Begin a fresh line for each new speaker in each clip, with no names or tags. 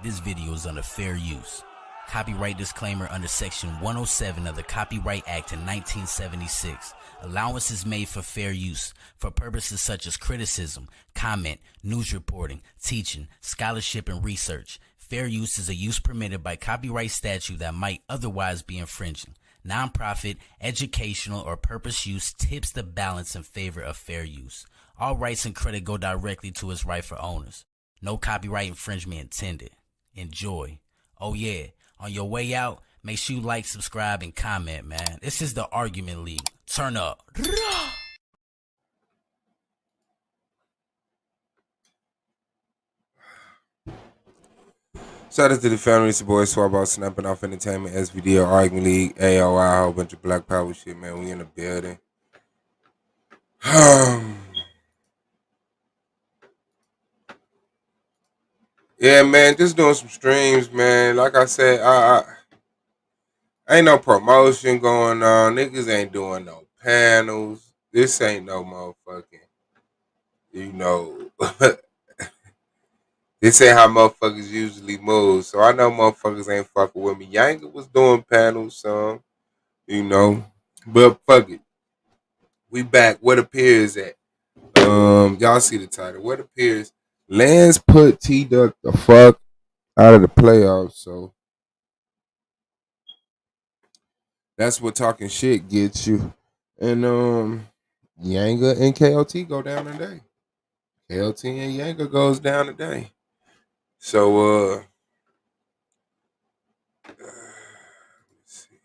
This video is under fair use. Copyright disclaimer under Section 107 of the Copyright Act in 1976. Allowance is made for fair use for purposes such as criticism, comment, news reporting, teaching, scholarship, and research. Fair use is a use permitted by copyright statute that might otherwise be infringing. Nonprofit, educational, or purpose use tips the balance in favor of fair use. All rights and credit go directly to its rightful owners. No copyright infringement intended. Enjoy. Oh yeah, on your way out, make sure you like, subscribe, and comment, man. This is the Argument League. Turn up.
Shout out to the family, it's your boy Swab out Snapping Off Entertainment, SVD, Argument League, AOI, a whole bunch of Black Power shit, man. We in the building. Yeah, man, just doing some streams, man. Like I said, I ain't no promotion going on. Niggas ain't doing no panels. This ain't no motherfucking, this ain't how motherfuckers usually move. So I know motherfuckers ain't fucking with me. Yanga was doing panels, but fuck it. We back. Where the peers at? Y'all see the title. Where the peers? Lance put T-Duck the fuck out of the playoffs, so that's what talking shit gets you. And Yanga and K.O.T go down today. K.O.T and Yanga goes down today. So let's see.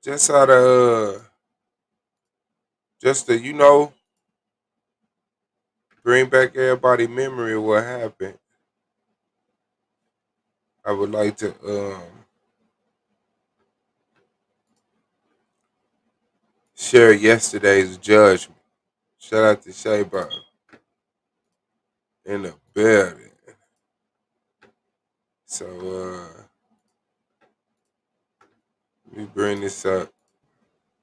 Just out of just to bring back everybody's memory of what happened, I would like to share yesterday's judgment. Shout out to Shayba in the building. So let me bring this up.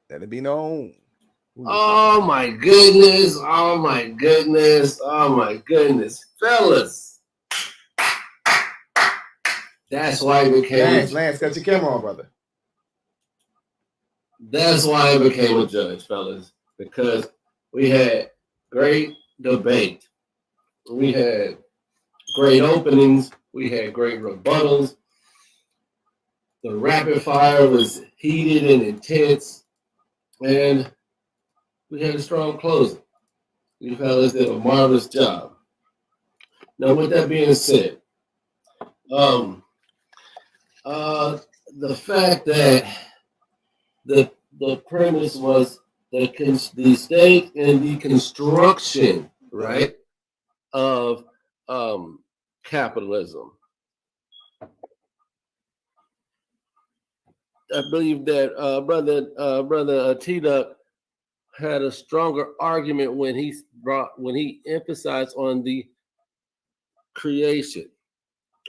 Let it be known.
Oh my goodness. Oh my goodness. Oh my goodness. Fellas. That's why I became
Lance, cut your camera on, brother.
That's why I became a judge, fellas. Because we had great debate. We had great openings. We had great rebuttals. The rapid fire was heated and intense. And we had a strong closing. You fellas did a marvelous job. Now, with that being said, the fact that the premise was the state and the construction, right, of capitalism. I believe that brother T-Duck had a stronger argument when he emphasized on the creation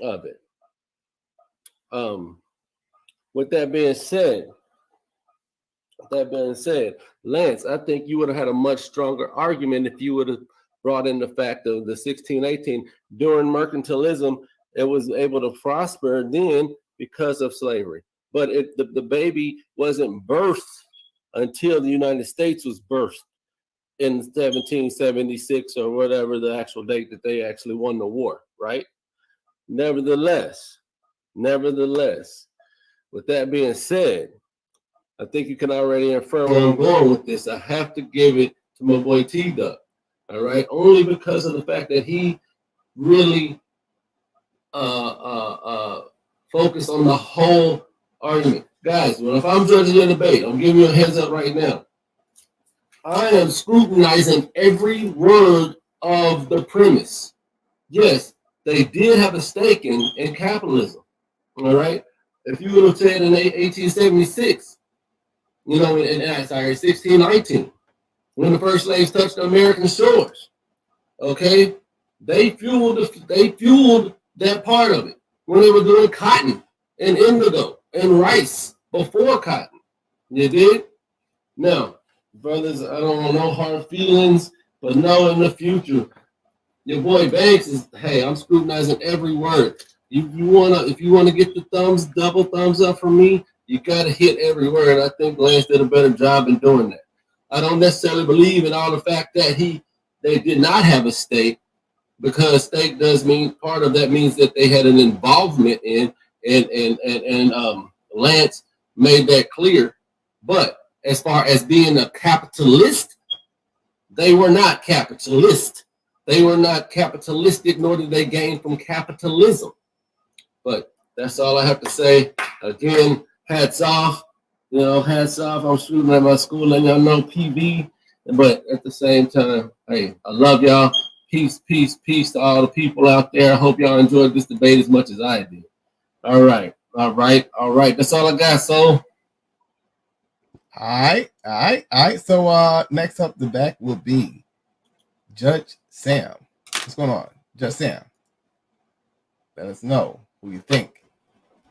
of it. With that being said, Lance, I think you would have had a much stronger argument if you would have brought in the fact of the 1618 during mercantilism. It was able to prosper then because of slavery, but the baby wasn't birthed until the United States was birthed in 1776 or whatever the actual date that they actually won the war, right? Nevertheless, with that being said, I think you can already infer where I'm going with this. I have to give it to my boy T-Duck, all right? Only because of the fact that he really focused on the whole argument. Guys, well, if I'm judging the debate, I'm giving you a heads up right now. I am scrutinizing every word of the premise. Yes, they did have a stake in capitalism, all right? If you would have said in 1876, in 1619, when the first slaves touched the American shores, okay, they fueled that part of it when they were doing cotton and indigo and rice before cotton. You did? Now, brothers, I don't want no hard feelings, but no, in the future, Your boy Banks is, hey, I'm scrutinizing every word. If you wanna get the double thumbs up from me, you gotta hit every word. I think Lance did a better job in doing that. I don't necessarily believe in all the fact that they did not have a stake, because stake does mean part of that means that they had an involvement in, and Lance made that clear. But as far as being a capitalist, they were not capitalist. They were not capitalistic, nor did they gain from capitalism. But that's all I have to say. Again, hats off. Hats off. I'm shooting at my school, and y'all know PV. But at the same time, hey, I love y'all. Peace, peace, peace to all the people out there. I hope y'all enjoyed this debate as much as I did. All right. That's all I got, so.
All right. So next up the back will be Judge Sam. What's going on? Judge Sam. Let us know who you think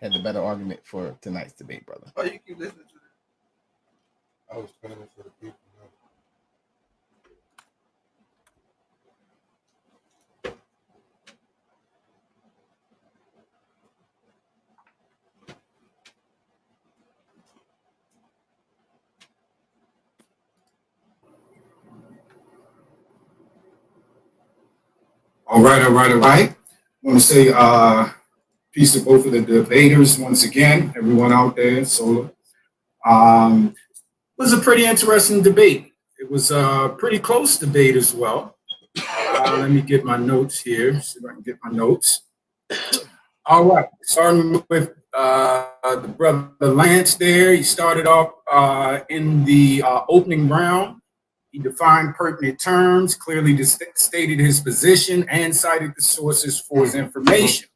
had the better argument for tonight's debate, brother.
Oh, you keep listening to that. I was playing it for the people.
All right. I want to say peace to both of the debaters once again, everyone out there. So it was a pretty interesting debate. It was a pretty close debate as well. Let me get my notes here, see if I can get my notes. All right, starting with the brother Lance there. He started off in the opening round. He defined pertinent terms, clearly stated his position, and cited the sources for his information.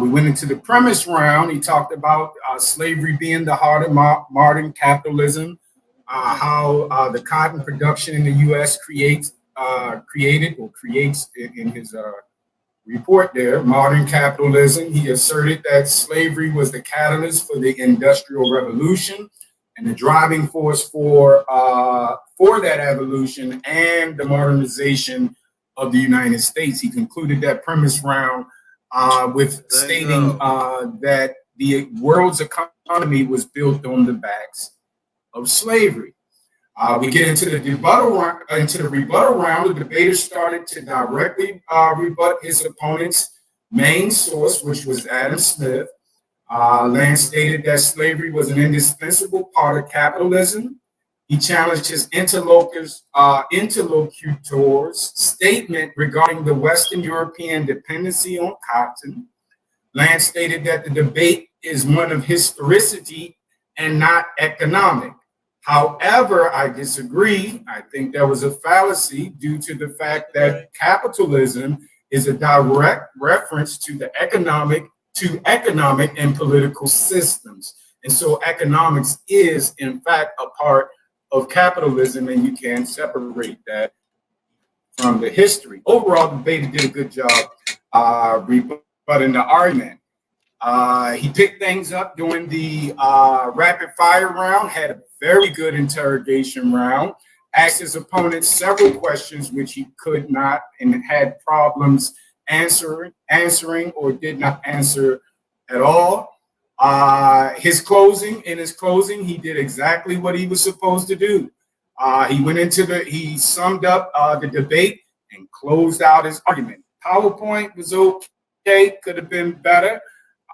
We went into the premise round. He talked about slavery being the heart of modern capitalism, how the cotton production in the U.S. creates in his report there, modern capitalism. He asserted that slavery was the catalyst for the Industrial Revolution and the driving force for that evolution and the modernization of the United States. He concluded that premise round with stating that the world's economy was built on the backs of slavery. We get into the rebuttal round. The debaters started to directly rebut his opponent's main source, which was Adam Smith. Lance stated that slavery was an indispensable part of capitalism. He challenged his interlocutor's statement regarding the Western European dependency on cotton. Lance stated that the debate is one of historicity and not economic. However, I disagree. I think that was a fallacy due to the fact that capitalism is a direct reference to economic and political systems. And so economics is, in fact, a part of capitalism, and you can't separate that from the history. Overall, the debate did a good job rebutting the argument. He picked things up during the rapid fire round, had a very good interrogation round, asked his opponent several questions which he could not and had problems answering or did not answer at all. In his closing, he did exactly what he was supposed to do. He summed up the debate and closed out his argument. PowerPoint was okay, could have been better.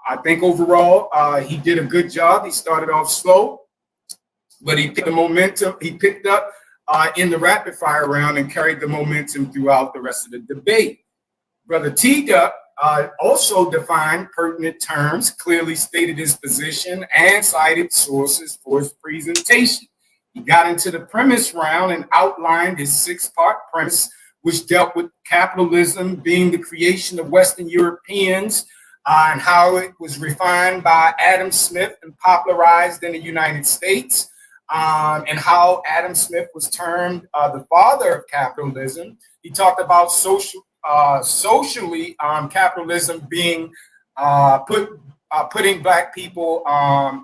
I think overall, he did a good job. He started off slow, but he picked the momentum. He picked up in the rapid fire round and carried the momentum throughout the rest of the debate. Brother T-Duck also defined pertinent terms, clearly stated his position, and cited sources for his presentation. He got into the premise round and outlined his six-part premise, which dealt with capitalism being the creation of Western Europeans, and how it was refined by Adam Smith and popularized in the United States, and how Adam Smith was termed the father of capitalism. He talked about socially capitalism being putting Black people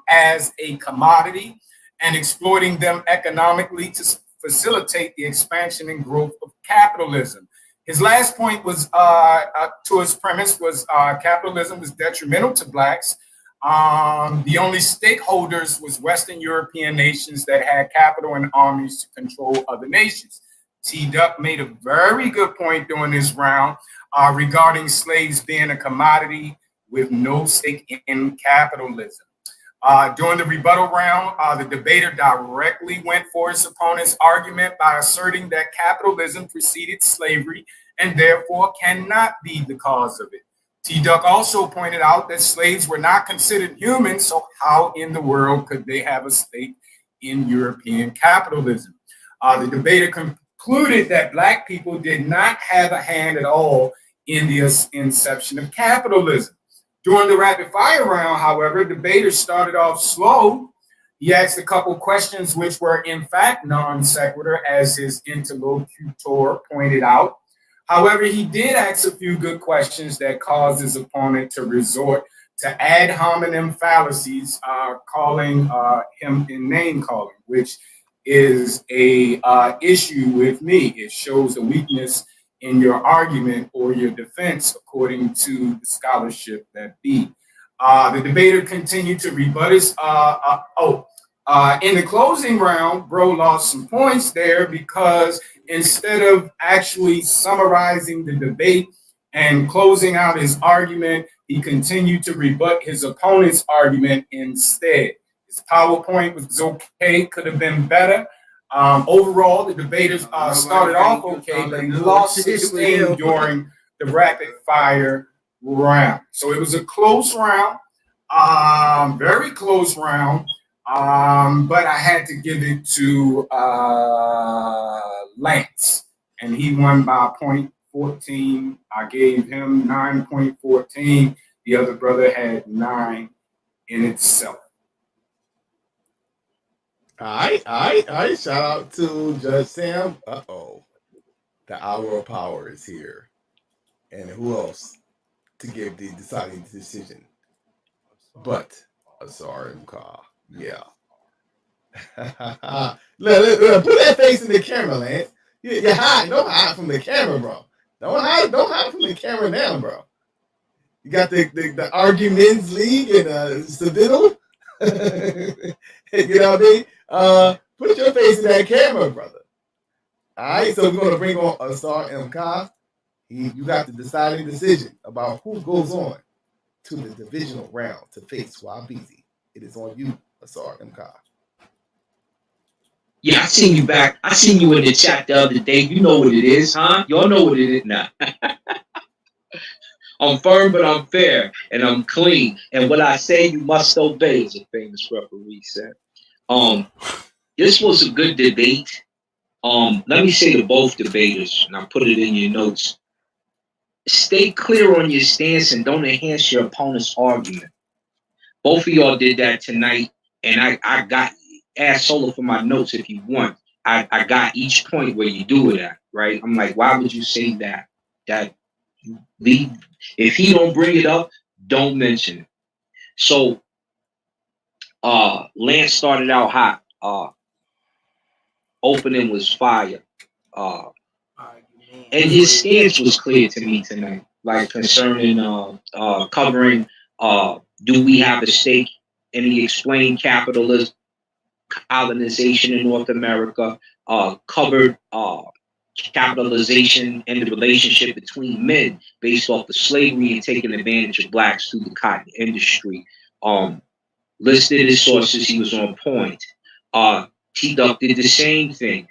as a commodity and exploiting them economically to facilitate the expansion and growth of capitalism. His last point was to his premise was capitalism was detrimental to blacks. The only stakeholders was Western European nations that had capital and armies to control other nations. T. Duck made a very good point during this round regarding slaves being a commodity with no stake in capitalism. During the rebuttal round, the debater directly went for his opponent's argument by asserting that capitalism preceded slavery and therefore cannot be the cause of it. T. Duck also pointed out that slaves were not considered human, so how in the world could they have a stake in European capitalism? The debater concluded that black people did not have a hand at all in the inception of capitalism. During the rapid fire round, however, debaters started off slow. He asked a couple questions which were in fact non sequitur, as his interlocutor pointed out. However, he did ask a few good questions that caused his opponent to resort to ad hominem fallacies, calling him in name calling, which is a issue with me. It shows a weakness in your argument or your defense, according to the scholarship that be. The debater continued to rebut his, in the closing round, bro lost some points there because instead of actually summarizing the debate and closing out his argument, he continued to rebut his opponent's argument instead. His PowerPoint was okay, could have been better. Overall, the debaters started off okay, but he lost his steam during the rapid fire round. So it was a close round, very close round, but I had to give it to Lance, and he won by 0.14. I gave him 9.14. The other brother had 9 in itself.
All right. Shout out to Judge Sam. The hour of power is here. And who else to give the deciding decision but Assar and Ka? Yeah. Look, put that face in the camera, Lance. You're hiding. Don't hide from the camera, bro. Don't hide from the camera now, bro. You got the Arguments League and Civil. You know what I mean? Put your face in that camera, brother. All right, so we're going to bring on Assar M. Ka. You got the deciding decision about who goes on to the divisional round to face Wabizi. It is on you, Assar M. Ka.
Yeah, I seen you back. I seen you in the chat the other day. You know what it is, huh? Y'all know what it is now. I'm firm, but I'm fair, and I'm clean. And what I say, you must obey, as a famous referee said. This was a good debate. Let me say to both debaters, and I'll put it in your notes. Stay clear on your stance and don't enhance your opponent's argument. Both of y'all did that tonight, and I got ask Solo for my notes if you want. I got each point where you do it at, right? I'm like, why would you say that? That leave if he don't bring it up, don't mention it. So Lance started out hot. Opening was fire. And his stance was clear to me tonight, like concerning covering do we have a stake in the explained capitalism, colonization in North America, covered capitalization and the relationship between men based off of slavery and taking advantage of blacks through the cotton industry. Listed his sources, he was on point. T-Duck did the same thing.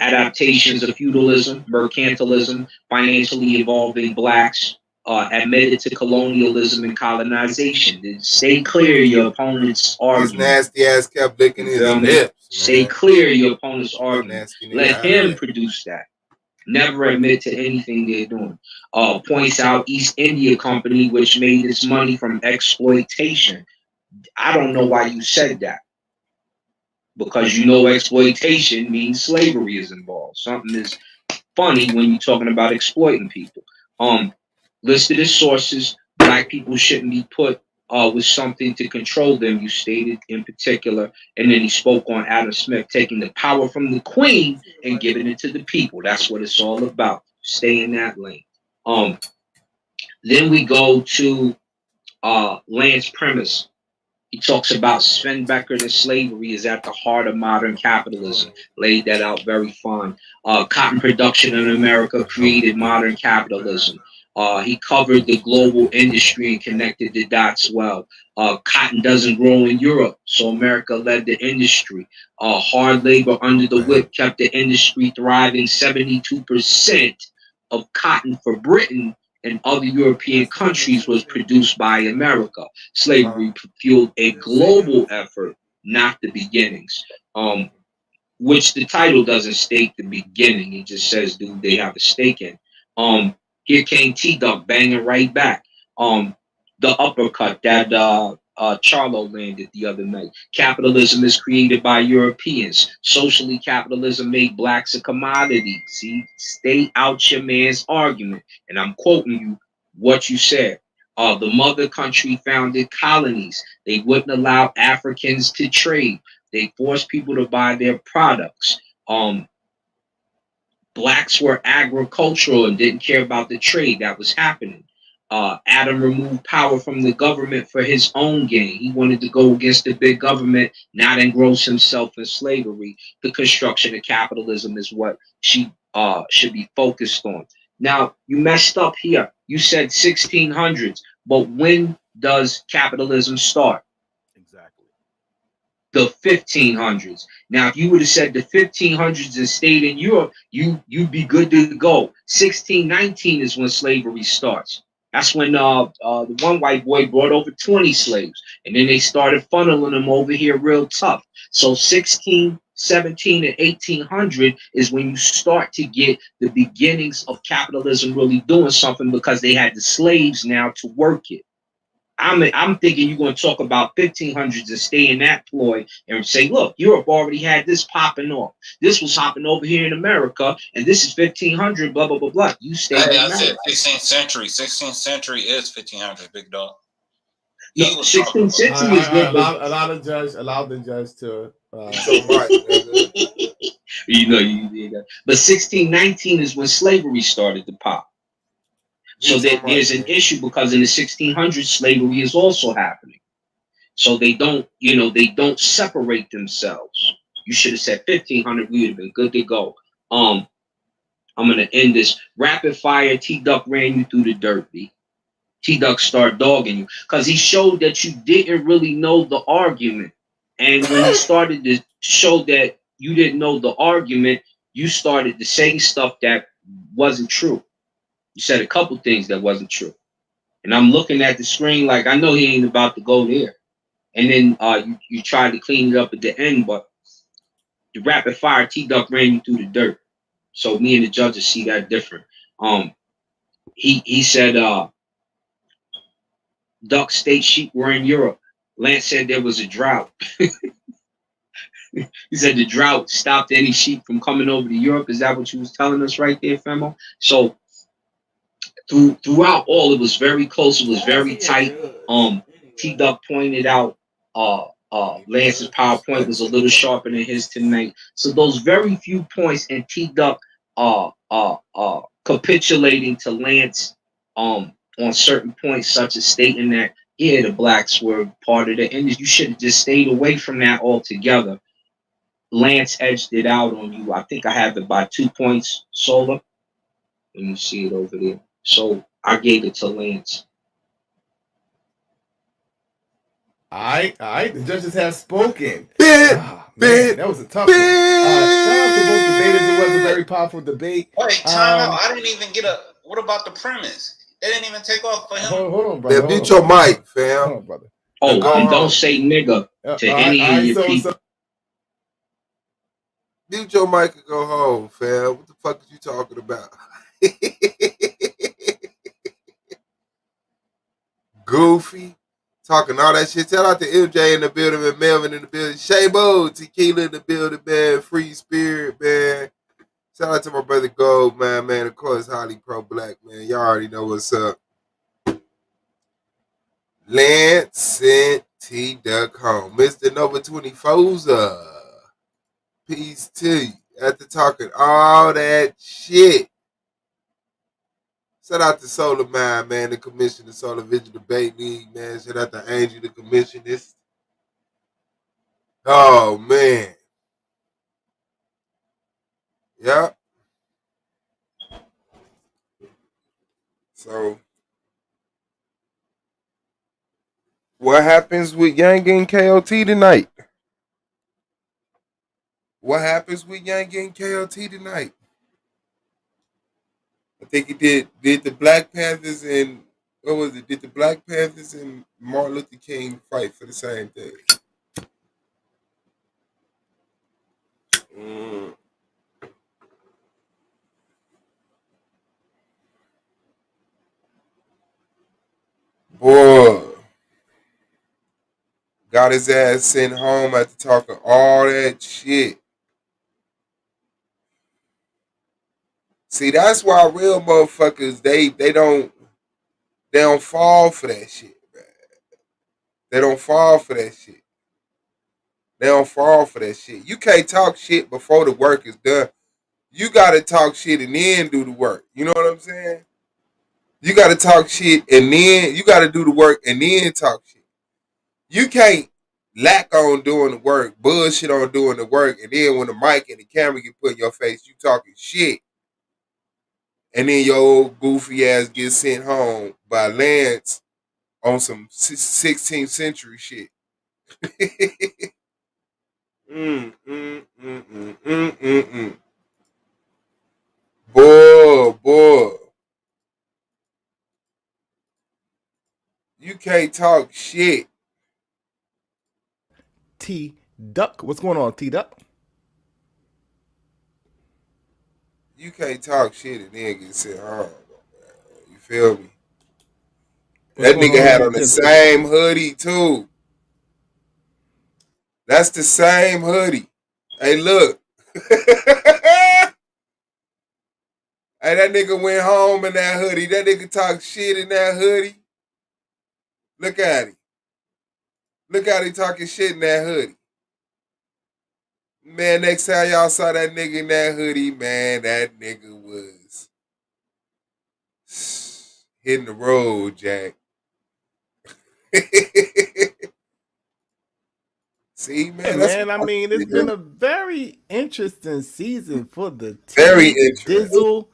Adaptations of feudalism, mercantilism, financially evolving blacks, admitted to colonialism and colonization. Stay clear your opponent's argument.
His nasty ass kept licking his lips.
Stay clear your opponent's argument. Let him produce that. Never admit to anything they're doing. Points out East India Company, which made its money from exploitation. I don't know why you said that. Because you know exploitation means slavery is involved. Something is funny when you're talking about exploiting people. Listed as sources, black people shouldn't be put with something to control them, you stated in particular. And then he spoke on Adam Smith taking the power from the queen and giving it to the people. That's what it's all about. Stay in that lane. Then we go to Lance Premise. He talks about Sven Becker that slavery is at the heart of modern capitalism. Laid that out very fine. Cotton production in America created modern capitalism. He covered the global industry and connected the dots well. Cotton doesn't grow in Europe, so America led the industry. Hard labor under the whip kept the industry thriving. 72% of cotton for Britain and other European countries was produced by America. Slavery fueled a global effort, not the beginnings. Which the title doesn't state the beginning. It just says, do they have a stake in? Here came T-Duck banging right back. The uppercut that Charlo landed the other night. Capitalism is created by Europeans. Socially, capitalism made blacks a commodity. See, stay out your man's argument. And I'm quoting you what you said. The mother country founded colonies. They wouldn't allow Africans to trade. They forced people to buy their products. Blacks were agricultural and didn't care about the trade that was happening. Adam removed power from the government for his own gain. He wanted to go against the big government, not engross himself in slavery. The construction of capitalism is what she should be focused on. Now, you messed up here. You said 1600s, but when does capitalism start?
Exactly.
The 1500s. Now, if you would have said the 1500s and stayed in Europe, you'd be good to go. 1619 is when slavery starts. That's when the one white boy brought over 20 slaves, and then they started funneling them over here real tough. So 16, 17, and 1800 is when you start to get the beginnings of capitalism really doing something, because they had the slaves now to work it. I'm thinking you're going to talk about 1500s and stay in that ploy and say, look, Europe already had this popping off. This was hopping over here in America, and this is 1500, blah, blah, blah, blah. You stay in
I said 16th century. 16th century is 1500, big dog.
No, 16th century is good.
Allow the judge to.
You know, you did that. But 1619 is when slavery started to pop. So there's an issue, because in the 1600s, slavery is also happening. So they don't separate themselves. You should have said 1500. We would have been good to go. I'm gonna end this rapid fire. T-Duck ran you through the dirt, B. T-Duck started dogging you because he showed that you didn't really know the argument. And when he started to show that you didn't know the argument, you started to say stuff that wasn't true. You said a couple things that wasn't true. And I'm looking at the screen like, I know he ain't about to go there. And then you tried to clean it up at the end, but the rapid fire T-Duck ran you through the dirt. So me and the judges see that different. He said duck state sheep were in Europe. Lance said there was a drought. He said the drought stopped any sheep from coming over to Europe. Is that what you was telling us right there, Femo? So throughout all, it was very close. It was very tight. T-Duck pointed out Lance's PowerPoint was a little sharper than his tonight. So those very few points, and T-Duck capitulating to Lance on certain points, such as stating that, yeah, the blacks were part of the industry. You should have just stayed away from that altogether. Lance edged it out on you. I think I have it by 2 points, Solar. Let me see it over there. So I gave it to Lance.
All right. The judges have spoken.
Man,
that was a tough one. Shout out to both debaters. It was a very powerful debate.
Wait, time out. I didn't even get a. What about the premise? They didn't even take off for him.
Hold on, brother.
Mute your mic, fam.
Hold on, brother.
Oh, and don't say nigga to any of your people.
Mute your mic and go home, fam. What the fuck are you talking about? Goofy. Talking all that shit. Shout out to MJ in the building and Melvin in the building. Shabo, Tequila in the building, man. Free Spirit, man. Shout out to my brother Gold, man. Of course, highly pro-black, man. Y'all already know what's up. Lance sent T-Duck home. Mr. Nova 24's peace to you. After talking all that shit, Shout out to Solar Mind, man, the commission, the Solar Vision Debate League, man. Shout out to Angel, the commissionist. Oh, man. Yep. So, what happens with Yanga and K.O.T tonight? What happens with Yanga and K.O.T tonight? I think he did the Black Panthers and what was it? Did the Black Panthers and Martin Luther King fight for the same thing? Mm. Boy, got his ass sent home after talking all that shit. See, that's why real motherfuckers they don't fall for that shit, man. They don't fall for that shit. They don't fall for that shit. You can't talk shit before the work is done. You gotta talk shit and then do the work. You know what I'm saying? You gotta talk shit and then you gotta do the work and then talk shit. You can't lack on doing the work, bullshit on doing the work, and then when the mic and the camera get put in your face, you talking shit. And then your old goofy ass gets sent home by Lance on some 16th century shit. Mm. Boy. You can't talk shit.
T Duck, what's going on, T Duck?
You can't talk shit and then get sent home. You feel me?
What's
That
going
nigga
on,
had
Lady
on the
Tizzle?
same hoodie too. That's the same hoodie. Hey, look. Hey, that nigga went home in that hoodie. That nigga talk shit in that hoodie. Look at him. Look how he talking shit in that hoodie. Man, next time y'all saw that nigga in that hoodie, man, that nigga was hitting the road, Jack. See,
Yeah,
man, that's
man. I
what
mean, it's
I'm
been
saying.
a very interesting season for the
Very
T
interesting.
Dizzle.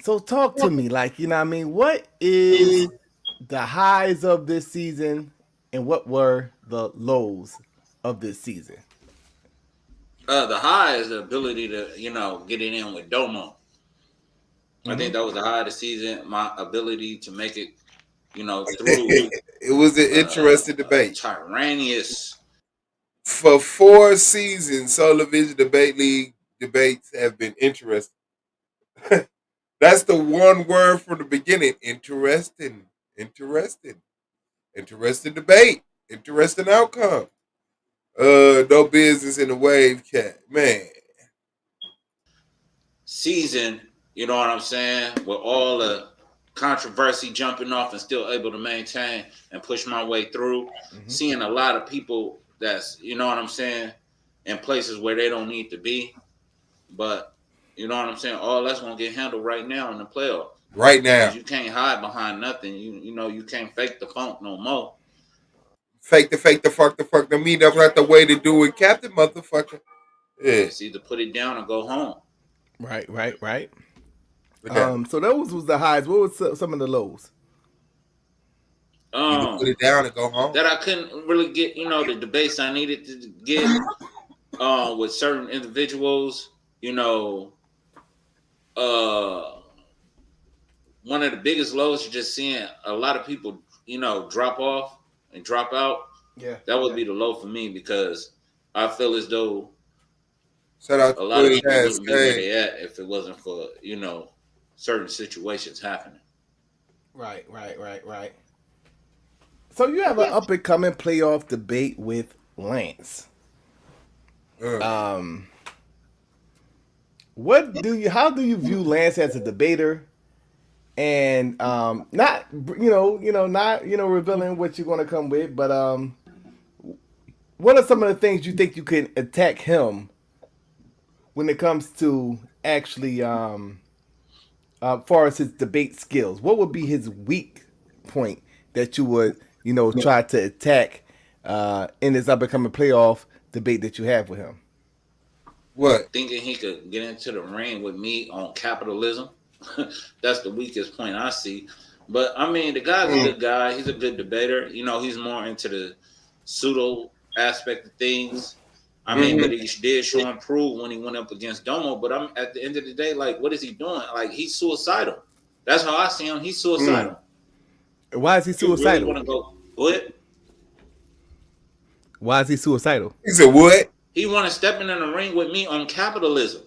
So talk to me, like, you know what I mean? What is the highs of this season and what were the lows of this season?
The high is the ability to, get it in with Domo. I think that was the high of the season. My ability to make it, through
It was an interesting debate.
tyrannous.
For 4 seasons, Solar Vision Debate League debates have been interesting. That's the one word from the beginning. Interesting. Interesting. Interesting debate. Interesting outcome. No business in the wave cat. Man.
Season, you know what I'm saying? With all the controversy jumping off and still able to maintain and push my way through. Seeing a lot of people that's, you know what I'm saying, in places where they don't need to be. But, you know what I'm saying? All that's going to get handled right now in the playoffs.
Right now.
Because you can't hide behind nothing. You can't fake the funk no more.
Fake the fuck the meet up not the way to do it, Captain Motherfucker. Yeah.
It's either put it down or go home.
Right.
Look at it.
So those was the highs. What was some of the lows?
Either put it down and go home.
That I couldn't really get, the debates I needed to get with certain individuals. One of the biggest lows is just seeing a lot of people, drop off and drop out.
Yeah.
That would be the low for me because I feel as though
Shout out
a
to
lot of
Queen
people
Ass
wouldn't be where
K.
they at if it wasn't for, certain situations happening.
Right. So you have an up and coming playoff debate with Lance. How do you view Lance as a debater? And not not revealing what you're going to come with, but what are some of the things you think you can attack him when it comes to actually far as his debate skills, what would be his weak point that you would, try to attack in this up and coming playoff debate that you have with him?
What?
Thinking he could get into the ring with me on capitalism. That's the weakest point I see. But I mean, the guy's a good guy. He's a good debater. He's more into the pseudo aspect of things. I mean, but he did show and prove when he went up against Domo. But I'm at the end of the day, like, what is he doing? Like, he's suicidal. That's how I see him. He's suicidal.
Why is he
You really want
suicidal?
to go what?
Why is he suicidal?
He said what?
He want to step in the ring with me on capitalism.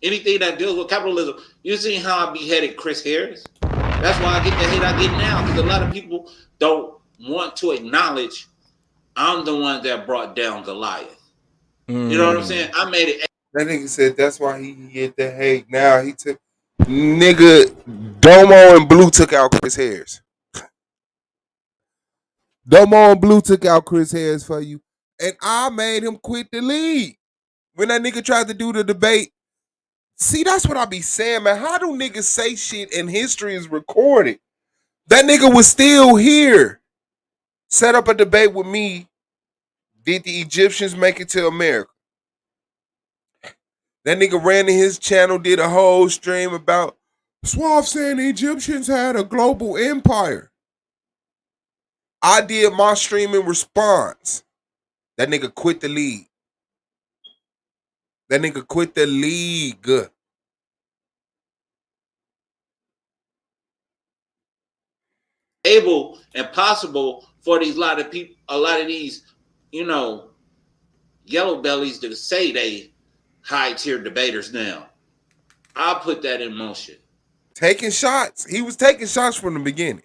Anything that deals with capitalism. You see how I beheaded Chris Harris? That's why I get the hate I get now, because a lot of people don't want to acknowledge I'm the one that brought down Goliath. You know what I'm saying? I made it.
That nigga said that's why he get the hate. Now he took nigga Domo and Blue took out Chris Harris. Domo and Blue took out Chris Harris for you, and I made him quit the league when that nigga tried to do the debate. See, that's what I be saying, man. How do niggas say shit and history is recorded? That nigga was still here. Set up a debate with me. Did the Egyptians make it to America? That nigga ran to his channel, did a whole stream about Suave saying the Egyptians had a global empire. I did my stream in response. That nigga quit the league. That nigga quit the league.
Able and possible for these lot of people, a lot of these, yellow bellies to say they high tier debaters now. I'll put that in motion.
Taking shots. He was taking shots from the beginning.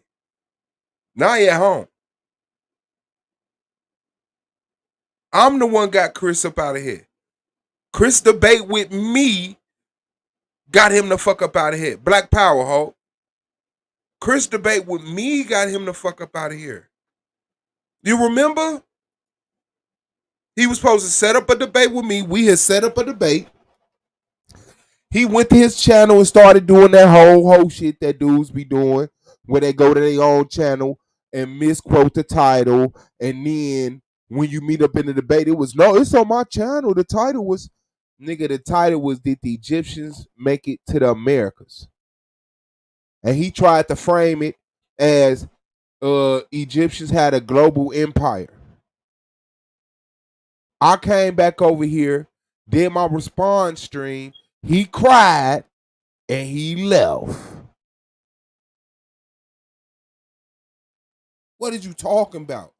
Now he at home. I'm the one got Chris up out of here. Chris debate with me got him the fuck up out of here. Black Power, ho. Chris debate with me got him the fuck up out of here. You remember? He was supposed to set up a debate with me. We had set up a debate. He went to his channel and started doing that whole shit that dudes be doing, where they go to their own channel and misquote the title. And then when you meet up in the debate, it was, no, it's on my channel. The title was, nigga, the title was, did the Egyptians make it to the Americas? And he tried to frame it as Egyptians had a global empire. I came back over here, did my response stream. He cried and he left. What are you talking about?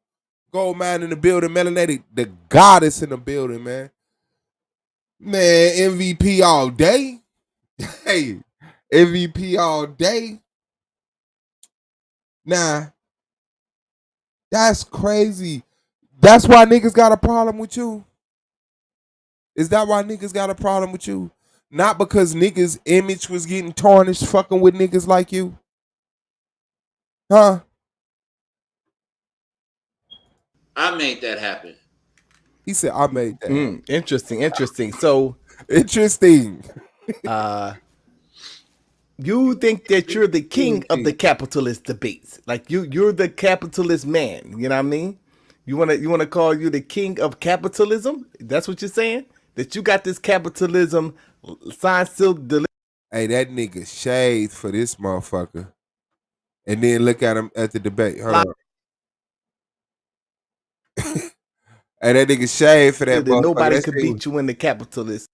Gold mine in the building, melanated, the goddess in the building, man. Man, MVP all day. Hey, MVP all day. Nah, that's crazy. That's why niggas got a problem with you. Is that why niggas got a problem with you? Not because niggas' image was getting tarnished fucking with niggas like you? Huh?
I made that happen.
He said, I made that.
Interesting. So,
Interesting.
you think that you're the king of the capitalist debates? Like you're the capitalist man. You know what I mean? You wanna call you the king of capitalism? That's what you're saying? That you got this capitalism signed, sealed, delivered.
Hey, that nigga shade for this motherfucker. And then look at him at the debate. Hold on. Hey, that nigga shade for that
That
motherfucker.
nobody
That
could
shit
beat
was
you in the capitalist.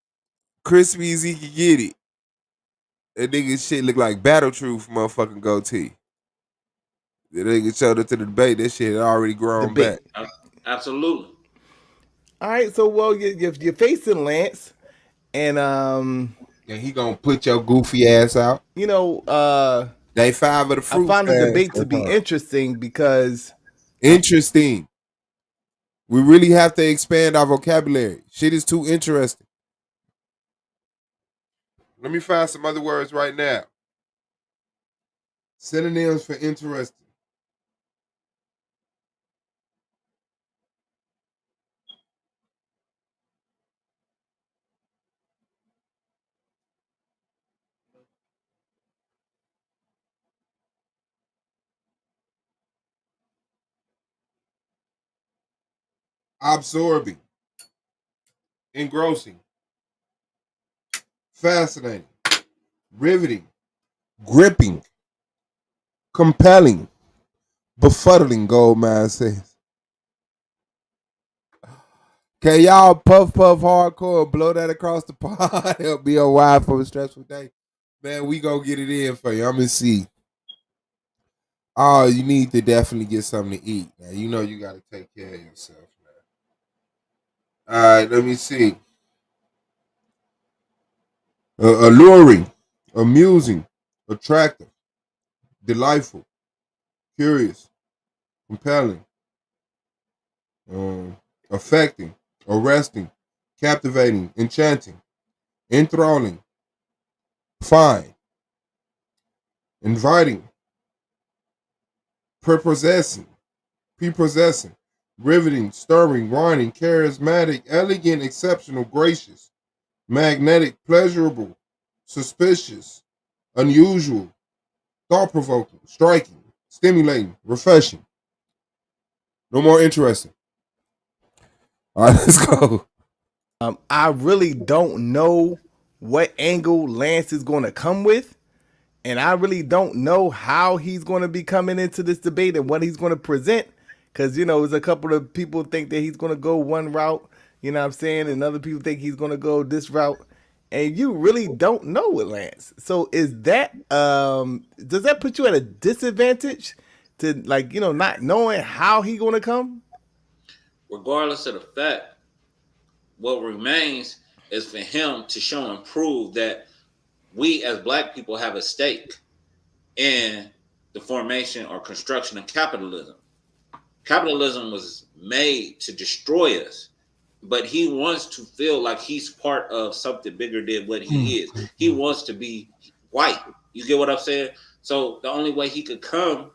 crispy as he could get it. That nigga shit look like Battle Truth motherfucking goatee. The nigga showed up to the debate. That shit had already grown
Debate.
back.
Absolutely.
All right, so well, you're facing Lance, and
And he gonna put your goofy ass out. Day 5 of the
I
fruit
found the
stand.
debate to be interesting because
Interesting. We really have to expand our vocabulary. Shit is too interesting. Let me find some other words right now. Synonyms for interesting. absorbing, engrossing, fascinating, riveting, gripping, compelling, befuddling, Goldman says. Can y'all puff hardcore and blow that across the pond? Help me unwind from a stressful day. Man, we gonna get it in for you. I'm gonna see. Oh, you need to definitely get something to eat. Now you know you gotta take care of yourself, man. Alright, let me see. Alluring, amusing, attractive, delightful, curious, compelling, affecting, arresting, captivating, enchanting, enthralling, fine, inviting, prepossessing, riveting, stirring, whining, charismatic, elegant, exceptional, gracious, magnetic, pleasurable, suspicious, unusual, thought provoking, striking, stimulating, refreshing. No more interesting. All right, let's go.
I really don't know what angle Lance is going to come with, and I really don't know how he's going to be coming into this debate and what he's going to present. Because, there's a couple of people think that he's going to go one route, you know what I'm saying? And other people think he's going to go this route. And you really don't know with Lance. So is that, does that put you at a disadvantage to, like, not knowing how he's going to come?
Regardless of the fact, what remains is for him to show and prove that we as black people have a stake in the formation or construction of capitalism. Capitalism was made to destroy us, but he wants to feel like he's part of something bigger than what he is. He wants to be white. You get what I'm saying? So the only way he could come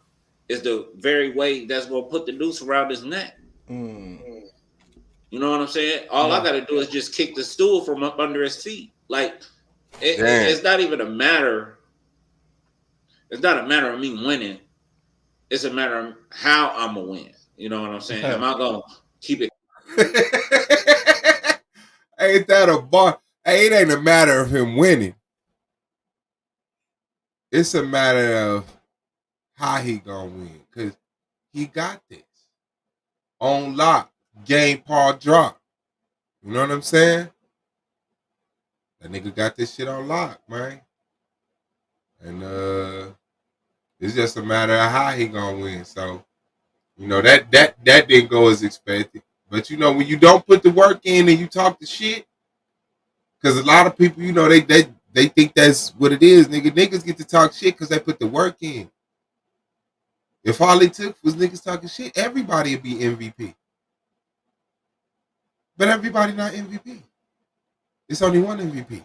is the very way that's going to put the noose around his neck. You know what I'm saying? All I got to do is just kick the stool from up under his feet. Like it's not even a matter. It's not a matter of me winning. It's a matter of how I'm gonna win. You know what I'm saying? Am I gonna keep it?
Ain't that a bar? Hey, it ain't a matter of him winning. It's a matter of how he gonna win. Cause he got this on lock. Game Paul drop. You know what I'm saying? That nigga got this shit on lock, man. And it's just a matter of how he gonna win. So, that didn't go as expected. But when you don't put the work in and you talk the shit, because a lot of people, they think that's what it is, nigga. Niggas get to talk shit because they put the work in. If all it took was niggas talking shit, everybody would be MVP. But everybody not MVP. It's only one MVP.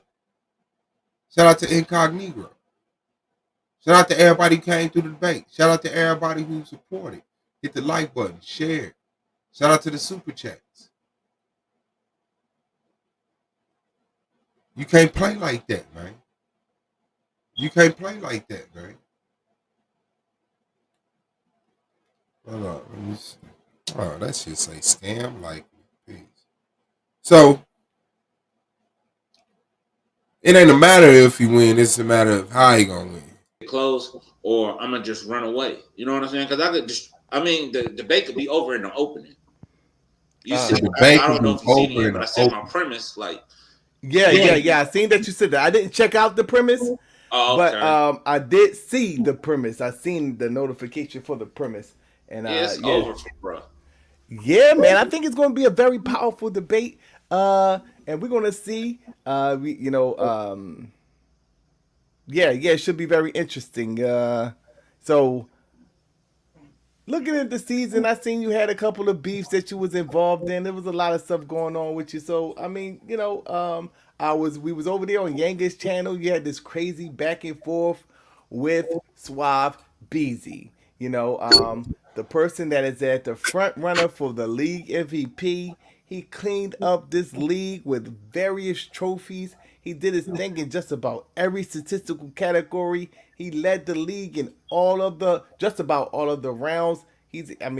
Shout out to Incognito. Shout out to everybody who came through the debate. Shout out to everybody who supported. Hit the like button. Share. Shout out to the super chats. You can't play like that, man. You can't play like that, man. Hold on. Let me see. Oh, that shit say scam like peace. So it ain't a matter if he win, it's a matter of how he gonna win.
Close, or I'm gonna just run away. You know what I'm saying? Because the debate could be over in the opening. You see, I don't know if you seen it yet, but I said my premise, like.
Yeah. I seen that you said that. I didn't check out the premise, but I did see the premise. I seen the notification for the premise, and
it's over for bro.
Yeah, man, I think it's going to be a very powerful debate, and we're going to see. It should be very interesting. So looking at the season, I seen you had a couple of beefs that you was involved in. There was a lot of stuff going on with you. So I mean, we was over there on Yanga's channel. You had this crazy back and forth with Suave Beezy. The person that is at the front runner for the league MVP. He cleaned up this league with various trophies. He did his thing in just about every statistical category. He led the league in just about all of the rounds. He got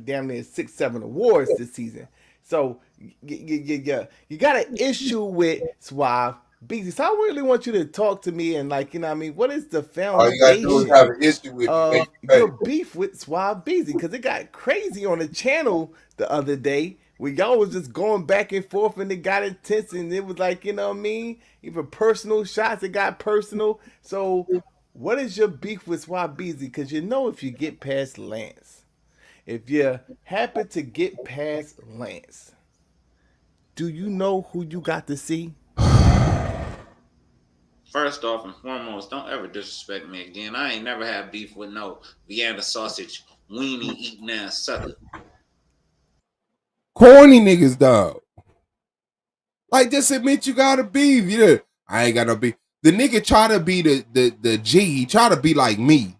damn near 6-7 awards this season. So you got an issue with Suave Beezy. So I really want you to talk to me and like, you know what I mean, what is the
All you gotta do is have
foundation
an issue with me, then
of
you
your
pay.
beef with Suave Beezy? Because it got crazy on the channel the other day where y'all was just going back and forth and it got intense and it was like, you know what I mean? Even personal shots, it got personal. So what is your beef with Suave Beezy? Because you know if you get past Lance, if you happen to get past Lance, do you know who you got to see?
First off and foremost, don't ever disrespect me again. I ain't never had beef with no Vienna sausage weenie eating ass sucker.
Corny niggas, dog. Like, just admit you got a beef. Yeah, I ain't got no beef. The nigga try to be the G. He try to be like me,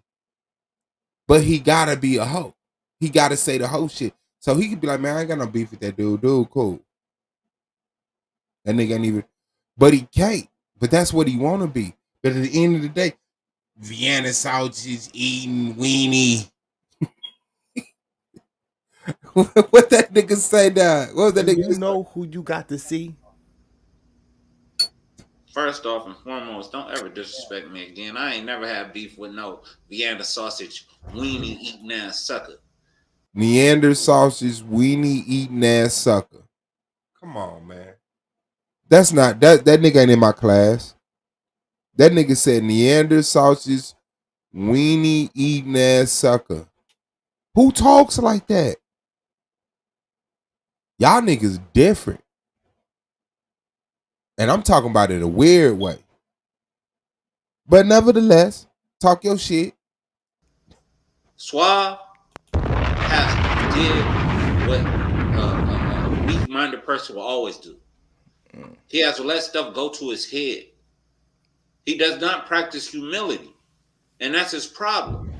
but he gotta be a hoe. He gotta say the hoe shit. So he could be like, man, I ain't got no beef with that dude. Dude, cool. That nigga ain't even. But he can't. But that's what he wanna be. But at the end of the day, Vienna sausage eating weenie. What that nigga say now? What was that
Do
nigga
you
say?
know who you got to see?
First off and foremost, don't ever disrespect me again. I ain't never had beef with no Vienna sausage weenie eating ass sucker.
Neander sausage weenie eating ass sucker. Come on, man. That's not that nigga ain't in my class. That nigga said Neander sausage weenie eating ass sucker. Who talks like that? Y'all niggas different. And I'm talking about it a weird way. But nevertheless, talk your shit.
Suave has did what a weak-minded person will always do. He has let stuff go to his head. He does not practice humility, and that's his problem.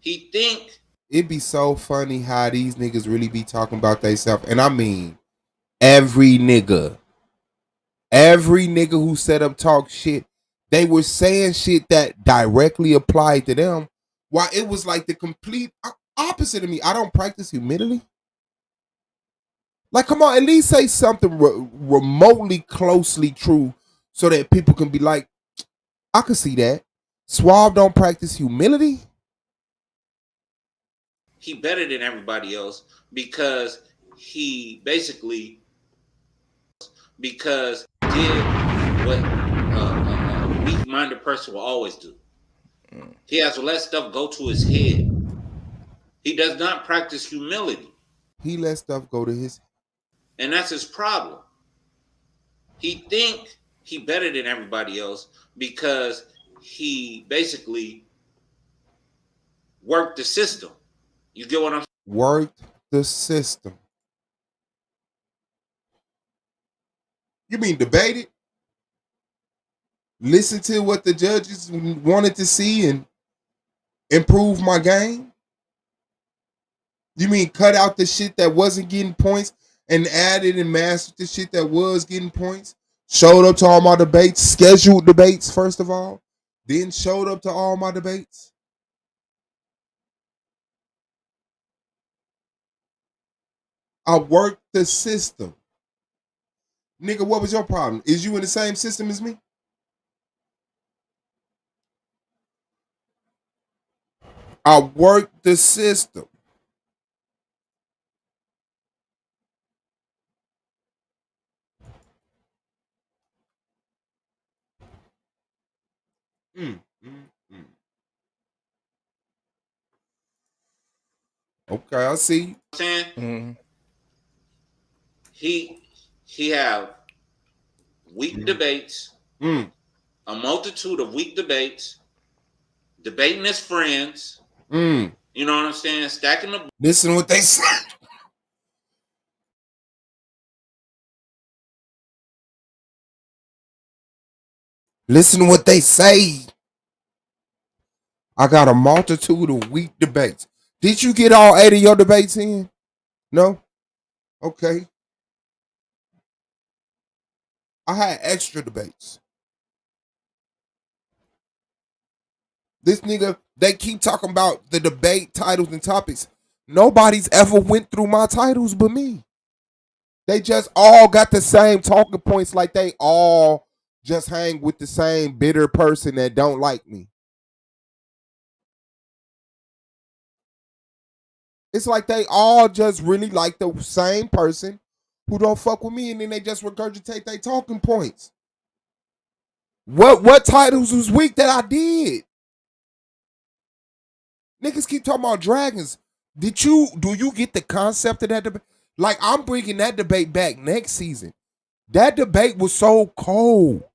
He think
It be so funny how these niggas really be talking about themselves. And I mean every nigga. Every nigga who set up talk shit, they were saying shit that directly applied to them. While it was like the complete opposite of me. I don't practice humility. Like, come on, at least say something remotely closely true so that people can be like, I can see that. Suave don't practice humility.
he better than everybody else because he basically did what a weak-minded person will always do. He has let stuff go to his head. He does not practice humility,
He let stuff go to his.
and that's his problem. He think he better than everybody else because he basically worked the system. You get what I'm saying?
Worked the system. You mean debated? Listen to what the judges wanted to see and improve my game? You mean cut out the shit that wasn't getting points and added and mastered the shit that was getting points? Showed up to all my debates, scheduled debates, first of all, then showed up to all my debates. I worked the system. Nigga, what was your problem? Is you in the same system as me? I worked the system. Mm, mm, mm. Okay, I see.
Mm-hmm.
He have weak debates,
Mm,
a multitude of weak debates, debating his friends.
mm.
You know what I'm saying? Stacking the
Listen to what they say. Listen to what they say. I got a multitude of weak debates. Did you get all 8 of your debates in? No? Okay. I had extra debates. This nigga, they keep talking about the debate titles and topics. Nobody's ever went through my titles but me. They just all got the same talking points, like they all just hang with the same bitter person that don't like me. It's like they all just really like the same person who don't fuck with me, and then they just regurgitate their talking points. What titles was weak that I did? Niggas keep talking about dragons. Do you get the concept of that debate? Like, I'm bringing that debate back next season. That debate was so cold.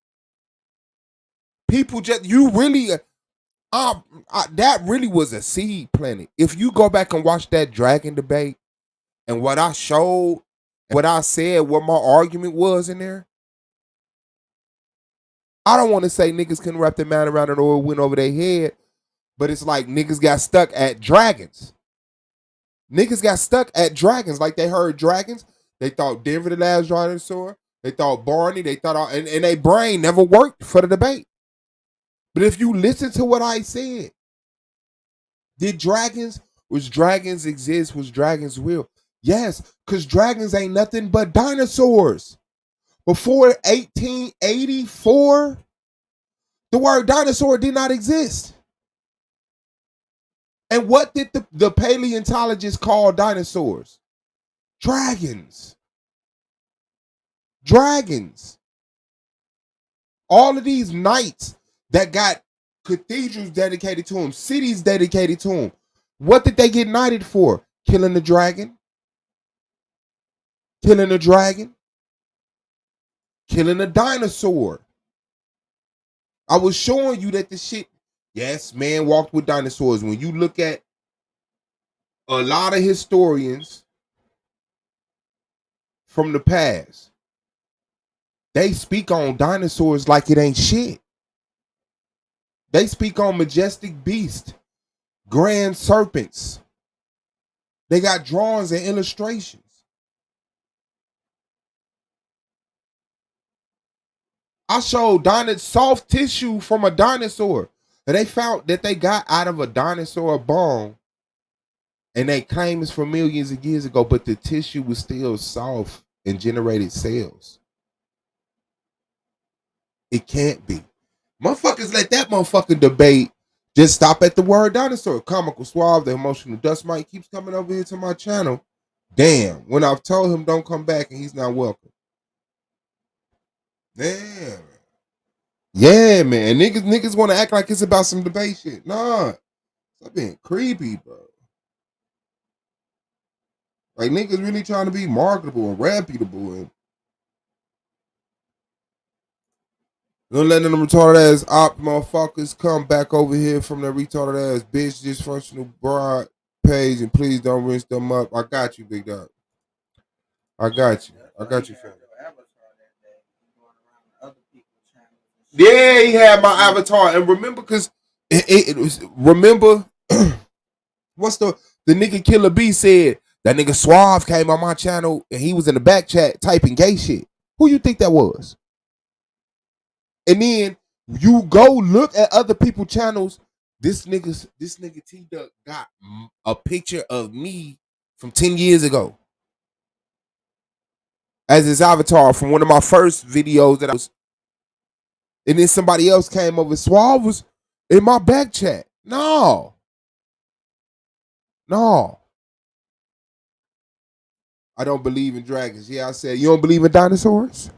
People just, you really, that really was a seed planted. If you go back and watch that dragon debate and what I showed, what I said, what my argument was in there, I don't want to say niggas couldn't wrap their mind around it or it went over their head, but it's like niggas got stuck at dragons. Niggas got stuck at dragons. Like, they heard dragons. They thought Denver the last dinosaur. They thought Barney. They thought, and their brain never worked for the debate. But if you listen to what I said, was dragons exist? Was dragons real? Yes, because dragons ain't nothing but dinosaurs. Before 1884, the word dinosaur did not exist. And what did the paleontologists call dinosaurs? Dragons. Dragons. All of these knights that got cathedrals dedicated to them, cities dedicated to them, what did they get knighted for? Killing the dragon? Killing a dragon? Killing a dinosaur? I was showing you that the shit, yes, man walked with dinosaurs. When you look at a lot of historians from the past, they speak on dinosaurs like it ain't shit. They speak on majestic beasts, grand serpents. They got drawings and illustrations. I showed soft tissue from a dinosaur that they found that they got out of a dinosaur bone, and they claim it's from millions of years ago, but the tissue was still soft and generated cells. It can't be. Motherfuckers let that motherfucking debate just stop at the word dinosaur. Comical Suave, the emotional dust mite, keeps coming over here to my channel. Damn, when I've told him don't come back and he's not welcome. Damn. Yeah, man. Niggas want to act like it's about some debate shit. Nah. Stop being creepy, bro. Like, niggas really trying to be marketable and reputable and don't let them retarded ass op motherfuckers come back over here from their retarded ass bitch dysfunctional broad page, and please don't rinse them up. I got you, big dog. I got you. I got you, fam. Yeah, he had my avatar, and remember, cause it was remember what's the nigga Killer B said that nigga Suave came on my channel and he was in the back chat typing gay shit. Who you think that was? And then you go look at other people's channels. This nigga T Duck got a picture of me from 10 years ago as his avatar from one of my first videos that I was. And then somebody else came over. Suave was in my back chat. No. I don't believe in dragons. Yeah, I said, you don't believe in dinosaurs?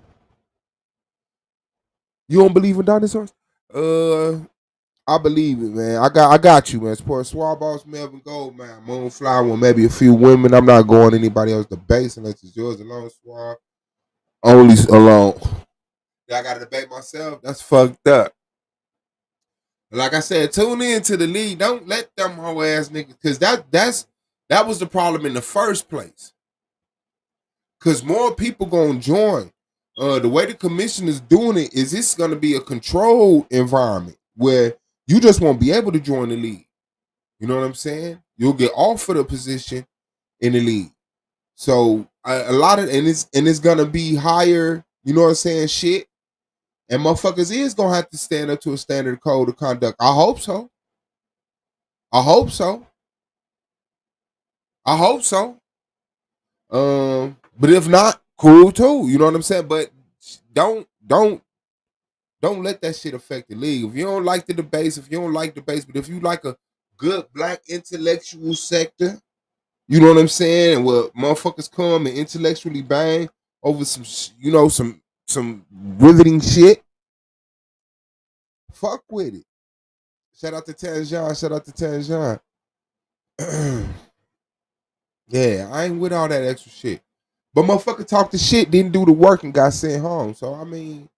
You don't believe in dinosaurs? I believe it, man. I got you, man. Support Swab Boss, Melvin Gold, man. Moonflower, maybe a few women. I'm not going anybody else debate unless it's yours alone, Swab. Only alone. I gotta debate myself. That's fucked up. Like I said, tune in to the league. Don't let them whole ass niggas, because that was the problem in the first place. Because more people gonna join. The way the commission is doing it is it's gonna be a controlled environment where you just won't be able to join the league. You know what I'm saying? You'll get offered a position in the league. So a lot of it's gonna be higher. You know what I'm saying? Shit. And motherfuckers is gonna have to stand up to a standard code of conduct. I hope so. But if not, cool too. You know what I'm saying? But don't let that shit affect the league. If you don't like the debates, but if you like a good black intellectual sector, you know what I'm saying? And where motherfuckers come and intellectually bang over some riveting shit, fuck with it. Shout out to Tanjan. Yeah, I ain't with all that extra shit. But motherfucker talked the shit, didn't do the work, and got sent home. So I mean,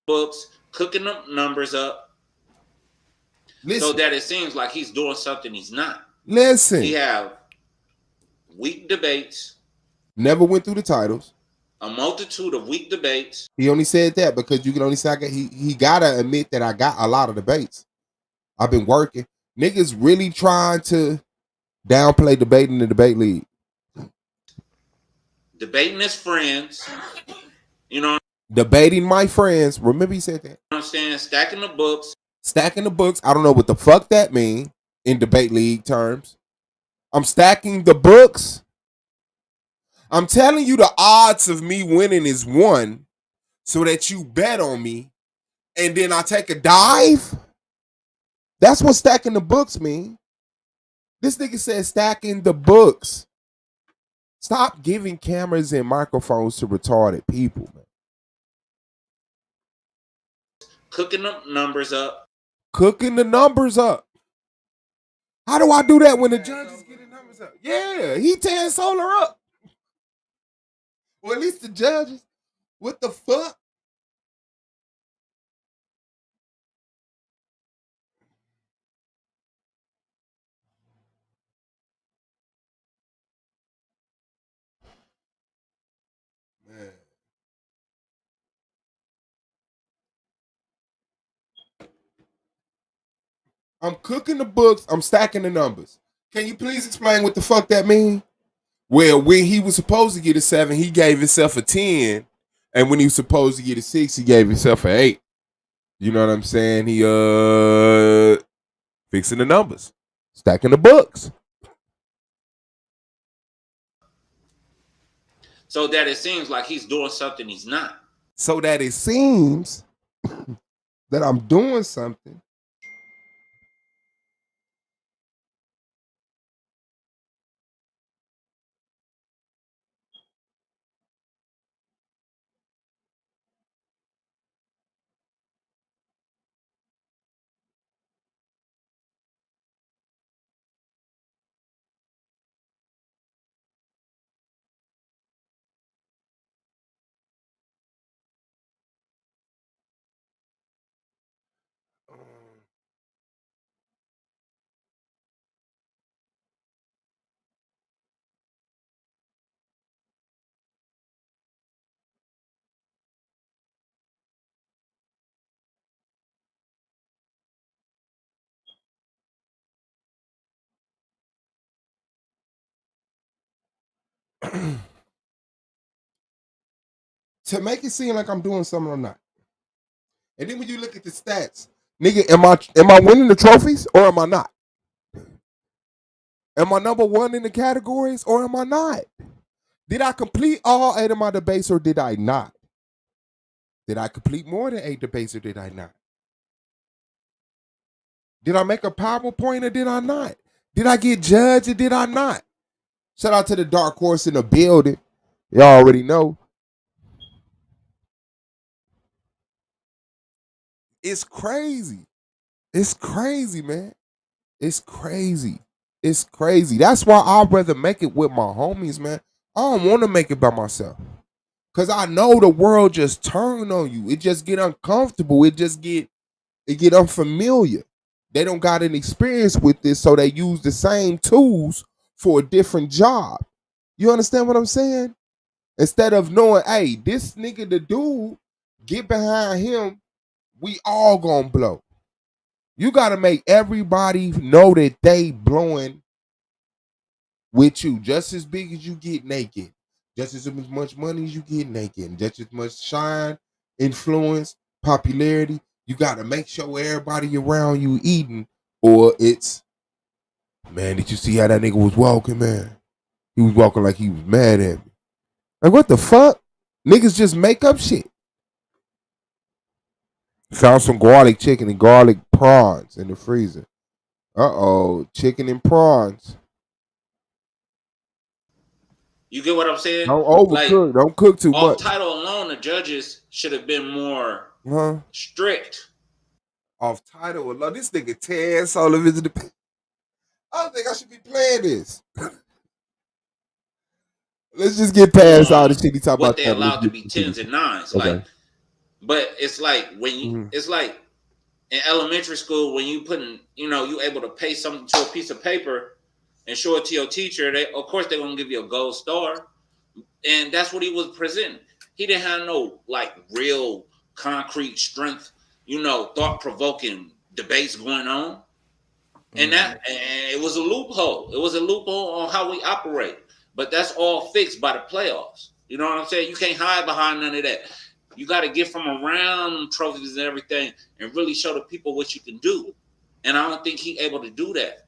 books, cooking the numbers up,
listen,
so that it seems like he's doing something he's not.
Listen,
he have weak debates.
Never went through the titles.
A multitude of weak debates.
He only said that because you can only say he gotta admit that I got a lot of debates. I've been working. Niggas really trying to downplay debating in the debate league.
Debating his friends. You know.
Debating my friends. Remember he said that.
You know what I'm saying? Stacking the books.
Stacking the books. I don't know what the fuck that mean in debate league terms. I'm stacking the books. I'm telling you the odds of me winning is 1 so that you bet on me and then I take a dive. That's what stacking the books mean. This nigga said stacking the books. Stop giving cameras and microphones to retarded people, man.
Cooking the numbers up.
Cooking the numbers up. How do I do that when the judges get the numbers up? Yeah, he tearing Solar up. Or at least the judges. What the fuck? Man. I'm cooking the books. I'm stacking the numbers. Can you please explain what the fuck that mean? Well, when he was supposed to get a 7, he gave himself a 10. And when he was supposed to get a 6, he gave himself an 8. You know what I'm saying? He fixing the numbers. Stacking the books.
So that it seems like he's doing something he's not.
So that it seems that I'm doing something. To make it seem like I'm doing something I'm not. And then when you look at the stats, nigga, am I winning the trophies or am I not? Am I number 1 in the categories or am I not? Did I complete all 8 of my debates or did I not? Did I complete more than 8 debates or did I not? Did I make a PowerPoint or did I not? Did I get judged or did I not? Shout out to the dark horse in the building. Y'all already know. It's crazy. It's crazy, man. It's crazy. It's crazy. That's why I'd rather make it with my homies, man. I don't want to make it by myself. Cause I know the world just turned on you. It just get uncomfortable. It get unfamiliar. They don't got an experience with this, so they use the same tools for a different job. You understand what I'm saying? Instead of knowing, hey, this nigga, the dude, get behind him, we all gonna blow. You gotta make everybody know that they blowing with you just as big as you get naked, just as much money as you get naked, and just as much shine, influence, popularity. You gotta make sure everybody around you eating, or it's, man, did you see how that nigga was walking, man? He was walking like he was mad at me. Like, what the fuck? Niggas just make up shit. Found some garlic chicken and garlic prawns in the freezer. Chicken and prawns.
You get what I'm saying?
Don't overcook. Don't cook too
Off
much.
title alone, the judges should have been more strict.
Off title alone, this nigga Ted Sullivan is the. I don't think I should be playing this. Let's just get past all the shit he talking
what
about.
What they allowed to be 10s and 9s, okay. Like, but it's like when you, it's like in elementary school when you putting, you able to pay something to a piece of paper and show it to your teacher. They, of course, they're gonna give you a gold star, and that's what he was presenting. He didn't have no like real concrete strength, thought provoking debates going on, and and it was a loophole. It was a loophole on how we operate. But that's all fixed by the playoffs. You know what I'm saying? You can't hide behind none of that. You got to get from around trophies and everything and really show the people what you can do. And I don't think he's able to do that.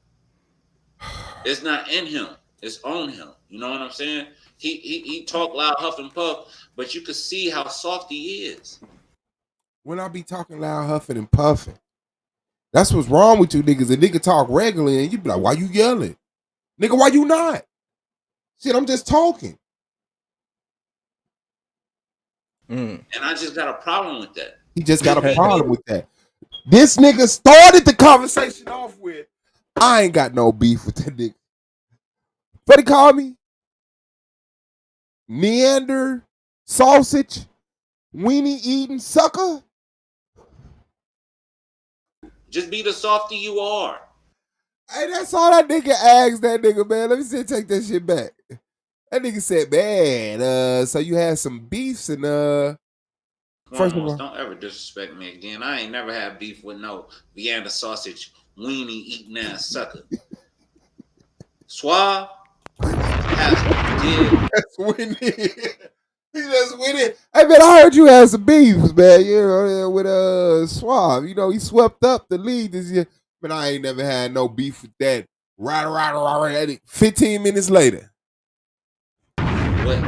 It's not in him. It's on him. You know what I'm saying? He talk loud, huff and puff, but you can see how soft he is.
When I be talking loud, huffing and puffing, that's what's wrong with you niggas. A nigga talk regularly and you be like, why you yelling? Nigga, why you not? Shit, I'm just talking.
And I just got a problem with that.
He just got a problem with that. This nigga started the conversation off with, I ain't got no beef with that nigga. What he call me? Neander sausage weenie eating sucker?
Just be the softy you are.
Hey, that's all that nigga asked that nigga, man. Let me see, take that shit back. That nigga said, man, so you had some beefs and
first of all, don't ever disrespect me again. I ain't never had beef with no Vienna sausage weenie eating ass sucker. Suave
That's winning. He just winning. Hey man, I heard you had some beefs, man. With Suave. He swept up the lead this year. Man, I ain't never had no beef with that. Right. 15 minutes later.
What?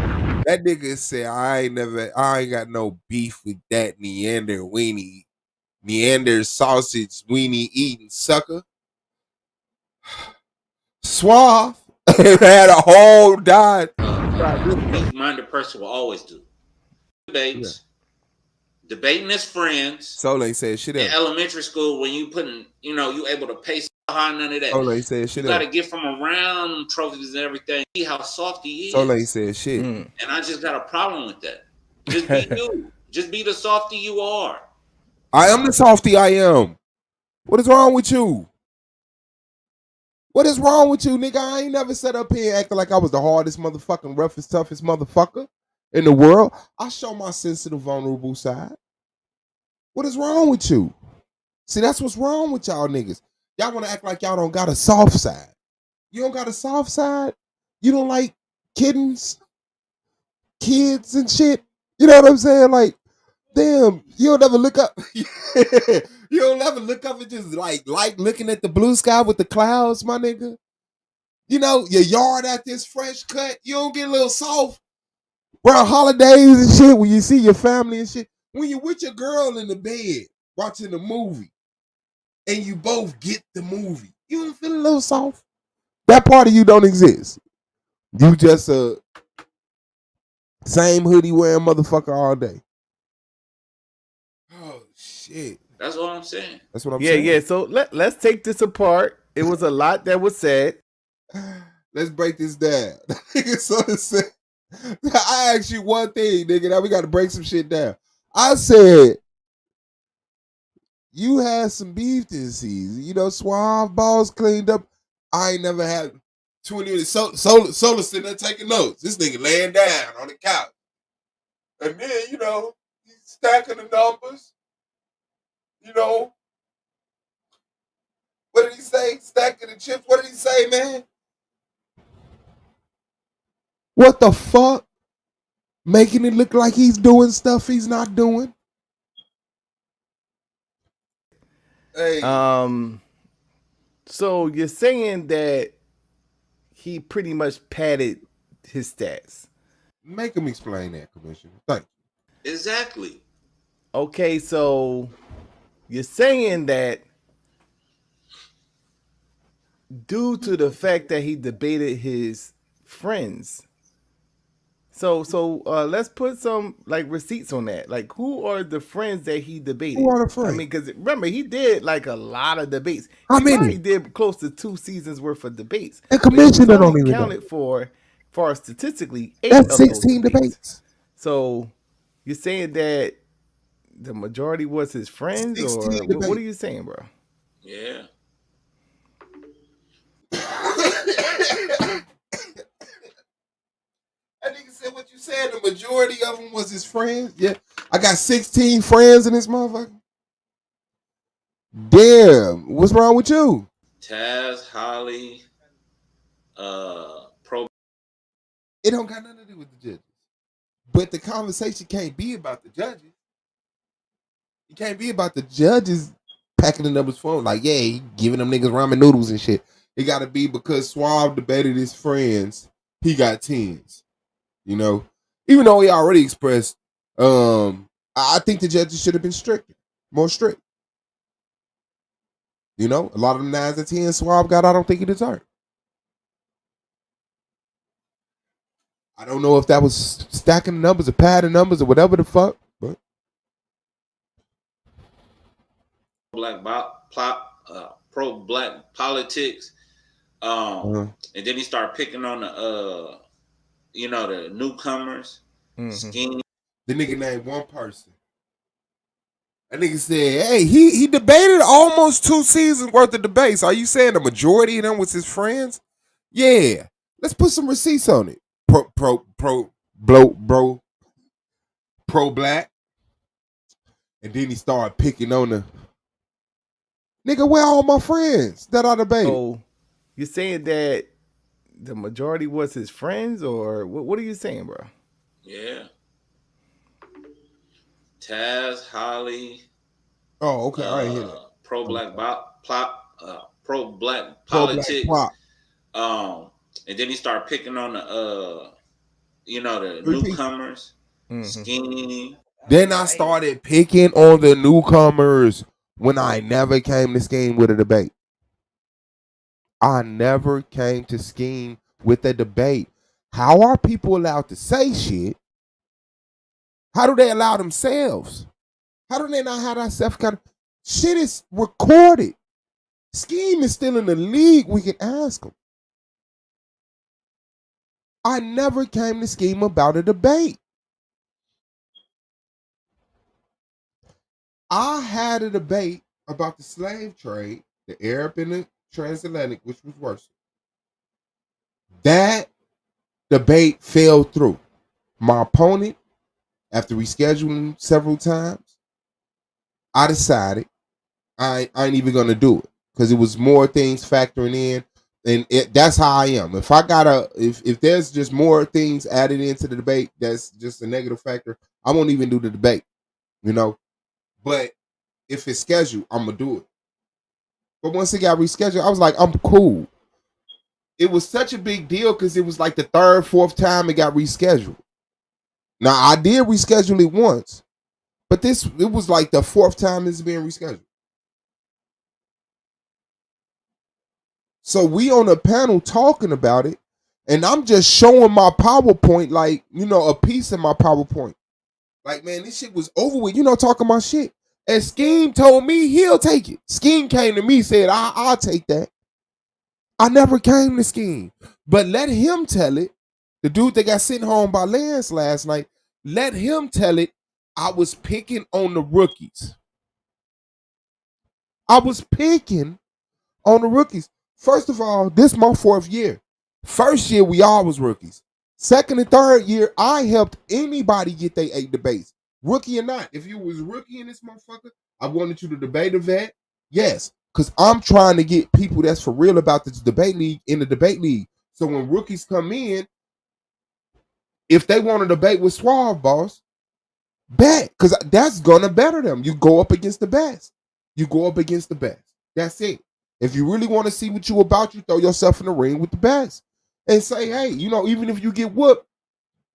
That nigga said, I ain't got no beef with that Neander sausage weenie eating sucker. Suave had a whole diet.
Weak-minded person will always do debates. Yeah. Debating his friends.
Soul ain't said shit
in elementary school when you putting, you able to pay behind none of that.
Soul ain't said shit.
You got to get from around trophies and everything. See how soft he is.
Soul ain't said shit.
And I just got a problem with that. Just be you. Just be the softy you are.
I am the softy I am. What is wrong with you? What is wrong with you, nigga? I ain't never sat up here acting like I was the hardest motherfucking, roughest, toughest motherfucker in the world. I show my sensitive, vulnerable side. What is wrong with you? See, that's what's wrong with y'all niggas. Y'all want to act like y'all don't got a soft side. You don't got a soft side? You don't like kids and shit? You know what I'm saying? Like, damn, you don't ever look up. You don't ever look up and just like looking at the blue sky with the clouds, my nigga. Your yard out this fresh cut. You don't get a little soft around holidays and shit when you see your family and shit. When you with your girl in the bed watching a movie and you both get the movie, you don't feel a little soft. That part of you don't exist. You just a same hoodie wearing motherfucker all day. Oh shit.
That's what I'm saying.
That's what I'm saying.
Yeah. So let's take this apart. It was a lot that was said.
Let's break this down. I asked you one thing, nigga. Now we got to break some shit down. I said you had some beef this season. Suave balls cleaned up. I ain't never had 20 minutes. Solar sitting there taking notes. This nigga laying down on the couch. And then, he's stacking the numbers. What did he say? Stacking the chips. What did he say, man? What the fuck? Making it look like he's doing stuff he's not doing.
Hey. So you're saying that he pretty much padded his stats.
Make him explain that, Commissioner. Thank you.
Exactly.
Okay, so you're saying that due to the fact that he debated his friends. So let's put some like receipts on that. Like, who are the friends that he debated?
Who are the
I
friends?
mean, because remember he did like a lot of debates.
How
He
many?
probably did close to 2 seasons worth of debates.
And
But he was
Commissioner don't
only
even know.
counted for, far statistically, 8
That's
of those
16 debates.
So you're saying that the majority was his friends,
16
or what are
debates.
you saying, bro?
Yeah.
I nigga said what you said. The majority of them was his friends. Yeah, I got 16 friends in this motherfucker. Damn, what's wrong with you?
Taz, Holly, Pro.
It don't got nothing to do with the judges. But the conversation can't be about the judges. It can't be about the judges packing the numbers for him. Like, yeah, he giving them niggas ramen noodles and shit. It got to be because Suave debated his friends. He got 10s. You know, even though he already expressed, I think the judges should have been stricter, more strict. You know, a lot of them 9s and 10s Suave got, I don't think he deserved. I don't know if that was stacking the numbers or padding numbers or whatever the fuck, but
pro black politics. And then he started picking on the the newcomers. Scheme.
The nigga named one person. That nigga said, hey, he debated almost 2 seasons worth of debates. Are you saying the majority of them was his friends? Yeah. Let's put some receipts on it. Pro black. And then he started picking on the nigga, where all my friends that I debated?
So you're saying that the majority was his friends, or what are you saying, bro?
Yeah. Taz, Holly.
Oh, okay. I ain't hear that.
Pro black politics. And then he started picking on the newcomers. Scheme.
Then I started picking on the newcomers when I never came to scheme with a debate. I never came to scheme with a debate. How are people allowed to say shit? How do they allow themselves? How do they not have that self kind of shit is recorded? Scheme is still in the league. We can ask them. I never came to scheme about a debate. I had a debate about the slave trade, the Arab and the transatlantic, which was worse. That debate fell through. My opponent, after rescheduling several times, I decided I ain't even gonna do it because it was more things factoring in, and that's how I am. If if there's just more things added into the debate, that's just a negative factor. I won't even do the debate, you know. But if it's scheduled, I'm gonna do it. But once it got rescheduled, I was like, I'm cool. It was such a big deal because it was like the 3rd, 4th time it got rescheduled. Now I did reschedule it once, but it was like the 4th time it's being rescheduled. So we on a panel talking about it, and I'm just showing my PowerPoint, like, a piece of my PowerPoint. Like, man, this shit was over with, talking my shit. And Scheme told me he'll take it. Scheme came to me, said, I'll take that. I never came to Scheme. But let him tell it. The dude that got sent home by Lance last night, let him tell it. I was picking on the rookies. I was picking on the rookies. First of all, this is my 4th year. First year, we all was rookies. 2nd and 3rd year, I helped anybody get their 8 debates. Rookie or not. If you was rookie in this motherfucker, I wanted you to debate a vet. Yes, because I'm trying to get people that's for real about this debate league in the debate league. So when rookies come in, if they want to debate with Suave, boss, bet. Because that's going to better them. You go up against the best. You go up against the best. That's it. If you really want to see what you about, you throw yourself in the ring with the best. And say, hey, even if you get whooped,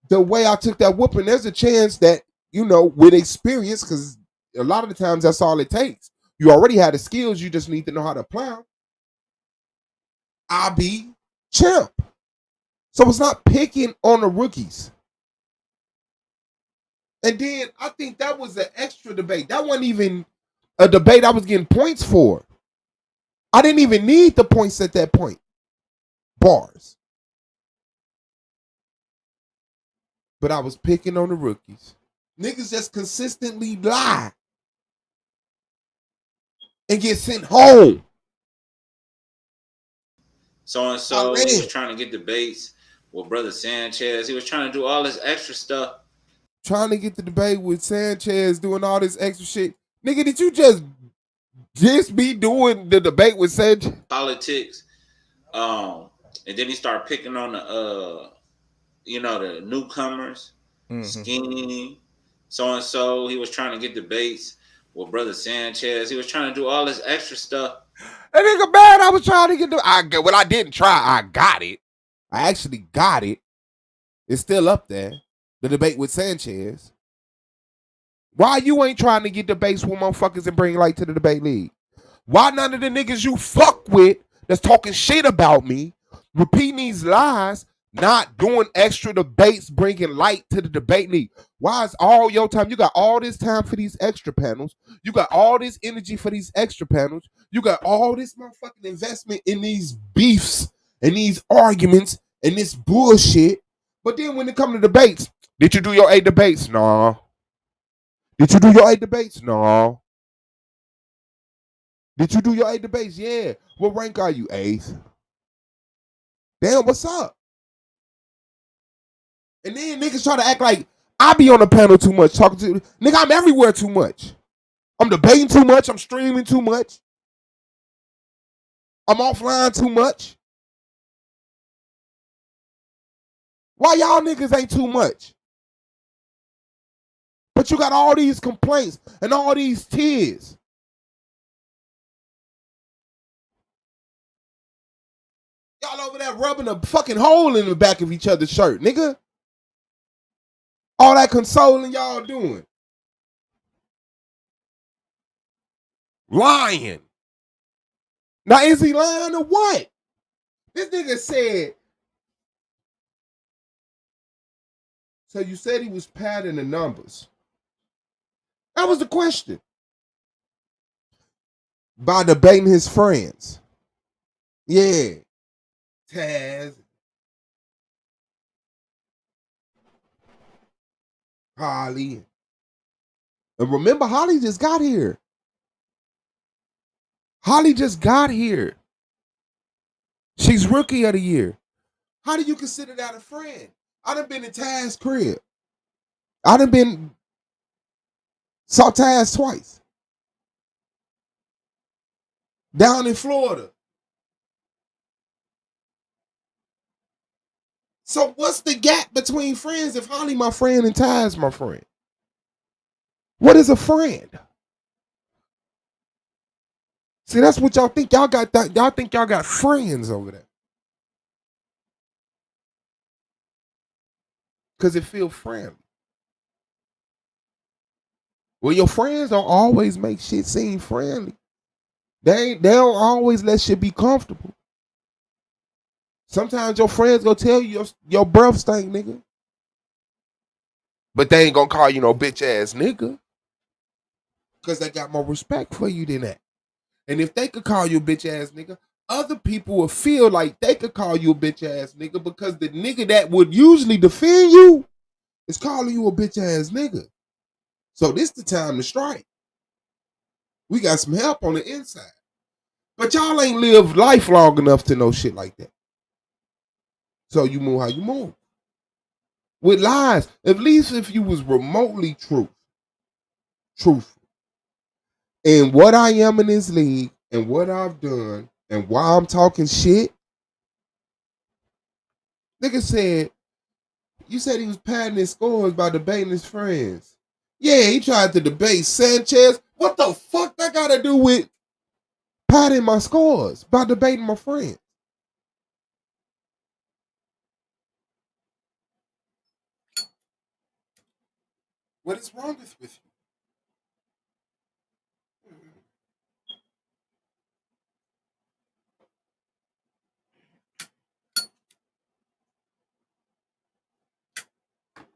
the way I took that whooping, there's a chance that, with experience, because a lot of the times that's all it takes. You already had the skills, you just need to know how to apply them. I'll be champ. So it's not picking on the rookies. And then I think that was an extra debate. That wasn't even a debate I was getting points for. I didn't even need the points at that point. Bars. But I was picking on the rookies. Niggas just consistently lie and get sent home.
So and so, he was trying to get debates with Brother Sanchez. He was trying to do all this extra stuff.
Trying to get the debate with Sanchez, doing all this extra shit. Nigga, did you just be doing the debate with Sanchez?
Politics. And then he started picking on the the newcomers, skinny, so and so. He was trying to get debates with Brother Sanchez. He was trying to do all this extra stuff.
That nigga bad. I was trying to get I didn't try. I got it. I actually got it. It's still up there. The debate with Sanchez. Why you ain't trying to get debates with motherfuckers and bring light to the debate league? Why none of the niggas you fuck with that's talking shit about me, repeating these lies, not doing extra debates, bringing light to the debate league? Why is all your time? You got all this time for these extra panels. You got all this energy for these extra panels. You got all this motherfucking investment in these beefs and these arguments and this bullshit. But then when it comes to debates, did you do your 8 debates? No. Did you do your 8 debates? No. Did you do your 8 debates? Yeah. What rank are you? 8th. Damn, what's up? And then niggas try to act like I be on the panel too much, talking to nigga. I'm everywhere too much. I'm debating too much. I'm streaming too much. I'm offline too much. Why y'all niggas ain't too much? But you got all these complaints and all these tears. Y'all over there rubbing a fucking hole in the back of each other's shirt, nigga. All that consoling y'all doing. Lying. Now, is he lying or what? This nigga said, so you said he was padding the numbers. That was the question. By debating his friends. Yeah. Taz. Holly. And remember, Holly just got here. Holly just got here. She's rookie of the year. How do you consider that a friend? I done been in Taz's crib. I done saw Taz twice. Down in Florida. So what's the gap between friends if Holly my friend and Taz my friend? What is a friend? See, that's what y'all think. Y'all think y'all got friends over there. Because it feels friendly. Well, your friends don't always make shit seem friendly. They don't always let shit be comfortable. Sometimes your friends gonna tell you your breath stink, nigga. But they ain't gonna call you no bitch ass nigga. Because they got more respect for you than that. And if they could call you a bitch ass nigga, other people will feel like they could call you a bitch ass nigga because the nigga that would usually defend you is calling you a bitch ass nigga. So this the time to strike. We got some help on the inside. But y'all ain't lived life long enough to know shit like that. So you move how you move. With lies. At least if you was remotely truthful. And what I am in this league and what I've done and why I'm talking shit. Nigga said, you said he was padding his scores by debating his friends. Yeah, he tried to debate Sanchez. What the fuck that got to do with padding my scores by debating my friends?
What is wrong with you?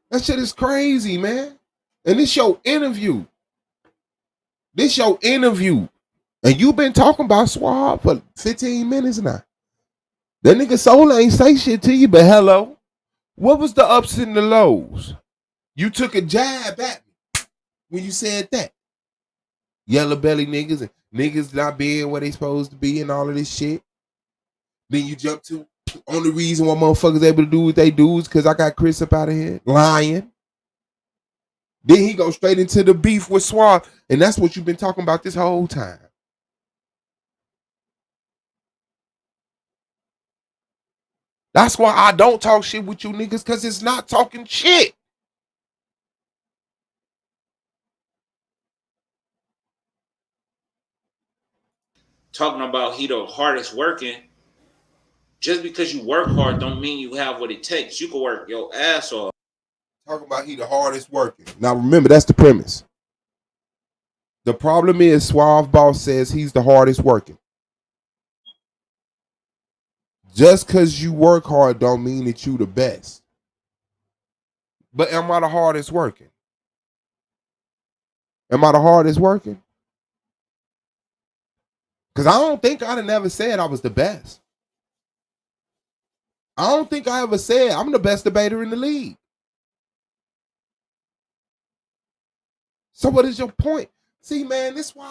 That shit is crazy, man. And this your interview. This your interview. And you been talking about Swab for 15 minutes now. That nigga Soul ain't say shit to you, but hello. What was the ups and the lows? You took a jab at me when you said that. Yellow belly niggas and niggas not being where they supposed to be and all of this shit. Then you jump to only reason why motherfuckers able to do what they do is because I got Chris up out of here lying. Then he go straight into the beef with Swab, and that's what you've been talking about this whole time. That's why I don't talk shit with you niggas, because it's not talking shit.
Talking about he the hardest working. Just because you work hard don't mean you have what it takes. You can work your ass off.
Talking about he the hardest working. Now remember, that's the premise. The problem is Suave Boss says he's the hardest working. Just because you work hard don't mean that you the best. But am I the hardest working? Am I the hardest working? Because I don't think I'd have never said I was the best. I don't think I ever said I'm the best debater in the league. So what is your point? See, man, this why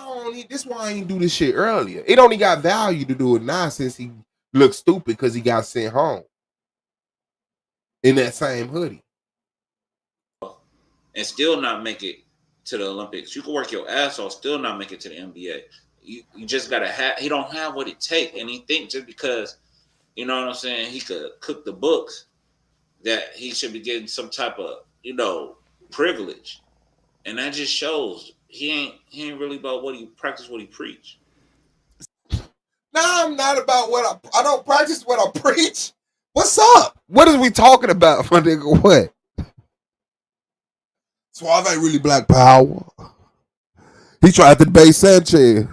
I ain't do this shit earlier. It only got value to do it now since he looked stupid because he got sent home in that same hoodie.
And still not make it to the Olympics. You can work your ass off, still not make it to the NBA. You just gotta have. He don't have what it takes, and he think just because, you know what I'm saying, he could cook the books, that he should be getting some type of, privilege, and that just shows he ain't really about what he practice, what he preach.
No, I'm not about what I don't practice what I preach. What's up? What is we talking about, my nigga? What? Suave ain't really black power. He tried to debate Sanchez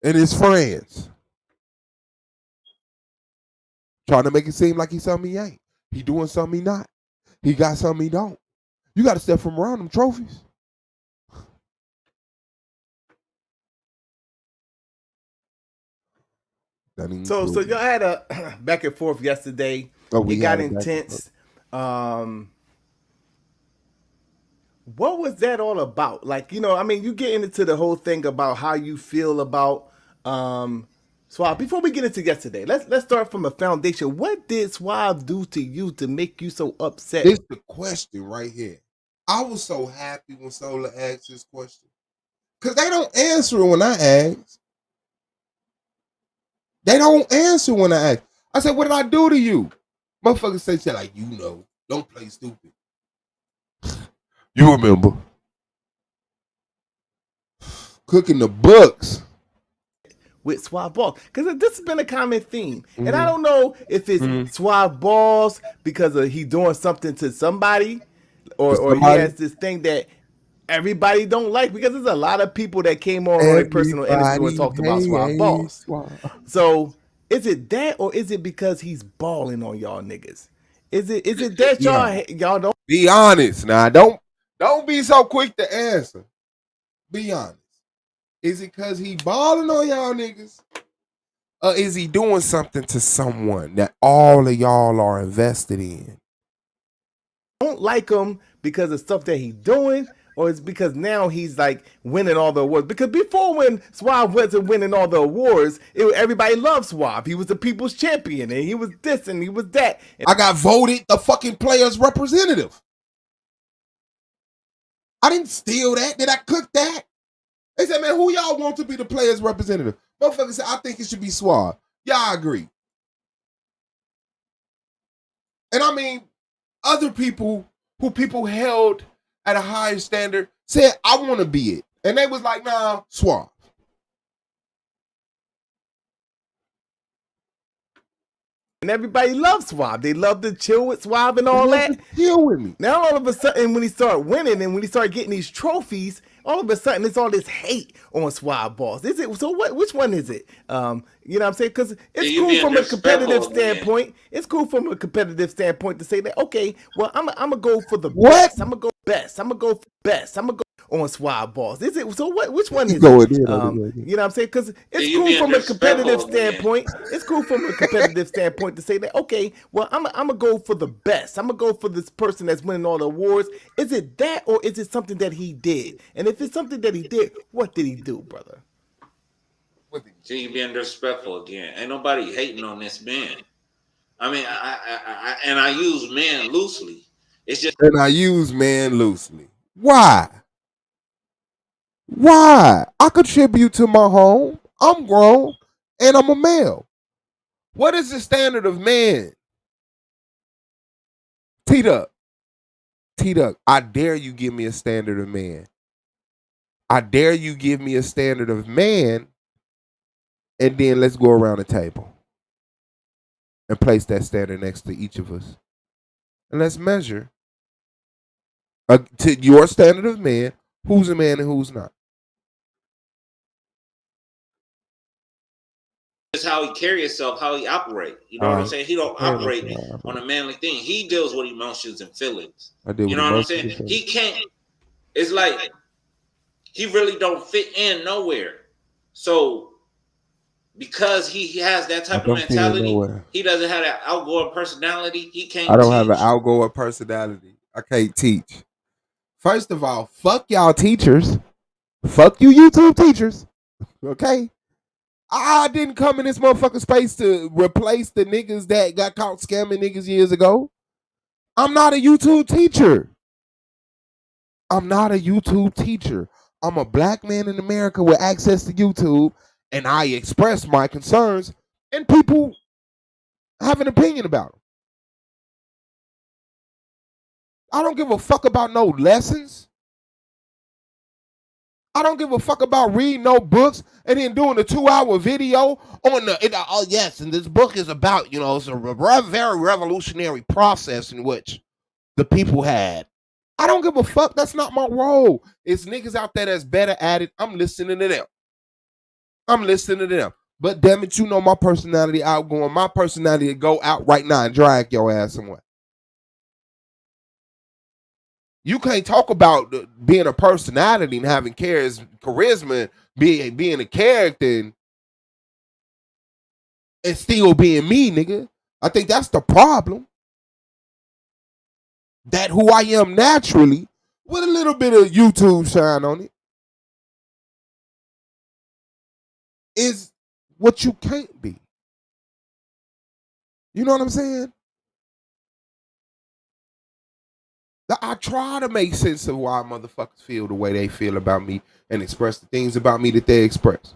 and his friends. Trying to make it seem like he's something he ain't. He doing something he not. He got something he don't. You got to step from around them trophies.
So y'all had a back and forth yesterday. It got intense. What was that all about? Like, you get into the whole thing about how you feel about Suave. Before we get into yesterday, let's start from a foundation. What did Suave do to you to make you so upset?
This is the question right here. I was so happy when Solar asked this question. Because they don't answer it when I ask. They don't answer when I ask. I said, what did I do to you? Motherfuckers say shit like, don't play stupid. You remember. Cooking the books.
With Suave Balls. Because this has been a common theme. Mm-hmm. And I don't know if it's Suave Balls because he doing something to somebody or he has this thing that everybody don't like, because there's a lot of people that came on a personal interview and talked about Suave Balls. So is it that, or is it because he's balling on y'all niggas? Is it that y'all don't
be honest now? Don't be so quick to answer. Be honest. Is it because he balling on y'all niggas? Or is he doing something to someone that all of y'all are invested in?
Don't like him because of stuff that he's doing, or it's because now he's like winning all the awards? Because before, when Suave wasn't winning all the awards, everybody loved Suave. He was the people's champion, and he was this and he was that. And
I got voted the fucking players representative. I didn't steal that. Did I cook that? They said, man, who y'all want to be the players representative? Motherfucker said, I think it should be Suave. Yeah, I agree. And I mean, other people who people held at a higher standard said, I want to be it. And they was like, nah, Suave.
And everybody loves Suave. They love to chill with Suave and all that.
Chill with me.
Now all of a sudden, when he started winning and when he started getting these trophies, all of a sudden it's all this hate on Suave Boss. Is it so? What? Which one is it? You know what I'm saying? Because it's cool from a competitive standpoint. It's cool from a competitive standpoint to say that, okay, well, I'm gonna go for the best. I'm gonna go best. I'm gonna go for best. I'm gonna go on Suave Boss. Is it so? What? Which one is it? You know what I'm saying? Because it's cool from a competitive standpoint. It's cool from a competitive standpoint to say that, okay, well, I'm gonna go for the best. I'm gonna go for this person that's winning all the awards. Is it that, or is it something that he did? And if it's something that he did, what did he do, brother?
See, you being disrespectful again. Ain't nobody hating on this man. I mean, I use man loosely. It's just,
and I use man loosely. Why? Why? I contribute to my home. I'm grown and I'm a male. What is the standard of man? T-Duck. T-Duck, I dare you give me a standard of man. I dare you give me a standard of man, and then let's go around the table and place that standard next to each of us. And let's measure to your standard of man, who's a man and who's not.
it's how he carry himself, how he operate. You know what I'm saying? He don't operate on a manly thing. He deals with emotions and feelings. You know what I'm saying? He can't. It's like he really don't fit in nowhere. So because he has that type of mentality, he doesn't have that outgoing personality. He can't.
I don't have an outgoing personality. I can't teach. First of all, fuck y'all teachers. Fuck you YouTube teachers. Okay? I didn't come in this motherfucking space to replace the niggas that got caught scamming niggas years ago. I'm not a YouTube teacher. I'm not a YouTube teacher. I'm a black man in America with access to YouTube, and I express my concerns, and people have an opinion about them. I don't give a fuck about no lessons. I don't give a fuck about reading no books and then doing a 2-hour video on oh yes, and this book is about, it's a very revolutionary process in which the people had. I don't give a fuck. That's not my role. It's niggas out there that's better at it. I'm listening to them. But damn it, you know my personality outgoing. My personality to go out right now and drag your ass somewhere. You can't talk about being a personality and having charisma, being a character and still being me, nigga. I think that's the problem. That who I am naturally with a little bit of YouTube shine on it is what you can't be. You know what I'm saying? I try to make sense of why motherfuckers feel the way they feel about me and express the things about me that they express.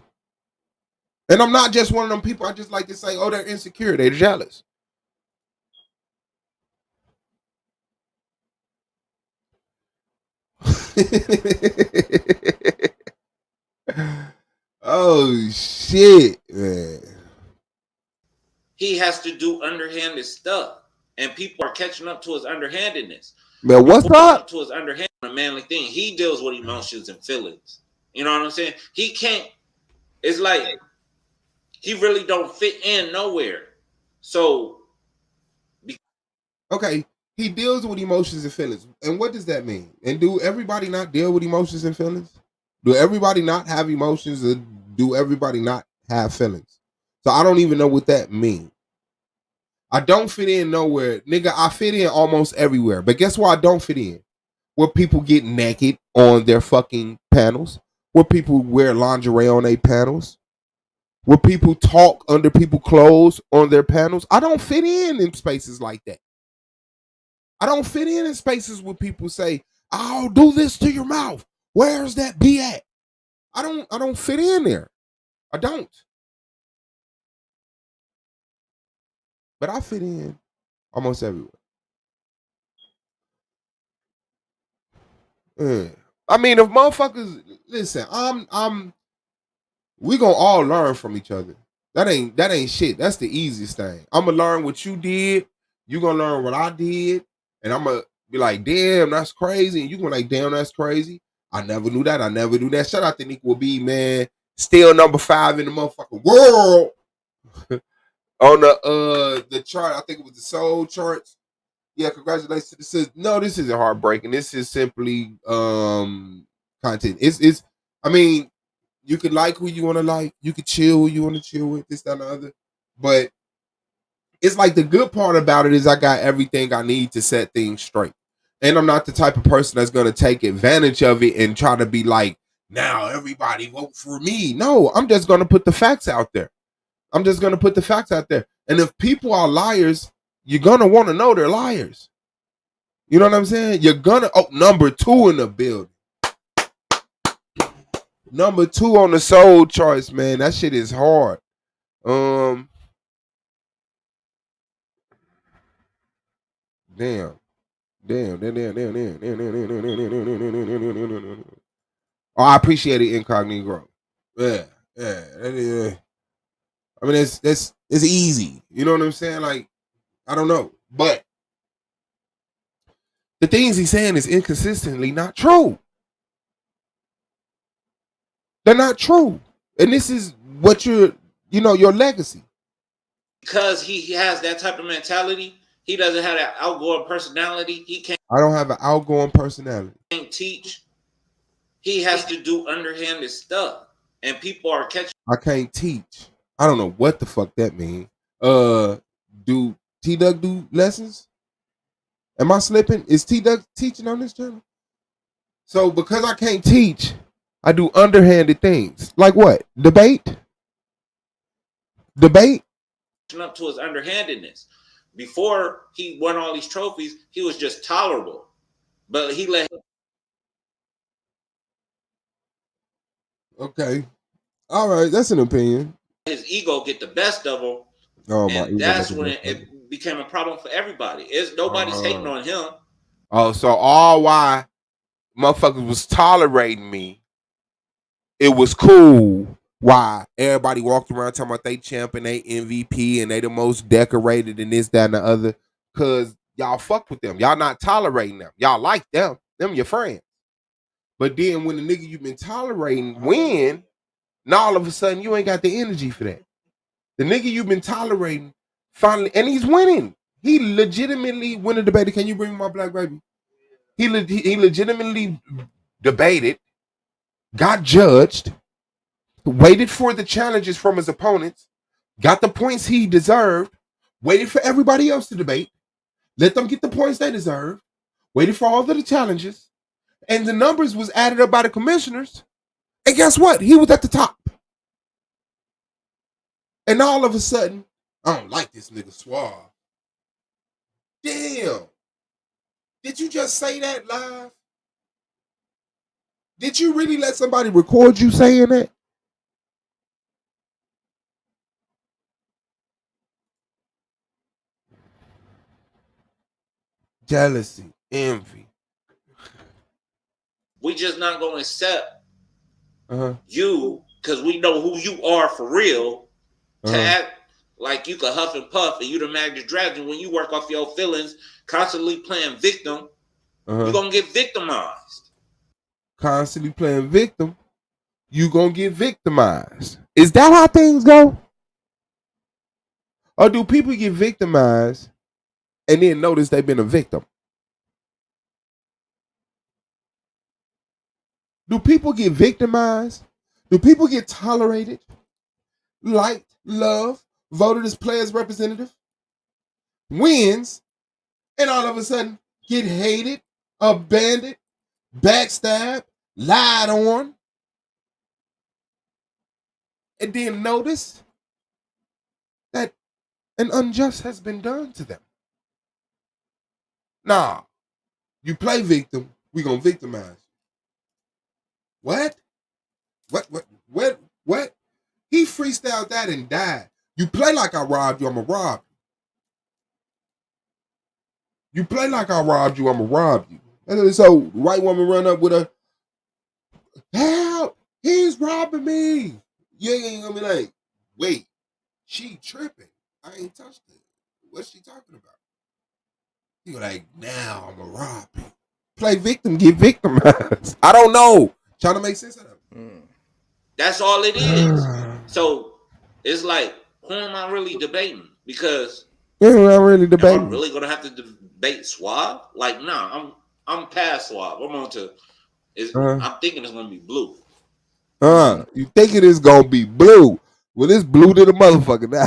And I'm not just one of them people. I just like to say, oh, they're insecure. They're jealous. Oh, shit, man.
He has to do underhanded stuff. And people are catching up to his underhandedness.
Man, what's up?
To his underhanded, a manly thing. He deals with emotions and feelings. You know what I'm saying? He can't. It's like he really don't fit in nowhere. So,
okay, he deals with emotions and feelings. And what does that mean? And do everybody not deal with emotions and feelings? Do everybody not have emotions, or do everybody not have feelings? So I don't even know what that means. I don't fit in nowhere. Nigga, I fit in almost everywhere. But guess where I don't fit in? Where people get naked on their fucking panels. Where people wear lingerie on their panels. Where people talk under people's clothes on their panels. I don't fit in spaces like that. I don't fit in spaces where people say, I'll do this to your mouth. Where's that be at? I don't fit in there. I don't. But I fit in almost everywhere. I mean, if motherfuckers listen, we gonna all learn from each other. That ain't shit. That's the easiest thing. I'm gonna learn what you did. You gonna learn what I did, and I'm gonna be like, damn, that's crazy. And you gonna like, damn, that's crazy. I never knew that. I never knew that. Shout out to Nick B, man. Still number 5 in the motherfucking world on the chart. I think it was the soul charts. Yeah, congratulations to this. No, this isn't heartbreaking. This is simply content. It's I mean, you can like who you want to like. You can chill who you want to chill with, this, that, and the other. But it's like the good part about it is I got everything I need to set things straight. And I'm not the type of person that's going to take advantage of it and try to be like, now everybody vote for me. No, I'm just going to put the facts out there. I'm just going to put the facts out there. And if people are liars, you're going to want to know they're liars. You know what I'm saying? You're going to, number 2 in the building. Number 2 on the soul charts, man. That shit is hard. Damn. Oh, I appreciate it, incognito. Yeah. I mean, it's easy. You know what I'm saying? Like, I don't know. But the things he's saying is inconsistently not true. They're not true. And this is what your legacy.
Because he has that type of mentality, he doesn't have that outgoing personality.
I don't have an outgoing personality.
Can't teach. He has to do underhanded stuff. And people are catching.
I can't teach. I don't know what the fuck that means. Do T-Duck do lessons? Am I slipping? Is T-Duck teaching on this channel? So because I can't teach, I do underhanded things. Like what? Debate?
Up to his underhandedness. Before he won all these trophies, he was just tolerable. But he let him.
Okay. All right, that's an opinion.
His ego get the best of him.
Oh,
and that's when it became a problem for everybody. Nobody's hating on him.
Oh, so all why motherfuckers was tolerating me, it was cool. Why everybody walked around talking about they champ and they MVP and they the most decorated and this, that, and the other. Cause y'all fuck with them. Y'all not tolerating them. Y'all like them. Them your friends. But then when the nigga you've been tolerating win, now all of a sudden you ain't got the energy for that. The nigga you've been tolerating finally, and he's winning. He legitimately won a debate. Can you bring me my black baby? He legitimately debated, got judged, waited for the challenges from his opponents, got the points he deserved, waited for everybody else to debate, let them get the points they deserve, waited for all of the challenges, and the numbers was added up by the commissioners. And guess what? He was at the top. And all of a sudden, I don't like this nigga Suave. Damn. Did you just say that live? Did you really let somebody record you saying that? Jealousy, envy.
We just not going to accept you because we know who you are for real to act like you can huff and puff and you the Magic Dragon. When you work off your feelings, constantly playing victim, you're going to get victimized.
Constantly playing victim, you going to get victimized. Is that how things go? Or do people get victimized and then notice they've been a victim? Do people get victimized? Do people get tolerated, liked, loved, voted as players representative, wins, and all of a sudden get hated, abandoned, backstabbed, lied on, and then notice that an unjust has been done to them? Nah, you play victim, we gonna victimize. What? What? He freestyled that and died. You play like I robbed you, I'ma rob you. You play like I robbed you, I'ma rob you. So white woman run up with a, help, he's robbing me. You ain't gonna be like, wait,
She tripping. I ain't touched it. What's she talking about? You like, now I'm a rob. Play victim, get victimized. I don't know. Trying to make sense of it.
That's all it is. So it's like, who am I really debating? Because
We're not really debating.
am I really gonna have to debate Suave? Like, nah, I'm past Suave. I'm on to. I'm thinking it's gonna be Blue.
You think it is gonna be Blue? Well, it's blue to the motherfucker now.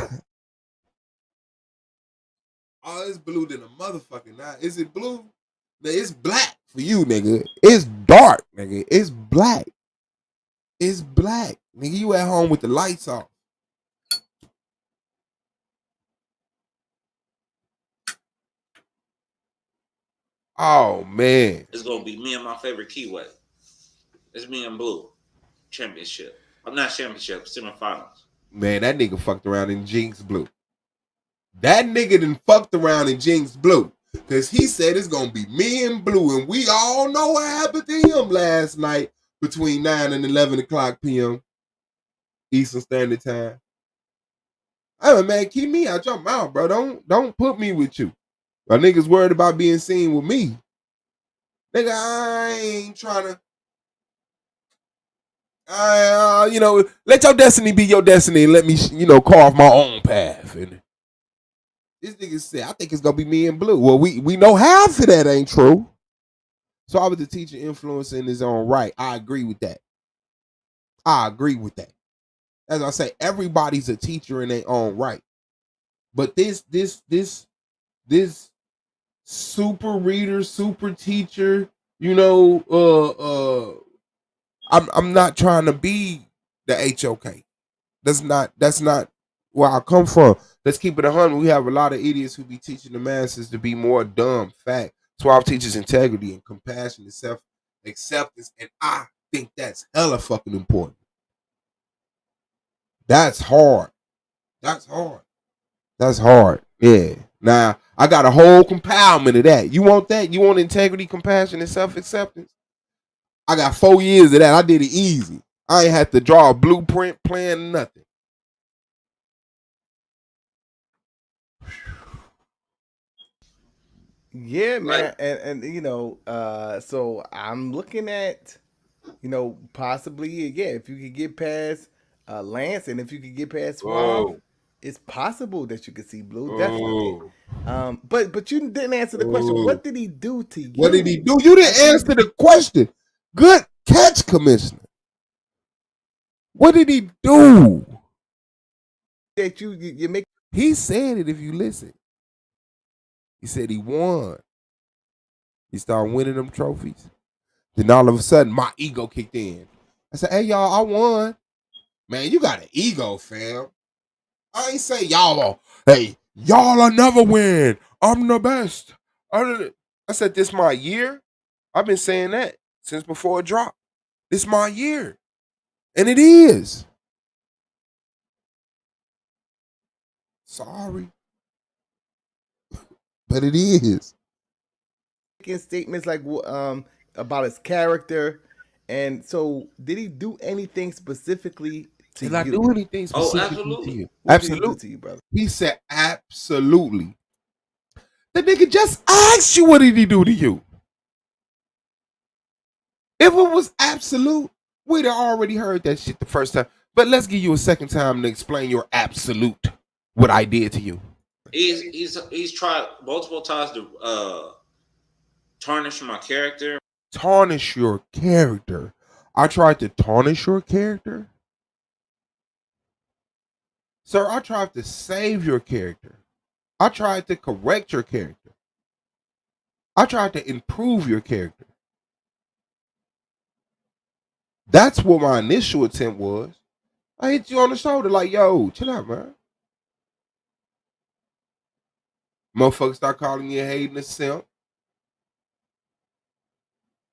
Oh, it's blue to the motherfucker now. Is it blue? No, it's black for you, nigga. It's dark, nigga. It's black. It's black. Nigga, you at home with the lights off. Oh, man.
It's gonna be me and my favorite Keyway. It's me and Blue. Championship. I'm not championship, semifinals.
Man, that nigga fucked around in Jinx Blue. That nigga done fucked around in Jinx Blue. Because he said it's going to be me and Blue. And we all know what happened to him last night between 9 and 11 o'clock p.m. Eastern Standard Time. Hey, man, keep me out your mouth, bro. Don't put me with you. My niggas worried about being seen with me. Nigga, I ain't trying to. Let your destiny be your destiny and let me, carve my own path. And this nigga said, I think it's gonna be me and Blue. Well, we know half of that ain't true. So I was the teacher influencer in his own right. I agree with that. As I say, everybody's a teacher in their own right. But this super reader, super teacher, I'm not trying to be the HOK. That's not where I come from. Let's keep it 100. We have a lot of idiots who be teaching the masses to be more dumb. Fact. Suave teaches integrity and compassion and self-acceptance. And I think that's hella fucking important. That's hard. Yeah. Now, I got a whole compoundment of that. You want that? You want integrity, compassion, and self-acceptance? I got 4 years of that. I did it easy. I ain't had to draw a blueprint, plan, nothing.
Yeah, man, and so I'm looking at, possibly, if you could get past Lance, and if you could get past Suave, it's possible that you could see Blue, definitely. But you didn't answer the question. What did he do to you?
What did he do? You didn't answer the question. Good catch, Commissioner. What did he do?
That you make.
He said it if you listen. He said he won. He started winning them trophies. Then all of a sudden, my ego kicked in. I said, hey, y'all, I won. Man, you got an ego, fam. I ain't say y'all will never win. I'm the best. I said, this my year. I've been saying that since before it dropped. This my year. And it is. Sorry. But it is.
Making statements like about his character. And so, did he do anything specifically to you?
Did I do anything specifically to you?
What did he do to you, brother?
He said, absolutely. The nigga just asked you, what did he do to you? If it was absolute, we'd have already heard that shit the first time. But let's give you a second time to explain your absolute, what I did to you.
He's tried multiple times to tarnish my character.
Tarnish your character? I tried to tarnish your character? Sir, I tried to save your character. I tried to correct your character. I tried to improve your character. That's what my initial attempt was. I hit you on the shoulder like, yo, chill out, man. Motherfuckers start calling you a hating a simp.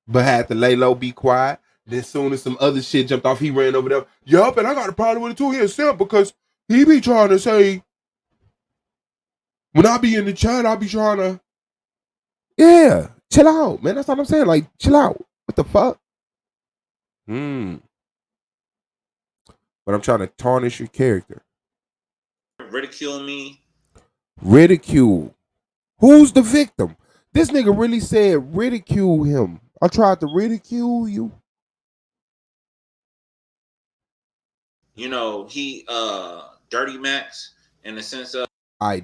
But had to lay low, be quiet. Then soon as some other shit jumped off, he ran over there. Yup, and I got a problem with it too. He a simp because he be trying to say, when I be in the chat, I be trying to, yeah, chill out, man. That's what I'm saying. Like, chill out. What the fuck? But I'm trying to tarnish your character.
ridicule me.
Ridicule. Who's the victim? This nigga really said ridicule him. I tried to ridicule you.
You know, he Dirty Max in the sense of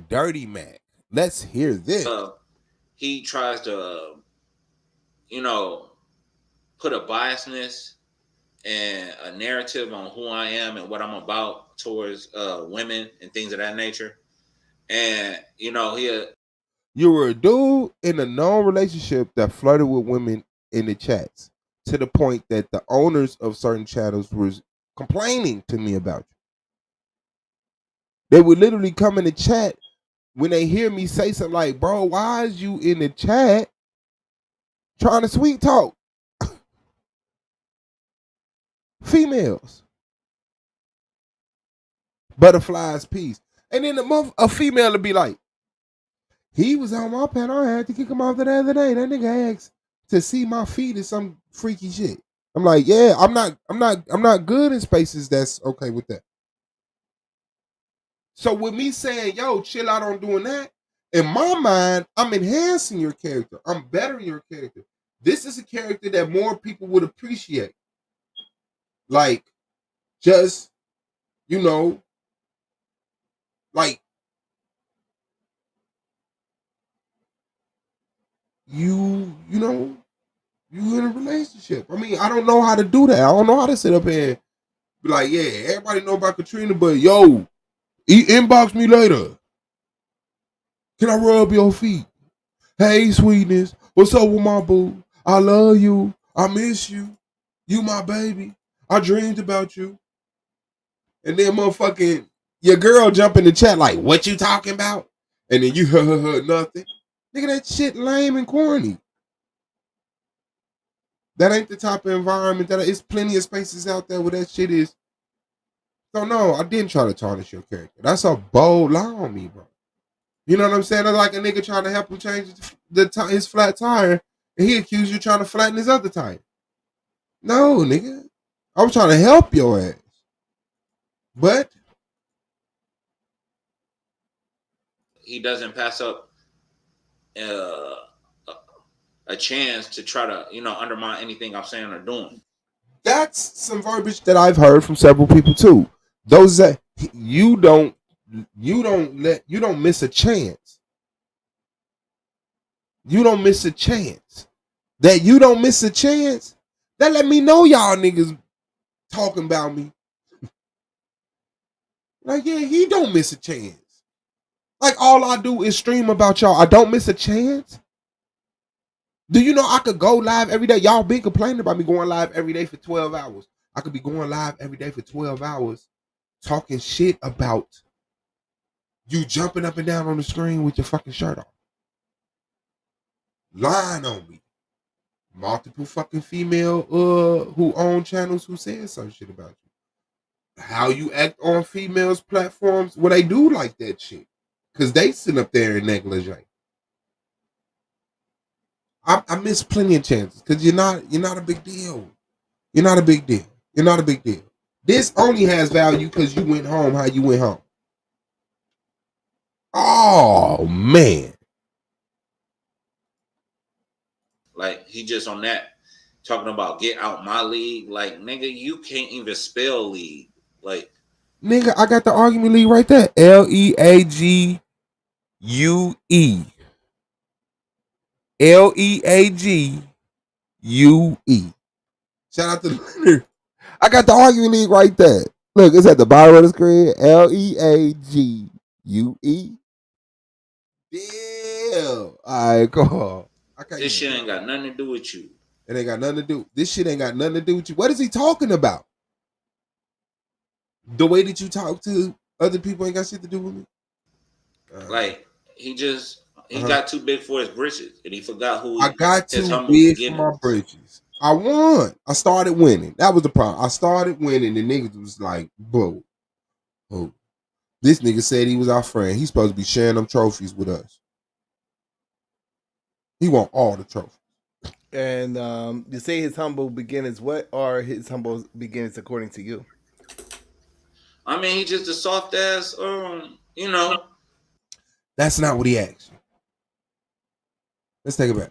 Dirty Mac. Let's hear this.
He tries to put a biasness and a narrative on who I am and what I'm about towards women and things of that nature. And
you're a dude in a known relationship that flirted with women in the chats to the point that the owners of certain channels was complaining to me about you. They would literally come in the chat when they hear me say something like, bro, why is you in the chat trying to sweet talk females? Butterflies peace. And then a female would be like, he was on my panel. I had to kick him off the other day. That nigga asked to see my feet or some freaky shit. I'm like, yeah, I'm not good in spaces that's okay with that. So with me saying, yo, chill out on doing that, in my mind, I'm enhancing your character. I'm bettering your character. This is a character that more people would appreciate. Like, just, like, you in a relationship. I mean, I don't know how to do that. I don't know how to sit up here and be like, yeah, everybody know about Katrina, but yo, inbox me later. Can I rub your feet? Hey, sweetness, what's up with my boo? I love you. I miss you. You my baby. I dreamed about you. And then motherfucking your girl jump in the chat like, what you talking about? And then you nothing. Nigga, that shit lame and corny. That ain't the type of environment that it's plenty of spaces out there where that shit is. So no, I didn't try to tarnish your character. That's a bold lie on me, bro. You know what I'm saying? That's like a nigga trying to help him change his flat tire, and he accused you trying to flatten his other tire. No, nigga. I was trying to help your ass. But
he doesn't pass up a chance to try to, undermine anything I'm saying or doing.
That's some verbiage that I've heard from several people too. Those that you don't miss a chance. You don't miss a chance. That you don't miss a chance. That let me know y'all niggas talking about me. Like, yeah, he don't miss a chance. Like, all I do is stream about y'all. I don't miss a chance. Do you know I could go live every day? Y'all been complaining about me going live every day for 12 hours. I could be going live every day for 12 hours talking shit about you jumping up and down on the screen with your fucking shirt off. Lying on me. Multiple fucking female who own channels who said some shit about you. How you act on females' platforms, well, they do like that shit. Cause they sit up there in negligee. I miss plenty of chances because you're not a big deal. You're not a big deal. You're not a big deal. This only has value because you went home how you went home. Oh man.
Like, he just on that talking about get out my league. Like, nigga, you can't even spell league. Like,
nigga, I got the argument league right there. League. League. Shout out to Leonard. I got the argument league right there. Look, it's at the bottom of the screen. League. Damn. All right, go on.
This shit ain't got nothing to do with you.
It ain't got nothing to do. This shit ain't got nothing to do with you. What is he talking about? The way that you talk to other people ain't got shit to do with me.
Like, he got too big for his britches, and he forgot who.
I got too big for my britches. I won. I started winning. That was the problem. I started winning. The niggas was like, "Bro, oh, this nigga said he was our friend. He's supposed to be sharing them trophies with us. He want all the trophies."
And you say his humble beginnings. What are his humble beginnings according to you?
I mean, he just a soft ass you know,
That's not what he asked you. Let's take it back.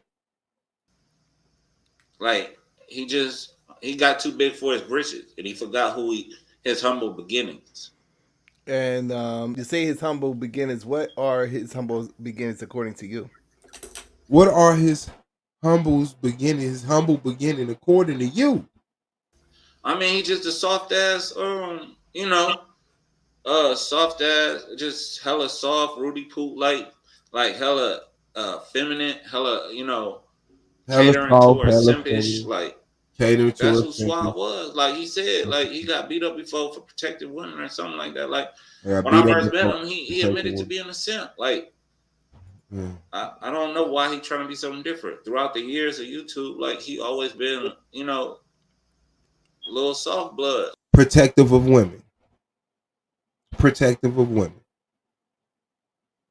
like he got too big for his britches, and he forgot his humble beginnings.
And you say his humble beginnings. What are his humble beginnings according to you?
What are his humble beginning according to you?
I mean, he just a soft ass, soft ass, just hella soft, Rudy Poot like hella feminine, hella
Hella
catering to
soft,
her
hella
simpish,
feminine,
like
catering to
that's
her
who
simple.
Swab was. Like he said, like he got beat up before for protecting women or something like that. Like
I got
when
beat
I
up
first met
before
him, he
protecting
admitted to
women.
being a simp. Like
Yeah.
I don't know why he trying to be something different. Throughout the years of YouTube, like he always been, a little soft blood.
Protective of women. Protective of women.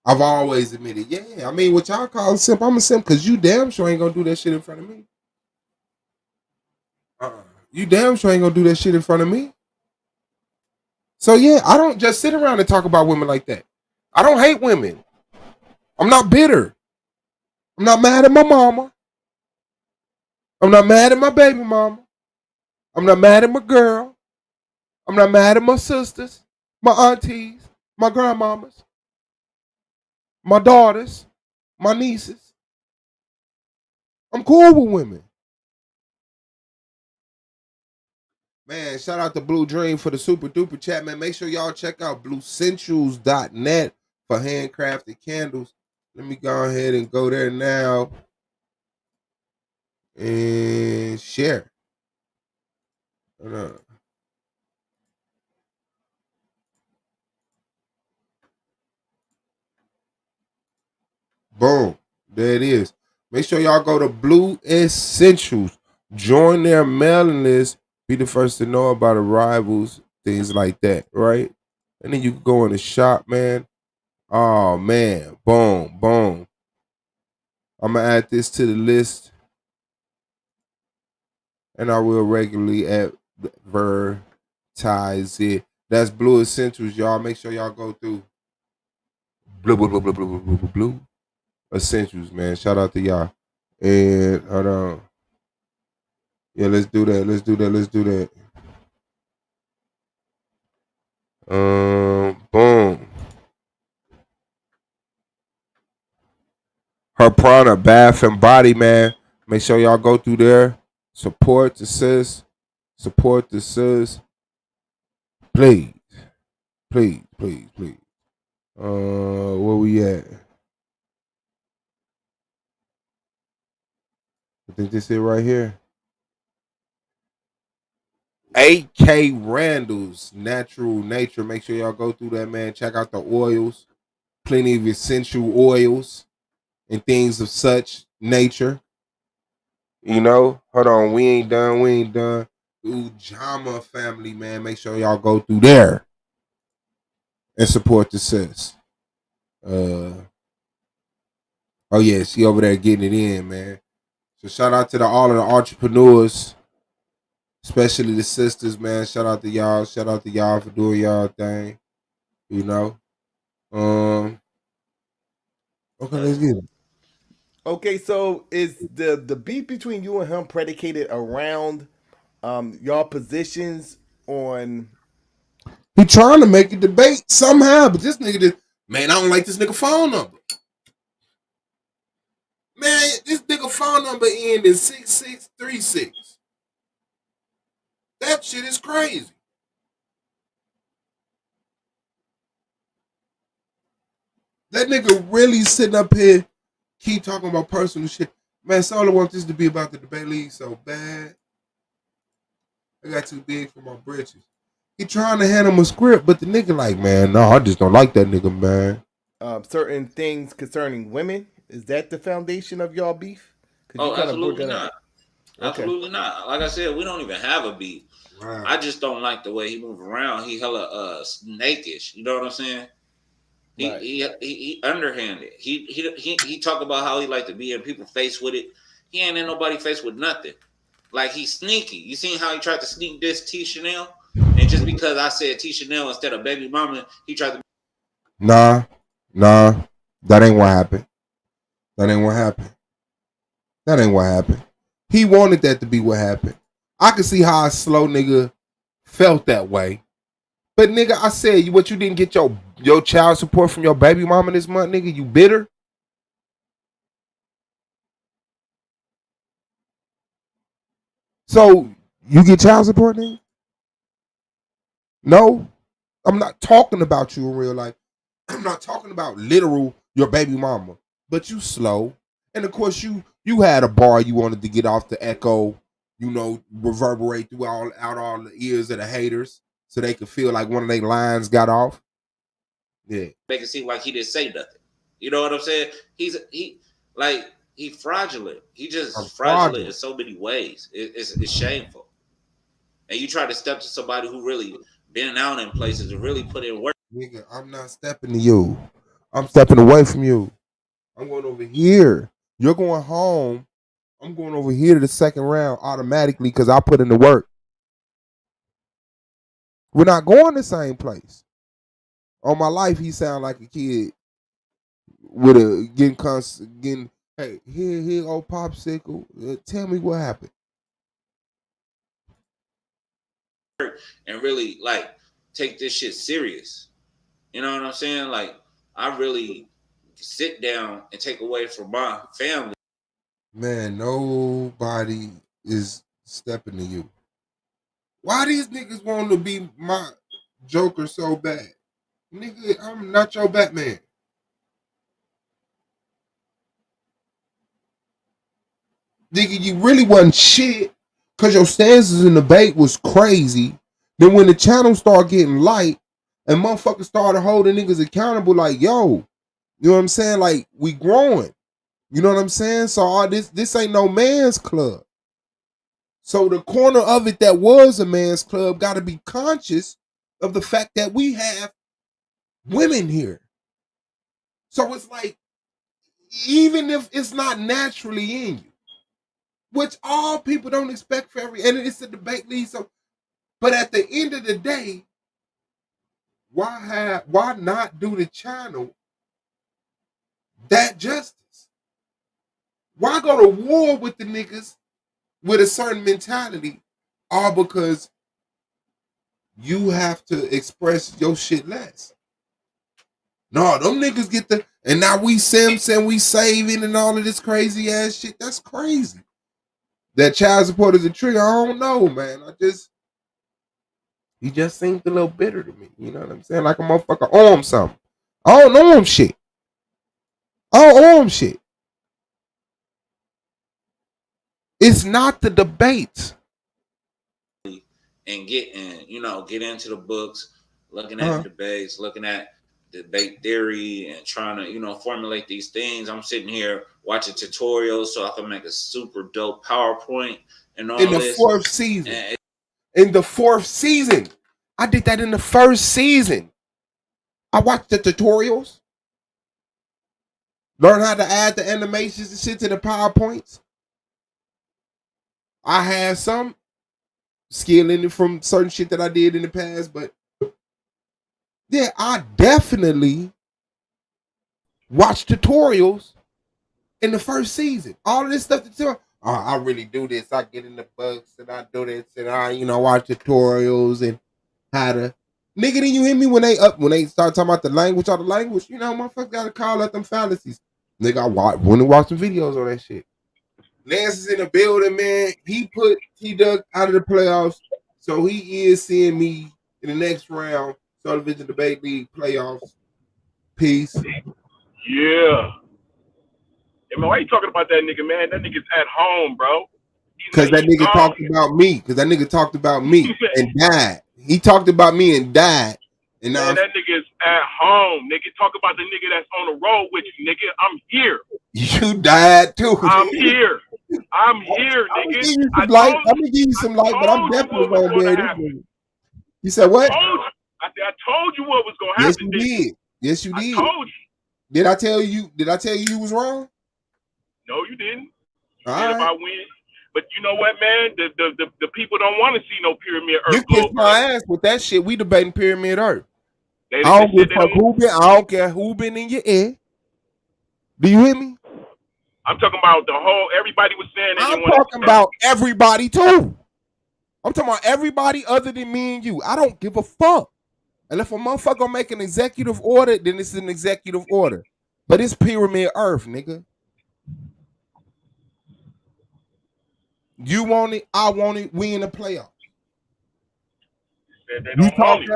I've always admitted, yeah. I mean, what y'all call a simp, I'm a simp because you damn sure ain't gonna do that shit in front of me. You damn sure ain't gonna do that shit in front of me. So yeah, I don't just sit around and talk about women like that. I don't hate women. I'm not bitter. I'm not mad at my mama. I'm not mad at my baby mama. I'm not mad at my girl. I'm not mad at my sisters, my aunties, my grandmamas, my daughters, my nieces. I'm cool with women. Man, shout out to Blue Dream for the super duper chat, man. Make sure y'all check out bluecentrals.net for handcrafted candles. Let me go ahead and go there now and share. Hold on. Boom. There it is. Make sure y'all go to Blue Essentials. Join their mailing list. Be the first to know about arrivals, things like that, right? And then you can go in the shop, man. Oh, man. Boom, boom. I'm going to add this to the list. And I will regularly advertise it. That's Blue Essentials, y'all. Make sure y'all go through Blue Essentials, man. Shout out to y'all. And hold on. Yeah, let's do that. Let's do that. Let's do that. Boom. Her Prana Bath and Body, man. Make sure y'all go through there. Support the sis. Support the sis. Please. Please, please, please. Where we at? I think this it right here. AK Randall's Natural Nature. Make sure y'all go through that, man. Check out the oils. Plenty of essential oils and things of such nature. You know, hold on. We ain't done. We ain't done. Ujama family, man. Make sure y'all go through there and support the sis. Oh yeah, she over there getting it in, man. So shout out to all of the entrepreneurs, especially the sisters, man. Shout out to y'all. Shout out to y'all for doing y'all thing. You know. Okay, let's get it.
Okay, so is the beef between you and him predicated around y'all positions on?
He trying to make a debate somehow, but this nigga just, man, I don't like this nigga phone number. Man, this nigga phone number end in 6636. That shit is crazy. That nigga really sitting up here, keep talking about personal shit. Man, Solo wants this to be about the debate league so bad. I got too big for my britches. He trying to hand him a script, but the nigga like, man, no, I just don't like that nigga, man.
Certain things concerning women. Is that the foundation of y'all beef? Because you
Oh,
kind of brought
absolutely
that up.
not.
Okay.
Absolutely not. Like I said, we don't even have a beat. Wow. I just don't like the way he move around. He hella snakish. You know what I'm saying? He underhanded. He talk about how he like to be in people's face with it. He ain't in nobody face with nothing. Like he's sneaky. You seen how he tried to sneak this T Chanel? And just because I said T Chanel instead of baby mama, he tried to.
Nah, that ain't what happened. That ain't what happened. That ain't what happened. He wanted that to be what happened. I can see how a slow nigga felt that way. But nigga, I said what you didn't get your child support from your baby mama this month, nigga. You bitter? So you get child support, nigga? No, I'm not talking about you in real life. I'm not talking about literal your baby mama, but you slow. And of course you had a bar you wanted to get off the echo, reverberate through all the ears of the haters so they could feel like one of their lines got off. Yeah.
Make it seem like he didn't say nothing. You know what I'm saying? He's fraudulent. He just fraudulent in so many ways. It's shameful. And you try to step to somebody who really been out in places and really put in work.
Nigga, I'm not stepping to you. I'm stepping away from you. I'm going over here. You're going home. I'm going over here to the second round automatically because I put in the work. We're not going the same place. On my life, he sound like a kid with a getting. Hey, here, old popsicle. Tell me what happened.
And really take this shit serious. You know what I'm saying? Like I really sit down and take away from my family.
Man, nobody is stepping to you. Why these niggas want to be my Joker so bad? Nigga, I'm not your Batman. Nigga, you really wasn't shit because your stances in the debate was crazy. Then when the channel started getting light and motherfuckers started holding niggas accountable, like, yo, you know what I'm saying? Like, we growing. You know what I'm saying? So all this ain't no man's club. So the corner of it that was a man's club got to be conscious of the fact that we have women here. So it's like, even if it's not naturally in you, which all people don't expect for and it's a debate league. So, but at the end of the day, why not do the channel that justice? Why go to war with the niggas with a certain mentality, all because you have to express your shit less? No, them niggas get the, and now we simps and we saving and all of this crazy ass shit. That's crazy. That child support is a trigger. I don't know, man. He just seemed a little bitter to me. You know what I'm saying? Like a motherfucker owe him something. I don't owe him shit. I don't owe him shit. It's not the debates.
And get into the books, looking at the debates, looking at debate theory and trying to, formulate these things. I'm sitting here watching tutorials so I can make a super dope PowerPoint and all this.
In the fourth season. In the fourth season. I did that in the first season. I watched the tutorials. Learn how to add the animations and shit to the PowerPoints. I had some skill in it from certain shit that I did in the past, but yeah, I definitely watched tutorials in the first season. All of this stuff to tell. I really do this. I get in the books and I do this and I, watch tutorials and how to. Nigga, didn't you hear me when they start talking about the language or the language? Motherfuckers gotta call out them fallacies. Nigga, I want to watch some videos on that shit. Lance is in the building, man. He put T-Duck out of the playoffs, so he is seeing me in the next round. Television Debate League playoffs. Peace.
Yeah. Hey, man, why you talking about that nigga, man? That nigga's at home, bro.
Because that nigga talked about me. Because that nigga talked about me and died. He talked about me and died. And
man, that nigga's at home. Nigga, talk about the nigga that's on the road with you, nigga. I'm here.
You died too.
I'm here. I'm here, nigga.
I'm gonna give you some light, but I'm definitely gonna bury this nigga. You said what?
I told you what was gonna happen.
Yes, you did. Yes, you did.
I told you.
Did I tell you you was wrong?
No, you didn't.
All right.
If I win. But you know what, man? The people don't want to see no Pyramid Earth.
You kiss my ass with that shit. We debating Pyramid Earth.
I don't give a fuck who been. I don't care who been in your ear. Do you hear me?
I'm talking about the whole. Everybody was saying they didn't want to.
I'm talking about everybody too. I'm talking about everybody other than me and you. I don't give a fuck. And if a motherfucker make an executive order, then it's an executive order. But it's pyramid Earth, nigga. You want it, I want it. We in the playoffs.
They don't want it.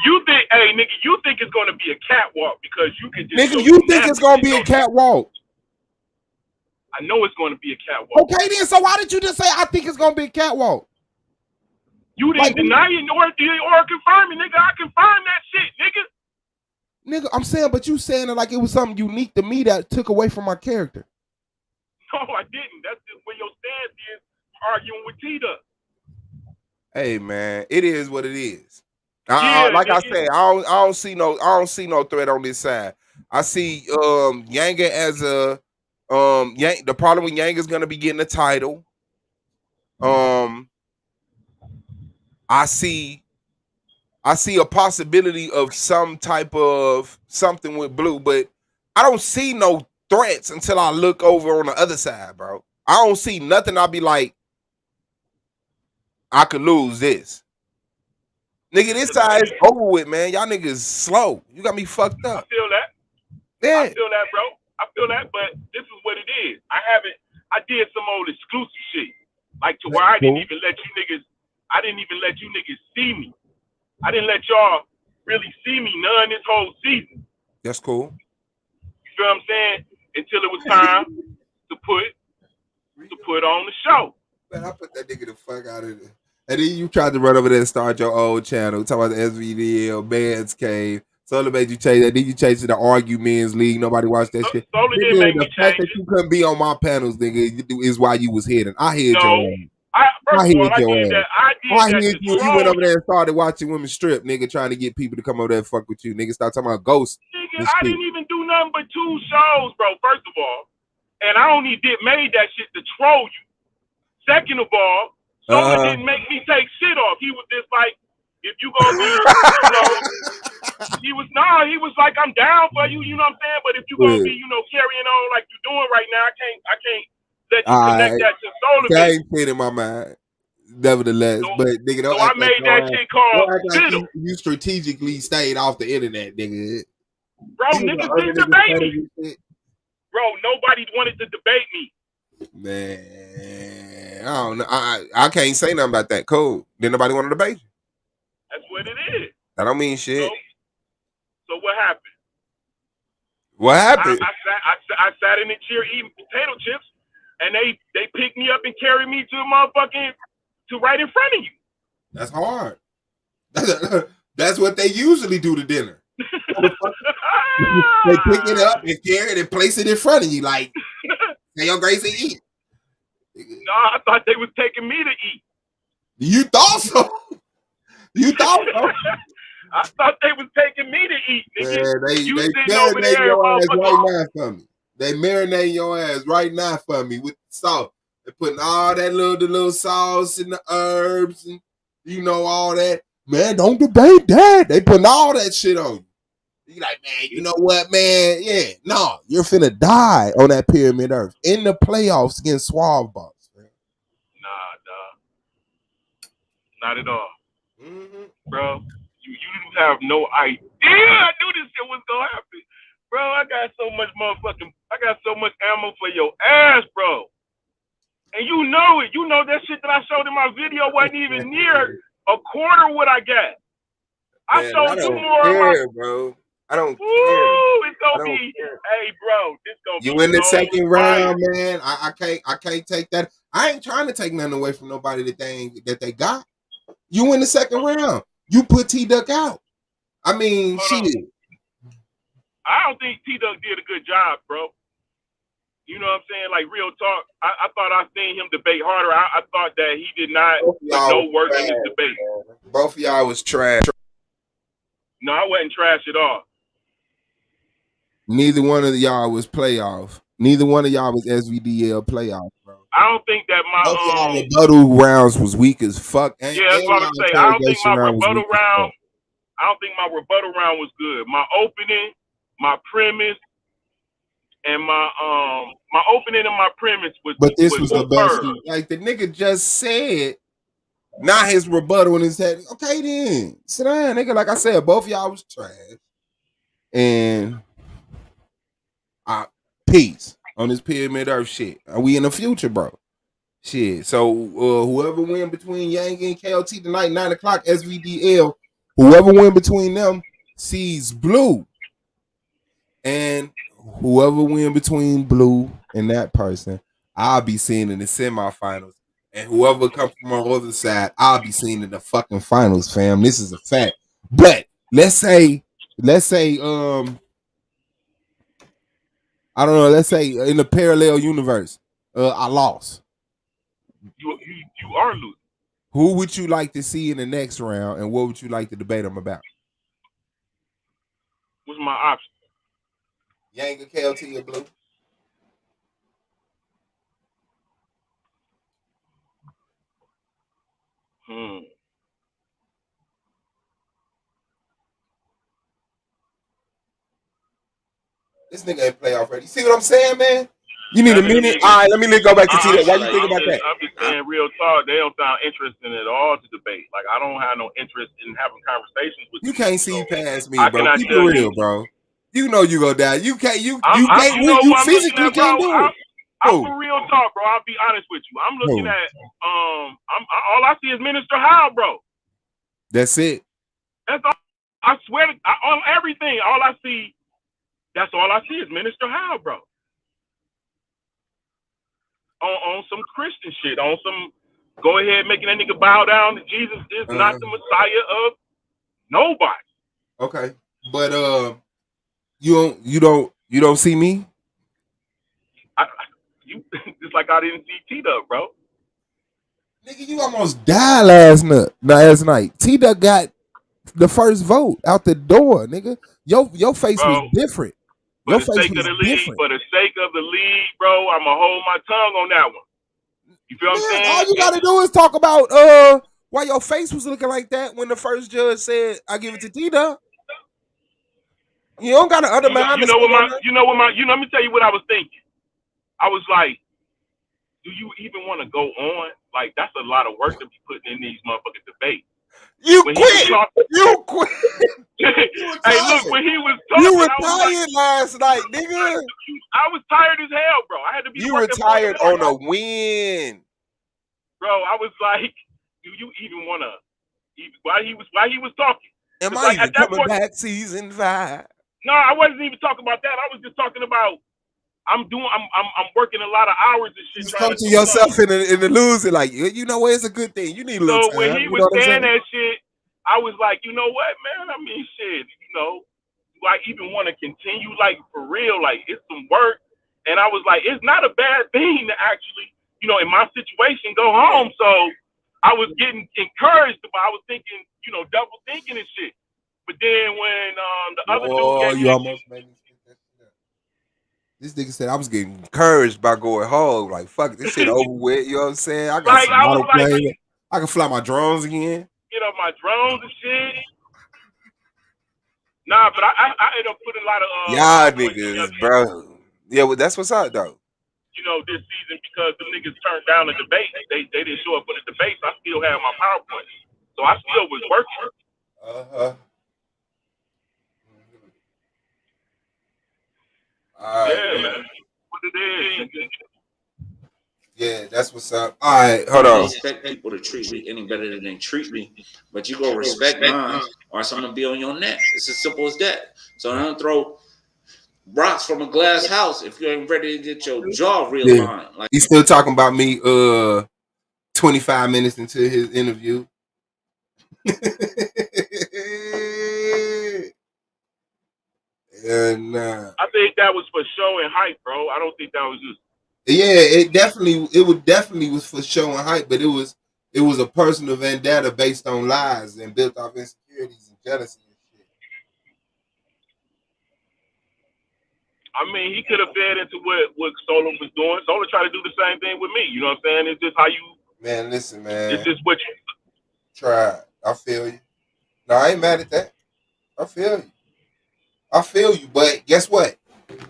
You think, hey nigga, you think it's gonna be a catwalk because you can just.
Nigga, you think it's gonna be a catwalk?
I know it's gonna be a catwalk.
Okay, then. So why did you just say I think it's gonna be a catwalk?
You didn't deny it or confirm it, nigga. I confirmed that shit, nigga.
Nigga, I'm saying, but you saying it like it was something unique to me that took away from my character.
No, I didn't. That's just where your stance is, arguing with Tita.
Hey man, it is what it is. Like I said, I don't see no threat on this side. I see Yanga as a the problem with Yanga is gonna be getting the title. I see a possibility of some type of something with Blue, but I don't see no threats until I look over on the other side, bro. I don't see nothing. I'll be like, I could lose this. Nigga, this side is over with, man. Y'all niggas slow. You got me fucked up.
I feel that.
Yeah.
I feel that, bro. I feel that, but this is what it is. I did some old exclusive shit. Like to where I didn't even let you niggas see me. I didn't let y'all really see me none this whole season.
That's cool.
You feel what I'm saying? Until it was time to put on the show.
Man, I put that nigga the fuck out of there. And then you tried to run over there and start your old channel, talking about the SVDL, Man's Cave. Solely made you change that. Then you changed to the Argue Men's League. Nobody watched that shit.
Solely didn't make me change. The fact
that you couldn't be on my panels, nigga, is why you was hidden. I hid your ass.
I hid that.
You went over there and started watching women strip, nigga, trying to get people to come over there and fuck with you. Nigga, start talking about ghosts.
Nigga, I didn't even do nothing but 2 shows, bro, first of all. And I only made that shit to troll you. Second of all, Sola didn't make me take shit off. He was just like, if you gonna be, he was like, I'm down for you, you know what I'm saying? But if you gonna be, carrying on like you're doing right now, I can't let you connect that to Sola.
That ain't fit in my mind. Nevertheless, but nigga, don't
I made that shit called
like you strategically stayed off the internet, nigga.
Bro, niggas didn't debate me. Bro, nobody wanted to debate me.
Man, I don't know. I can't say nothing about that. Cool. Didn't nobody want to debate you?
That's what it is.
That don't mean shit.
So what happened?
What happened?
I sat in the chair eating potato chips, and they picked me up and carried me to right in front of you.
That's hard. That's what they usually do to dinner. They pick it up and carry it and place it in front of you, like, hey, your grace and eat.
No, I thought they was taking me to eat.
You thought so? You thought so?
I thought they was taking me to eat, nigga.
Yeah, they
sitting over there,
your ass right now for me. They marinate your ass right now for me with salt. They're putting all that the little sauce and the herbs and all that. Man, don't debate that. They putting all that shit on you. You like, man, you know what, man? Yeah, no, you're finna die on that pyramid Earth in the playoffs against Suave Boss, man.
Nah, dog. Not at all. Mm-hmm. Bro, you have no idea. I knew this shit was gonna happen. Bro, I got so much ammo for your ass, bro. And you know it. You know that shit that I showed in my video wasn't even near a quarter what I got. I showed you more of my...
bro. I don't care.
It's gonna be, hey, bro, this gonna be.
You in the second round, man. I can't take that. I ain't trying to take nothing away from nobody that they got. You in the second round. You put T-Duck out. I mean, shit.
I don't think T-Duck did a good job, bro. You know what I'm saying? Like, real talk. I thought I seen him debate harder. I thought that he did not put no work in his debate.
Both of y'all was trash.
No, I wasn't trash at all.
Neither one of y'all was playoff. Neither one of y'all was SVDL playoff, bro.
I don't think that my
rebuttal rounds was weak as fuck.
Yeah, that's what I'm saying. I don't think my rebuttal round. I don't think my rebuttal round was good. My opening, my premise, and my opening and my premise was.
But this was the
superb.
best. Like the nigga just said, not his rebuttal in his head. Okay, then sit down, nigga. Like I said, both of y'all was trash. And peace on this pyramid earth shit. Are we in the future, bro? Shit. So whoever win between Yanga and K.O.T tonight, 9 o'clock, SVDL, whoever win between them sees blue. And whoever win between blue and that person, I'll be seeing in the semifinals. And whoever comes from our other side, I'll be seeing in the fucking finals, fam. This is a fact. But let's say, I don't know, let's say in the parallel universe, I lost.
You are losing.
Who would you like to see in the next round, and what would you like to debate them about?
What's my option?
Yanga, K.O.T, or blue? This nigga ain't playoff ready. You see what I'm saying, man? You need a minute. All right, let me go back to see that. Why you think about that?
I'm just saying, real talk. They don't sound interested at all to debate. Like I don't have no interest in having conversations with
you. Can't see past me,
I
bro.
cannot
Keep it
tell
real,
you.
bro. You know you go down. You can't. You
you
physically can't do it.
I'm for real talk, bro. I'll be honest with you. I'm looking at all I see is Minister Howe, bro.
That's it.
That's all. I swear on everything. All I see. That's all I see is Minister Howe, bro. On some Christian shit, on some go ahead making that nigga bow down to Jesus is not the Messiah of nobody.
Okay, but you don't see me.
Just like I didn't see T-Duck, bro.
Nigga, you almost died last night. T-Duck got the first vote out the door, nigga. Your face was different.
For the sake of the league, bro, I'ma hold my tongue on that one. You feel what I'm saying?
All you gotta do is talk about why your face was looking like that when the first judge said I give it to T-Duck. You don't gotta undermine.
Let me tell you what I was thinking. I was like, do you even want to go on? Like, that's a lot of work to be putting in these motherfucking debates.
You quit.
Hey, look, when he was talking,
you retired last night, nigga.
I was tired as hell, bro. I had to be.
You retired on a win,
bro. I was like, do you even want to? While he was talking,
am I even coming back season 5?
No, I wasn't even talking about that. I was just talking about I'm working a lot of hours and shit.
You come to yourself in the losing, like you know what? It's a good thing. You need a little time.
So when he was saying that shit, I was like, you know what, man? I mean, shit. You know, do I even want to continue? Like for real? Like it's some work. And I was like, it's not a bad thing to actually, you know, in my situation, go home. So I was getting encouraged, but I was thinking, you know, double thinking and shit. But then when the other dude
you almost made me think that shit up. This nigga said I was getting encouraged by going home. Like, fuck this shit over with. You know what I'm saying? I got some model plane. I can fly my drones again.
Get up my drones and shit. Nah, but I ended up putting a lot of
y'all niggas, bro. Yeah, well, that's what's up though.
You know, this season because the niggas turned down the debate. They didn't show up for the debates. I still have my PowerPoint, so I still was working.
All right,
yeah, man. What it is.
Yeah, that's what's up. All right, hold on.
I don't expect people to treat me any better than they treat me, but you go respect mine, or someone be on your neck. It's as simple as that. So don't throw rocks from a glass house if you ain't ready to get your jaw realigned.
Yeah. Like he's still talking about me 25 minutes into his interview. And
I think that was for show and hype, bro. I don't think that was just.
Yeah, it definitely was for show and hype, but it was a personal vendetta based on lies and built off insecurities and jealousy and shit.
I mean, he could have fed into what Solo was doing. Solo tried to do the same thing with me. You know what I'm saying? It's just how you.
Man, listen, man.
It's just what you
try. I feel you. No, I ain't mad at that. I feel you. But guess what?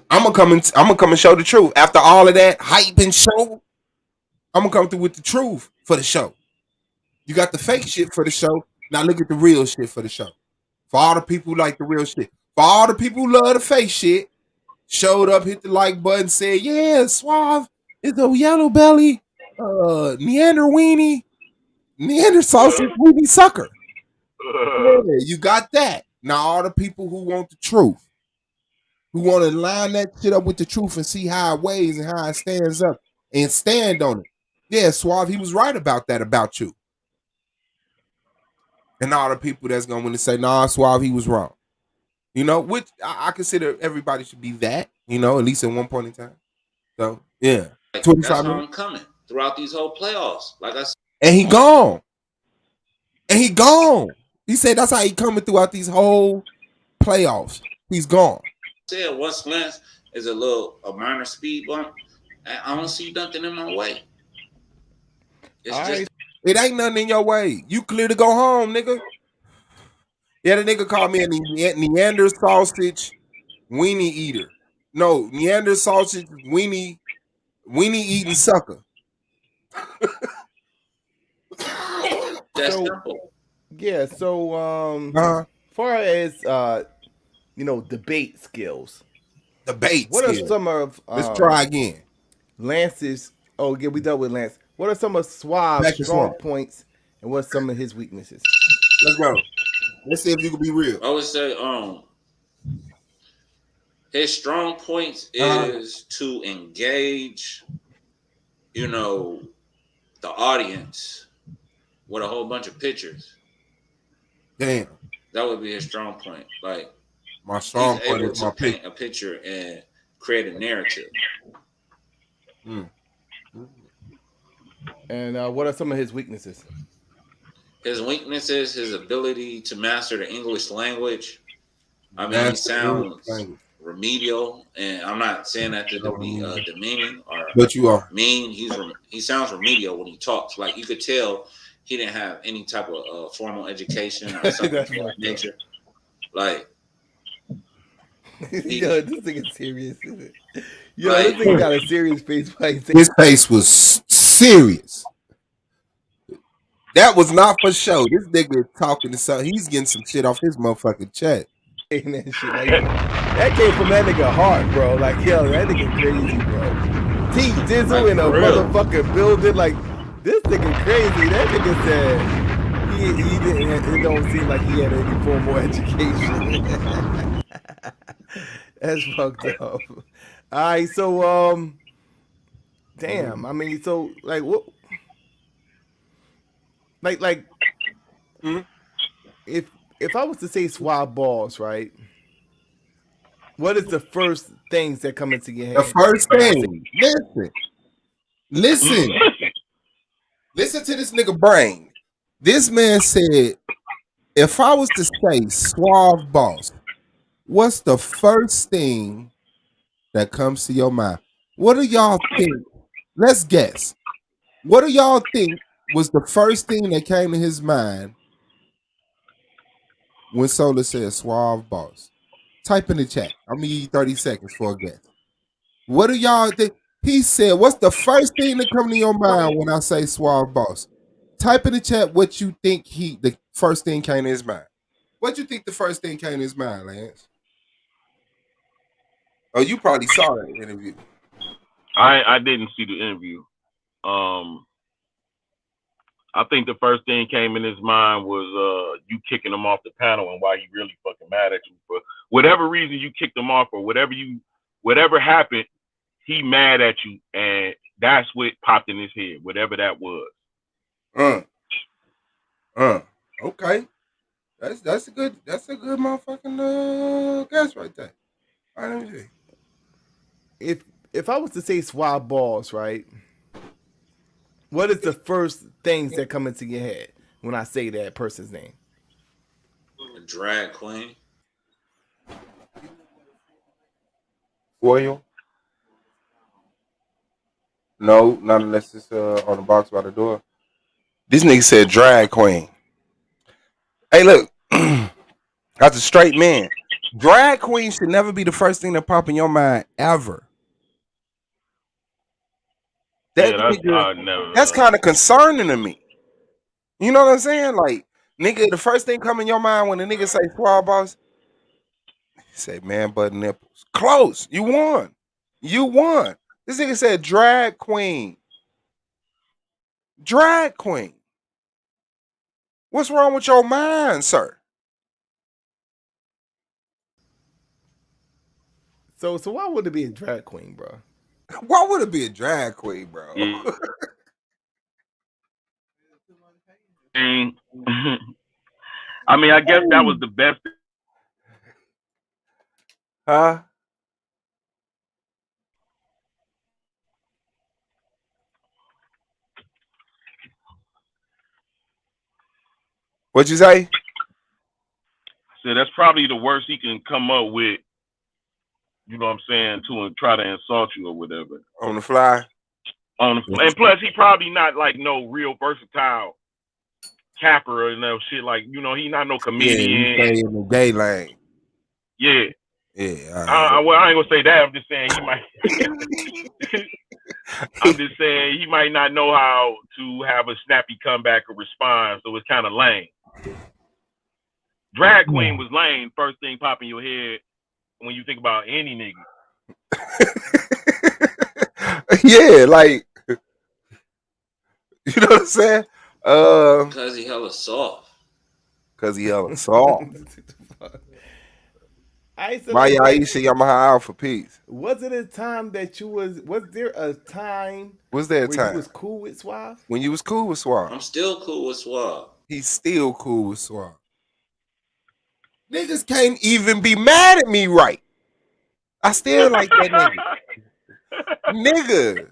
I'm gonna come and show the truth. After all of that hype and show, I'm gonna come through with the truth for the show. You got the fake shit for the show. Now look at the real shit for the show. For all the people who like the real shit. For all the people who love the fake shit, showed up, hit the like button, said, yeah, Suave is a yellow belly, Neander weenie, Neander sausage weenie sucker. Yeah, you got that. Now all the people who want the truth, who want to line that shit up with the truth and see how it weighs and how it stands up and stand on it. Yeah, Suave, he was right about that about you. And all the people that's going to want to say, nah, Suave, he was wrong. You know, which I consider everybody should be that, you know, at least at one point in time. So, yeah.
Like,
25
that's how
minutes.
I'm coming throughout these whole playoffs. Like I said.
And he gone. He said that's how he coming throughout these whole playoffs. He's gone.
Said once Lance is a minor speed bump, I don't see nothing in my way.
It ain't nothing in your way. You clear to go home, nigga. Yeah, the nigga called me a Neander sausage weenie eater. No, Neander sausage weenie eating sucker.
That's simple.
Yeah, so far as debate skills. What are some of
let's try again.
Lance's we dealt with Lance. What are some of Suave's strong points and what are some of his weaknesses?
Let's go. Let's see if you can be real.
I would say his strong points is to engage, the audience with a whole bunch of pictures.
Damn.
That would be his strong point. Like,
my strong
he's
point
able
is
to
my
paint a picture and create a narrative.
And what are some of his weaknesses?
His weaknesses, his ability to master the English language. I mean, he sounds remedial, and I'm not saying that to be demeaning or
but you are
mean. He sounds remedial when he talks. Like, you could tell he didn't have any type of formal education or something of that nature. Like,
yo, this thing is serious, isn't it? Yo, this thing got a serious face.
His face was serious. That was not for show. This nigga talking to something. He's getting some shit off his motherfucking chat.
That shit, like, that came from that nigga heart, bro. Like, yo, that nigga crazy, bro. T Dizzle in a motherfucking building. Like, this nigga crazy. That nigga said he didn't. It don't seem like he had any formal education. That's fucked up. All right, so damn. I mean, so like what? Like, if I was to say Suave balls, right? What is the first things that come into your head?
The first thing, listen to this nigga brain. This man said, if I was to say Suave boss, what's the first thing that comes to your mind? What do y'all think? Let's guess. What do y'all think was the first thing that came to his mind when Solar said Suave boss? Type in the chat. I'm gonna give you 30 seconds for a guess. What do y'all think? He said, what's the first thing that come to your mind when I say Suave boss? Type in the chat what you think the first thing came to his mind. What you think the first thing came to his mind, Lance? Oh, you probably saw that interview.
I didn't see the interview. I think the first thing came in his mind was you kicking him off the panel and why he really fucking mad at you for whatever reason you kicked him off or whatever happened, he mad at you, and that's what popped in his head, whatever that was.
Okay. That's a good motherfucking guess right there. All right, let me see.
If I was to say Suave balls, right? What is the first things that come into your head when I say that person's name?
A drag queen.
Foil? No, not unless it's on the box by the door. This nigga said drag queen. Hey, look. That's a straight man. Drag queen should never be the first thing that pop in your mind ever. That nigga, that's kind of concerning to me. You know what I'm saying? Like, nigga, the first thing come in your mind when the nigga say squad boss, he say man butt nipples. Close. You won. You won. This nigga said drag queen. Drag queen. What's wrong with your mind, sir?
So why would it be a drag queen, bro?
Why would it be a drag queen, bro?
I mean, I guess that was the best.
Huh? What'd you say?
So that's probably the worst he can come up with. You know what I'm saying? To try to insult you or whatever.
On the fly.
And plus, he probably not like no real versatile capper or no shit. Like, you know, he not no comedian.
Yeah, he stay in the gay lane.
Yeah.
Yeah.
Well, I ain't gonna say that. I'm just saying he might. I'm just saying he might not know how to have a snappy comeback or response, so it's kind of lame. Drag queen was lame. First thing popping your head when you think about any nigga.
Yeah, like, you know what I'm saying?
Because he hella soft.
Because he hella soft.
So
Maya Aisha Yamaha Alpha Peace.
Was it a time that you was there a time
Was there a
where
time
you was cool with Suave?
when you was cool with Suave?
I'm still cool with Suave.
He's still cool with Suave. Niggas can't even be mad at me right. I still like that nigga. Nigga,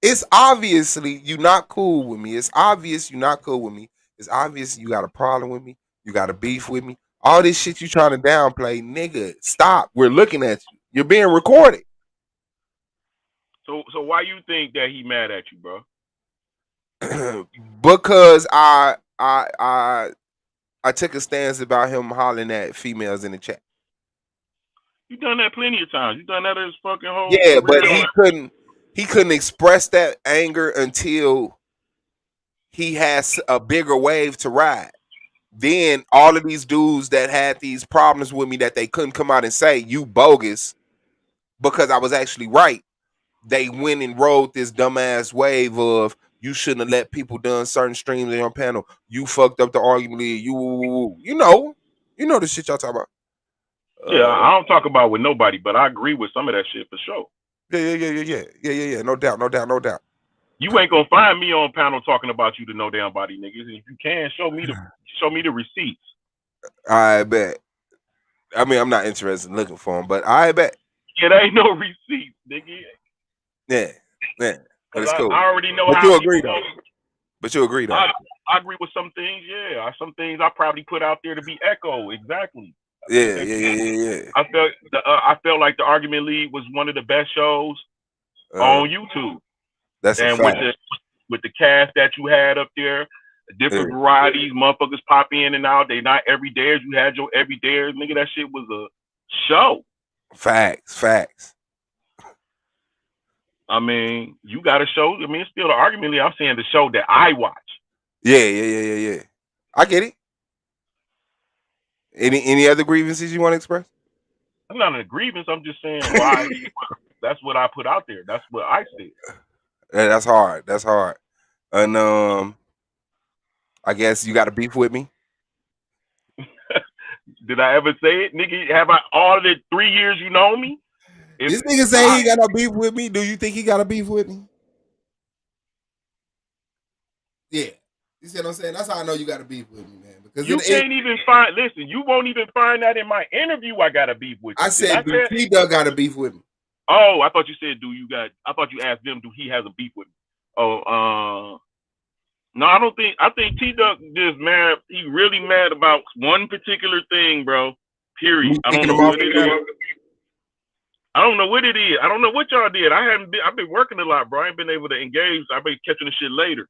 it's obviously you not cool with me. It's obvious you not cool with me. It's obvious you got a problem with me. You got a beef with me. All this shit you trying to downplay, nigga, stop. We're looking at you. You're being recorded.
So why you think that he mad at you, bro?
Because I took a stance about him hollering at females in the chat.
You done that plenty of times. You done that his fucking whole
Yeah, but
career.
he couldn't express that anger until he has a bigger wave to ride. Then all of these dudes that had these problems with me that they couldn't come out and say you bogus because I was actually right. They went and rode this dumbass wave of you shouldn't have let people done certain streams on your panel. You fucked up the argument. You know the shit y'all talk about.
Yeah, I don't talk about with nobody, but I agree with some of that shit for sure.
Yeah. No doubt.
You ain't gonna find me on panel talking about you to no damn body, niggas. And if you can, show me the receipts.
I bet. I mean, I'm not interested in looking for them, but I bet.
Yeah, there ain't no receipts, nigga.
Yeah. But it's cool.
I already know
but
how
you agree though. But you agree though.
I agree with some things. Yeah, some things I probably put out there to be echo. Exactly.
Yeah.
I felt like the Argument League was one of the best shows on YouTube.
That's a fact.
With the cast that you had up there, different varieties, motherfuckers pop in and out. They not everydayers. You had your everydayers, nigga. That shit was a show.
Facts.
I mean, you got a show. I mean, it's still the Argument League. I'm saying the show that I watch.
Yeah. I get it. Any other grievances you want to express?
I'm not a grievance. I'm just saying why. That's what I put out there. That's what I said.
Yeah, that's hard. And I guess you got a beef with me.
Did I ever say it, nigga? Have I all the 3 years you know me?
This nigga say he got a beef with me. Do you think he got a beef with me? Yeah. You see what I'm saying? That's how I know you got a beef with me, man. Because
you can't even find. Listen, you won't even find that in my interview. I got a beef with you.
I said, do T-Duck got a beef with me?
Oh, I thought you said, I thought you asked them, do he has a beef with me? Oh, no, I don't think. I think T-Duck just mad. He really mad about one particular thing, bro. Period. I don't know what it is. I don't know what it is. I don't know what y'all did. I've been working a lot, bro. I ain't been able to engage. I've been catching the shit later.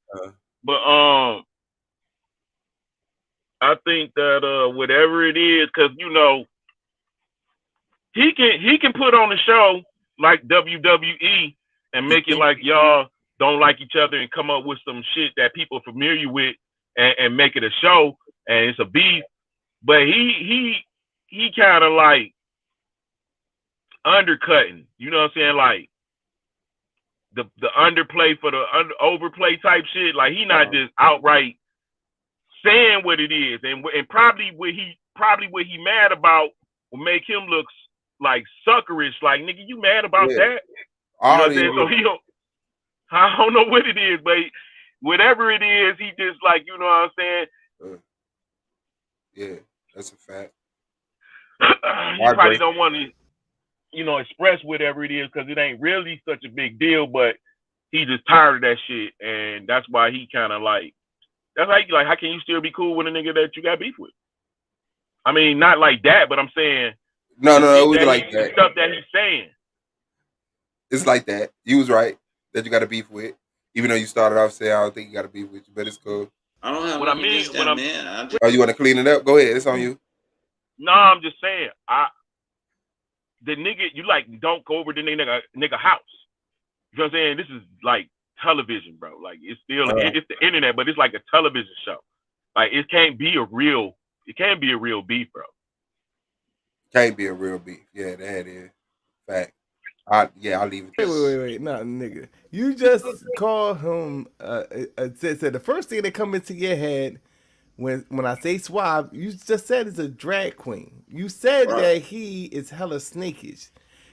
But I think that whatever it is, because you know he can put on a show like WWE and make it like y'all don't like each other and come up with some shit that people are familiar with and make it a show and it's a beef. But he kind of like undercutting, you know what I'm saying? Like the underplay for the overplay type shit. Like he not just outright saying what it is, and probably what he mad about will make him look like suckerish. Like nigga, you mad about that? You know what I'm saying? So he don't. I don't know what it is, but whatever it is, he just like, you know what I'm saying?
Yeah, that's a fact.
He probably don't want to, you know, express whatever it is because it ain't really such a big deal, but he just tired of that shit, and that's why he kind of like. That's like how can you still be cool with a nigga that you got beef with? I mean, not like that, but I'm saying.
No, it was like that.
Stuff that he's saying.
It's like that. You was right that you got a beef with, even though you started off saying I don't think you got a beef with you, but it's cool.
I don't have
what I mean.
against that, man.
Oh, you want to clean it up? Go ahead. It's on you.
No, I'm just saying. The nigga, you like don't go over the nigga house. You know what I'm saying? This is like television, bro. Like it's still it's the internet, but it's like a television show. Like it can't be a real beef, bro.
Can't be a real beef. Yeah, that is fact. I'll leave it.
Wait, nah, nigga. You just call him. Said the first thing that come into your head when I say Suave, you just said it's a drag queen. You said that he is hella snakish.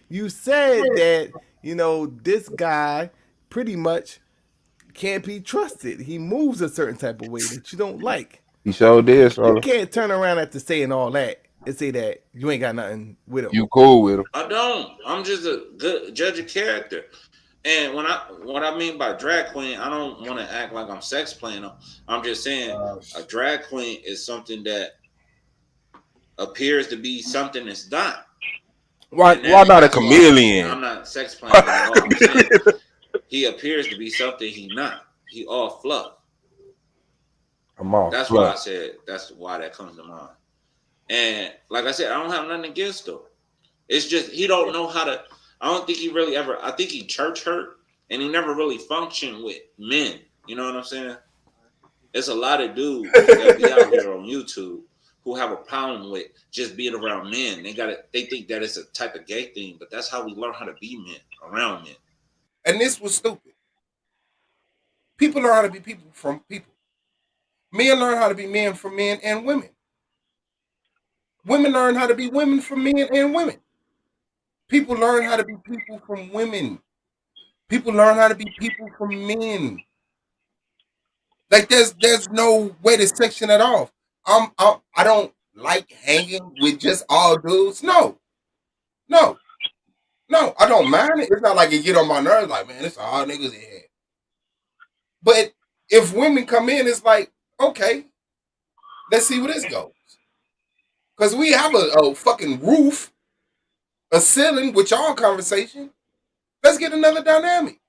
You said that this guy pretty much can't be trusted. He moves a certain type of way that you don't like.
He sure did. So
you can't turn around after saying all that and say that you ain't got nothing with him.
You cool with him?
I don't. I'm just a good judge of character. And what I mean by drag queen, I don't want to act like I'm sex playing them. I'm just saying a drag queen is something that appears to be something that's not.
Why not a chameleon?
I'm not sex playing at all. I'm saying he appears to be something he not. He all fluff. That's why I said that's why that comes to mind. And like I said, I don't have nothing against him. It's just he don't know how to. I don't think he really ever. I think he church hurt, and he never really functioned with men. You know what I'm saying? There's a lot of dudes that be out here on YouTube who have a problem with just being around men. They think that it's a type of gay thing, but that's how we learn how to be men around men.
And this was stupid. People learn how to be people from people. Men learn how to be men from men and women. Women learn how to be women from men and women. People learn how to be people from women. People learn how to be people from men. Like there's no way to section it off. I don't like hanging with just all dudes. No, I don't mind it. It's not like it get on my nerves. Like, man, it's all niggas in here. But if women come in, it's like, okay, let's see where this goes. Because we have a fucking roof, a ceiling with y'all conversation. Let's get another dynamic.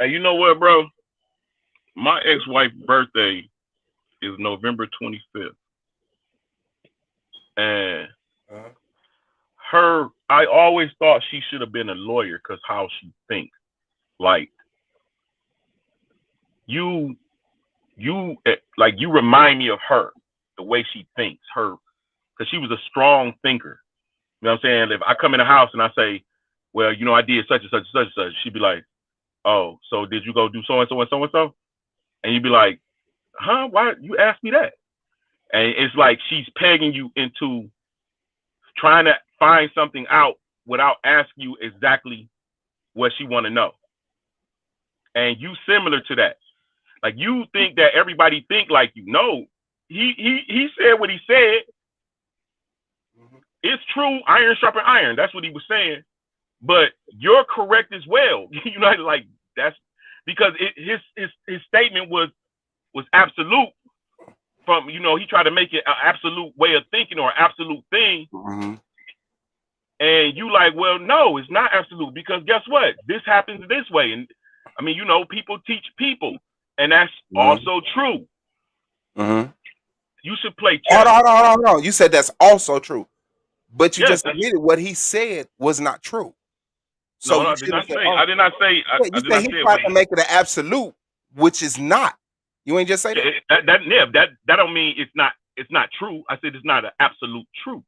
Hey, you know what, bro? My ex-wife's birthday is November 25th. And I always thought she should have been a lawyer because how she thinks. Like, you remind me of her, the way she thinks, because she was a strong thinker. You know what I'm saying? If I come in the house and I say, well, I did such and such and such and such, she'd be like, oh, so did you go do so and so and so and so? And you'd be like, huh? Why you asked me that? And it's like she's pegging you into trying to find something out without asking you exactly what she want to know. And you similar to that. Like you think that everybody think like you. No, he said what he said. It's true, iron sharpen iron. That's what he was saying. But you're correct as well. Like that's because his statement was absolute. From he tried to make it an absolute way of thinking or an absolute thing.
Mm-hmm.
And you like, well, no, it's not absolute because guess what? This happens this way. And I mean, people teach people, and that's also true.
Mm-hmm.
You should play chess.
Hold on. You said that's also true, but you
Yes,
just admitted what he said was not true. So
no,
you
I did not
say,
say. I did not say.
you
I did
say
not
he
say.
tried to make it an absolute, which is not. You ain't just say that.
That don't mean it's not. It's not true. I said it's not an absolute truth.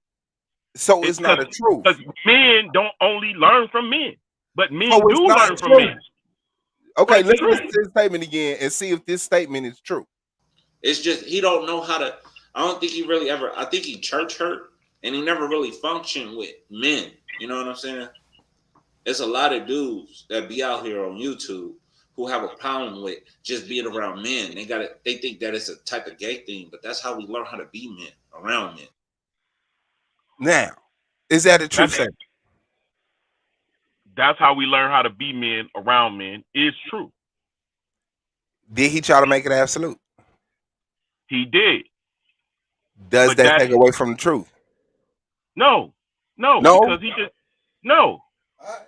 So it's not a truth.
Because men don't only learn from men, but men
So it's
do
not
learn from
true.
men.
Okay,
But
let's
true.
listen to this statement again and see if this statement is true.
It's just he don't know how to. I don't think he really ever. I think he church hurt, and he never really functioned with men. You know what I'm saying? There's a lot of dudes that be out here on YouTube who have a problem with just being around men. They think that it's a type of gay thing, but that's how we learn how to be men around men.
Now, is that a true statement?
That's how we learn how to be men around men. Is true.
Did he try to make it absolute?
He did.
Does that take away from the truth?
No, because he just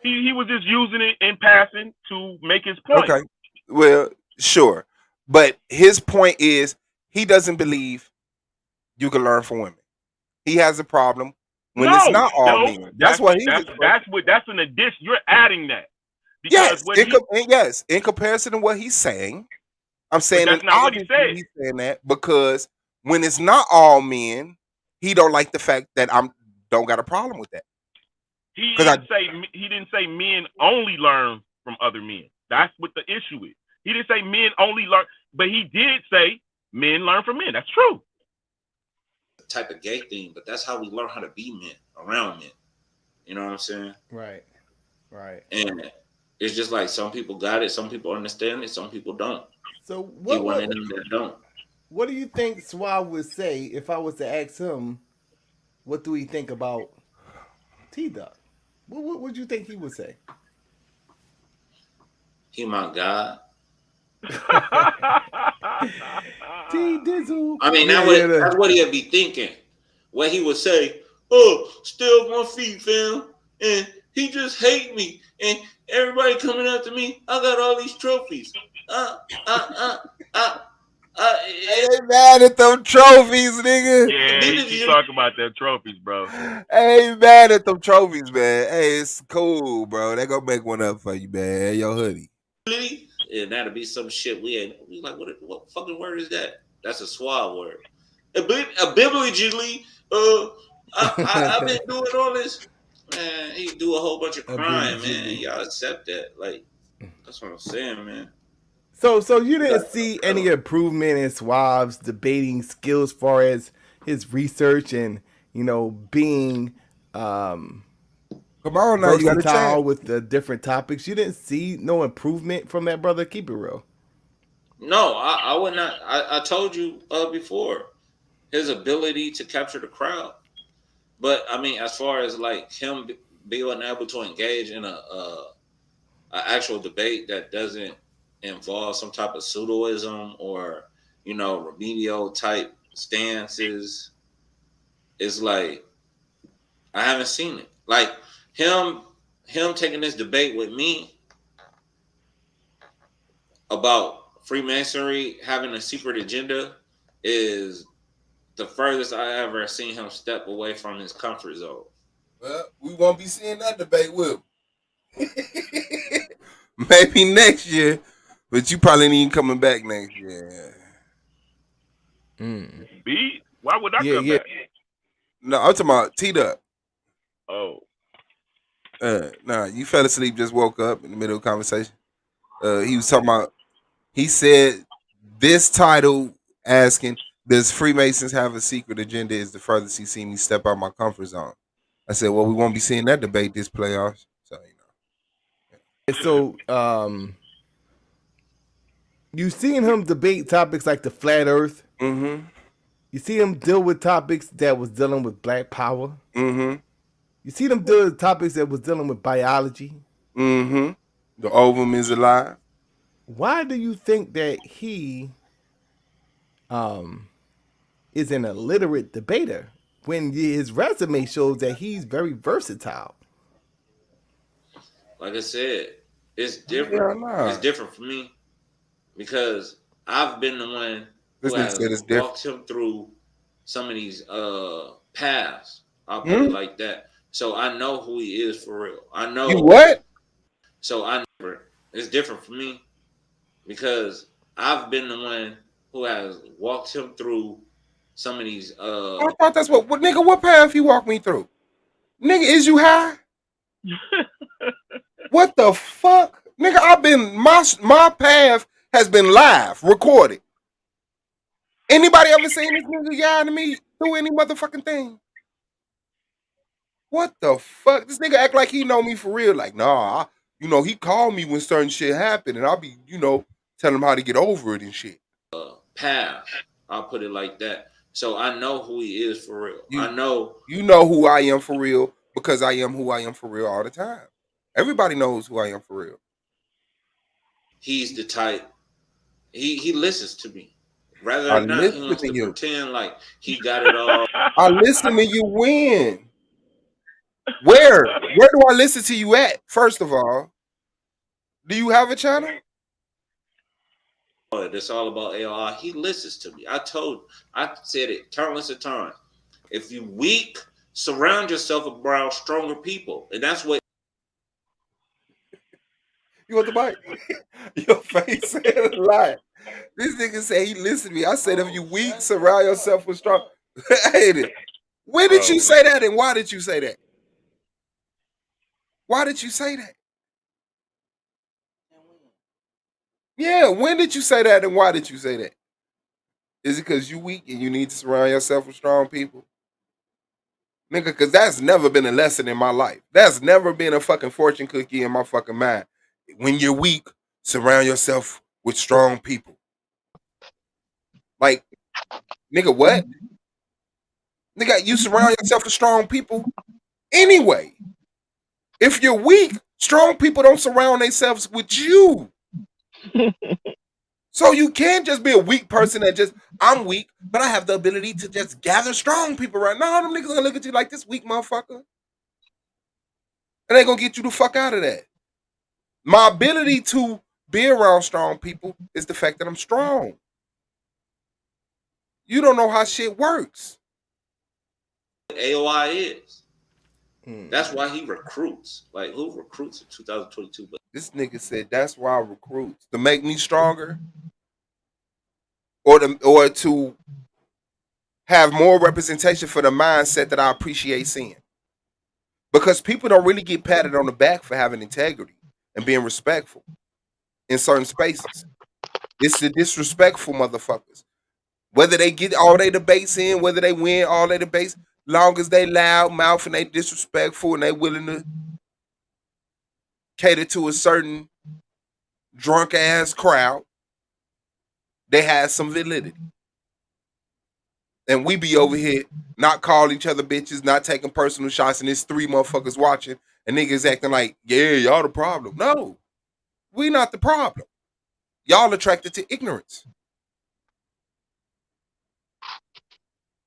he was just using it in passing to make his point.
Okay, well, sure, but his point is he doesn't believe you can learn from women. He has a problem when it's not all men. That's
an addition. You're adding that.
Yes, in comparison to what he's saying, I'm saying
that's not what he said.
He's saying that because when it's not all men, he don't like the fact that don't got a problem with that.
He didn't say men only learn from other men. That's what the issue is. He didn't say men only learn, but he did say men learn from men. That's true.
Type of gay thing, but that's how we learn how to be men around men. You know what I'm saying?
Right.
And it's just like some people got it, some people understand it, some people don't.
So
one of them that don't.
What do you think Swab would say if I was to ask him, what do he think about T-Duck? What would you think he would say?
He my God.
T-Dizzle.
I mean, that's what he'd be thinking. What he would say, still my feet, fam. And he just hate me. And everybody coming after me. I got all these trophies.
I ain't mad at them trophies, nigga.
Yeah, you talk about them trophies, bro.
I ain't mad at them trophies, man. Hey, it's cool, bro. They gonna make one up for you, man. Your hoodie.
And that'll be some shit we like, what fucking word is that? That's a Swab word. Biblically, I've been doing all this. Man, he do a whole bunch of crime, man. Y'all accept that. Like, that's what I'm saying, man.
So you didn't see any improvement in Swab's debating skills as far as his research and, being
come on now, you got to
versatile with the different topics. You didn't see no improvement from that brother. Keep it real.
No, I would not. I told you before his ability to capture the crowd, but I mean, as far as like him being able to engage in a actual debate that doesn't involve some type of pseudoism or remedial type stances, it's like I haven't seen it. Like him taking this debate with me about Freemasonry having a secret agenda is the furthest I ever seen him step away from his comfort zone.
Well, we won't be seeing that debate, will we? Maybe next year, but you probably ain't coming back next year.
B? Why would I come back?
No, I'm talking about T-Duck.
Oh.
Nah, you fell asleep, just woke up in the middle of the conversation. He was talking about, he said this title asking, does Freemasons have a secret agenda, is the furthest he seen me step out my comfort zone. I said, well, we won't be seeing that debate this playoffs. So,
you seen him debate topics like the flat earth.
Mm-hmm.
You see him deal with topics that was dealing with black power.
Mm-hmm.
You see them deal with topics that was dealing with biology.
Mm-hmm. The ovum is alive.
Why do you think that he is an illiterate debater when his resume shows that he's very versatile?
Like I said, it's different. It's different for me because I've been the one who has walked him through some of these paths. I'll put it like that. So I know who he is for real. I know
You what?
So I never. It's different for me because I've been the one who has walked him through some of these.
I thought that's what nigga. What path you walk me through? Nigga, is you high? What the fuck? Nigga, I've been my path has been live, recorded. Anybody ever seen this nigga yelling to me through any motherfucking thing? What the fuck? This nigga act like he know me for real. Like, nah, he called me when certain shit happened, and I'll be, telling him how to get over it and shit.
Path. I'll put it like that. So I know who he is for real. I know.
You know who I am for real because I am who I am for real all the time. Everybody knows who I am for real.
He's the type. He listens to me. Rather than not, he wants to pretend like he got it all.
I listen to you when. Where do I listen to you at? First of all, do you have a channel?
It's all about AOI. He listens to me. I said it countless of times. If you weak, surround yourself around stronger people, and that's what.
You want the mic? Your face said a lot. This nigga say he listened to me. I said if you weak, surround yourself with strong. When did you say that, and why did you say that? Why did you say that? Yeah, when did you say that, and why did you say that? Is it because you weak and you need to surround yourself with strong people? Nigga, because that's never been a lesson in my life. That's never been a fucking fortune cookie in my fucking mind. When you're weak, surround yourself with strong people. Like, nigga, what? Nigga, you surround yourself with strong people anyway. If you're weak, strong people don't surround themselves with you. So you can't just be a weak person that just, I'm weak, but I have the ability to just gather strong people right now. Them niggas gonna look at you like this weak motherfucker. And they gonna get you the fuck out of that. My ability to be around strong people is the fact that I'm strong. You don't know how shit works.
AOI is. That's why he recruits. Like, who recruits in 2022? But
this nigga said that's why I recruit. To make me stronger or to have more representation for the mindset that I appreciate seeing. Because people don't really get patted on the back for having integrity and being respectful in certain spaces. It's the disrespectful motherfuckers. Whether they get all their debates in, whether they win all their debates, long as they loud mouth and they disrespectful and they willing to cater to a certain drunk ass crowd, they have some validity. And we be over here not calling each other bitches, not taking personal shots, and there's 3 motherfuckers watching and niggas acting like, yeah, y'all the problem. No, we not the problem. Y'all attracted to ignorance.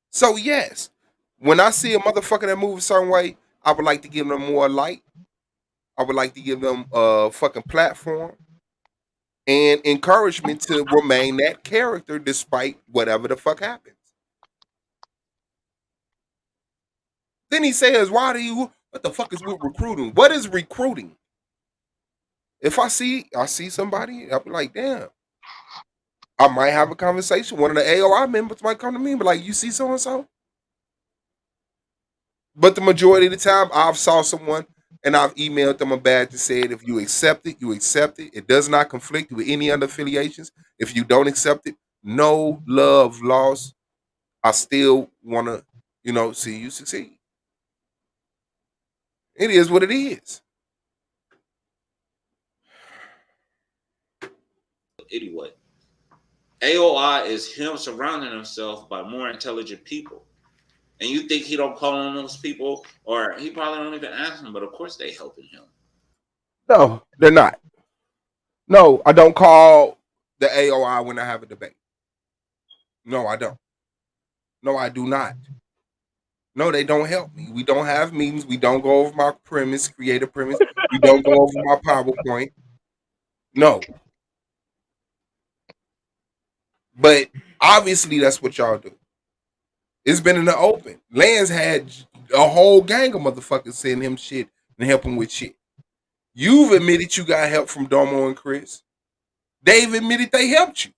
So yes, when I see a motherfucker that moves a certain way, I would like to give them more light. I would like to give them a fucking platform and encouragement to remain that character despite whatever the fuck happens. Then he says, what the fuck is with recruiting? What is recruiting? If I see somebody, I'll be like, damn. I might have a conversation. One of the AOI members might come to me and be like, you see so-and-so? But the majority of the time, I've saw someone and I've emailed them a badge that said, if you accept it, you accept it. It does not conflict with any other affiliations. If you don't accept it, no love lost. I still want to, see you succeed. It is what it is.
anyway, AOI is him surrounding himself by more intelligent people. And you think he don't call on those people, or he probably don't even ask them, but of course they helping him.
No, they're not. No, I don't call the AOI when I have a debate. No, I don't. No, I do not. No, they don't help me. We don't have meetings. We don't go over my premise, create a premise. We don't go over my PowerPoint. No. But obviously that's what y'all do. It's been in the open. Lance had a whole gang of motherfuckers sending him shit and help him with shit. You've admitted you got help from Domo and Chris. They've admitted they helped you.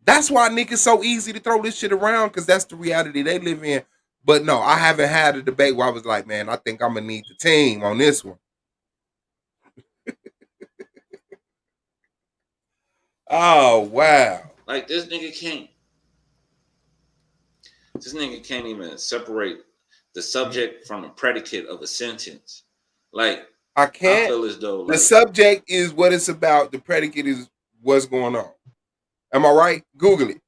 That's why niggas so easy to throw this shit around, because that's the reality they live in. But no, I haven't had a debate where I was like, man, I think I'm gonna need the team on this one. Oh wow.
Like this nigga can't even separate the subject from the predicate of a sentence. Like
I can't.
I feel as though
the subject is what it's about. The predicate is what's going on. Am I right? Google it.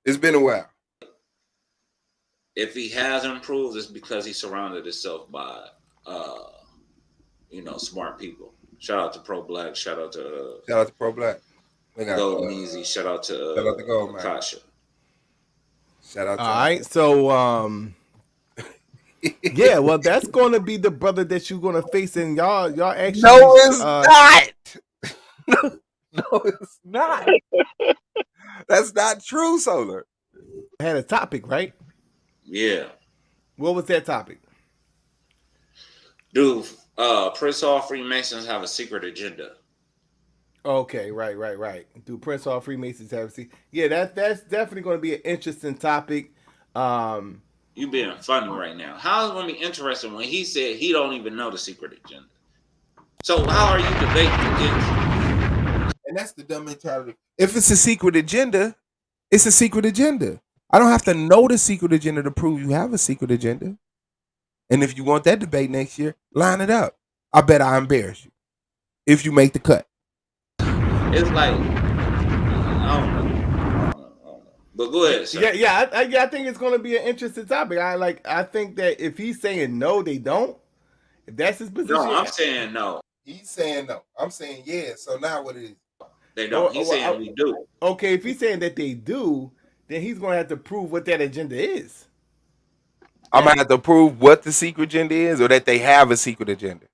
It's been a while.
If he has improved, it's because he surrounded himself by smart people. Shout out to Pro Black. Shout out to
Pro Black.
Golden Easy. Shout out to
Gold
Kasha.
Shout out to
all right. So yeah, well, that's gonna be the brother that you're gonna face, and y'all actually.
No, it's not. No, it's not. That's not true, Solar.
Had a topic, right?
Yeah.
What was that topic?
Dude, Prince Hall Freemasons have a secret agenda.
Okay, right. Do Prince Hall Freemasons have a secret? Yeah, that's definitely going to be an interesting topic.
You being funny right now. How is it going to be interesting when he said he don't even know the secret agenda? So how are you debating against?
And that's the dumb mentality. If it's a secret agenda, it's a secret agenda. I don't have to know the secret agenda to prove you have a secret agenda. And if you want that debate next year, line it up. I bet I embarrass you if you make the cut.
It's like, I don't know. But go ahead, sir.
Yeah. I think it's going to be an interesting topic. I think that if he's saying no, they don't. If that's his position.
No, I'm saying no.
He's saying no. I'm saying yeah. So now what it is?
They don't. He's saying we do.
Okay, if he's saying that they do, then he's going to have to prove what that agenda is.
I'm going to have to prove what the secret agenda is, or that they have a secret agenda.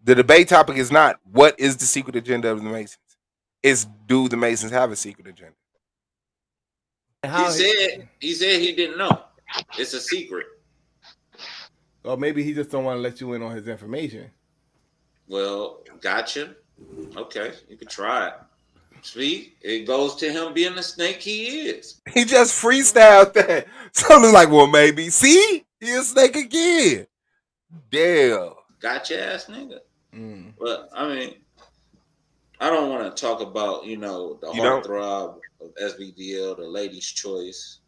The debate topic is not what is the secret agenda of the Masons. It's do the Masons have a secret agenda?
He said he didn't know. It's a secret.
Or maybe he just don't want to let you in on his information.
Well, gotcha. Okay, you can try it. See, it goes to him being the snake he is.
He just freestyled that. So it's like, well, maybe. See? He a snake again. Damn.
Gotcha ass nigga. But, I mean, I don't want to talk about, the heartthrob of SBDL, the lady's choice,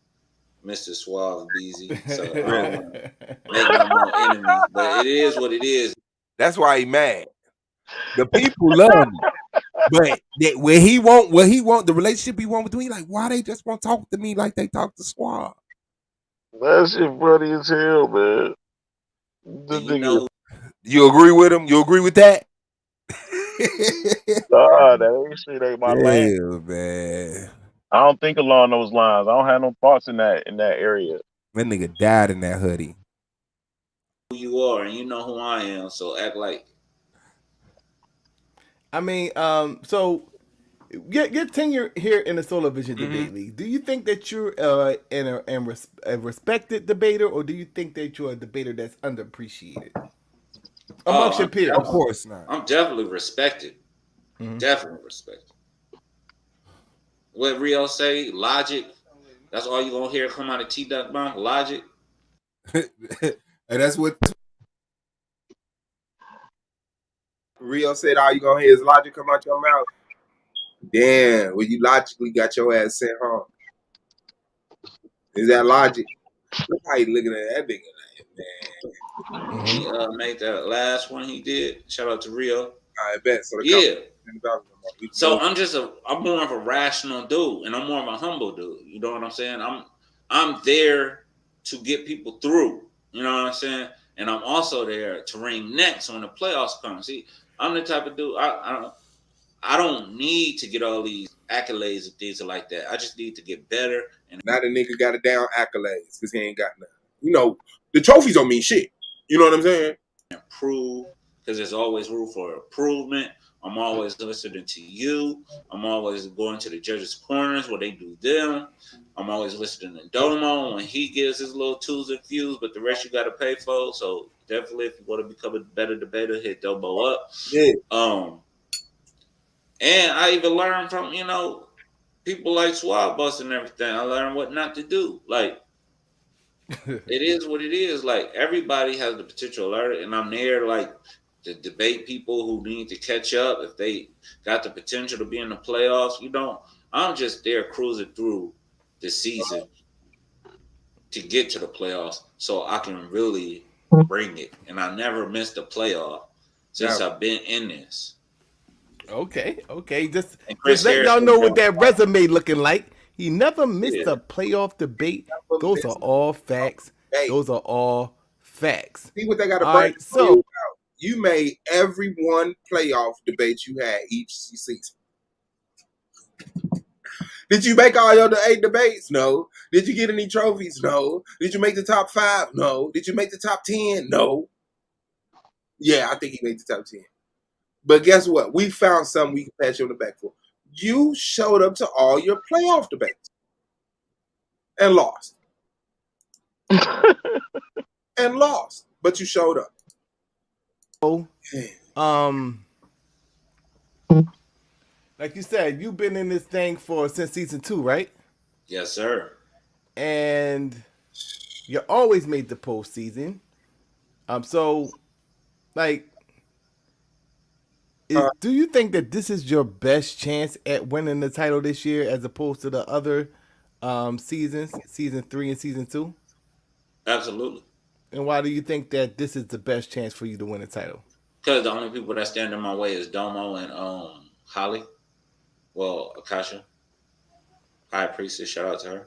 Mr. Suave Beezy. So I don't want to make no more enemies. But it is what it is.
That's why he mad. The people love him. But where he want the relationship he want with me, like, why they just won't talk to me like they talk to Suave?
That shit funny as hell, man.
You agree with him? You agree with that?
Nah, that shit ain't my lane.
Man.
I don't think along those lines. I don't have no thoughts in that area.
That nigga died in that hoodie.
Who you are, and you know who I am, so act like.
I mean, so your tenure here in the Solar Vision Debate League, do you think that you're a respected debater, or do you think that you're a debater that's underappreciated amongst your peers?
Of course not.
I'm definitely respected. Definitely respected. What Rio say, logic. That's all you gonna hear come out of T-Duck Bomb, logic.
And that's what Rio said, all you gonna hear is logic come out your mouth. Damn, well, you logically got your ass sent home. Is that logic? Look how you looking at that nigga, man.
He made that last one he did. Shout out to Rio.
I bet. So
So I'm more of a rational dude, and I'm more of a humble dude. You know what I'm saying? I'm there to get people through. You know what I'm saying? And I'm also there to ring necks when the playoffs come. See, I'm the type of dude. I don't need to get all these accolades and things like that. I just need to get better. And
now the nigga got it down accolades because he ain't got nothing. You know, the trophies don't mean shit. You know what I'm saying?
Improve, because there's always room for improvement. I'm always listening to you. I'm always going to the judges' corners where they do them. I'm always listening to Domo when he gives his little twos and fews, but the rest you got to pay for. So definitely, if you want to become a better debater, hit Domo up.
Yeah.
And I even learned from people like Swab Bus and everything. I learned what not to do. Like it is what it is. Like everybody has the potential to learn, and I'm there like to debate people who need to catch up if they got the potential to be in the playoffs. I'm just there cruising through the season to get to the playoffs so I can really bring it. And I never missed a playoff since I've been in this.
Okay. Just
Chris
let y'all
Harrison
know what
jumped
that resume looking like. He never missed
Yeah.
a playoff debate. Those are all facts.
Hey,
Those are all facts.
see what they got to
All
break
right,
for you
so
about. You made every one playoff debate you had each season. Did you make all your 8 debates? No. Did you get any trophies? No. Did you make the top 5? No. Did you make the top 10? No. Yeah, I think he made the top 10. But guess what? We found something we can pat you on the back for. You showed up to all your playoff debates and lost. But you showed up.
like you said, you've been in this thing since season 2, right?
Yes, sir.
And you always made the postseason. So like, do you think that this is your best chance at winning the title this year, as opposed to the other seasons, season 3 and season 2?
Absolutely.
And why do you think that this is the best chance for you to win a title?
Because the only people that stand in my way is Domo and Holly. Well, Akasha. High Priestess, shout out to her.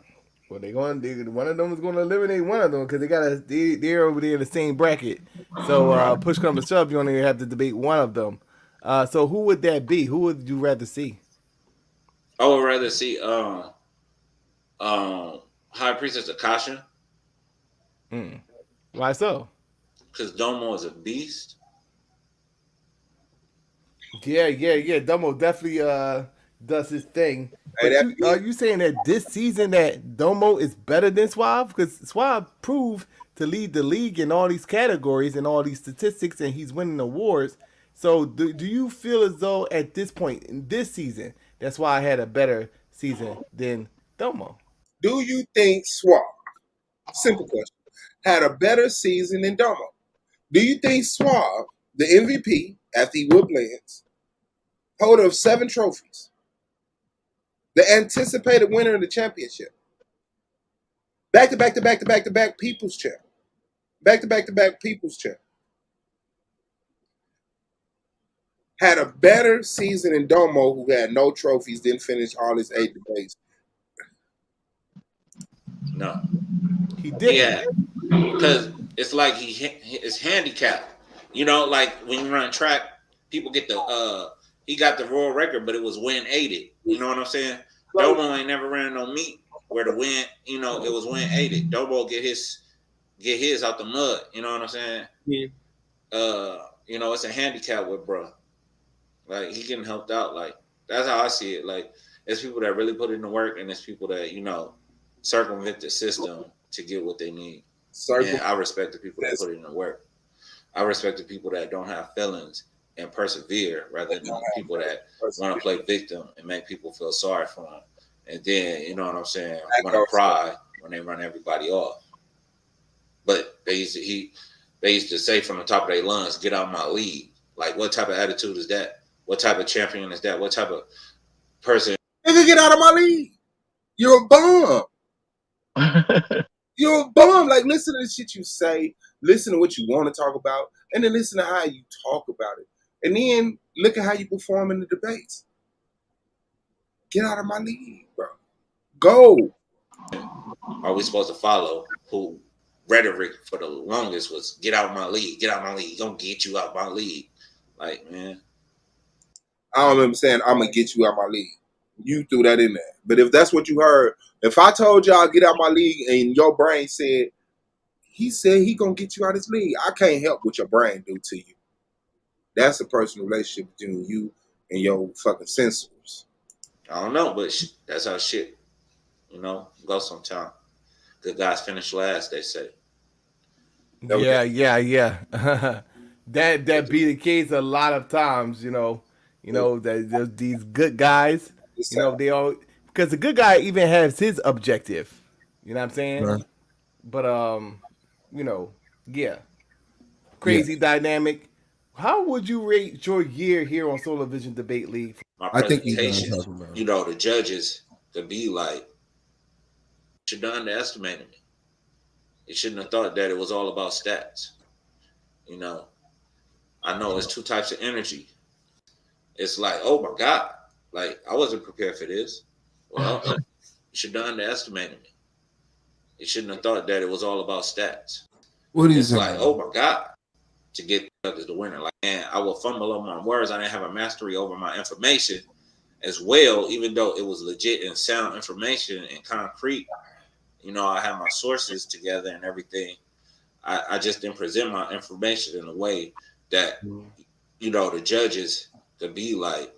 Well, one of them is going to eliminate one of them because they're over there in the same bracket. So push come to shove, you only have to debate one of them. So who would that be? Who would you rather see?
I would rather see High Priestess Akasha.
Why so?
Because Domo is a beast.
Yeah. Domo definitely does his thing. But
Hey,
are you saying that this season that Domo is better than Suave? Because Suave proved to lead the league in all these categories and all these statistics, and he's winning awards. So do you feel as though at this point in this season, that's why I had a better season than Domo?
do you think Suave, simple question, had a better season than Domo? Do you think Suave, the MVP after he whooped Lance, holder of 7 trophies, the anticipated winner of the championship, back-to-back People's Champ, back-to-back People's Champ, had a better season than Domo, who had no trophies, didn't finish all his 8 debates?
No.
He did.
Yeah. Because it's like he is handicapped. Like when you run track, people get he got the world record, but it was win aided. You know what I'm saying? Domo ain't never ran no meet where the win, it was win aided. Domo get his out the mud. You know what I'm saying?
Yeah.
It's a handicap with bro. Like he getting helped out. Like that's how I see it. Like it's people that really put in the work, and it's people that circumvent the system to get what they need. And I respect the people that put in the work. I respect the people that don't have feelings and persevere rather than people that want to play victim and make people feel sorry for them. And then, you know what I'm saying, want to cry when they run everybody off. But they used to say from the top of their lungs, get out of my league. Like, what type of attitude is that? What type of champion is that? What type of person?
Nigga, get out of my league. You're a bum. You're a bum. Like, listen to the shit you say. Listen to what you want to talk about. And then listen to how you talk about it. And then look at how you perform in the debates. Get out of my league, bro. Go.
Are we supposed to follow who rhetoric for the longest was get out of my league, get out of my league, gonna get you out of my league. Like, man.
I don't remember saying I'm gonna get you out of my league. You threw that in there. But if that's what you heard, if I told y'all get out of my league and your brain said he gonna get you out of his league, I can't help what your brain do to you. That's a personal relationship between you and your fucking sensors.
I don't know, but that's how shit, go sometime. Good guys finish last, they say.
Yeah. that be the case a lot of times, that there's these good guys, they all because the good guy even has his objective. You know what I'm saying?
Right.
But yeah.
Yeah.
Crazy dynamic. How would you rate your year here on Solar Vision Debate League?
My
I think you know what I'm
presentation,
talking about.
the judges could be like, should have underestimated me. You shouldn't have thought that it was all about stats. I know it's two types of energy. It's like, oh my God, like I wasn't prepared for this. Well, you should have underestimated me. You shouldn't have thought that it was all about stats.
What is
It's like, oh my God, to get as the winner. Like, man, I will fumble over my words. I didn't have a mastery over my information as well, even though it was legit and sound information and concrete. I had my sources together and everything. I just didn't present my information in a way that, the judges could be like,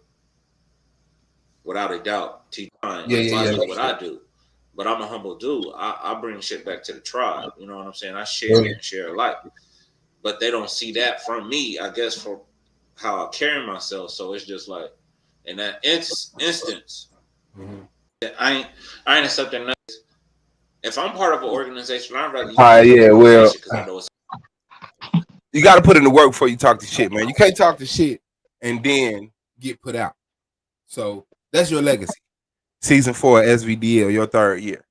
without a doubt, T-Time, what I do. But I'm a humble dude. I bring shit back to the tribe. You know what I'm saying? I share and share alike. But they don't see that from me, I guess, for how I carry myself. So it's just like, in that instance, I ain't accepting nothing. If I'm part of an organization, I'd rather because I know it's.
You got to put in the work before you talk to shit, man. You can't talk to shit and then get put out. So that's your legacy. Season 4 SVDL, your 3rd year.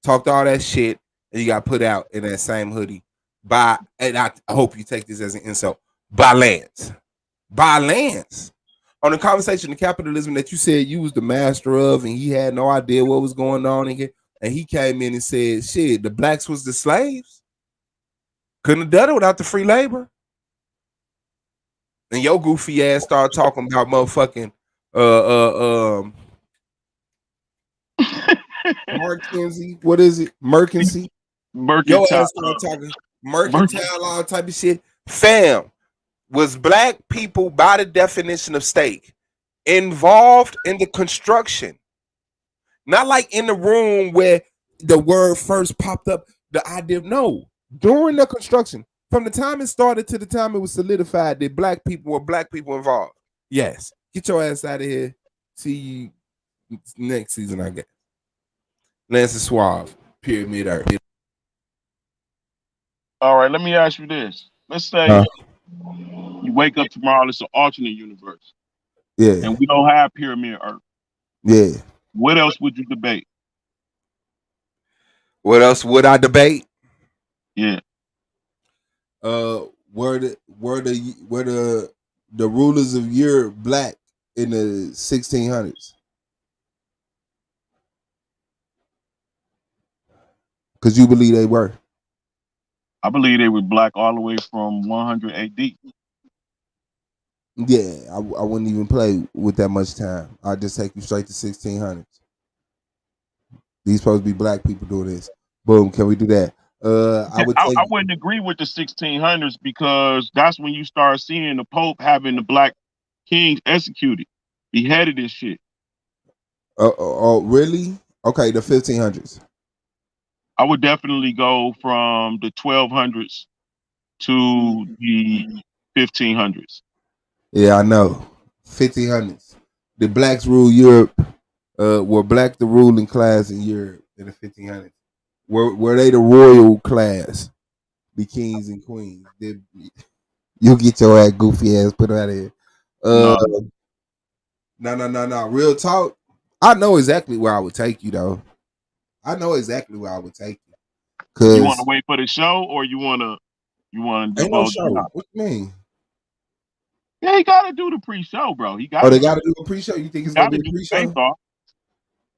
Talked all that shit and you got put out in that same hoodie by, and I hope you take this as an insult, by Lance. By Lance. On the conversation of capitalism that you said you was the master of and he had no idea what was going on and he came in and said, shit, the blacks was the slaves. Couldn't have done it without the free labor. And your goofy ass started talking about motherfucking Merkency. What is it? Merkency. Your ass started talking mercantile, all type of shit. Fam, was black people, by the definition of stake, involved in the construction? Not like in the room where the word first popped up, the idea. No, during the construction, from the time it started to the time it was solidified, that black people involved. Yes. Get your ass out of here. See you next season, I guess. Lance is Suave, Pyramid Earth.
All right, let me ask you this. Let's say you wake up tomorrow, it's an alternate universe.
Yeah.
And we don't have Pyramid Earth.
Yeah.
What else would you debate?
What else would I debate?
Yeah.
Were the rulers of Europe black in the 1600s? Because you believe they were.
I believe they were black all the way from 100 AD.
Yeah, I wouldn't even play with that much time. I'd just take you straight to 1600s. These supposed to be black people doing this. Boom, can we do that?
I wouldn't agree with the 1600s because that's when you start seeing the Pope having the black kings executed, beheaded and shit.
Oh, really? Okay, the 1500s.
I would definitely go from the 1200s to the 1500s.
Yeah, I know. 1500s. The blacks rule Europe. Were black the ruling class in Europe in the 1500s? Were they the royal class? The kings and queens? You'll get your ass goofy ass put out of here. No. Real talk. I know exactly where I would take you, though. I know exactly where I would take you.
You want to wait for the show, or you want to
ain't no show. What you mean?
Yeah, he got to do the pre-show, bro. He got.
Oh, they got to do a pre-show. You think it's gonna be a pre-show?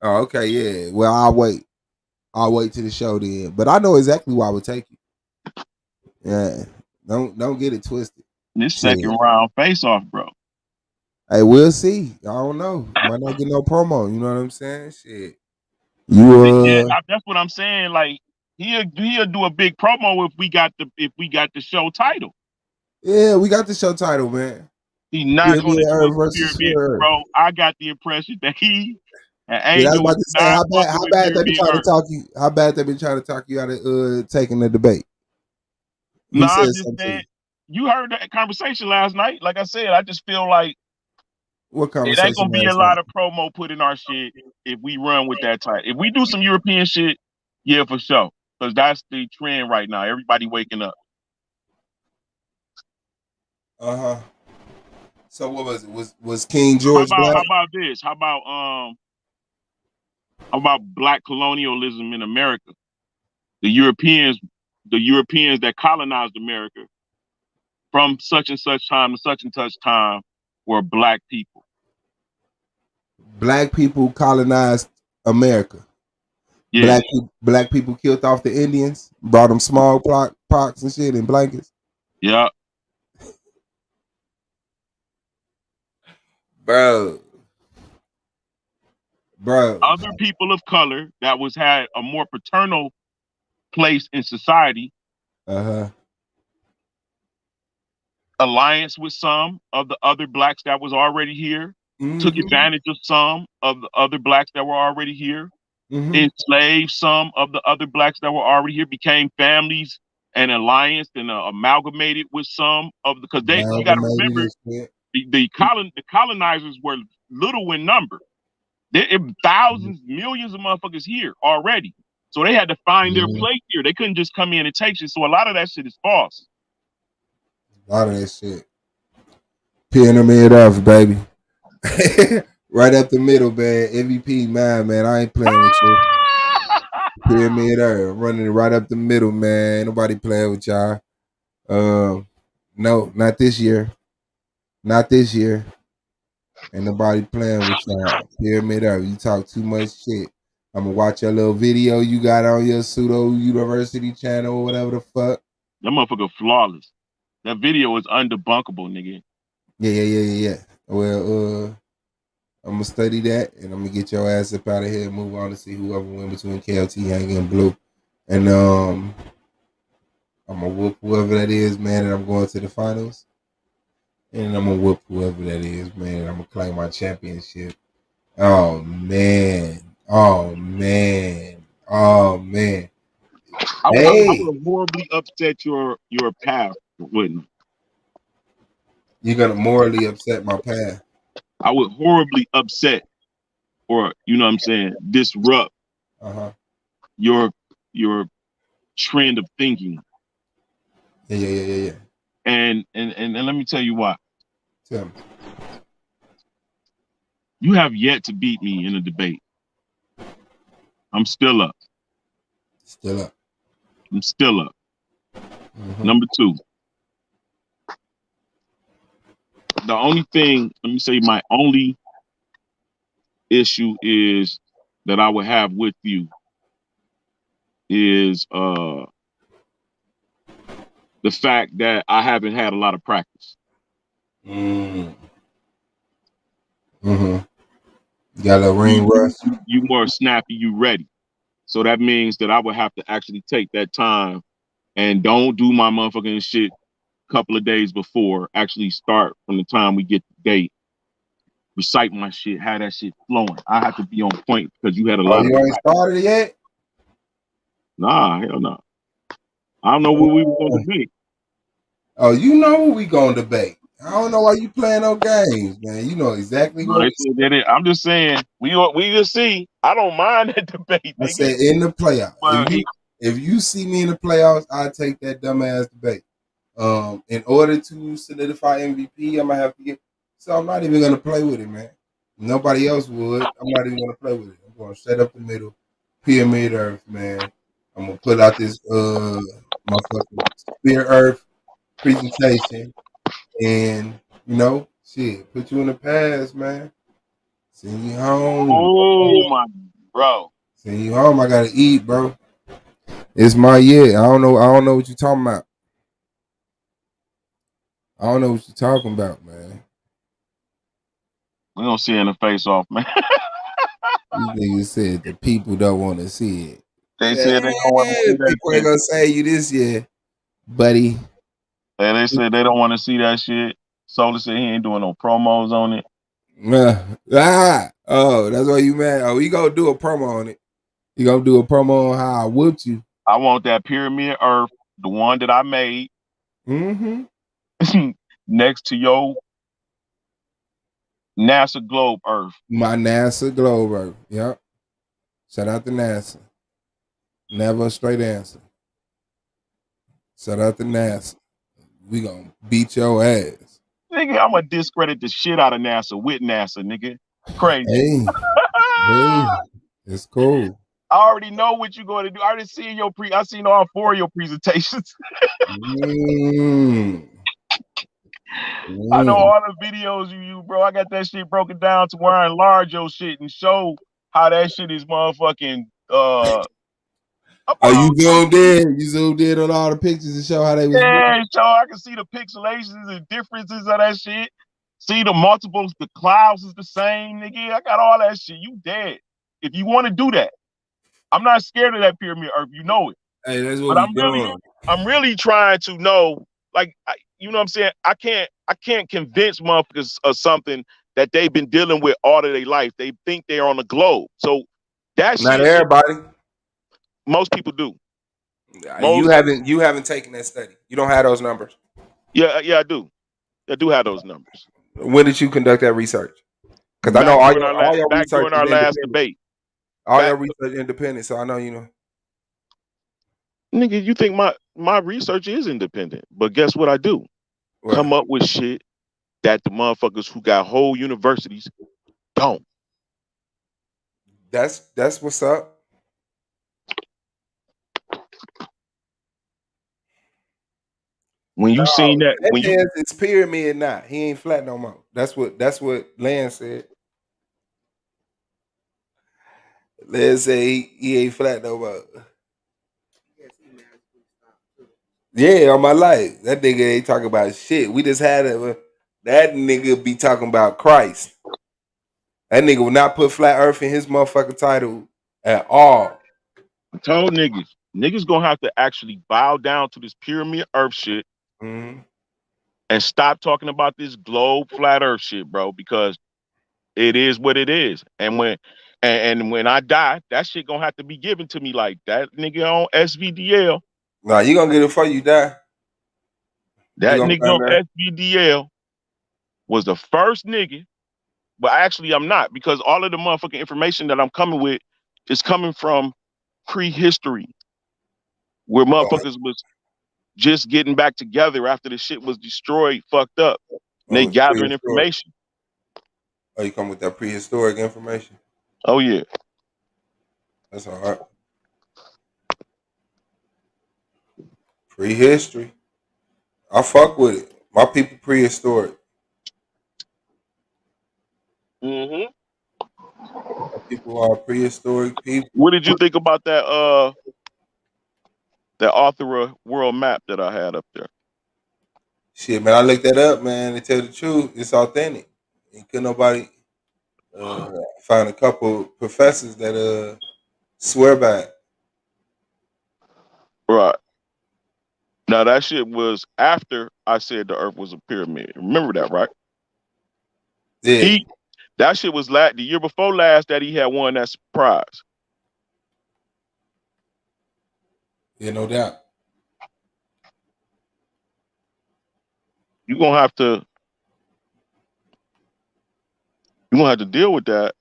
Oh, okay, yeah. Well, I'll wait. I'll wait till the show then. But I know exactly where I would take you. Yeah, don't get it twisted.
This second round face-off, bro.
Hey, we'll see. I don't know. Might not get no promo. You know what I'm saying? Shit.
That's what I'm saying. Like he'll do a big promo if we got the show title.
Yeah, we got the show title, man.
He's not going to
Pyramid
do
Earth
a
versus
pyramid,
Sphere Earth.
bro. I got the impression that he and
Yeah, I was
Angel
about
was
to say
not
how
fucking with
bad they been
pyramid
trying to
Earth.
talk you. How bad they been trying to talk you out of taking the debate. Who
No, I'm
said
just
something to
saying.
you?
You heard that conversation last night. Like I said, I just feel like
What
it ain't
conversation
gonna be a
last
lot
night?
of promo put in our shit if we run with that type. If we do some European shit, yeah, for sure. Because that's the trend right now. Everybody waking up.
Uh-huh. So what was it? Was King
How
George
about
black?
this? How about black colonialism in America? The Europeans that colonized America from such and such time to such and such time were black people.
Black people colonized America.
Yeah.
Black people killed off the Indians, brought them smallpox and shit and blankets.
Yeah.
Bro.
Other people of color that had a more paternal place in society,
Uh-huh.
alliance with some of the other blacks that was already here, took advantage of some of the other blacks that were already here, enslaved some of the other blacks that were already here, became families and alliance and amalgamated with some of the, because you got to remember the colonizers were little in number. There thousands, millions of motherfuckers here already. So they had to find their place here. They couldn't just come in and take shit. So a lot of that shit is false.
A lot of that shit. Pyramid Earth, baby. Right up the middle, man. MVP, man. I ain't playing with you. Pyramid Earth. Running it right up the middle, man. Nobody playing with y'all. No, not this year. Not this year. Ain't nobody playing with y'all. Pyramid Earth. You talk too much shit. I'm gonna watch your little video you got on your pseudo university channel or whatever the fuck.
That motherfucker flawless. That video is undebunkable, nigga.
Yeah. Well, I'm gonna study that and I'm gonna get your ass up out of here and move on to see whoever win between K.O.T, Yanga, and Blue. And I'm gonna whoop whoever that is, man, and I'm going to the finals. And I'm gonna whoop whoever that is, man, and I'm gonna claim my championship. Oh man. I
would horribly upset your path, wouldn't I?
You're gonna morally upset my path.
I would horribly upset, or you know what I'm saying, disrupt your trend of thinking.
Yeah.
And let me tell you why.
Tell me.
You have yet to beat me in a debate. I'm still up. I'm still up. Number two. The only thing, let me say, my only issue is that I would have with you is the fact that I haven't had a lot of practice.
You got a ring rust.
You more snappy, you ready. So that means that I would have to actually take that time and don't do my motherfucking shit a couple of days before. Actually start from the time we get the date. Recite my shit, have that shit flowing. I have to be on point because you had a lot of.
You ain't started yet?
Nah, hell no. I don't know what we were going to be.
Oh, you know what we going to debate. I don't know why you playing no games, man. You know exactly what.
I'm just saying, we just see. I don't mind that debate.
I said in the playoffs.
Well,
if you see me in the playoffs, I take that dumbass debate. In order to solidify MVP, I'm gonna have to get. So I'm not even gonna play with it, man. Nobody else would. I'm not even gonna play with it. I'm gonna set up the middle, Pyramid Earth, man. I'm gonna put out this motherfucking Sphere Earth presentation, and shit, put you in the past, man. Send you home.
Oh my bro.
Send you home. I gotta eat, bro. It's my year. I don't know what you're talking about. I don't know what you're talking about, man.
We don't see it in the face off, man.
These niggas said the people don't want to see it.
They said they don't want to see that.
People ain't gonna say you this year, buddy.
And they said they don't want to see that shit. Solar said he ain't doing no promos on it.
Oh, that's why you mad. Oh, you gonna do a promo on it. You gonna do a promo on how I whooped you.
I want that Pyramid Earth, the one that I made, next to your NASA Globe Earth.
My NASA Globe Earth. Yep. Shout out to NASA. Never a straight answer. Shout out to NASA. We gonna beat your ass.
Nigga, I'm gonna discredit the shit out of NASA with NASA, nigga. Crazy.
Hey, it's cool.
I already know what you're going to do. I already seen your I seen all 4 of your presentations. I know all the videos you use, bro. I got that shit broken down to where I enlarge your shit and show how that shit is motherfucking
Oh, you zoomed in? You zoomed in on all the pictures to show how they was
yeah, so I can see the pixelations and differences of that shit. See the multiples, the clouds is the same, nigga. I got all that shit. You dead. If you want to do that. I'm not scared of that Pyramid Earth. You know it.
Hey, that's what
but I'm really trying to know, like, you know what I'm saying? I can't convince motherfuckers of something that they've been dealing with all of their life. They think they're on the globe. So that
Not
shit,
everybody.
Most people do.
You haven't taken that study. You don't have those numbers.
Yeah, I do. I do have those numbers.
When did you conduct that research? Because I know all your
back
research
during our last debate.
All your research independent, so I know you know.
Nigga, you think my research is independent, but guess what I do? What? Come up with shit that the motherfuckers who got whole universities don't.
That's what's up.
When you seen that, when
it's pyramid now, he ain't flat no more. That's what Land said. Land say he ain't flat no more. Yeah, on my life, that nigga ain't talking about shit. We just had it. That nigga be talking about Christ. That nigga will not put flat Earth in his motherfucking title at all.
I told niggas gonna have to actually bow down to this Pyramid Earth shit. And stop talking about this globe flat Earth shit, bro, because it is what it is. And when I die, that shit gonna have to be given to me like that nigga on SVDL.
Nah, you gonna get it before you die.
That nigga on SVDL was the first nigga, but actually I'm not, because all of the motherfucking information that I'm coming with is coming from prehistory, where motherfuckers was just getting back together after the shit was destroyed, fucked up. And they gathering information.
Oh, you come with that prehistoric information?
Oh, yeah.
That's all right. Prehistory. I fuck with it. My people prehistoric.
My
people are prehistoric people.
What did you think about that that author world map that I had up there?
Shit, man, I looked that up, man. To tell the truth, it's authentic. Ain't could nobody find a couple professors that swear by it.
Right. Now that shit was after I said the Earth was a pyramid. Remember that, right?
Yeah.
That shit was the year before last that he had won that prize.
Yeah, no doubt.
You're gonna have to deal with that.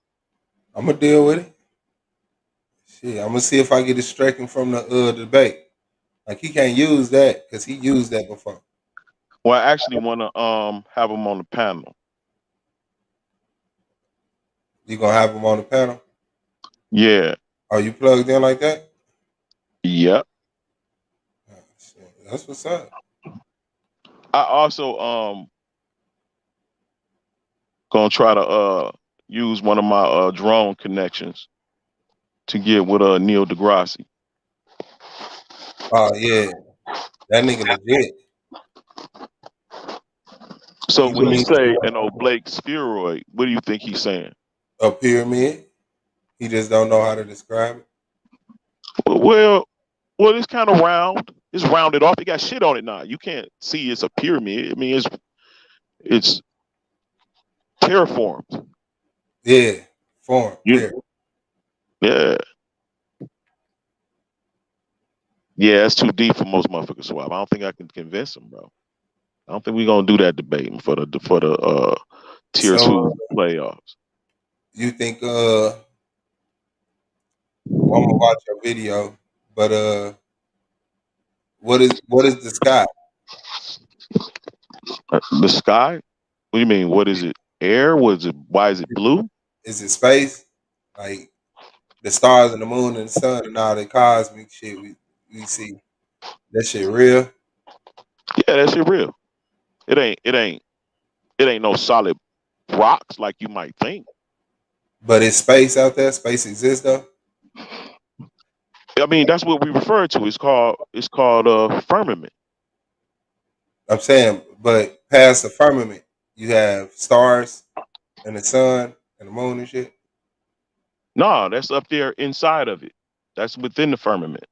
I'm gonna deal with it. Shit, I'm gonna see if I get it stricken from the debate. Like he can't use that because he used that before.
Well, I actually want to have him on the panel.
You gonna have him on the panel?
Yeah.
Are you plugged in like that?
Yep.
That's what's up.
I also gonna try to use one of my drone connections to get with Neil deGrasse.
Oh yeah, that nigga legit.
So when you say an oblique spheroid, what do you think he's saying?
A pyramid. He just don't know how to describe it.
Well, it's kind of round. It's rounded off. It got shit on it now. You can't see it's a pyramid. I mean,
It's terraformed.
Yeah, form. Yeah.
Yeah. Yeah, it's too deep for most motherfuckers swap. I don't think I can convince them, bro. I don't think we're gonna do that debate for the tier
So
2 playoffs.
you think well, I'm gonna watch your video, but what is the sky?
The sky? What do you mean? What is it? Air? Was it? Why is it blue?
Is it space? Like the stars and the moon and the sun and all that cosmic shit we see. That shit real.
Yeah, that shit real. It ain't. It ain't. It ain't no solid rocks like you might think.
But it's space out there. Space exists though.
I mean, that's what we refer to. It's called firmament.
I'm saying, but past the firmament, you have stars and the sun and the moon and shit.
No, that's up there inside of it. That's within the firmament.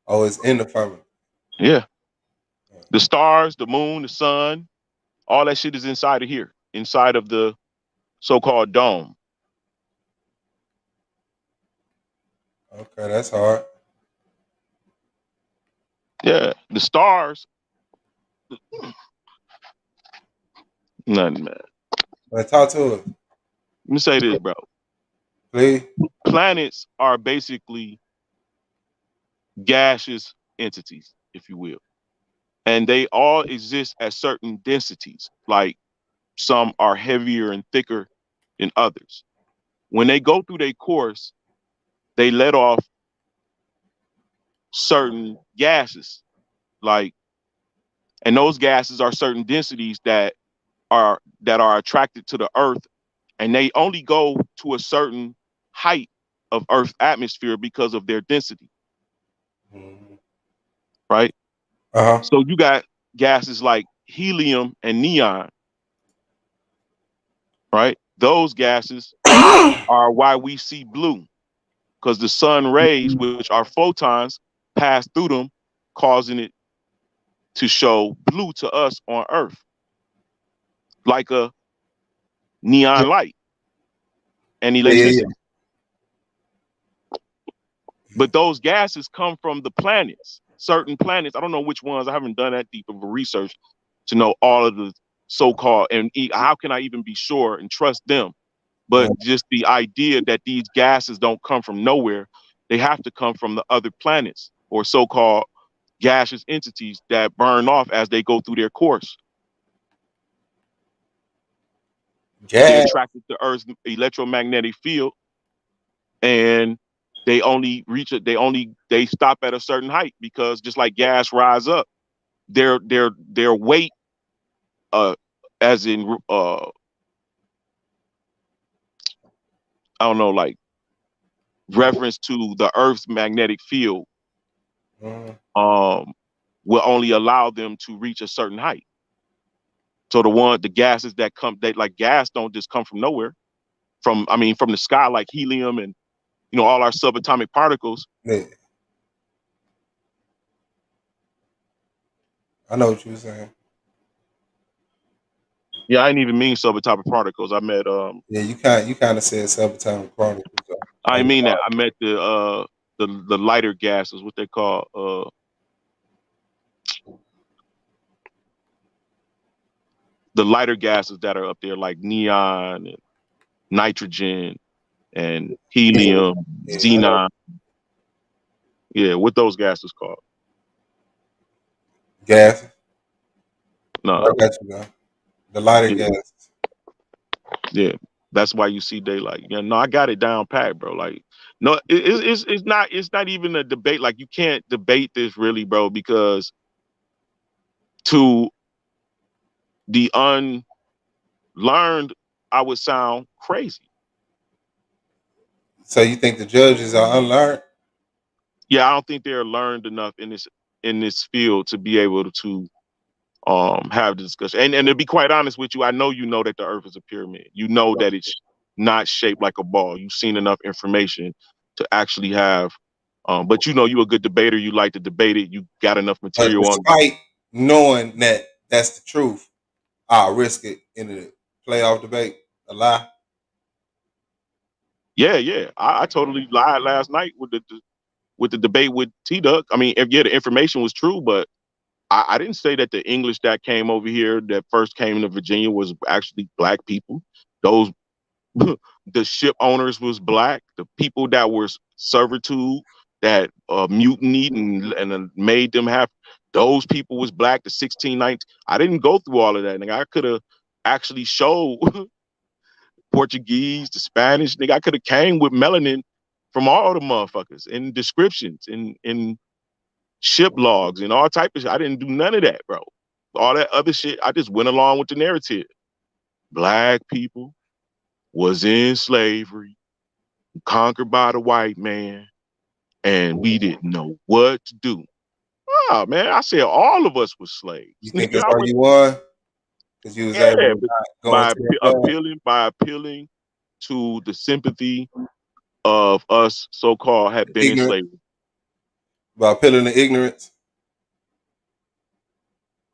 Oh, it's in the firmament.
Yeah. The stars, the moon, the sun, all that shit is inside of here, inside of the so-called dome.
Okay, that's hard.
Yeah, the stars. Nothing, man.
But talk to us,
Let me say this, bro.
please.
Planets are basically gaseous entities, if you will, and they all exist at certain densities. Like some are heavier and thicker than others. When they go through their course, they let off certain gases, like, and those gases are certain densities that are attracted to the Earth, and they only go to a certain height of Earth's atmosphere because of their density, right?
Uh
So you got gases like helium and neon, right? Those gases
huh.
are why we see blue, because the sun rays, which are photons, pass through them, causing it to show blue to us on Earth, like a neon light and
Yeah.
electricity. But those gases come from the planets, certain planets. I don't know which ones. I haven't done that deep of a research to know all of the so-called, and how can I even be sure and trust them? But just the idea that these gases don't come from nowhere, they have to come from the other planets or so-called gaseous entities that burn off as they go through their course. They're
Gas.
attracted to Earth's electromagnetic field, and they stop at a certain height, because just like gas rise up, their weight, as in I don't know, like reference to the Earth's magnetic field, um will only allow them to reach a certain height. So the gases that come, they like gas don't just come from nowhere, from the sky, like helium and all our subatomic particles.
Yeah. I know what you were saying.
Yeah, I didn't even mean subatomic particles. I meant
Yeah, you kind of said subatomic particles.
I
Like
didn't mean that. I meant the lighter gases, what they call the lighter gases that are up there, like neon and nitrogen and helium,
yeah, I know.
xenon. Yeah, what those gases called?
Gas. I
No,
got you, man. The lighter
yeah,
gas.
yeah. That's why you see daylight. Yeah, no, I got it down pat, bro. Like, no, it's not even a debate. Like, you can't debate this really, bro, because to the unlearned, I would sound crazy.
So you think the judges are unlearned?
Yeah, I don't think they're learned enough in this field to be able to have the discussion. And to be quite honest with you, I know that the Earth is a pyramid. You know that it's not shaped like a ball. You've seen enough information to actually have. But you're a good debater. You like to debate it. You got enough
But
material on.
despite knowing that that's the truth, I'll risk it in the playoff debate. A lie.
Yeah. I totally lied last night with the debate with T-Duck. I mean, the information was true, but I didn't say that the English that came over here that first came to Virginia was actually black people. Those the ship owners was black. The people that were servitude that mutinied and made them have those people was black. The 1619. I didn't go through all of that. Nigga, I could have actually showed Portuguese, the Spanish. Nigga, I could have came with melanin from all the motherfuckers in descriptions in ship logs and all type of shit. I didn't do none of that, bro. All that other shit, I just went along with the narrative. Black people was in slavery, conquered by the white man, and we didn't know what to do. Oh man, I said all of us was slaves.
You think that's why you won? Because you was able to go
by
into that
appealing to the sympathy of us so-called had been in slavery.
By appealing to ignorance.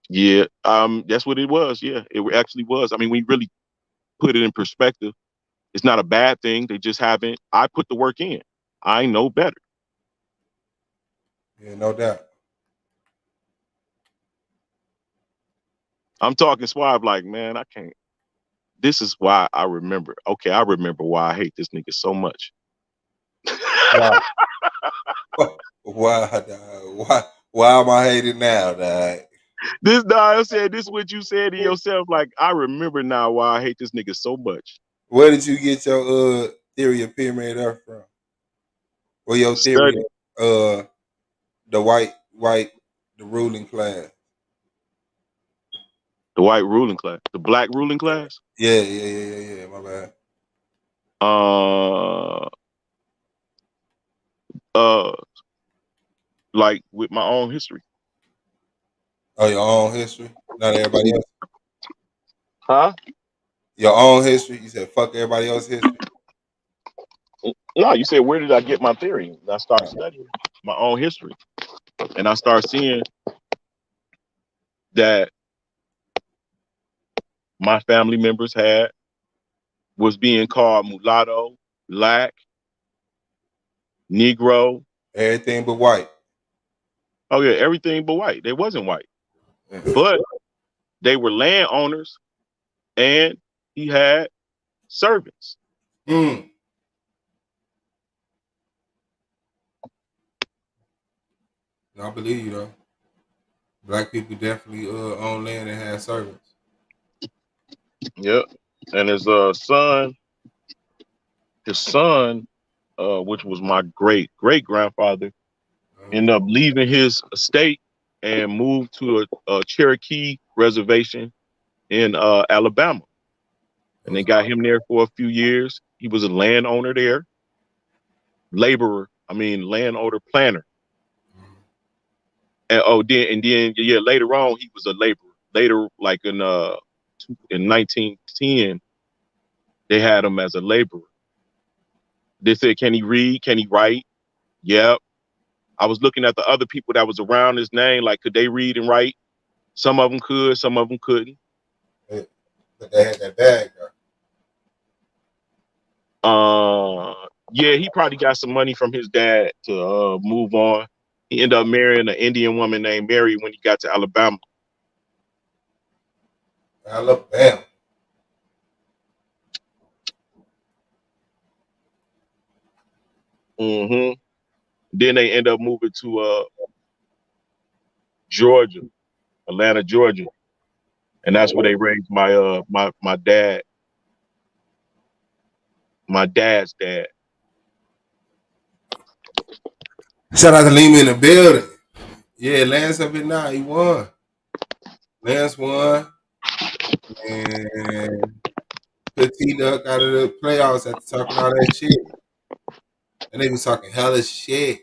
Yeah, that's what it was. Yeah, it actually was. I mean, we really put it in perspective. It's not a bad thing. They just haven't. I put the work in. I know better.
Yeah, no doubt.
I'm talking Suave like, man, I can't. This is why I remember. Okay, I remember why I hate this nigga so much.
Why am I hating now, dog?
This dog said this is what you said to yourself. Like, I remember now why I hate this nigga so much.
Where did you get your theory of pyramid Earth from? Or your theory of the white the ruling class?
The white ruling class, the black ruling class.
Yeah. My bad.
Like with my own history.
Oh, your own history, not everybody else.
Huh?
Your own history. You said fuck everybody else's history.
No, you said where did I get my theory? And I started studying my own history, and I started seeing that my family members was being called mulatto, black, Negro,
everything but white.
Oh yeah, everything but white. They wasn't white, but they were landowners, and he had servants.
I believe you though. Black people definitely own land and have servants.
Yep, and his son, which was my great grandfather, ended up leaving his estate and moved to a Cherokee reservation in Alabama, and they got him there for a few years. He was a landowner there, landowner planner. And later on he was a laborer. Later, like in 1910, they had him as a laborer. They said, can he read? Can he write? Yep. I was looking at the other people that was around his name, like, could they read and write? Some of them could, some of them couldn't.
But they had that bag,
though. Yeah, he probably got some money from his dad to move on. He ended up marrying an Indian woman named Mary when he got to Alabama.
Alabama.
Mm-hmm. Then they end up moving to Georgia, Atlanta, Georgia, and that's where they raised my dad, my dad's dad.
Shout out to Lima in the building. Yeah, Lance up in now. He won. Lance won. And put T-Duck out of the playoffs after talking all that shit. And they was talking hella shit.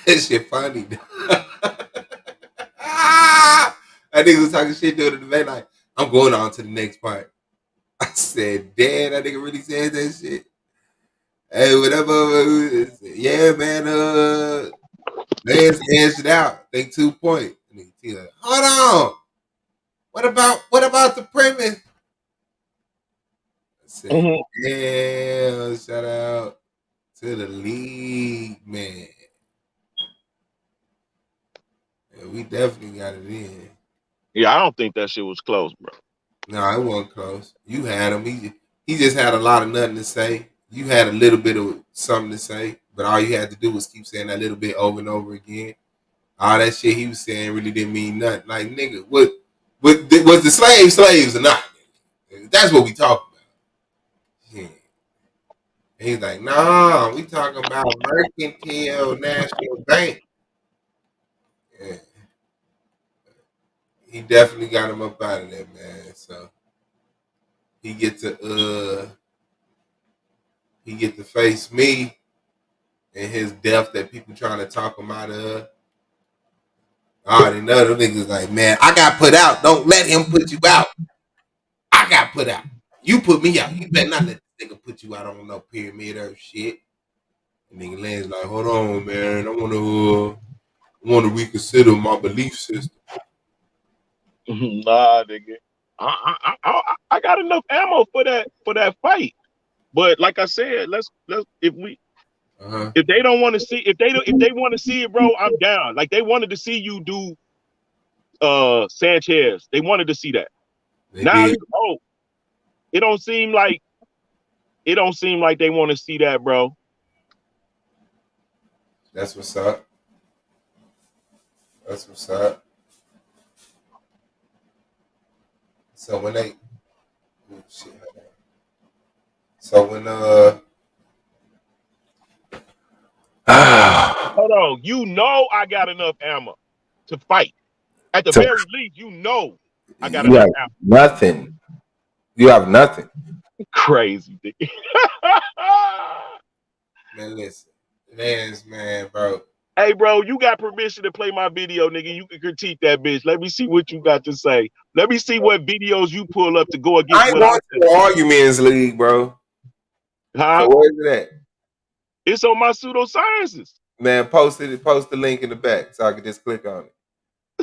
That shit funny. That nigga was talking shit during the debate like, I'm going on to the next part. I said, damn, that nigga really said that shit. Hey, whatever. Yeah, man. Lance answered out. Think 2 points. And nigga T like, hold on. What about the premise? I said, yeah, shout out to the league, man. Yeah, we definitely got it in.
Yeah, I don't think that shit was close, bro.
No, it wasn't close. You had him. He just had a lot of nothing to say. You had a little bit of something to say, but all you had to do was keep saying that little bit over and over again. All that shit he was saying really didn't mean nothing. Like, nigga, what was the slaves or not? That's what we talking about. Yeah. He's like, nah, we talking about Mercantile National Bank. Yeah. He definitely got him up out of there, man. So he get to face me and his death that people trying to talk him out of. I already know them niggas like, man, I got put out. Don't let him put you out. I got put out. You put me out. You better not let this nigga put you out on no pyramid or shit. And nigga Land's like, hold on, man. I want to reconsider my belief system.
Nah, nigga. I got enough ammo for that fight. But like I said, let's if they don't want to see if they want to see it, bro, I'm down. Like they wanted to see you do Sanchez. They wanted to see that. It don't seem like they want to see that, bro.
That's what's up. That's what's up. So when they
hold on, you know I got enough ammo to fight. At the very least, you know I got enough ammo.
Nothing. You have nothing.
Crazy, nigga.
Man, listen. Man, bro.
Hey, bro, you got permission to play my video, nigga. You can critique that bitch. Let me see what you got to say. Let me see what videos you pull up to go against
I ain't
what
going
I
to the Arguments League, bro.
Huh?
So where's it at?
It's on my pseudosciences.
Man, post the link in the back so I can just click on it.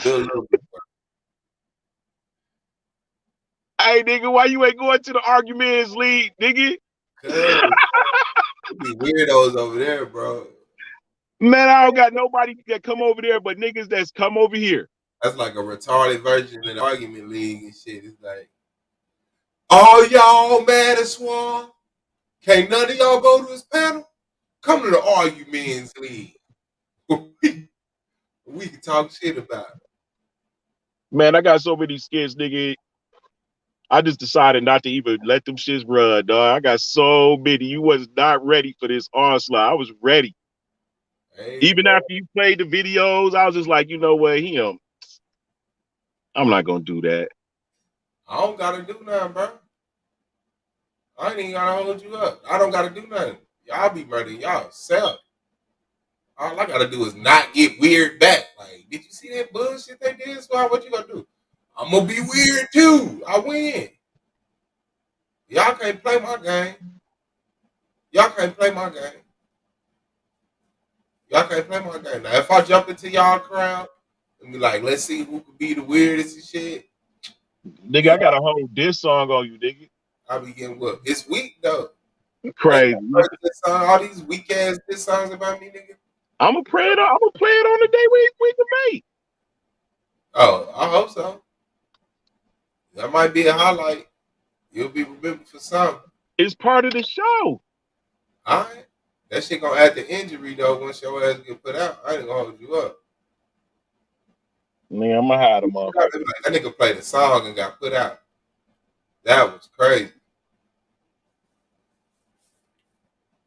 Do a little bit.
Hey, nigga, why you ain't going to the Arguments League, nigga?
Cause be weirdos over there, bro.
Man, I don't got nobody that come over there but niggas that's come over here.
That's like a retarded version of the Argument League and shit. It's like, all y'all mad at Swan? Can't none of y'all go to his panel? Come to the Arguments League. We can talk shit about it.
Man, I got so many skits, nigga. I just decided not to even let them shits run, dog. I got so many. You was not ready for this onslaught. I was ready. Hey, even bro. After you played the videos, I was just like, you know what, I'm not gonna do that.
I don't gotta do nothing, bro. I ain't even gotta hold you up. I don't gotta do nothing. Y'all be ready, y'all self. All I gotta do is not get weird back. Like, did you see that bullshit they did? So what you gonna do? I'm gonna be weird too. I win. Y'all can't play my game. Y'all can't play my game. Y'all can't play my game. Now, if I jump into y'all crowd and be like, let's see who could be the weirdest and shit.
Nigga, I got a whole diss song on you, nigga.
I be getting what? It's weak though.
Crazy.
All these weak ass diss songs about me, nigga.
I'm gonna play it on the day we debate.
Oh, I hope so. That might be a highlight. You'll be remembered for something.
It's part of the show.
All right. That shit gonna add to injury though once your ass get put out. I ain't gonna hold you up.
Man, I'm gonna hide him up.
Like, that nigga played a song and got put out. That was crazy.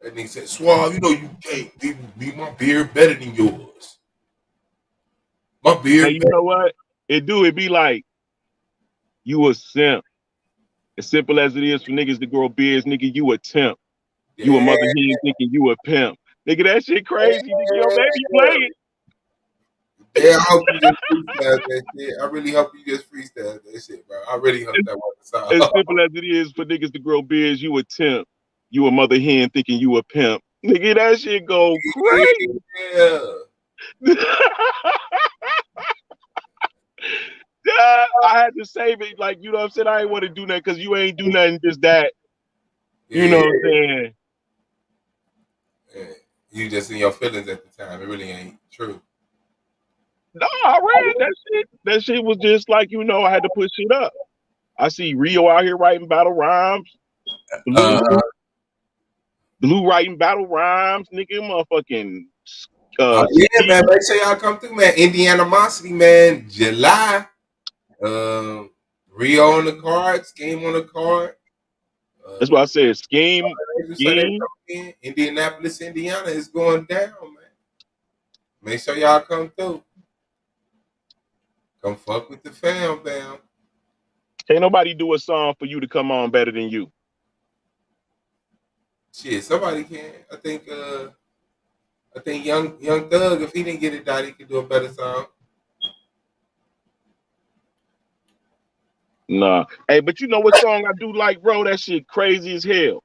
That nigga said, Suave, you know you can't be my beard better than yours. My beard.
Hey, you know what? It be like you a simp. As simple as it is for niggas to grow beards, nigga, you a temp. Yeah. You a mother hen thinking you a pimp. Nigga, that shit crazy. Yeah. Nigga, yo, baby, play it.
Yeah, I hope you just freestyle that shit. I really hope you just freestyle that shit, bro. I really hope that was the song.
As simple as it is for niggas to grow beards, you a temp. You a mother hen thinking you a pimp. Nigga, that shit go crazy.
Yeah.
I had to save it. Like, you know what I'm saying? I ain't want to do that because you ain't do nothing just that. You know what I'm saying?
Yeah. You just in your feelings at the time. It really ain't true.
No, I read that shit. That shit was just like, you know, I had to put shit up. I see Rio out here writing battle rhymes. Blue writing battle rhymes, nigga, motherfucking.
Yeah, man. Make sure y'all come through, man. Indianimosity, man. July. Rio on the card. Scheme on the card.
That's what I said. Scheme.
Indianapolis, Indiana is going down, man. Make sure y'all come through. Come fuck with the fam, fam.
Can't nobody do a song for you to come on better than you.
Shit, somebody can. I think Young Thug, if he didn't get it done, he could do a better song.
Nah. Hey, but you know what song I do like, bro? That shit crazy as hell.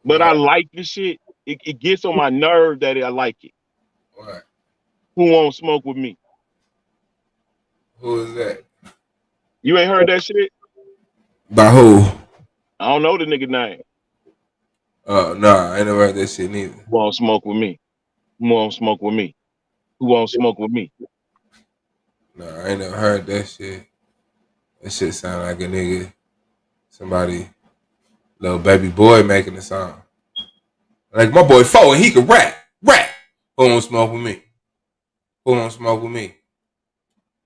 But I like this shit. It gets on my nerve that I like it.
What?
Who Won't Smoke With Me?
Who is that?
You ain't heard that shit?
By who?
I don't know the nigga name.
Oh, no, I ain't never heard that shit neither.
Who Won't Smoke With Me? Who Won't Smoke With Me? Who Won't Smoke With Me?
No, I ain't never heard that shit. That shit sound like a nigga, somebody, little baby boy making a song. Like my boy Fo, and he can rap. Who won't smoke with me? Who won't smoke with me?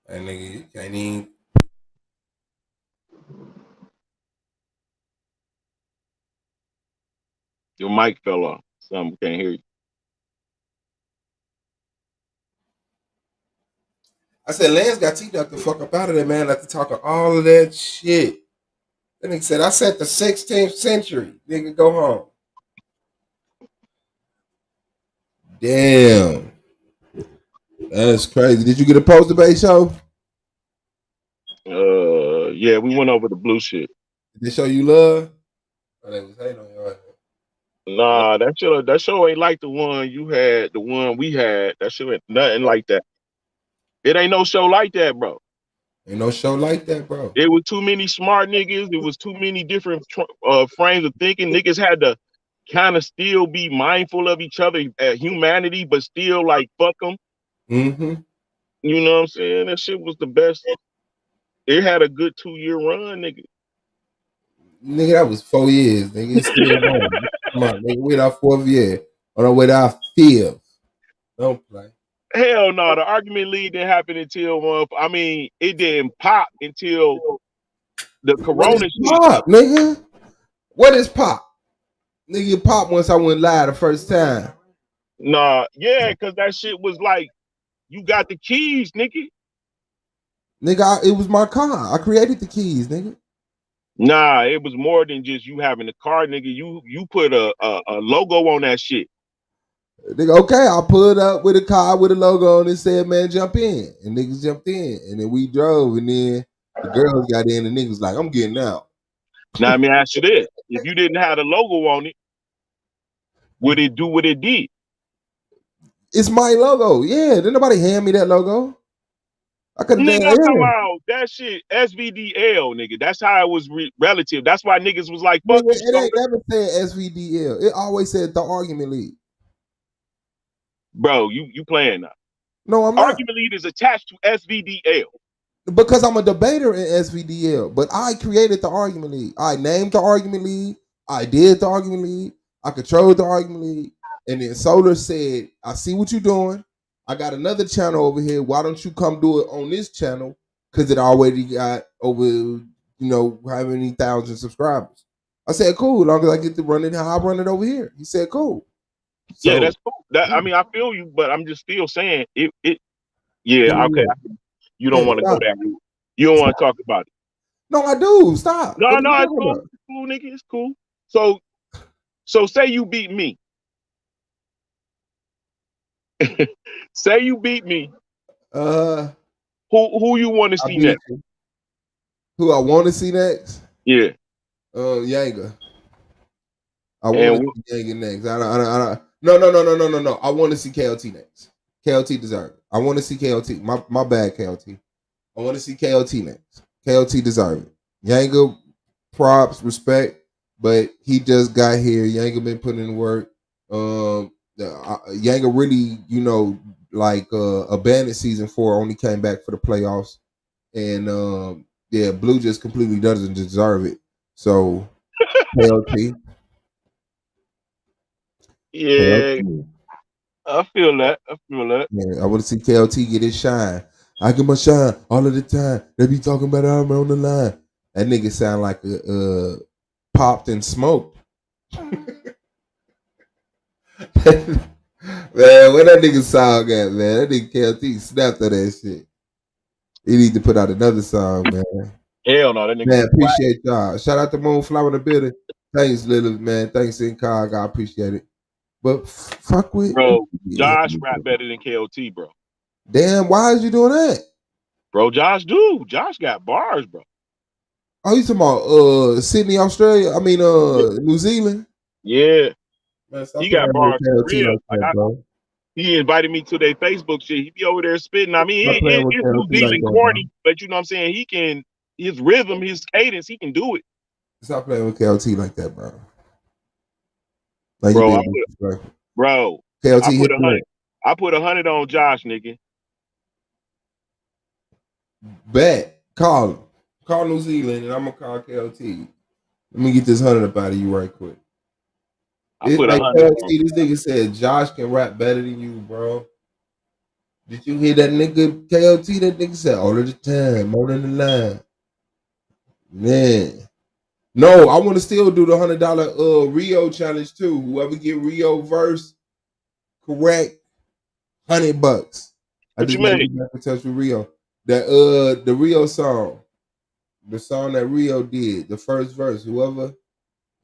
That nigga, you can't even.
Your mic fell off. Something can't hear you.
I said, Lance got T-Duck the fuck up out of there, man, after talking all of that shit. That nigga said, I said the 16th century. Nigga, go home. Damn. That's crazy. Did you get a post-debate show?
Yeah, we went over the blue shit.
Did they show you love? Oh, they was hating on your ass.
Nah, that show ain't like the one you had, the one we had. That shit ain't nothing like that. It ain't no show like that, bro.
Ain't no show like that, bro.
It was too many smart niggas. It was too many different frames of thinking. Niggas had to kind of still be mindful of each other, humanity, but still like fuck them.
Mm-hmm.
You know what I'm saying? That shit was the best. It had a good 2-year run, nigga.
Nigga, that was 4 years. Nigga, it's still going. Come on, nigga. We're our 4th year. On our way to our 5th. Don't play.
Hell no, the argument league didn't happen until it didn't pop until the corona shit.
Pop, nigga. What is pop? Nigga, pop once I went live the first time.
Nah, yeah, cause that shit was like, you got the keys, nigga.
Nigga, it was my car. I created the keys, nigga.
Nah, it was more than just you having the car, nigga. You put a logo on that shit.
Nigga, okay, I pulled up with a car with a logo on it, said, man, jump in. And niggas jumped in. And then we drove, and then the girls got in, and niggas like, I'm getting out.
Now, let me ask you this. If you didn't have the logo on it, would it do what it did?
It's my logo. Yeah, didn't nobody hand me that logo. I could have done
that. That shit, SVDL, nigga. That's how it was relative. That's why niggas was like, fuck
nigga, it ain't never said SVDL. It always said the argument league.
Bro, you playing now.
No, I'm not.
Argument lead is attached to SVDL.
Because I'm a debater in SVDL, but I created the argument league. I named the argument league. I did the argument league. I controlled the argument league. And then Solar said, I see what you're doing. I got another channel over here. Why don't you come do it on this channel? Because it already got over, how many thousand subscribers. I said, cool. As long as I get to run it how I run it over here. He said, cool.
So, yeah, that's cool. I feel you, but I'm just still saying it. Yeah, okay. You don't want to go that route. You don't want to talk about it.
No, I do. Stop.
No, it's cool. It's cool, nigga. It's cool. So say you beat me. Say you beat me. Who you want to see next?
Who I want to see next?
Yeah.
Yanga. I want to see Yanga next. No. I want to see K.O.T next. K.O.T deserves it. I want to see K.O.T. My bad, K.O.T. I want to see K.O.T next.
K.O.T deserve it. Yanga, props, respect, but he just got here. Yanga been putting in work. Yanga really, abandoned season 4, only came back for the playoffs, and Blue just completely doesn't deserve it. So K.O.T.
Yeah, I feel that.
Yeah, I want to see K.O.T get his shine. I get my shine all of the time. They be talking about I'm on the line. That nigga sound like a popped and smoked. Man, where that nigga song at, man? That nigga K.O.T snapped on that shit. He need to put out another song, man.
Hell no, that nigga.
Man, appreciate y'all. Shout out to Moonflower in the building. Thanks, Lily, man. Thanks, Incog. I appreciate it. But fuck with
Bro, Josh rap better than K.O.T, bro.
Damn, why is you doing that?
Bro, Josh got bars, bro.
Oh, you talking about Sydney, Australia? I mean, New Zealand?
Yeah.
Man,
He got bars for real.
like that, bro.
He invited me to their Facebook shit. He be over there spitting. I mean,
Stop playing with
it's
KOT
New Zealand
like that,
corny,
bro.
but you know what I'm saying? His rhythm, his cadence, he can do it.
Stop playing with KOT like that, bro. Like
Bro,
KOT
I
hit
put 100. I put 100 on Josh, nigga.
Bet. Call him. Call New Zealand, and I'm gonna call KOT. Let me get this 100 up out of you right quick.
I put 100.
KOT, this nigga said Josh can rap better than you, bro. Did you hear that nigga KOT? That nigga said all of the time, more than the line. Man. No, I want to still do the $100 Rio challenge too. Whoever get Rio verse correct, $100. I just gotta get back in touch with Rio. That the Rio song, the song that Rio did, the first verse. Whoever,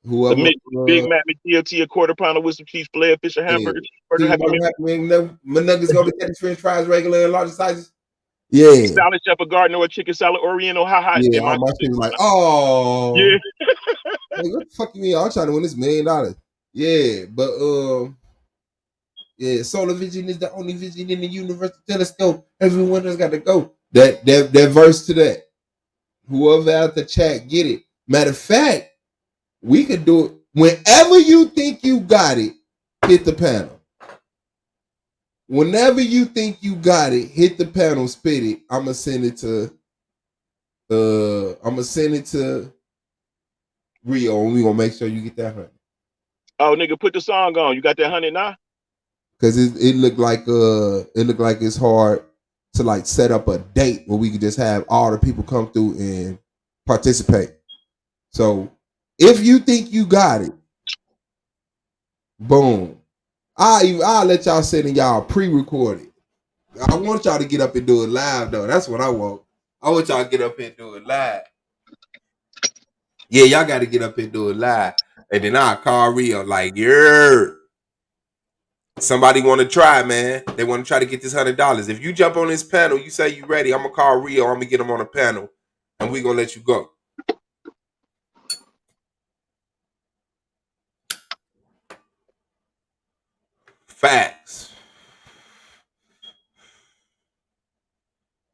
Big Mac McGilty, a quarter pounder with some cheese, filet, fish, and hamburger.
My nuggets gonna be getting French fries regular and large sizes. Yeah.
Salad chef, a garden, or a chicken salad, Oriental, how hot?
Yeah, all my shit like, oh,
yeah.
Like, what the fuck you mean? I'm trying to win this $1 million. Yeah, but yeah, solar vision is the only vision in the universal telescope. Everyone has got to go. That verse to that. Whoever out the chat get it. Matter of fact, we could do it whenever you think you got it. Hit the panel. Whenever you think you got it, hit the panel, spit it. I'ma send it to Rio, and we gonna make sure you get that 100.
Oh, nigga, put the song on. You got that 100 now?
Cause it looked like it's hard to like set up a date where we could just have all the people come through and participate. So if you think you got it, boom. I'll let y'all sit and y'all pre-record it. I want y'all to get up and do it live though. That's what I want. I want y'all to get up and do it live. Yeah, y'all got to get up and do it live. And then I'll call Rio like, yeah. Somebody want to try, man. They want to try to get this $100. If you jump on this panel, you say you ready, I'm going to call Rio. I'm going to get him on the panel, and we're going to let you go. Facts.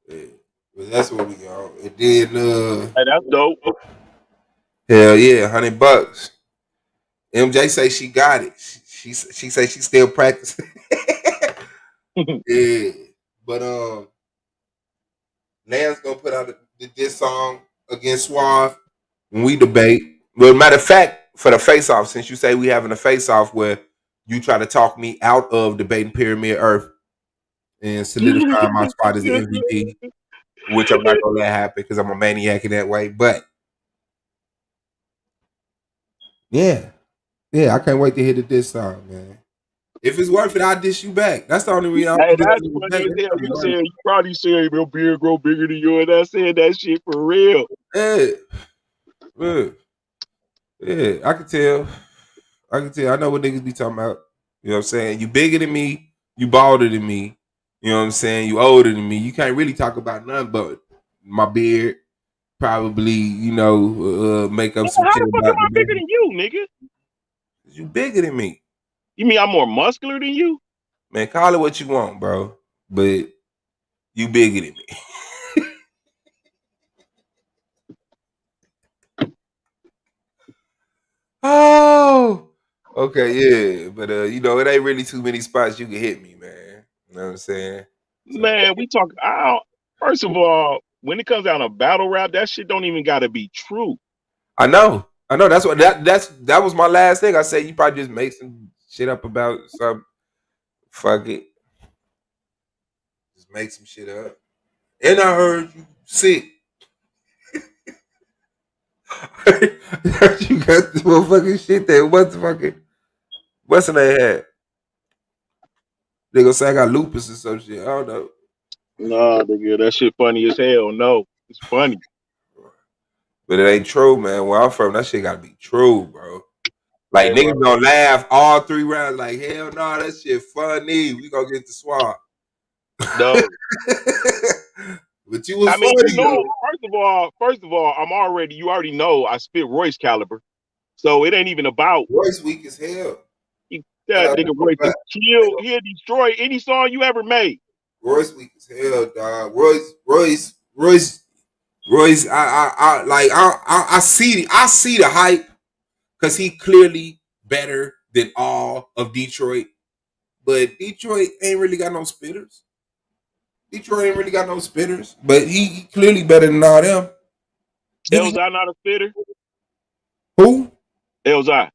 Yeah. Well, that's what we got. It did.
Hey, that's dope.
Hell yeah, $100. MJ say she got it. She say she still practicing. Yeah, but Nan's gonna put out this song against Suave when we debate. Well, matter of fact, for the face-off, since you say we having a face-off where you try to talk me out of debating Pyramid Earth and solidify my spot as the MVP, which I'm not gonna let happen because I'm a maniac in that way. But yeah, I can't wait to hear the diss song, man. If it's worth it, I'll diss you back. That's the only reason.
Hey, that's funny as hell. You probably said your beard grow bigger than you, and I said that shit for real.
Yeah. Yeah, I can tell. I know what niggas be talking about. You know what I'm saying? You bigger than me. You balder than me. You know what I'm saying? You older than me. You can't really talk about nothing but my beard. Probably, make up some
How
shit
the fuck
about
am I bigger than you, nigga?
You bigger than me.
You mean I'm more muscular than you?
Man, call it what you want, bro. But you bigger than me.
Okay, yeah, but you know, it ain't really too many spots you can hit me, man. You know what I'm saying? So,
Man, we talk. First of all, when it comes down to battle rap, that shit don't even gotta be true.
I know. That's what that was my last thing. I said you probably just make some shit up about some. Fuck it, just make some shit up. And I heard you sick. You got this motherfucking shit that what's in their head? They gonna say I got lupus or some shit. I don't know.
Nah, nigga, that shit funny as hell. No, it's funny.
But it ain't true, man. Where I'm from, that shit gotta be true, bro. Like
Hey, bro.
niggas gonna laugh all 3 rounds. Like hell no, that shit funny. We gonna get the swab.
No.
But you was
I mean,
funny though.
first of all, you already know I spit Royce caliber. So it ain't even about
Royce weak as hell.
that nigga Royce just kill, he'll destroy any song you ever made.
Royce weak as hell, dog. Royce. I see the hype because he clearly better than all of Detroit. But Detroit ain't really got no spitters. But he clearly better than all them.
Elzai not a spitter?
Who?
Elzai.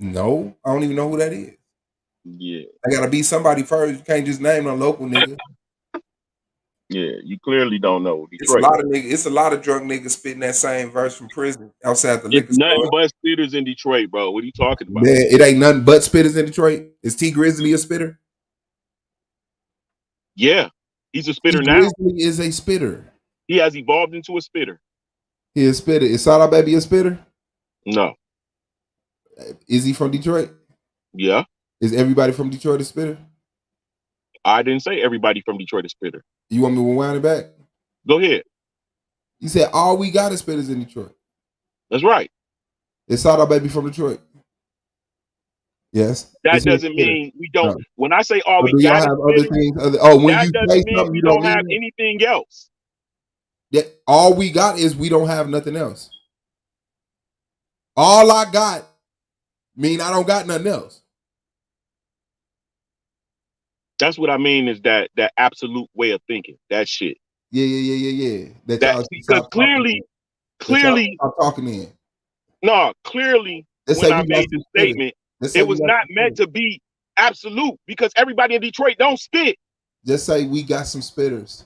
No, I don't even know who that is.
Yeah.
I gotta be somebody first. You can't just name no local nigga.
Yeah, you clearly don't know
It's a
Detroit.
lot of niggas. It's a lot of drunk niggas spitting that same verse from prison outside the
It's
liquor
nothing
store.
but spitters in Detroit, bro. What are you talking about?
Man, it ain't nothing but spitters in Detroit. Is T Grizzly a spitter?
Yeah. He's a
T
spitter now.
Grizzly is a spitter.
He has evolved into a spitter.
He is a spitter. Is Sada Baby a spitter?
No.
Is he from Detroit?
Yeah.
Is everybody from Detroit a spitter?
I didn't say everybody from Detroit is spitter.
You want me to rewind it back?
Go ahead.
You said all we got is spitters in Detroit.
That's right.
Is Sada Baby from Detroit? Yes.
That
Is he a
doesn't
spitter?
mean we don't.
No.
When I say all
Or
we
do y'all
got is
have other
spitter,
things? When
that
you say
doesn't mean
something,
we
you don't
don't have
mean it.
anything else.
That all we got is we don't have nothing else. All I got mean I don't got nothing else.
That's what I mean is that absolute way of thinking. That shit.
Yeah. That
That
y'all
because
stop talking.
clearly,
Stop talking in.
no, clearly
Let's say
when I
we got
made the
some spitters.
statement,
Let's say
it
we
was
got
not
some
meant
spitters.
to be absolute because everybody in Detroit don't spit.
Just say we got some spitters.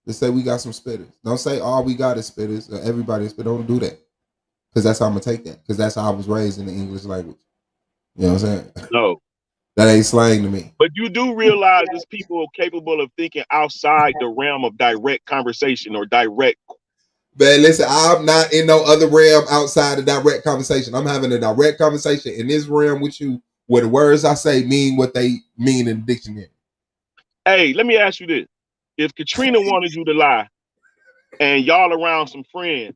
Let's say we got some spitters. Don't say all we got is spitters or everybody's, but don't do that. Because that's how I'm gonna take that. Because that's how I was raised in the English language. You know what I'm saying?
No.
That ain't slang to me.
But you do realize there's people capable of thinking outside the realm of direct conversation or direct.
Man, listen, I'm not in no other realm outside of direct conversation. I'm having a direct conversation in this realm with you where the words I say mean what they mean in the dictionary.
Hey, let me ask you this. If Katrina wanted you to lie and y'all around some friends,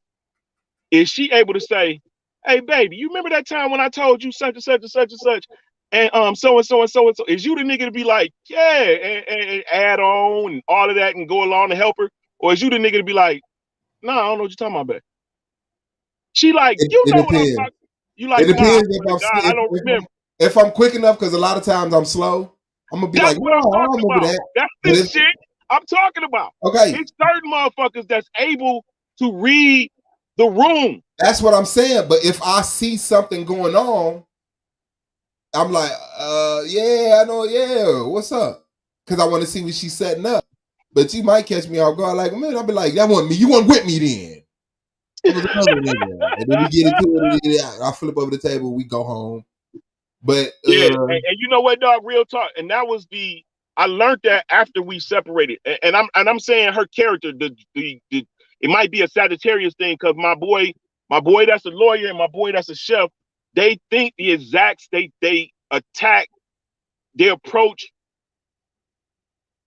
is she able to say, hey, baby, you remember that time when I told you such and such and such and such? And so and so and so and so. Is you the nigga to be like, yeah, and add on and all of that and go along to help her? Or is you the nigga to be like, no, I don't know what you're talking about, babe. She like, you
It
know what I'm
depends.
talking. You like,
It
nah, I
depends
swear to God, I don't remember.
if I'm quick enough, because a lot of times I'm slow. I'm gonna be
That's
like,
what
no,
I'm
I don't
talking
remember
about.
that.
That's
But
the
if
shit I'm talking about.
okay,
It's certain motherfuckers that's able to read the room.
that's what I'm saying. But if I see something going on, I'm like, yeah, I know, yeah, what's up? Because I want to see what she's setting up. But you might catch me off guard, like, man, I'll be like, that wasn't me. You weren't with me then. It was another nigga. And then we get into it. I flip over the table. We go home. But
Yeah, and you know what, dog? Real talk. And that was I learned that after we separated. And I'm saying her character, it might be a Sagittarius thing because my boy that's a lawyer and my boy that's a chef, they think the exact they attack, they approach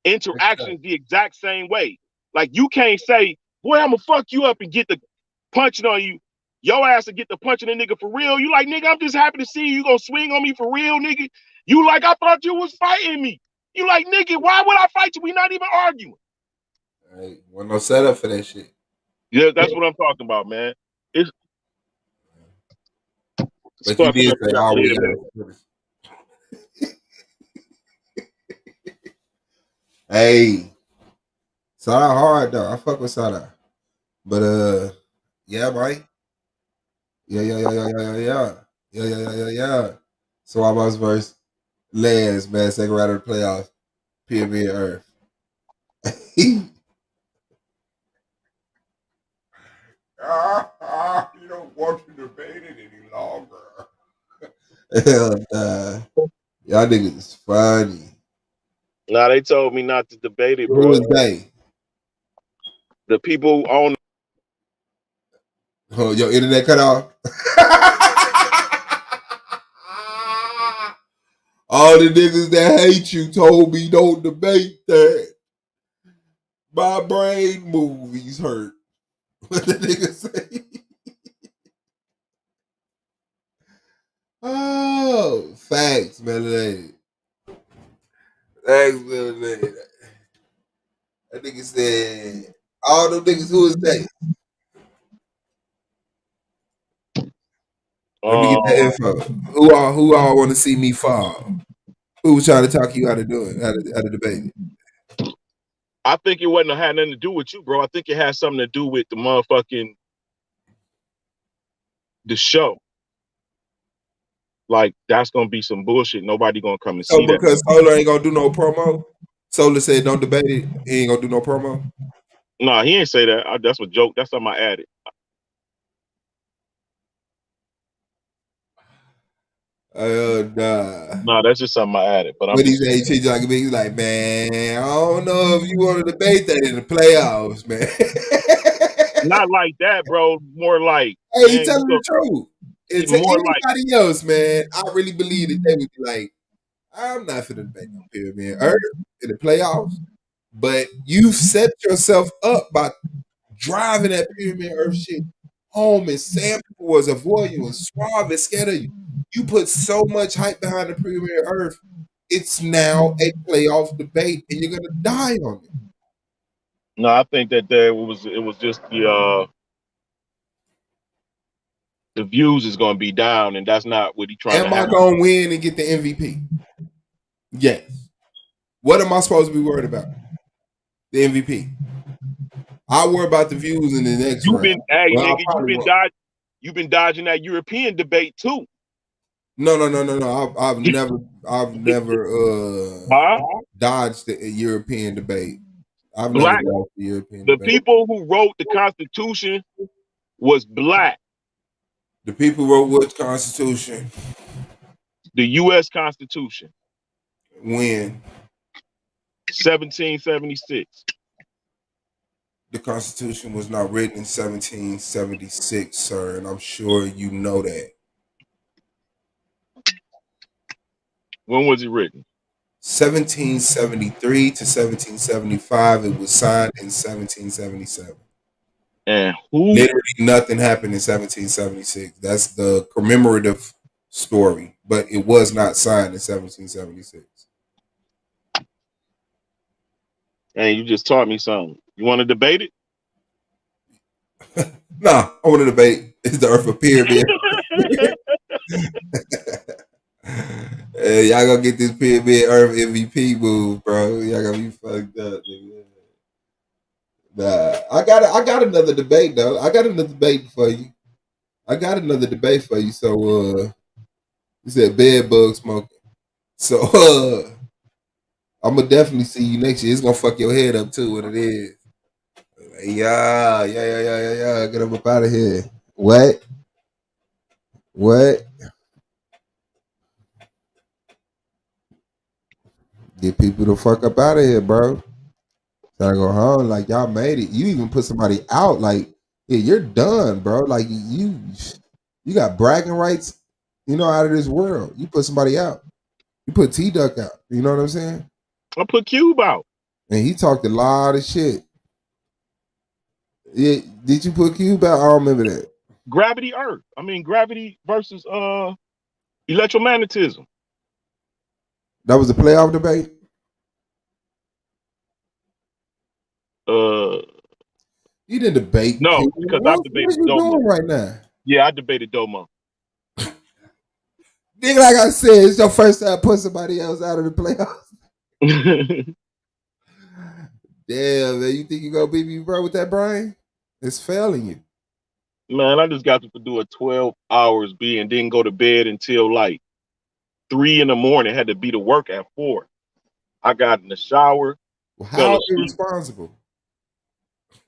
interactions the exact same way. Like you can't say, boy, I'm gonna fuck you up and get the punching on you. Your ass to get the punching a nigga for real. You like, nigga, I'm just happy to see you gonna swing on me for real, nigga. You like, I thought you was fighting me. You like, nigga, why would I fight you? We not even arguing.
Hey, wasn't no setup for that shit.
Yeah, that's what I'm talking about, man. It's
But you did say all we
Later, man.
got. Hey, Sada hard though. I fuck with Sada. But yeah, Mike. Yeah. So I was versus Lance, man, second round of the playoffs. PNB Earth. You don't want to debate it any longer. Hell nah. Y'all niggas is funny.
Nah, they told me not to debate it,
Who
bro.
is they?
The people on.
Oh, your internet cut off? All the niggas that hate you told me don't debate that. My brain movies hurt. What the nigga say? Oh, facts, Melody. Thanks, Melody. That nigga said, all them niggas, who is they? Let me get that info. Who all want to see me fall? Who was trying to talk you out of doing, out of debating?
I think it wasn't had nothing to do with you, bro. I think it had something to do with the motherfucking the show. Like that's gonna be some bullshit. Nobody gonna come and
So
see that.
because Solar ain't gonna do no promo, Solar said don't debate it. He ain't gonna do no promo.
Nah, he ain't say that. That's a joke. That's something I added.
Nah.
Nah, that's just something I added. But I'm
What he
just
say? He's like, man, I don't know if you want to debate that in the playoffs, man.
not like that, bro. More like,
Hey, he
man,
telling the truth. And to
more like,
anybody else, man, I really believe that they would be like, I'm not finna debate no Pyramid Earth in the playoffs. But you set yourself up by driving that Pyramid Earth shit home, and Sam people was avoiding you and Suave is scared of you. You put so much hype behind the Pyramid Earth, it's now a playoff debate, and you're gonna die on it.
no, I think that it was just the views is gonna be down, and that's not what he trying to
Am I
have.
gonna win and get the MVP? Yes. What am I supposed to be worried about? The MVP. I worry about the views in the next round.
Hey,
Well,
nigga, you've been dodging that European debate too.
No. I've never dodged the European debate. I've never dodged the European debate.
The people who wrote the Constitution was black.
The people wrote what Constitution?
The U.S. Constitution.
When?
1776.
The Constitution was not written in 1776, sir, and I'm sure you know that.
When was it written?
1773 to 1775. It was signed in 1777.
And who?
Literally nothing happened in 1776. That's the commemorative story, but it was not signed in 1776.
Hey, you just taught me something. You want to debate it?
Nah, I want to debate. Is the Earth a pyramid? Hey, y'all gonna get this pyramid Earth MVP move, bro. Y'all gonna be fucked up, nigga. Nah, I got another debate though. I got another debate for you. So you said bed bug smoking. So I'm gonna definitely see you next year. It's gonna fuck your head up too. What it is? Yeah. Get up out of here. What? Get people the fuck up out of here, bro. So I go home. Like y'all made it. You even put somebody out. Like, yeah, you're done, bro. Like you got bragging rights. You know, out of this world. You put somebody out. You put T Duck out. You know what I'm saying?
I put Cube out.
And he talked a lot of shit. Yeah, did you put Cube out? I don't remember that.
Gravity versus electromagnetism.
That was a playoff debate? You didn't debate.
No,
Cube.
because
What
I debated
are you
Domo.
doing right now?
Yeah, I debated Domo.
Nigga, like I said, it's your first time putting somebody else out of the playoffs. Damn, man, you think you gonna beat me, bro, with that brain? It's failing you.
Man, I just got to do a 12 hours B and didn't go to bed until like 3 in the morning. Had to be to work at 4. I got in the shower.
Well,
Fell
how
asleep
irresponsible?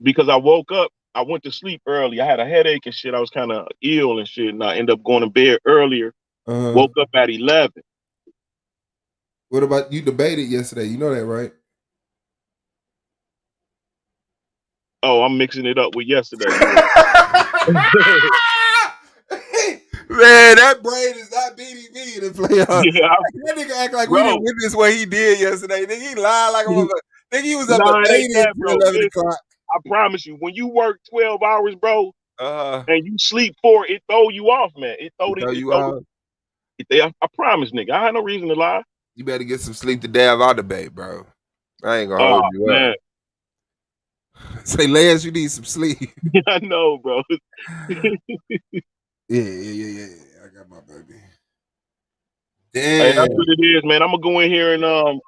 because I woke up. I went to sleep early. I had a headache and shit. I was kind of ill and shit, and I ended up going to bed earlier. Woke up at 11.
What about you? Debated yesterday. You know that, right?
Oh, I'm mixing it up with yesterday.
Man, that brain is not BDB in the playoffs.
Yeah,
That nigga act like we
bro.
didn't witness what he did yesterday. Nigga, he lied like a motherfucker. Nigga, he was up
Nah, it ain't
debating
that,
till
bro.
11
Listen,
o'clock.
I promise you, when you work 12 hours, bro,
Uh-huh.
and you sleep 4, it throw you off, man. It throw
you out.
I promise, nigga. I had no reason to lie.
You better get some sleep to have our debate, bro. I ain't gonna
Oh,
hold you
man.
up. Say, Lance, you need some sleep.
I know, bro.
Yeah. I got my baby.
Hey,
Damn.
that's what it is, man. I'm gonna go in here and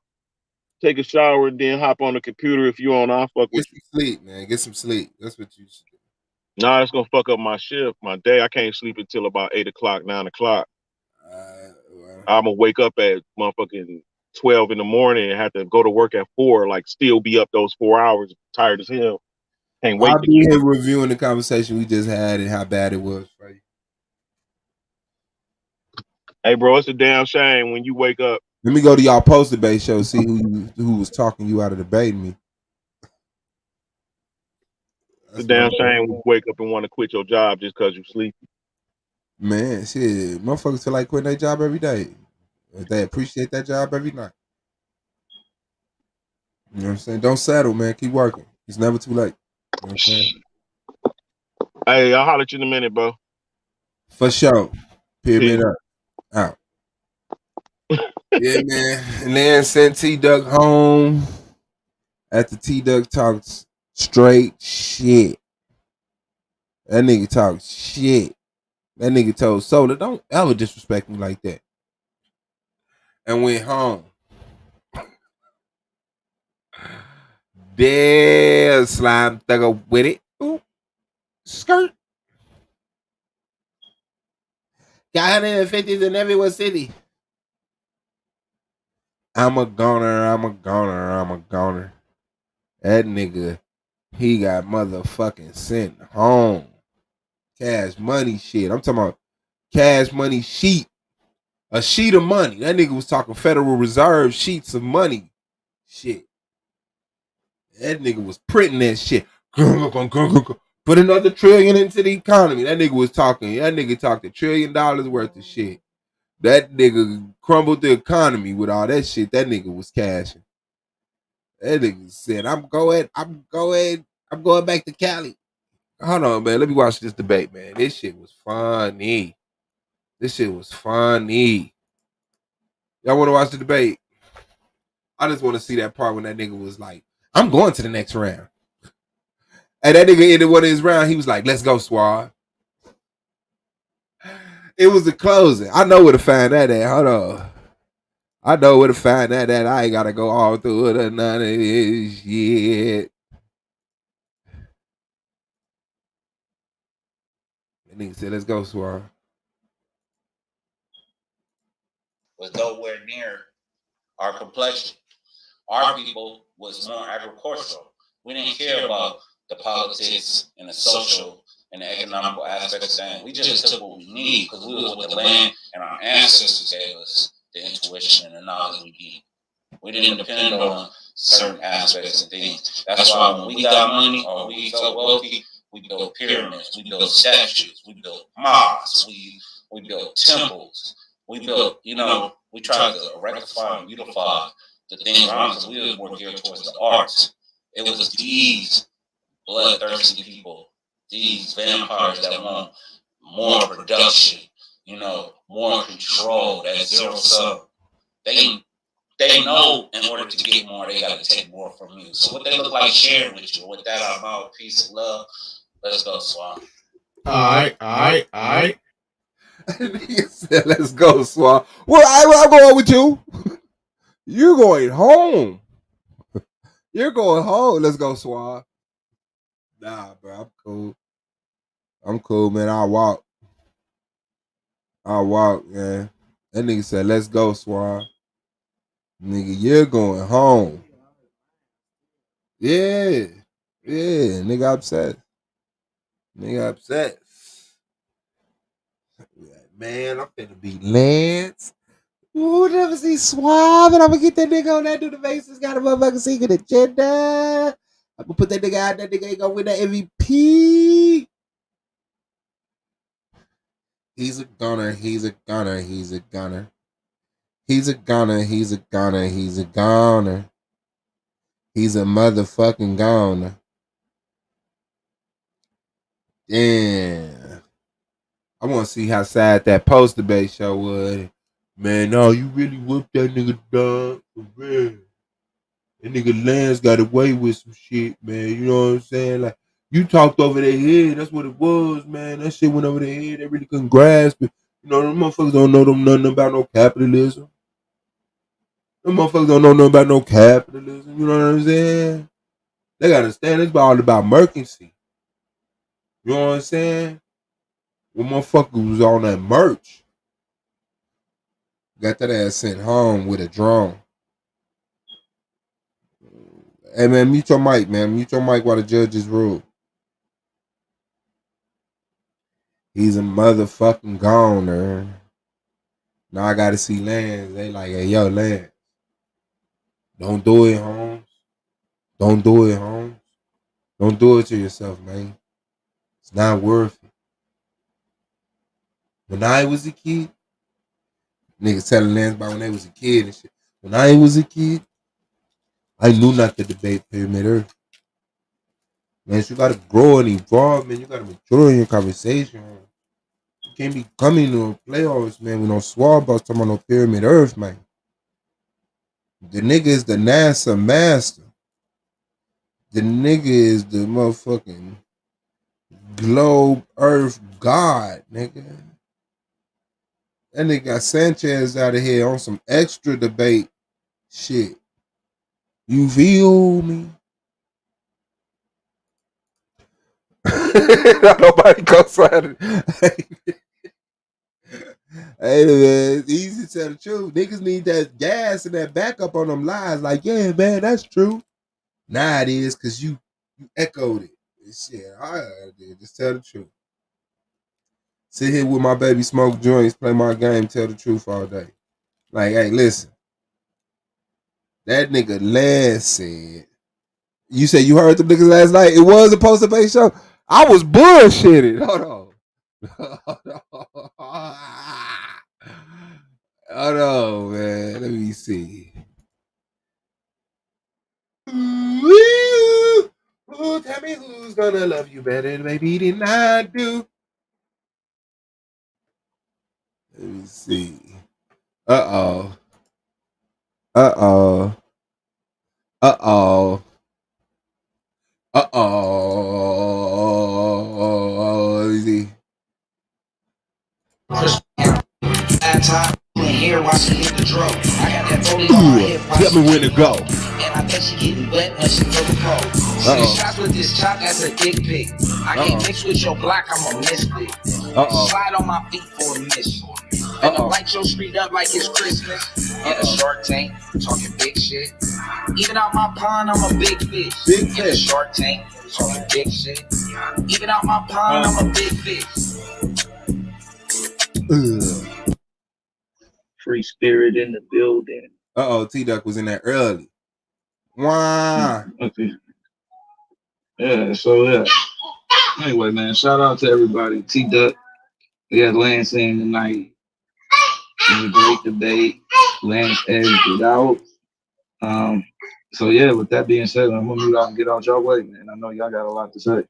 take a shower and then hop on the computer. If you on, I'll fuck with you.
Get some sleep, man. Get some sleep. That's what you should do.
Nah, it's gonna fuck up my shift, my day. I can't sleep until about 8 o'clock, 9 o'clock. I'm gonna wake up at motherfucking 12 in the morning and have to go to work at 4, like still be up those 4 hours, tired as hell. Can't wait
I'll
to
be
get
here reviewing the conversation we just had and how bad it was for you.
Hey, bro, it's a damn shame when you wake up.
Let me go to y'all post debate show, see who was talking you out of debating me.
It's a damn shame when you wake up and want to quit your job just because you sleepy.
Man, shit, motherfuckers feel like quitting their job every day. They appreciate that job every night. You know what I'm saying? Don't settle, man. Keep working. It's never too late. You know what I'm saying?
Hey, I'll holler at you in a minute, bro.
For sure. Pyramid
Peace.
up. Out. Yeah, man. And then sent T-Duck home after T-Duck talks straight shit. That nigga talks shit. That nigga told Soda, don't ever disrespect me like that. And went home. Damn, slime thugger with it. Ooh, skirt. Got 150s in every one city. I'm a goner. That nigga, he got motherfucking sent home. Cash money shit. I'm talking about cash money sheet. A sheet of money. That nigga was talking Federal Reserve sheets of money. Shit. That nigga was printing that shit. Put another trillion into the economy. That nigga was talking. That nigga talked $1 trillion worth of shit. That nigga crumbled the economy with all that shit. That nigga was cashing. That nigga said, I'm going back to Cali. Hold on, man. Let me watch this debate, man. This shit was funny. Y'all want to watch the debate? I just want to see that part when that nigga was like, I'm going to the next round. And that nigga ended one of his round. He was like, let's go, Swab. It was the closing. I know where to find that at. Hold on. I know where to find that at. I ain't got to go all through it or none of this shit. That nigga said, let's go, Swab.
Was nowhere near our complexion. Our people was more agricultural. We didn't care about the politics and the social and the economical aspects of things. We just took what we need because we was with the land and our ancestors gave us the intuition and the knowledge we needed. We didn't depend on certain aspects and things. That's why when we got money or we felt wealthy, we built pyramids, we built statues, we built mosques, we built temples, we built, we tried to rectify and beautify the things around us. We were more geared towards the arts. It was these bloodthirsty people, these vampires that want more production, more control, that zero sum. They know in order to get more, they got to take more from you. So what they look like sharing with you, with that amount of peace and love, let's go, Swan.
All right.
Nigga said, let's go, Swab. Well, I'm going with you. You're going home. You're going home. Let's go, Swab. Nah, bro, I'm cool. I'm cool, man. I'll walk, man. That nigga said, let's go, Swab. Nigga, you're going home. Yeah. Yeah, nigga upset. Man, I'm finna beat Lance. Ooh, never see Suave, and I'm gonna get that nigga on that dude. The bases got a motherfucking secret agenda. I'm gonna put that nigga out. That nigga ain't gonna win that MVP. He's a gunner. He's a gunner. He's a gunner. He's a gunner. He's a gunner. He's a gunner. He's a motherfucking gunner. Damn. I want to see how sad that post debate show was. Man, no, you really whooped that nigga dog for real. That nigga Lance got away with some shit, man. You know what I'm saying? Like, you talked over their head. That's what it was, man. That shit went over their head. They really couldn't grasp it. You know, them motherfuckers don't know nothing about no capitalism. Them motherfuckers don't know nothing about no capitalism. You know what I'm saying? They gotta understand it's all about mercancy. You know what I'm saying? When motherfucker was on that merch, got that ass sent home with a drone. Hey man, mute your mic, man. Mute your mic while the judges rule. He's a motherfucking goner. Now I gotta see Lance. They like, hey, yo, Lance. Don't do it, Holmes. Don't do it, Holmes. Don't do it to yourself, man. It's not worth it. When I was a kid, niggas telling Lance about when they was a kid and shit. When I was a kid, I knew not to debate Pyramid Earth. Man, you gotta grow and evolve, man. You gotta mature in your conversation. Man. You can't be coming to playoffs, man, with no swab balls talking about no Pyramid Earth, man. The nigga is the NASA master. The nigga is the motherfucking globe earth god, nigga. That nigga got Sanchez out of here on some extra debate shit. You feel me? Nobody goes at it. Hey man, it's easy to tell the truth. Niggas need that gas and that backup on them lies. Like, yeah, man, that's true. Nah, it is because you echoed it. Shit, I did. Just tell the truth. Sit here with my baby, smoke joints, play my game, tell the truth all day. Like, hey, listen. That nigga Lance said, you said you heard the niggas last night. It was a post-debate show. I was bullshitting. Hold on. Hold on, man. Let me see. Ooh, tell me who's gonna love you better, baby, than I do. Let me see. Uh-oh. Uh-oh. Uh-oh. Uh-oh. Let me see. Tell me when to go. And I bet she getting wet when she feel cold. Six shots with this chop, that's a dick pic. I can't mix with your block, I'm a misfit. Slide on my feet for a mission. And I light your street up like it's Christmas. In a Shark Tank, talking big shit. Even out my pond, I'm a big fish. In a Shark Tank, talking big shit. Even out my pond, I'm a big fish.
Free spirit in the building.
T-Duck was in there early. Wow.
Okay. Yeah, so yeah. Anyway, man, shout out to everybody. T-Duck. We had Lance in tonight. It was a great debate. Lance edged it out. So yeah, with that being said, I'm gonna move out and get out y'all way, man. I know y'all got a lot to say.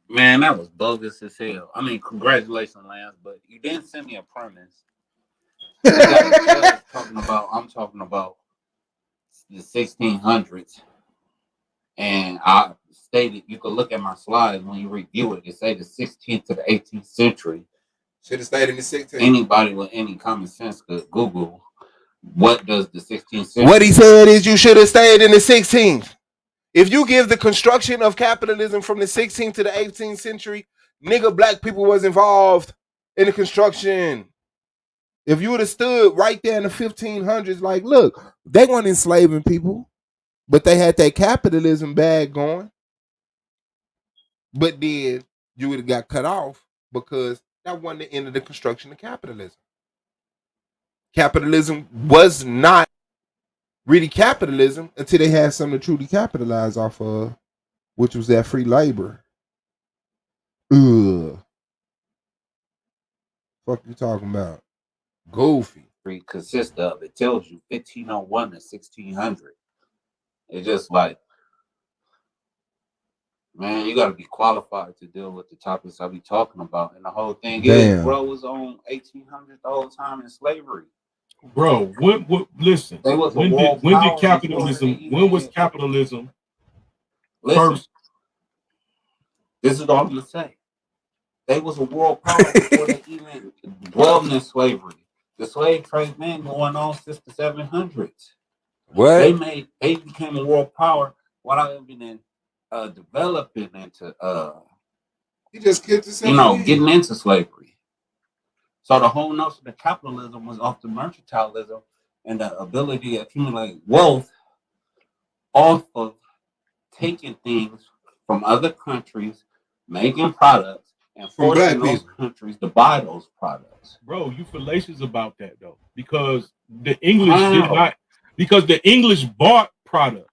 Man, that was bogus as hell. I mean, congratulations, Lance, but you didn't send me a premise. I'm talking about the 1600s, and stated, you could look at my slides when you review it. It say the 16th to the 18th century.
Should have stayed in the 16th.
Anybody with any common sense could Google what does the 16th century.
What he said is you should have stayed in the 16th. If you give the construction of capitalism from the 16th to the 18th century, nigga, black people was involved in the construction. If you would have stood right there in the 1500s, like, look, they weren't enslaving people, but they had that capitalism bag going. But then you would have got cut off because that wasn't the end of the construction of capitalism. Capitalism was not really capitalism until they had something to truly capitalize off of, which was that free labor. Ugh. Fuck you talking about? Goofy.
Consists of. It tells you 1501 to 1600. It's just like, man, you got to be qualified to deal with the topics I be talking about. And the whole thing is, bro was on 1800 the whole time in slavery.
Bro, listen, when did capitalism, when was capitalism first?
This is all I'm going to say. They was a world power before they even dwelled in slavery. The slave trade been going on since the 700s.
What?
They became a world power without even developing into
he just killed himself.
Getting into slavery. So the whole notion of capitalism was off the mercantilism and the ability to accumulate wealth off of taking things from other countries, making products, and forcing those countries to buy those products.
Bro, you fallacious about that though, because the English did not. Because the English bought products.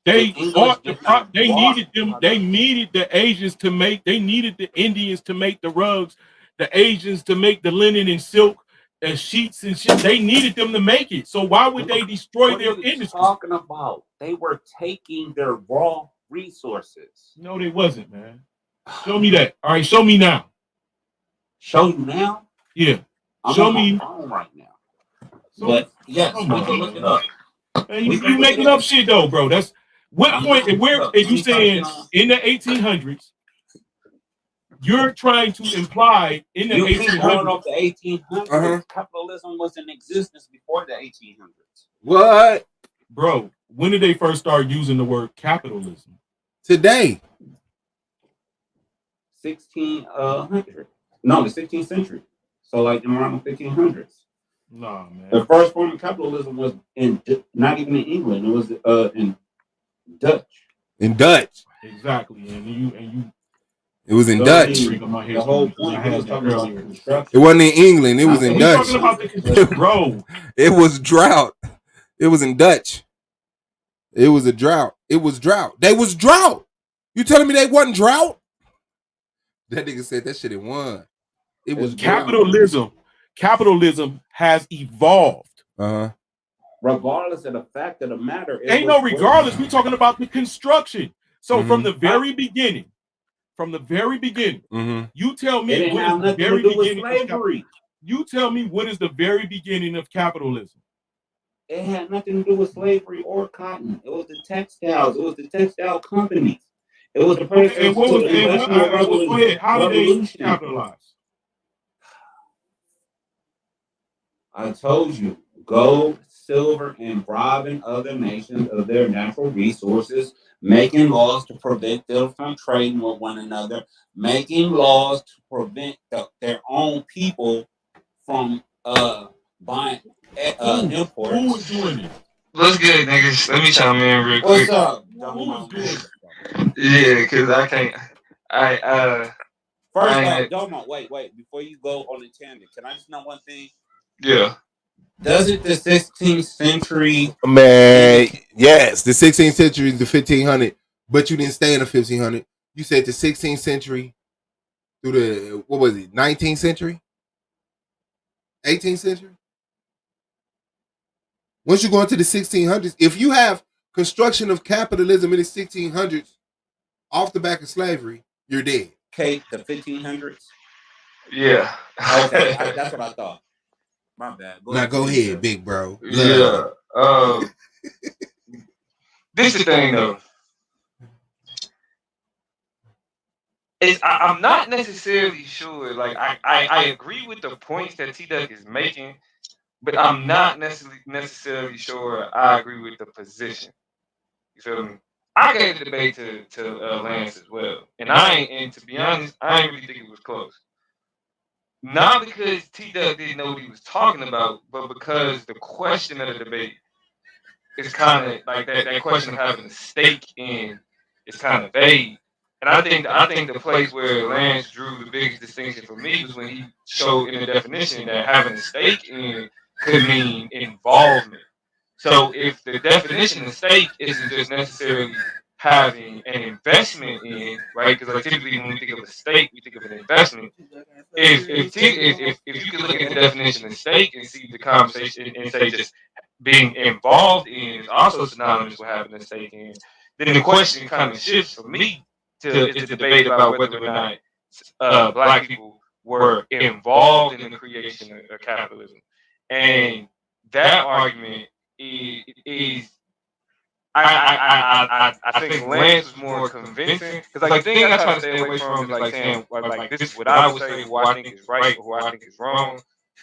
They bought the product. They needed them. They needed the Asians to make. They needed the Indians to make the rugs, the Asians to make the linen and silk and sheets and shit. They needed them to make it. So why would they destroy their industry?
Talking about they were taking their raw resources.
No, they wasn't, man. Show me that. All right, show me now.
Show you now?
Yeah.
I'm
show
on
me
my phone right now. But yes, we can look it up.
Man, you making up shit though, bro. That's what point and where are you saying in the 1800s? You're trying to imply in the 1800s.
Up the 1800s, capitalism was in existence before the 1800s.
What?
Bro, when did they first start using the word capitalism?
Today.
1600. No, the 16th century. So like around the 1500s.
Nah, man.
The first form of capitalism was not even in England. It was in Dutch.
In Dutch.
Exactly. And you
it was in Dutch.
The whole point was talking about construction.
It wasn't in England. It was in Dutch.
Talking about the construction, bro.
It was drought. It was in Dutch. It was a drought. It was drought. They was drought. You telling me they wasn't drought? That nigga said that shit it won. It was
capitalism. Drought. Capitalism has evolved.
Regardless of the fact of the matter.
Ain't no regardless. We're talking about the construction. So from the very beginning, you tell me what is the very beginning of slavery. You tell me what is the very beginning of capitalism.
It had nothing to do with slavery or cotton. It was the textiles. It was the textile companies. It was the
person. Go ahead. How did they capitalize?
I told you, gold, silver, and robbing other nations of their natural resources, making laws to prevent them from trading with one another, making laws to prevent their own people from buying imports.
Who was doing it?
What's good, niggas? Let me chime in real quick.
What's up?
Who was doing it?
Yeah, because I can't.
First off, Domo, wait. Before you go on the tangent, can I just know one thing?
Yeah.
Doesn't the 16th century...
Man, yes. The 16th century is the 1500, but you didn't stay in the 1500. You said the 16th century through the, 19th century? 18th century? Once you go into the 1600s, if you have construction of capitalism in the 1600s off the back of slavery, you're dead.
Okay, the 1500s?
Yeah.
Okay, that's what I thought. My bad.
Go ahead, big bro.
Yeah. This is the thing, though. I'm not necessarily sure. Like I agree with the points that T Duck is making, but I'm not necessarily sure I agree with the position. You feel me? I gave the debate to Lance as well, and to be honest, I ain't really think it was close. Not because T Duck didn't know what he was talking about, but because the question of the debate is kind of like that question of having a stake in is kind of vague. And I think the place where Lance drew the biggest distinction for me was when he showed in the definition that having a stake in could mean involvement. So if the definition of stake isn't just necessarily having an investment in, right? Because like typically when we think of a stake, we think of an investment. If you could look at the definition of stake and see the conversation and say just being involved in is also synonymous with having a stake in, then the question kind of shifts for me to is the debate about whether or not black people were involved in the creation of capitalism, and that argument is I think Lance was more convincing because like the thing I try to stay away from is like saying like this is what I would say, who I think is right or who I think is wrong.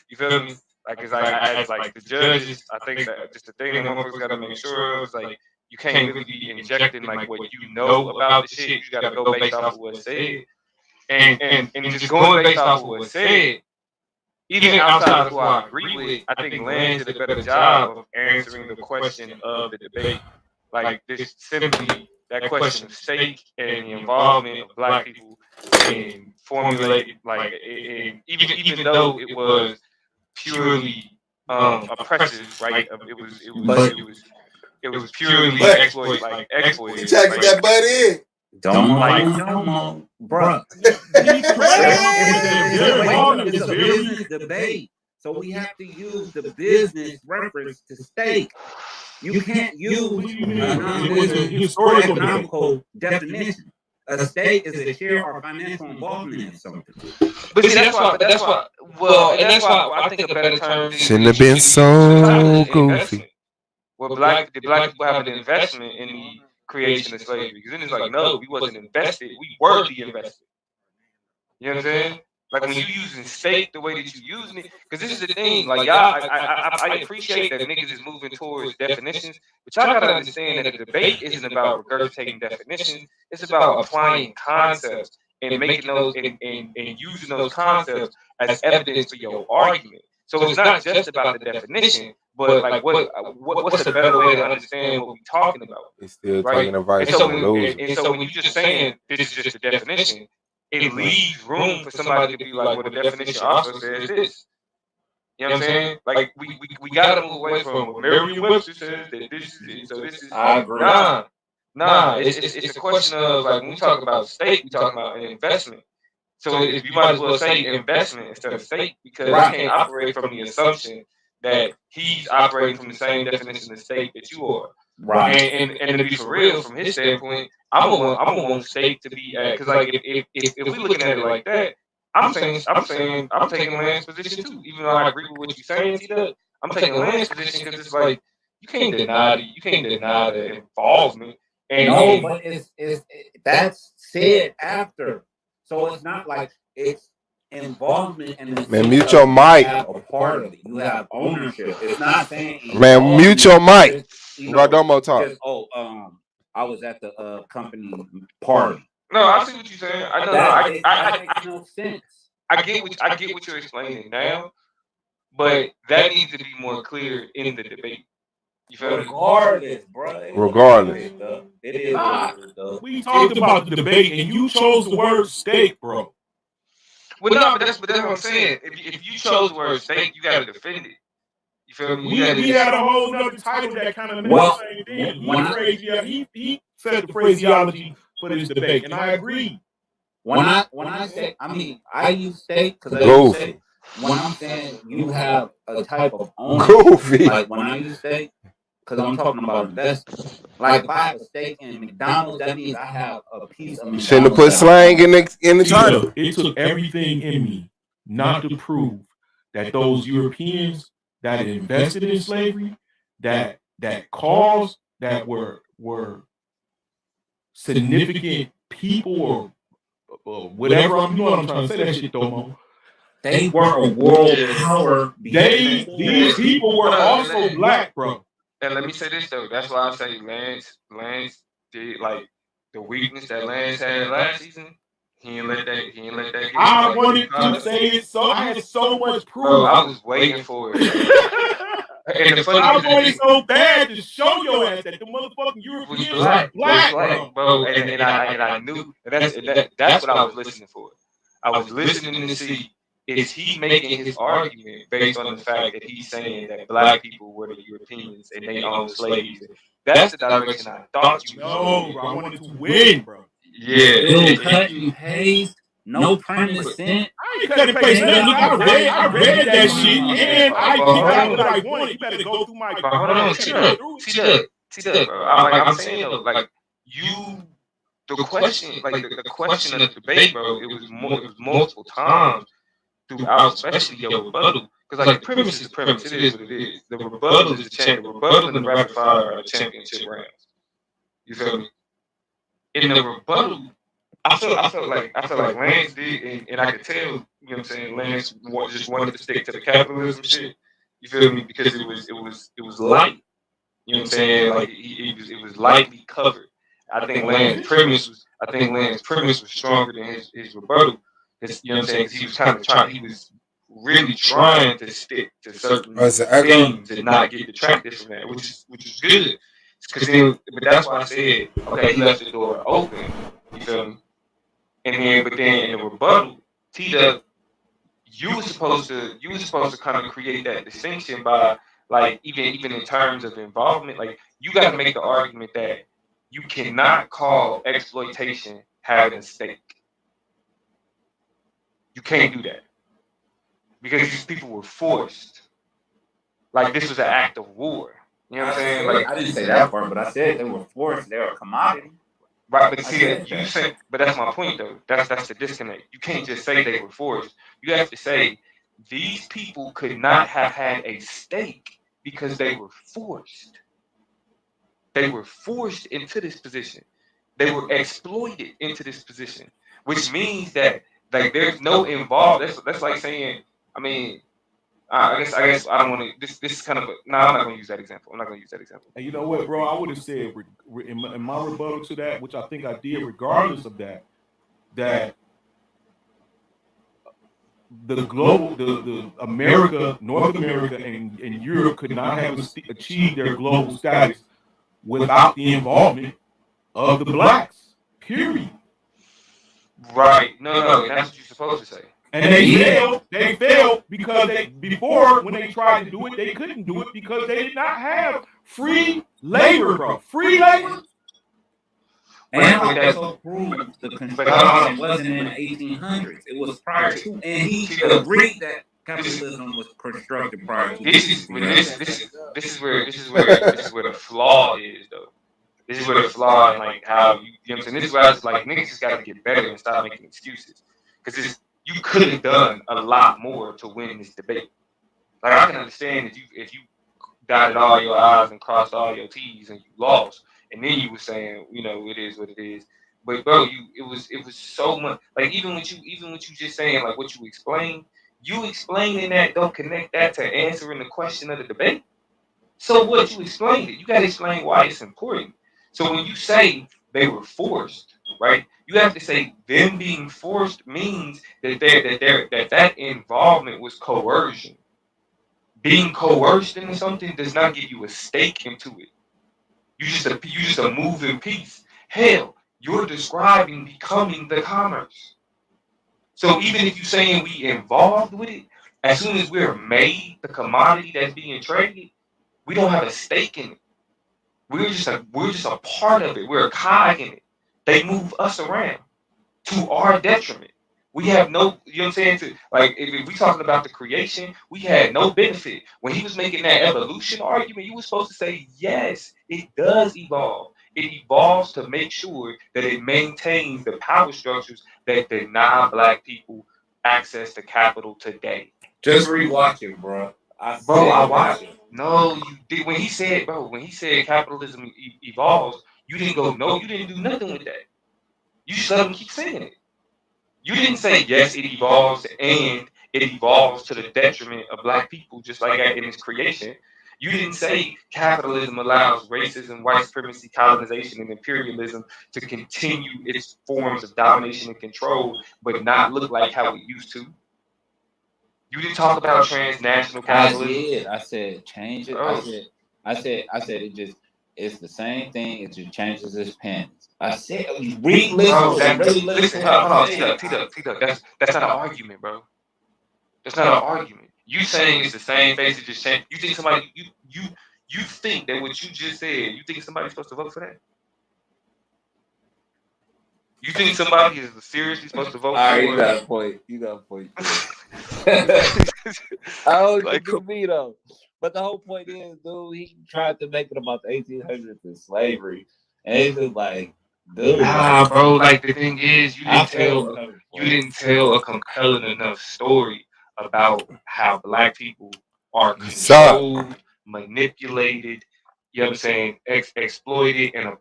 You feel me? Like, cause as like the judges, I think that just the thing that motherfuckers got to make sure of is like you can't really be injecting like what you know about the shit. You got to go based off of what's said, and just going based off of what's said. Even outside of who I agree with, I think Lance did a better job of answering the question of the debate. Like this simply that question of stake and the involvement of black people in formulating even though it was purely oppressive, right? It was purely exploited.
Jackie that butt in.
Don't bruh. It's a business debate. So we have to use the business reference to stake. You can't use a historical economical definition. A stake is a share or financial involvement in something.
But see, that's why. Well, and that's why I think a better term
shouldn't have been so goofy.
Well, the black people have an investment in the creation of slavery. Because then it's like, no, we wasn't invested. We were the invested. You know what I'm saying? Like when you using stake the way that you using it, because this is the thing. Like y'all, I appreciate that niggas is moving towards definitions, but y'all gotta understand that the debate isn't about regurgitating definitions. It's about applying concepts and making those and using those concepts as evidence for your argument. So it's not just about the definition, but like what's a better way to understand what we're talking about?
It's still
right?
taking advice from a loser.
And so when you're just saying this is just a definition, it leaves room for somebody to be like, well, the definition also says this. You know what I'm saying? Like we gotta move away from what Merriam-Webster says that this is it. So this is
I agree.
Nah. It's a question of like when we talk about stake, we talk about an investment. So if you might as well say investment instead of stake, because I can't operate from the assumption that he's operating from the same definition of stake that you are.
Right.
And to be for real, from his standpoint, I'm gonna want stake to be at, because like if we looking at it like that, I'm taking Lance's position too. Even though I agree with what you're saying, T-Duck, I'm taking Lance's position because it's like you can't deny the involvement.
And but it's that's said after, so it's not like it's involvement in the
Man, mute your mic.
You have a part of it. You have ownership. It's not saying
Man, mute your mic. Radomo talk.
Just, I was at the company party.
No, I see what you're saying. I know.
That makes no sense.
I get what you're explaining now, but that needs to be more clear in the debate. You feel
Regardless, bro.
Regardless.
It is what it is.
We talked about the debate, and you chose the word stake, bro.
Well, no, but that's what I'm saying. If you chose the word stake, you got to defend it. You feel me?
We had a whole other title that kind of meant the same thing. He said the phraseology for this debate, and I agree.
When I say, I mean, I use stake because I use stake. When I'm saying you have a type of ownership, like when I use stake, because I'm talking about investment. Like if I have a stake in McDonald's, that means I have a piece of McDonald's.
Shouldn't have put slang in the title.
It took everything in me not to prove that those Europeans that invested in slavery, that caused, that were significant people or whatever. You know what I'm trying to say. That shit, Domo.
They were a world power.
These people were also black, bro.
And let me say this though. That's why I say Lance did like the weakness that Lance had last season. He didn't let that get
I wanted to say it so. I had so much proof.
Bro, I was waiting for it. And the funny
I wanted so bad to show your ass that the motherfucking Europeans
was
black,
bro. And I knew that's what I was listening for. I was listening to see, is he making his argument based on the fact that he's saying that black people were the Europeans and they owned slaves? That's the direction I thought you.
No, bro. I wanted to win, bro.
Yeah.
Little cut and paste. No printed cent.
I ain't cut and paste nothing. I read that shit and I got what I wanted. You better go through my.
Hold on, T-Duck, bro. I'm saying though, like the question of the debate, bro. It was multiple times throughout, especially your rebuttal, because like the premise is the premise. It is what it is. The rebuttal is the champ. The rebuttal and the rapid fire are the championship rounds. You feel me? In the rebuttal, I felt like Lance did, and I could tell, you know what I'm saying, Lance just wanted to stick to the capitalism shit. You feel me? Because it was light. You know what I'm saying? Like it was lightly covered. I think Lance's premise was stronger than his rebuttal. You know what I'm saying? Because he was really trying to stick to certain themes and not get detracted from that, which is good. But that's why I said, okay, he left the door open. You feel me? But then in the rebuttal, T-Duck, you were supposed to kind of create that distinction by, like, even in terms of involvement, like, you got to make the argument that you cannot call exploitation having a stake. You can't do that because these people were forced. Like, this was an act of war. You know what I'm saying? Like,
I didn't say that part, but I said they were forced. They were a commodity.
Right, but see that you say, but that's my point though. That's the disconnect. You can't just say they were forced. You have to say these people could not have had a stake because they were forced. They were forced into this position. They were exploited into this position, which means that like there's no involved. That's like saying, I mean, I guess I don't want to. This is kind of I'm not going to use that example.
And you know what, bro? I would have said in my rebuttal to that, which I think I did, regardless of that the global, the America, North America, and Europe could not have achieved their global status without the involvement of the blacks. Period.
Right? No, and that's what you're supposed to say.
And they failed because before when they tried to do it, they couldn't do it because they did not have free labor, bro. Free labor.
And that also proved the construction wasn't in the 1800s. It was prior to, and he agreed that capitalism was constructed prior to.
This is where the flaw is, though. This is where the flaw in like how you know what I'm saying. This is where I was like, niggas just gotta get better and stop making excuses, because you could have done a lot more to win this debate. Like, I can understand if you dotted all your I's and crossed all your T's and you lost, and then you were saying, you know, it is what it is. But bro, it was so much. Like even what you just saying, like what you explaining that don't connect that to answering the question of the debate. So what you explained it, you gotta explain why it's important. So when you say they were forced, right? You have to say them being forced means that involvement was coercion. Being coerced into something does not give you a stake into it. You just a moving piece. Hell, you're describing becoming the commerce. So even if you're saying we involved with it, as soon as we're made the commodity that's being traded, we don't have a stake in it. We're just a part of it. We're a cog in it. They move us around to our detriment. We have no, you know what I'm saying? Like, if we talking about the creation, we had no benefit. When he was making that evolution argument, you were supposed to say, yes, it does evolve. It evolves to make sure that it maintains the power structures that deny black people access to capital today.
Just rewatch it, bro.
I watched it. No, you did. When he said capitalism evolves, you didn't go, no, you didn't do nothing with that. You just let him keep saying it. You didn't say yes, it evolves and it evolves to the detriment of black people, just like in its creation. You didn't say capitalism allows racism, white supremacy, colonization, and imperialism to continue its forms of domination and control, but not look like how it used to. You didn't talk about transnational capitalism.
I did. I said change it.
Oh.
I said it's the same thing. It just changes its pens. I said listen.
Hold on, T-Duck. That's not an argument, bro. That's not an argument. You saying it's the same face, it just changed. You think somebody you think that what you just said, you think somebody's supposed to vote for that? You think somebody is seriously supposed to vote for
it? You got a point. I don't think it's me though. But the whole point is, dude, he tried to make it about the 1800s and slavery. And it's just like, dude.
Nah, bro, like the thing is you didn't tell a compelling enough story about how black people are controlled, manipulated, you know what I'm saying, exploited, and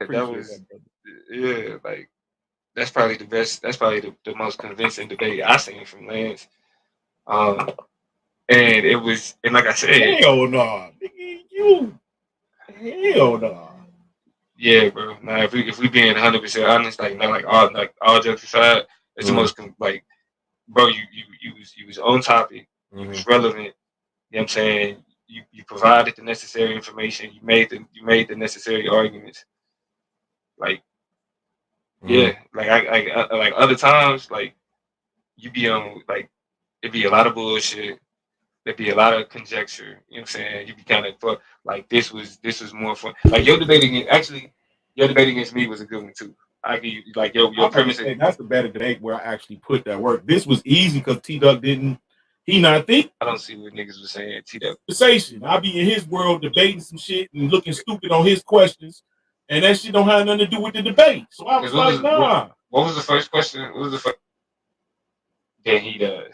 that was like that's probably the best. That's probably the most convincing debate I seen from Lance. And it was, and like I said,
hell no, nigga, hell no.
Yeah, bro. Now, if we being 100% honest, like not like all jokes aside, it's the most like, bro. You was on topic. You was relevant. You know what I'm saying? You provided the necessary information. You made the necessary arguments. Like, yeah, like I like other times, like you be on like it'd be a lot of bullshit. There'd be a lot of conjecture. You know what I'm saying? You'd be kind of like this was more fun. Like your debate against me was a good one too. I give you like your premise.
That's the better debate where I actually put that work. This was easy because T-Duck didn't. He not think.
I don't see what niggas was saying. T-Duck.
Conversation. I be in his world debating some shit and looking stupid on his questions, and that shit don't have nothing to do with the debate. So I was like, nah.
What was the first question? What was the first that he does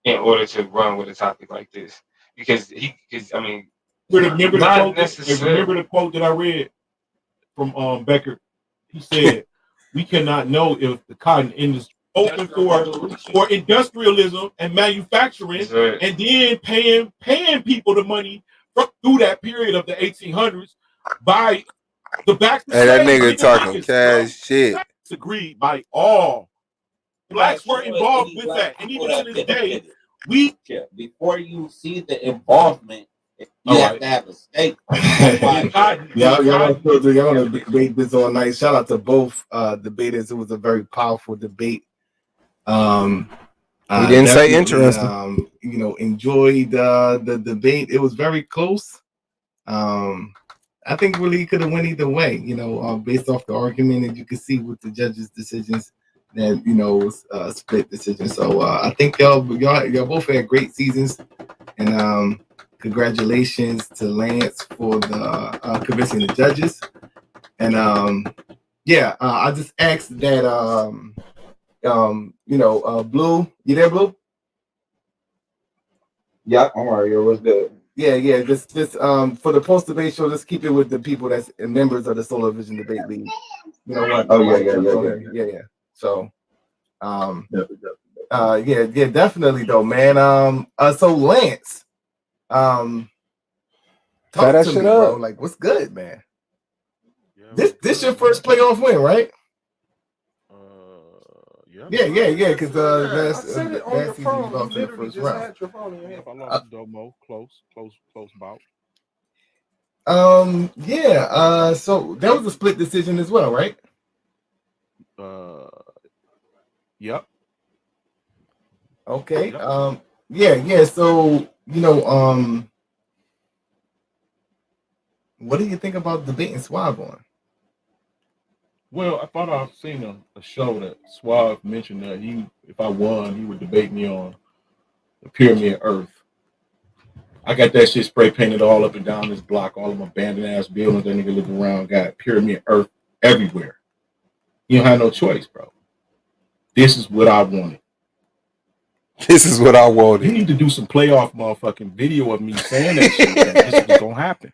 in order to run with a topic like this? Because I mean,
remember the quote that I read from Becker. He said, "We cannot know if the cotton industry open for industrialism and manufacturing, and then paying people the money through that period of the 1800s by the back."
Hey, that nigga talking cash shit.
That's agreed by all. Blacks were involved with that, and even to this day,
before you see the involvement, you have to have a stake.
Y'all want to debate this all night. Shout out to both debaters. It was a very powerful debate.
He didn't say interesting.
Enjoyed the debate. It was very close. I think really could have went either way. Based off the argument, and you can see with the judges' decisions that was a split decision. So I think y'all both had great seasons, and congratulations to Lance for the convincing the judges. And I just asked that Blue, you there, Blue?
Yeah, I'm already here. What's good?
Yeah. Just for the post debate show, just keep it with the people that's members of the Solar Vision Debate League. You know what?
Oh yeah.
So, definitely though, man. So Lance, talk
that
to
shit
me, bro.
up.
Like, what's good, man? This your first playoff win, right? Yeah. Because last season you lost in the first round.
I lost Domo. Close bout.
So that was a split decision as well, right?
Yep.
Okay. So what do you think about debating Suave on?
Well, I thought I've seen a show that Suave mentioned that if I won, he would debate me on the Pyramid Earth. I got that shit spray painted all up and down this block, all of my abandoned ass buildings. That nigga live around got Pyramid Earth everywhere. You don't have no choice, bro. This is what I wanted. You need to do some playoff motherfucking video of me saying that shit. This is gonna happen.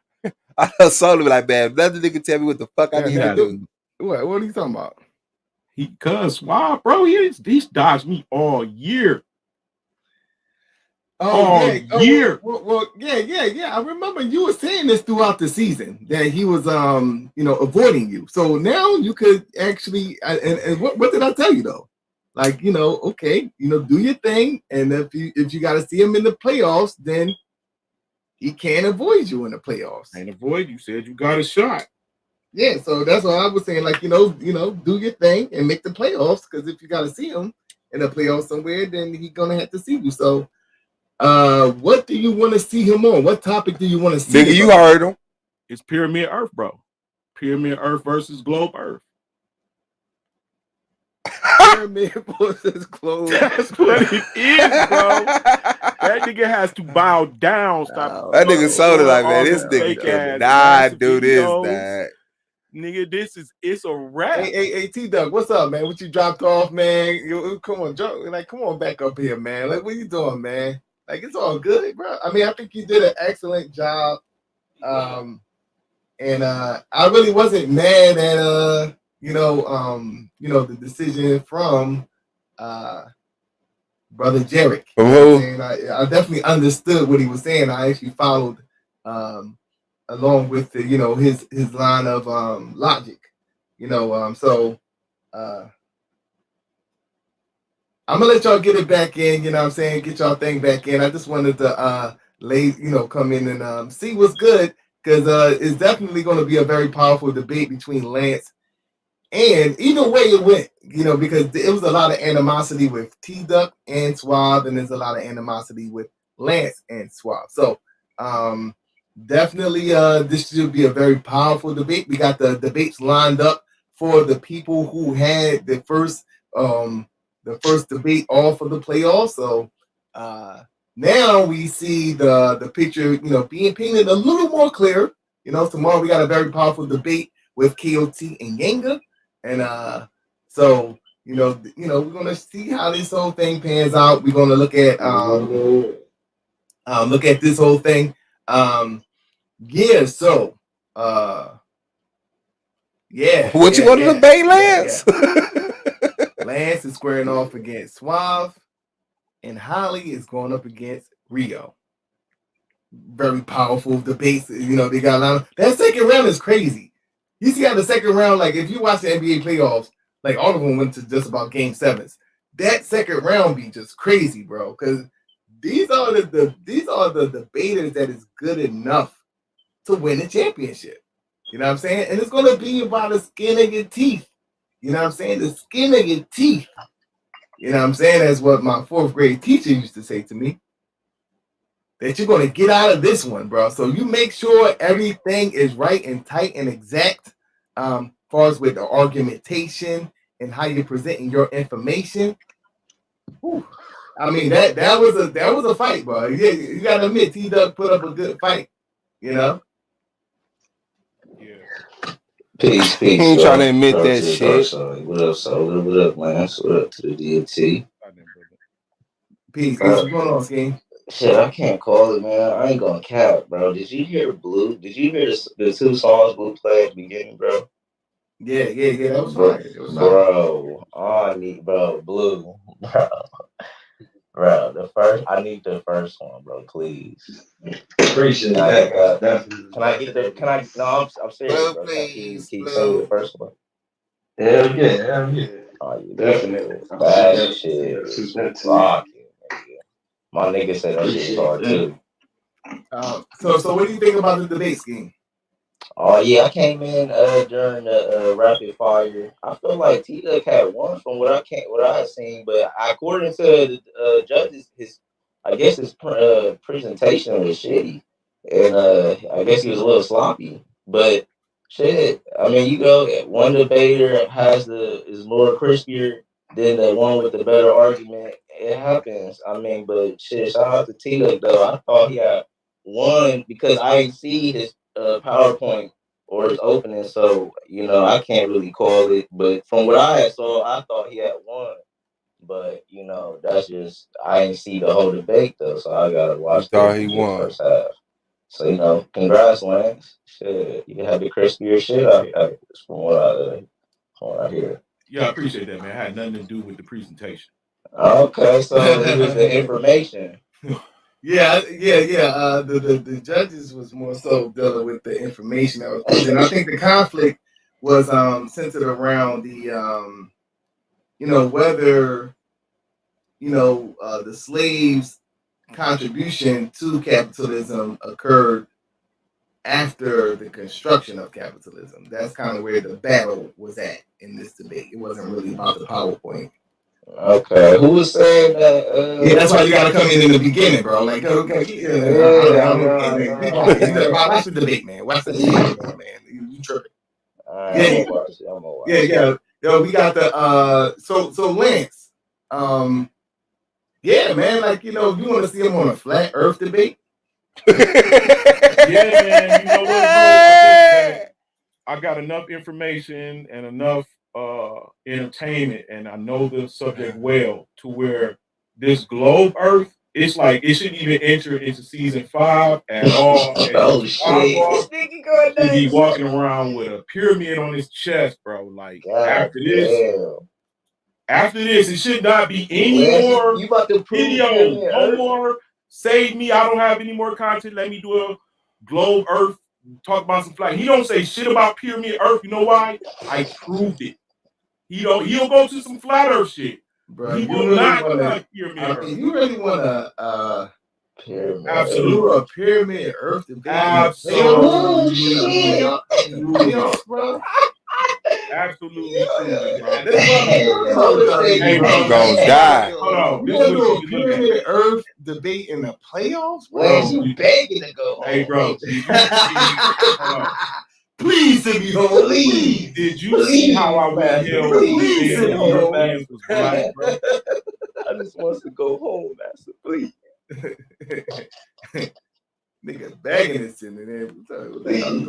I saw him like, man, nothing nigga tell me what the fuck I need to do.
What are you talking about?
Cause Suave, bro, he's dodged me all year.
Well, yeah. I remember you were saying this throughout the season that he was, avoiding you. So now you could actually, and what did I tell you though? Like, okay, do your thing, and if you got to see him in the playoffs, then he can't avoid you in the playoffs.
Can't avoid you. Said you got a shot.
Yeah, so that's what I was saying. Like, do your thing and make the playoffs. Because if you got to see him in the playoffs somewhere, then he's gonna have to see you. So, what do you want to see him on? What topic do you want to see?
Nigga, you heard him.
It's Pyramid Earth, bro. Pyramid Earth versus Globe Earth.
Pyramid versus Globe.
That's what it is, bro. That nigga has to bow down. Stop.
That nigga sold it like, man, this nigga cannot do this, dad.
Nigga, it's a wrap.
Hey, T-Duck, what's up, man? What you dropped off, man? Come on back up here, man. Like, what you doing, man? Like, it's all good, bro. I mean, I think you did an excellent job. And I really wasn't mad at the decision from Brother Jarek. I definitely understood what he was saying. I actually followed along with the, his line of logic. So I'm gonna let y'all get it back in, get y'all thing back in. I just wanted to come in and see what's good, because it's definitely going to be a very powerful debate between Lance and either way it went, because it was a lot of animosity with T-Duck and Suave, and there's a lot of animosity with Lance and Suave. So definitely this should be a very powerful debate. We got the debates lined up for the people who had the first debate all for the playoffs. So now we see the picture, being painted a little more clear. Tomorrow we got a very powerful debate with K.O.T and Yanga. And so we're gonna see how this whole thing pans out. We're gonna look at this whole thing. What
you want to debate, Lance?
Lance is squaring off against Suave, and Holly is going up against Rio. Very powerful debates. They got a lot of that. Second round is crazy. You see how the second round, like if you watch the NBA playoffs, like all of them went to just about game sevens. That second round be just crazy, bro. Because these are the debaters that is good enough to win a championship. You know what I'm saying? And it's gonna be about the skin of your teeth. You know what I'm saying? The skin of your teeth. You know what I'm saying? That's what my fourth grade teacher used to say to me. That you're going to get out of this one, bro. So you make sure everything is right and tight and exact, as far as with the argumentation and how you're presenting your information. Whew. I mean, that was a fight, bro. Yeah, you got to admit, T-Duck put up a good fight,
Yeah.
Peace.
He ain't trying to admit that shit.
What up, Solar? What up, Lance? What up to the DT?
Peace. What's going on, Scheme?
Shit, I can't call it, man. I ain't gonna cap, bro. Did you hear Blue? Did you hear the two songs Blue played at the beginning, bro?
Yeah. That was fine.
Bro, I need, Blue, bro. I need the first one, bro. Please.
Appreciate that, God. Definitely.
Can I get there? Can I? No, I'm serious, bro. Please, keep saying the first one.
Hell yeah.
Oh, you
Definitely.
bad shit. Rock it, nigga. My nigga said that shit hard too.
So what do you think about the debate, Scheme?
Oh yeah, I came in during the rapid fire. I feel like T-Duck had won from what I had seen, but according to the judges, his presentation was shitty, and I guess he was a little sloppy. But shit, I mean, one debater is more crispier than the one with the better argument. It happens. I mean, but shit, shout out to T-Duck though. I thought he had won because I ain't see his PowerPoint or his opening, so I can't really call it. But from what I saw, I thought he had won. But that's just I ain't see the whole debate though, so I gotta watch the first half. So congrats, Lance. Shit, you had the crispier shit out here from what from what I hear.
Yeah, I appreciate that, man. It had nothing to do with the presentation.
Okay, so it was the information.
The judges was more so dealing with the information that was presented. I think the conflict was centered around the whether the slaves' contribution to capitalism occurred after the construction of capitalism. That's kind of where the battle was at in this debate. It wasn't really about the PowerPoint.
Okay, who was saying that?
Yeah, that's why you got to come in the beginning, bro. Like, okay, watch the debate, man. Watch the debate, man. You tripping?
I'm gonna watch it.
Yeah. Yo, we got the so Lance, yeah, man. Like, you want to see him on a flat Earth debate?
Yeah, man. You know what, bro? I think that I got enough information and enough entertainment, and I know the subject well to where this globe Earth, it's like it shouldn't even enter into season 5 at all.
Oh shit! This nigga going
to be
nuts.
walking around with a pyramid on his chest, bro. Like
God
after this, it should not be any more
you about to prove
videos. No more. Save me. I don't have any more content. Let me do a globe Earth. Talk about some flag. He don't say shit about pyramid Earth. You know why? I proved it. He'll go to some flat Earth shit.
Bro,
he will
really
not
wanna,
pyramid Earth.
You really want to
absolutely
a pyramid Earth debate?
Absolutely.
Bro.
Absolutely proven, bro.
Hey,
bro, gonna die.
Hold on.
You want to do a pyramid Earth debate in the playoffs, bro?
Where's you begging to go?
Hey, bro. Hold on.
Please send me home. Please.
Did you see how I withheld?
Please send me home.
Was black, bro.
I just want to go home, Master. Please.
Nigga begging this in there.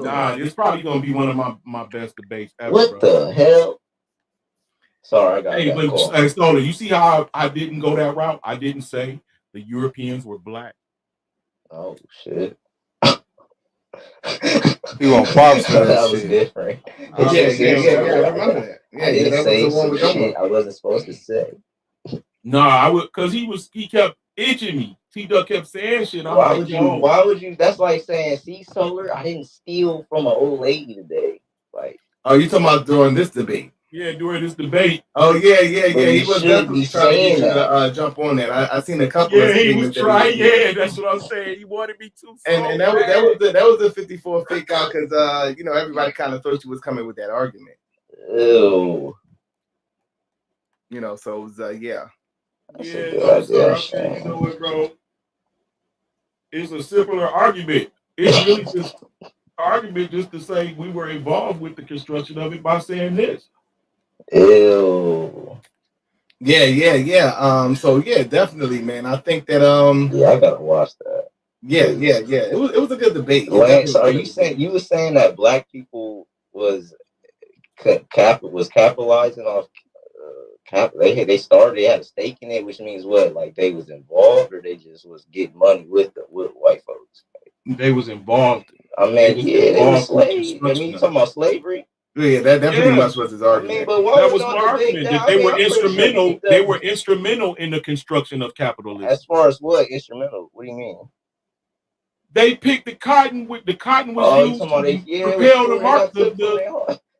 Nah, it's probably gonna be one of my best debates ever.
What
bro.
the hell? Sorry, I got
Hey,
that call.
but Stoner, you see how I didn't go that route? I didn't say the Europeans were black.
Oh shit.
He won't props for
that was different.
Yeah, I remember that.
I didn't say some shit I wasn't supposed to say.
Nah, I would, cause he kept itching me. T-Duck kept saying shit.
Why would you? That's like saying, see, Solar, I didn't steal from an old lady today. Like,
oh, you talking about during this debate?
Yeah, during this debate.
Oh yeah. He was
definitely
trying to get you to jump on that. I seen a couple.
Yeah, he was trying. Yeah, that's what I'm saying. He wanted me to.
And that was the 54 fake out because everybody kind of thought you was coming with that argument.
Ew.
So it was
Yeah, no, sir. I said, you know what, bro? It's a simpler argument. It's really just an argument just to say we were involved with the construction of it by saying this.
Ew.
Yeah. So yeah, definitely, man. I think that
yeah, I gotta watch that.
Yeah. It was a good debate.
Lance, are you saying you were saying that black people was capitalizing off they had a stake in it, which means what? Like they was involved, or they just was getting money with white folks.
They was involved.
I mean, they were slaves. I mean, you talking about slavery?
Yeah, that pretty much was his argument.
I mean, but why
that was my argument. That they were instrumental. They were instrumental in the construction of capitalism.
As far as what instrumental? What do you mean?
They picked the cotton. The cotton was used to propel the market.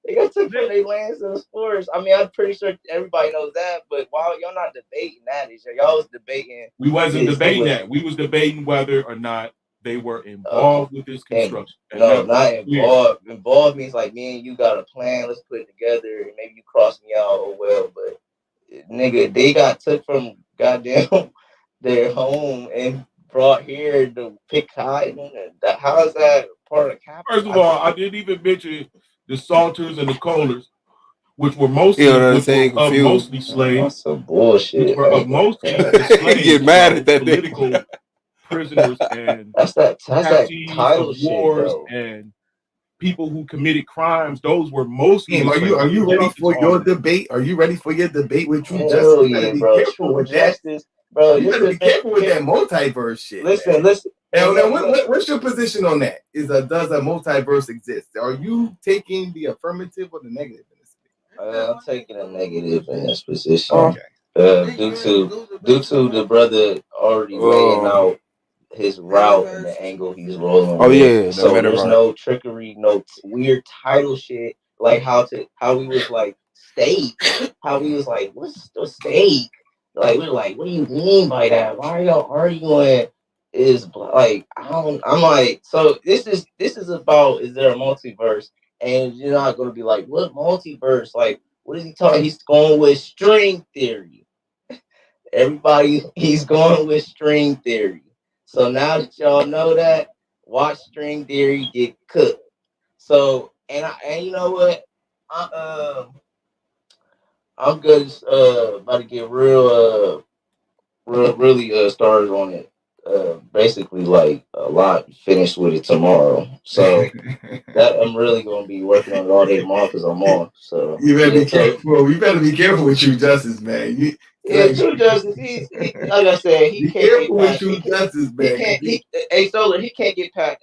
They got took from their lands and explorers. I mean, I'm pretty sure everybody knows that, but while y'all not debating that, y'all was debating.
We wasn't debating that. We was debating whether or not they were involved with this construction.
No, not involved. Involved means like me and you got a plan. Let's put it together. And maybe you cross me out. Oh well, but nigga, they got took from goddamn their home and brought here to pick cotton. How is that part of capital?
First of all, I didn't even mention the Salters and the Kohlers, which were mostly, mostly slaves.
That's some bullshit.
Which were of mostly slaves.
Get mad at that
political prisoners and
that's that title
of wars
shit,
and people who committed crimes. Those were mostly.
Are you ready for your debate? Are you ready for your debate with you?
Hell yeah, bro. True justice, bro.
You gotta be careful with that multiverse shit.
Listen.
Now, what's your position on that? Does a multiverse exist? Are you taking the affirmative or the negative in this?
I'm taking a negative in this position.
Okay.
Due to the brother already laying out his route and the angle he's rolling
Oh
with.
yeah,
So
the
there's
metaverse.
no trickery, no weird title shit. Like how we was like steak. How we was like, what's the steak? Like we're like, what do you mean by that? Why are y'all arguing? I'm like, so this is about, is there a multiverse? And you're not gonna be like, what multiverse? Like, what is he talking? He's going with string theory. Everybody, he's going with string theory. So now that y'all know that, watch string theory get cooked. So and you know what? I'm good. About to get really started on it. Basically, like a lot, finished with it tomorrow. So that I'm really gonna be working on it all day tomorrow because I'm off. So
You better
yeah,
be careful. You better be careful with True Justice, man.
True Justice. He like I said, he
be
can't get
careful with
past.
True Justice,
He
man.
can't. Hey Solar. He can't get past.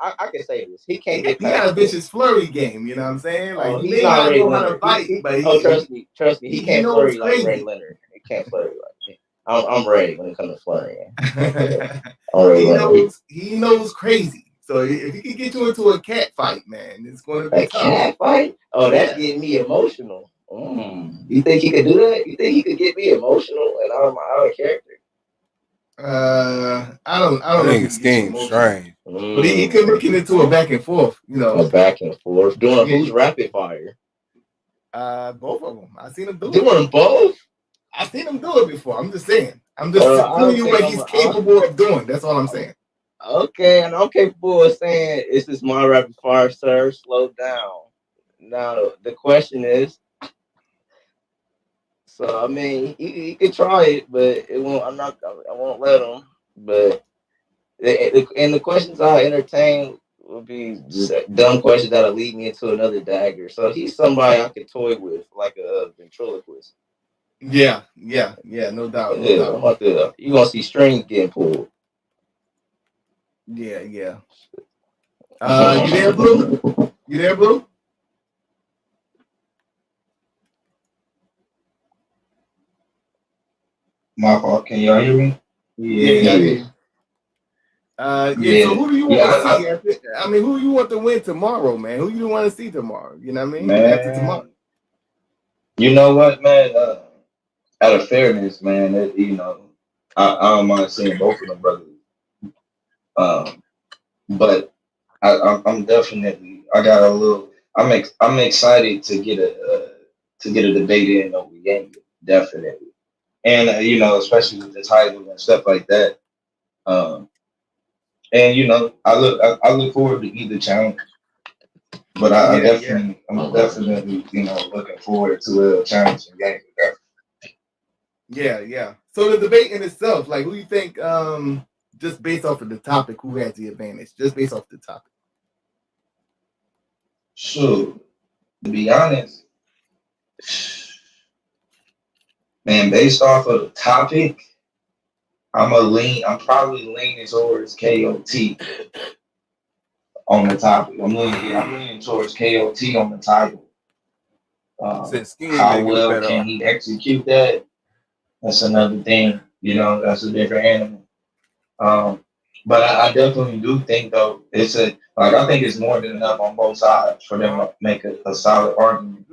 I can say this. He can't get
He got a
past.
vicious flurry game. You know what I'm saying? Like he
He's
may
not
not
Ray
know how to
Leonard.
fight, but
Trust me. He
he
can't
knows
flurry like Ray
crazy.
Leonard. He can't flurry like me. I'm Ray when it comes to flurrying. I'm Ray Leonard.
He knows crazy. So if he can get you into a cat fight, man, it's going to be
A
tough.
cat fight? Oh, that's getting me emotional. You think he could do that? You think he could get me emotional and out of character?
I don't know.
Nigga scheme strange.
But he could make it into a back and forth. You know,
a back and forth. Doing who's rapid fire?
Both of them. I seen him do
Doing both.
I seen him do it before. I'm just saying. I'm just telling you what he's capable of doing. That's all I'm saying.
Okay, and I'm capable of saying, "This is my rapid fire, sir. Slow down." Now the question is, so I mean, he could try it, but it won't. I won't let him. But and the questions I entertain will be just dumb questions that'll lead me into another dagger. So he's somebody I could toy with, like a ventriloquist.
Yeah, no doubt.
I'm about to, you gonna see strings getting pulled.
Yeah. You there, Blue? You there, Blue?
My fault. Can y'all hear me?
Yeah. So who do you want to see? I mean, who you want to win tomorrow, man? Who you want to see tomorrow? You know what I mean?
Man,
After tomorrow.
You know what, man? Out of fairness, man, I don't mind seeing both of them brothers. But I'm definitely, I got a little. I'm excited to get a debate in over Yanga, definitely, and especially with the title and stuff like that. And I look forward to either challenge, but I'm definitely looking forward to a challenge in Yanga.
Yeah. So the debate in itself, like, who you think? Just based off of the topic, who has the advantage? Just based off the topic.
Sure. To be honest, man, based off of the topic, I'm probably leaning towards K.O.T. on the topic. I'm leaning towards K.O.T. on the title. How well can he execute that? That's another thing. That's a different animal. But I definitely do think though I think it's more than enough on both sides for them to make a solid argument.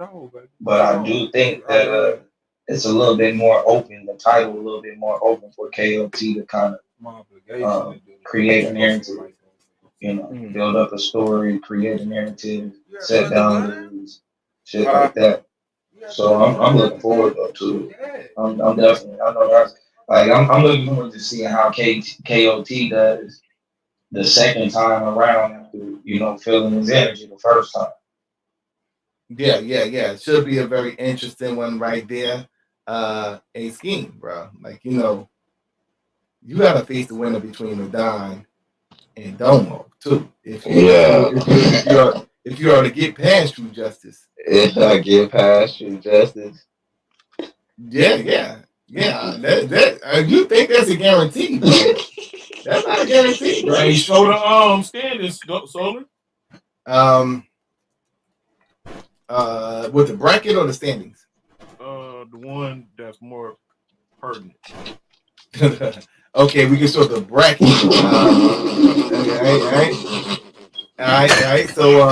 But I do think that it's a little bit more open. The title a little bit more open for K.O.T. to kind of create a narrative. Build up a story, create a narrative, set boundaries, shit like that. So I'm looking forward to it. I'm definitely, I know that's like I'm looking forward to seeing how K.O.T. does the second time around after feeling his energy the first time.
Yeah. It should be a very interesting one right there. A scheme, bro. Like, you gotta face the winner between Adon and Domo too. If you are to get past True Justice.
If I get past True Justice.
Yeah. That you think that's a guarantee, bro? That's not a guarantee, bro.
Hey, show the standings, Solar.
With the bracket or the standings?
The one that's more pertinent.
Okay, we can show the bracket. All right. So,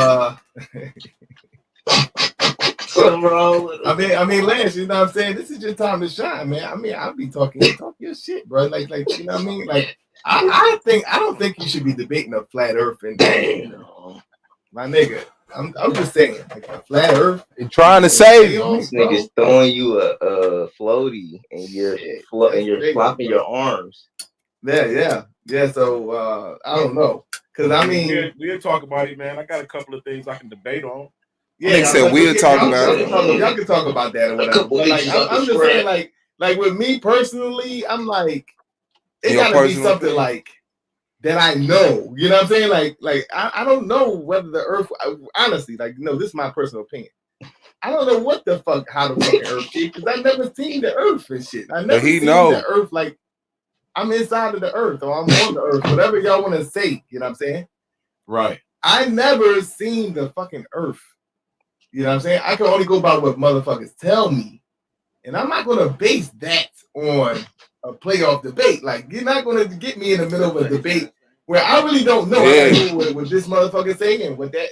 I mean, Lance, you know what I'm saying? This is your time to shine, man. I mean, I'll be talking your shit, bro. Like, you know what I mean? Like, I don't think you should be debating a flat Earth and my nigga. I'm just saying, like a flat Earth.
And trying to save you.
This nigga's throwing you a floaty and you're flopping your arms.
Yeah. So I don't know, cause I mean,
we'll talk about it, man. I got a couple of things I can debate on.
Yeah,
said we'll talk about it.
Y'all can talk about that or whatever. But like, I'm just saying, like with me personally, I'm like, it gotta be something like that I know. You know what I'm saying? Like I don't know whether the Earth. Honestly, like, no, this is my personal opinion. I don't know what the fuck how the fucking Earth shit, because I never seen the Earth and shit. I never seen the Earth like I'm inside of the Earth or I'm on the Earth, whatever y'all want to say. You know what I'm saying?
Right.
I never seen the fucking Earth. You know what I'm saying? I can only go by what motherfuckers tell me. And I'm not going to base that on a playoff debate. Like, you're not going to get me in the middle of a debate where I really don't know. I gotta know what this motherfucker say and what that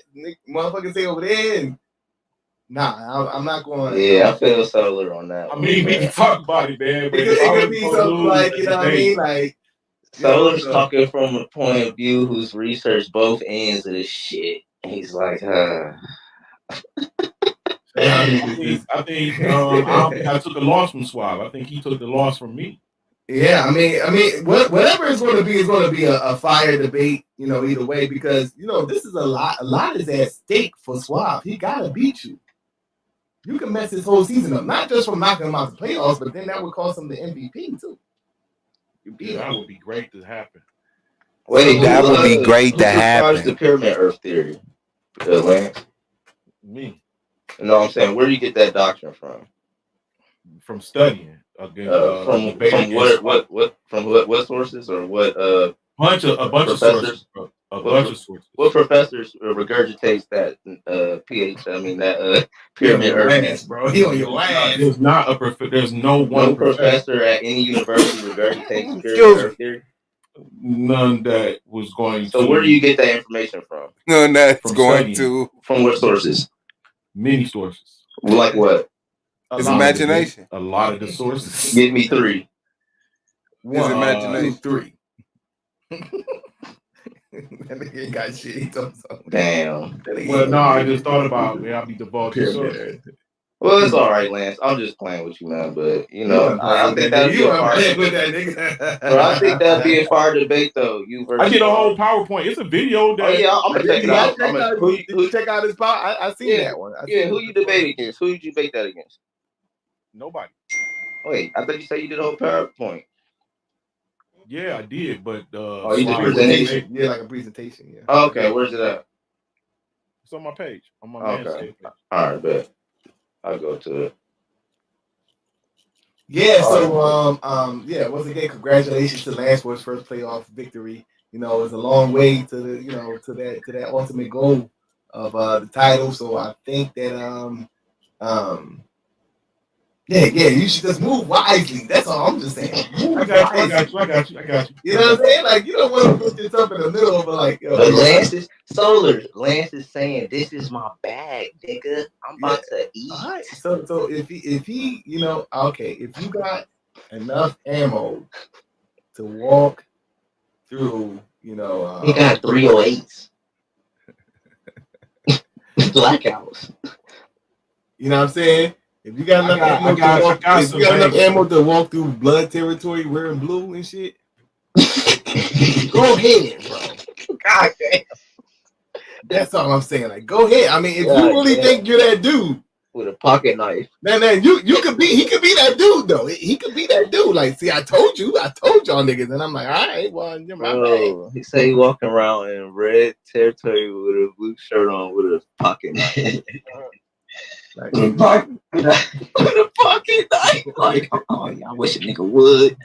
motherfucker say over there. And nah, I'm not going.
Yeah, I feel solar on that.
I mean, we can talk about it, man. But
it could be something like, you know what I mean? Like,
Solar's talking from a point of view who's researched both ends of this shit. He's like,
I think I took a loss from Swab. I think he took the loss from me.
Yeah, I mean, whatever it's going to be a fire debate, you know, either way, because, you know, this is a lot is at stake for Swab. He got to beat you. You can mess his whole season up, not just from knocking him out the playoffs, but then that would cost him the MVP too.
That would be great to happen.
Wait,
that would be great to happen.
The pyramid Earth theory, Lance?
Me.
You know what I'm saying? Where do you get that doctrine from?
From studying.
From what sources or what? A bunch of sources. What professors regurgitates that pyramid Earth?
Bro, he on your ass.
There's no one
professor at any university regurgitates pyramid Earth theory.
None that was going.
So where do you get that information from?
None that's going to.
From what sources?
Many sources.
Like what?
His imagination.
A lot of the sources.
Give me three.
His imagination.
3. That nigga ain't got shit.
Damn.
Well, no, I just thought about it. I'll be divulging sources.
Well, it's all right, Lance. I'm just playing with you, man. But you know, I think that'd be a fire. But I think that'd be a fire debate, though. You versus
I get a whole PowerPoint. It's a video.
Oh yeah, I'm gonna check it out.
Did you check out his power? I seen that one.
Who you debate against? Who did you debate that against?
Nobody.
Wait, I thought you said you did a whole PowerPoint.
Yeah, I did, but
you did presentation.
Yeah, like a presentation. Yeah.
Oh, okay, where's it at?
It's on my page. On my man's page.
All right, bet. I'll go to it.
Yeah, so yeah, once again, congratulations to Lance for his first playoff victory. You know, it's a long way to the, you know, to that ultimate goal of the title. So I think that yeah, you should just move wisely. That's all I'm just saying.
I got you.
You know what I'm saying? Like, you don't want to put yourself in the middle of like.
But Lance is saying, "This is my bag, nigga. I'm about to eat."
All right. So if he, you know, okay, if you got enough ammo to walk through, you know,
he got 308s, blackouts.
You know what I'm saying? If you got enough ammo to walk through blood territory wearing blue and shit, go ahead, bro. God damn. That's all I'm saying. Like, go ahead. I mean, if you really think you're that dude
with a pocket knife,
man, he could be that dude though. He could be that dude. Like, see, I told y'all niggas, and I'm like, all right, well, you're my bag.
He said he walking around in red territory with a blue shirt on with a pocket knife. Like, with a pocket knife. Like, oh yeah, I wish a nigga would.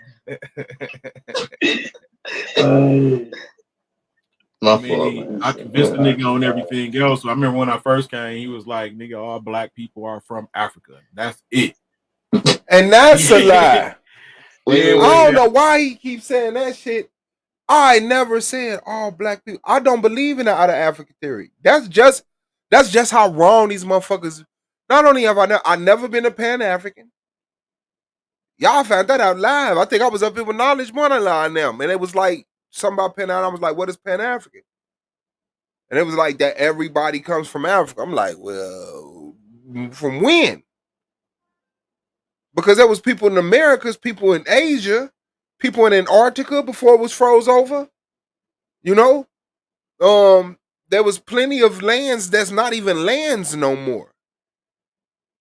I mean, I convinced the nigga on everything else. So I remember when I first came, he was like, "Nigga, all black people are from Africa. That's it."
And that's a lie.
Yeah,
I don't know why he keeps saying that shit. I never said all black people. I don't believe in the out of Africa theory. That's just how wrong these motherfuckers. Not only have I never been a Pan African. Y'all found that out live. I think I was up here with Knowledge Moneyline them, and it was like something about Pan African. I was like, "What is Pan African?" And it was like that everybody comes from Africa. I'm like, well, from when? Because there was people in the Americas, people in Asia, people in Antarctica before it was froze over. You know? There was plenty of lands that's not even lands no more.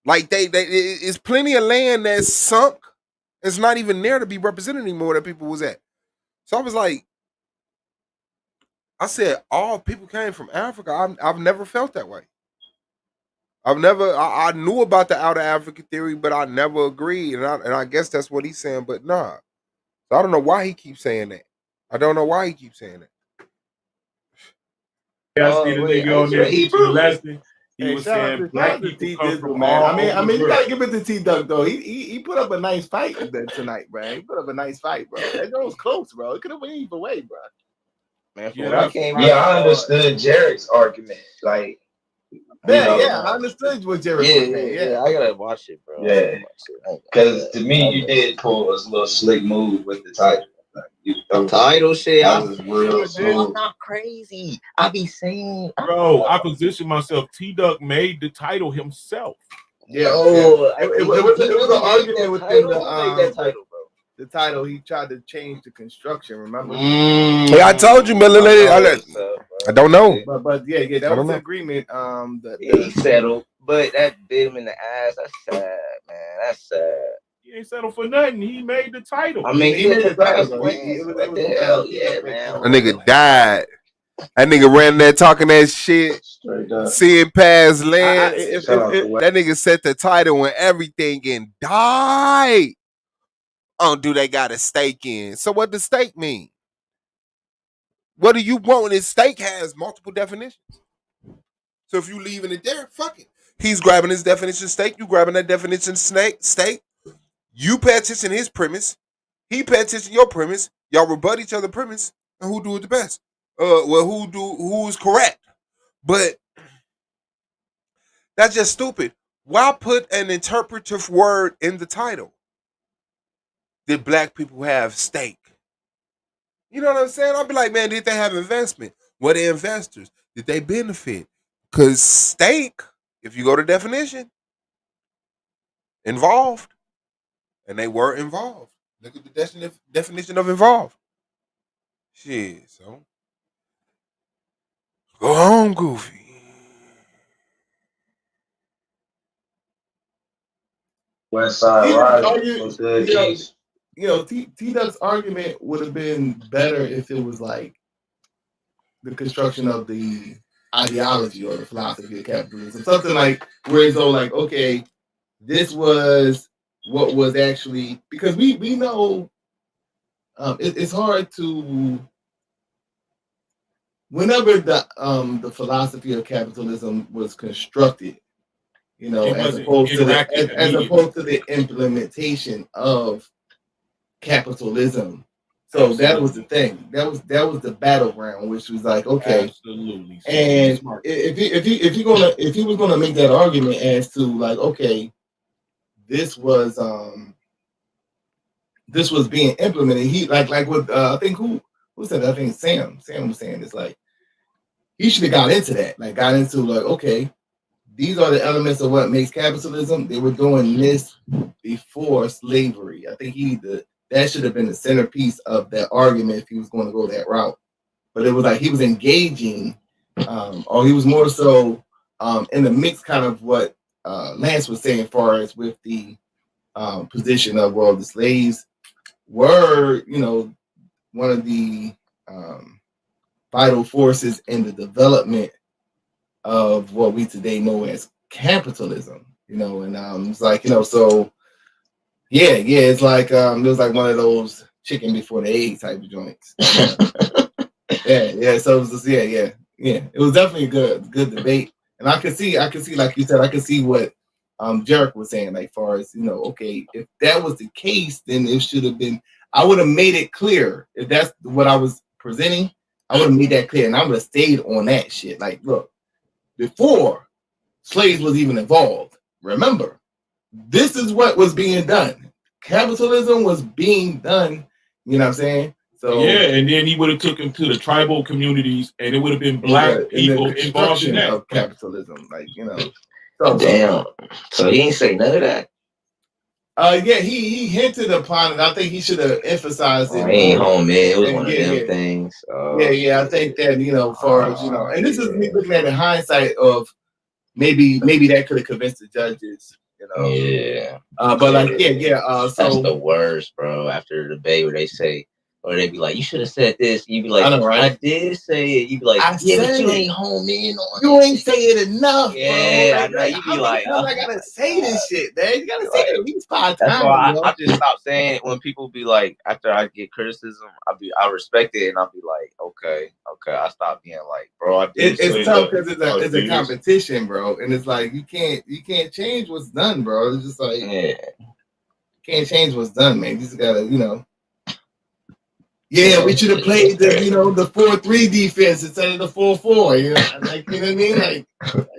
Like it's plenty of land that's sunk. It's not even there to be represented anymore that people was at. So I was like, I said, all people came from Africa. I've never felt that way. I knew about the outer Africa theory, but I never agreed. And I guess that's what he's saying, but nah. So I don't know why he keeps saying that. I don't know why he keeps saying that.
I see the nigga on there teaching lesson. He was saying black people come from all
I
over
mean,
the
you gotta
world.
give it to T Duck though. He put up a nice fight tonight, bro. He put up a nice fight, bro. That girl was close, bro. It could have went either way, bro.
Man,
I understood Jarek's argument. Like,
Yeah, I understood what Jared was saying.
Yeah, I gotta watch it, bro.
Yeah, because to me, you did pull a little slick move with the title. Like,
title shit.
That was real smooth.
I'm not crazy. I be saying,
Bro, I positioned myself. T Duck made the title himself.
Yeah, it was an argument within the
title, bro.
The title, he tried to change the construction. Remember?
Yeah, I told you, Miller. I don't know.
But yeah, that was the agreement.
He settled, but that bit him in the ass. That's sad, man. That's sad.
He ain't settled for nothing. He made the title.
I mean,
he made the title.
What the hell? Yeah, man.
A nigga died. That nigga ran there talking that shit, seeing past land. That nigga set the title and everything and died. Oh, do they got a stake in? So what does stake mean? What do you want when his stake has multiple definitions? So if you leaving it there, fuck it. He's grabbing his definition stake. You grabbing that definition stake. You pay attention to his premise. He pay attention to your premise. Y'all rebut each other premise. And who do it the best? Who's correct? But that's just stupid. Why put an interpretive word in the title? Did black people have stake? You know what I'm saying? I'll be like, man, did they have investment? Were they investors? Did they benefit? Because stake, if you go to definition, involved. And they were involved. Look at the definition of involved. Shit, so. Go on, Goofy.
West Side Rising was good.
T Duck's argument would have been better if it was like the construction of the ideology or the philosophy of capitalism. Something like where it's all like, okay, this was what was actually, because we know it's hard to, whenever the philosophy of capitalism was constructed, as opposed to the implementation of capitalism. So that was the thing. That was the battleground, which was like, okay,
absolutely.
And if he was gonna make that argument as to like, okay, this was being implemented. He like with I think who said that? I think Sam. Sam was saying this, like he should have got into that. Like got into like, okay, these are the elements of what makes capitalism. They were doing this before slavery. I think that should have been the centerpiece of that argument if he was going to go that route. But it was like he was engaging, or he was more so in the mix, kind of what Lance was saying, as far as with the position of, well, the slaves were, one of the vital forces in the development of what we today know as capitalism. And it's like, so. Yeah, it's like it was like one of those chicken before the egg type of joints.
Yeah. So it was just, yeah. It was definitely a good debate, and I could see, like you said, I could see what Jarek was saying, like far as okay, if that was the case, then it should have been. I would have made it clear if that's what I was presenting. I would have made that clear, and I would have stayed on that shit. Like, look, before slaves was even involved, remember, this is what was being done. Capitalism was being done. You know what I'm saying? So
yeah, and then he would have took him to the tribal communities, and it would have been black people involved in that.
Of capitalism, like So
damn. So he ain't say none of that.
Yeah, he hinted upon it. I think he should have emphasized it.
He ain't home, man. It was one of them things.
I think that far as and this is me looking at the hindsight of maybe that could have convinced the judges.
Yeah.
But like,
that's the worst, bro. After the debate where they say, or they be like, you should have said this. You be like,
I know, right?
I did say it. You be like,
but
you ain't home in on
you ain't say it enough,
yeah,
bro.
I know. You be like,
I gotta say this shit, man. You gotta say it at least 5 times.
That's why I just stop saying it when people be like, after I get criticism, I respect it, and I'll be like, okay. I stop being like, bro, I did.
It's tough because it's a competition, bro, and it's like you can't change what's done, bro. It's just like you can't change what's done, man. You just gotta, Yeah, we should have played the 4-3 defense instead of the 4-4. Like you know what I mean? Like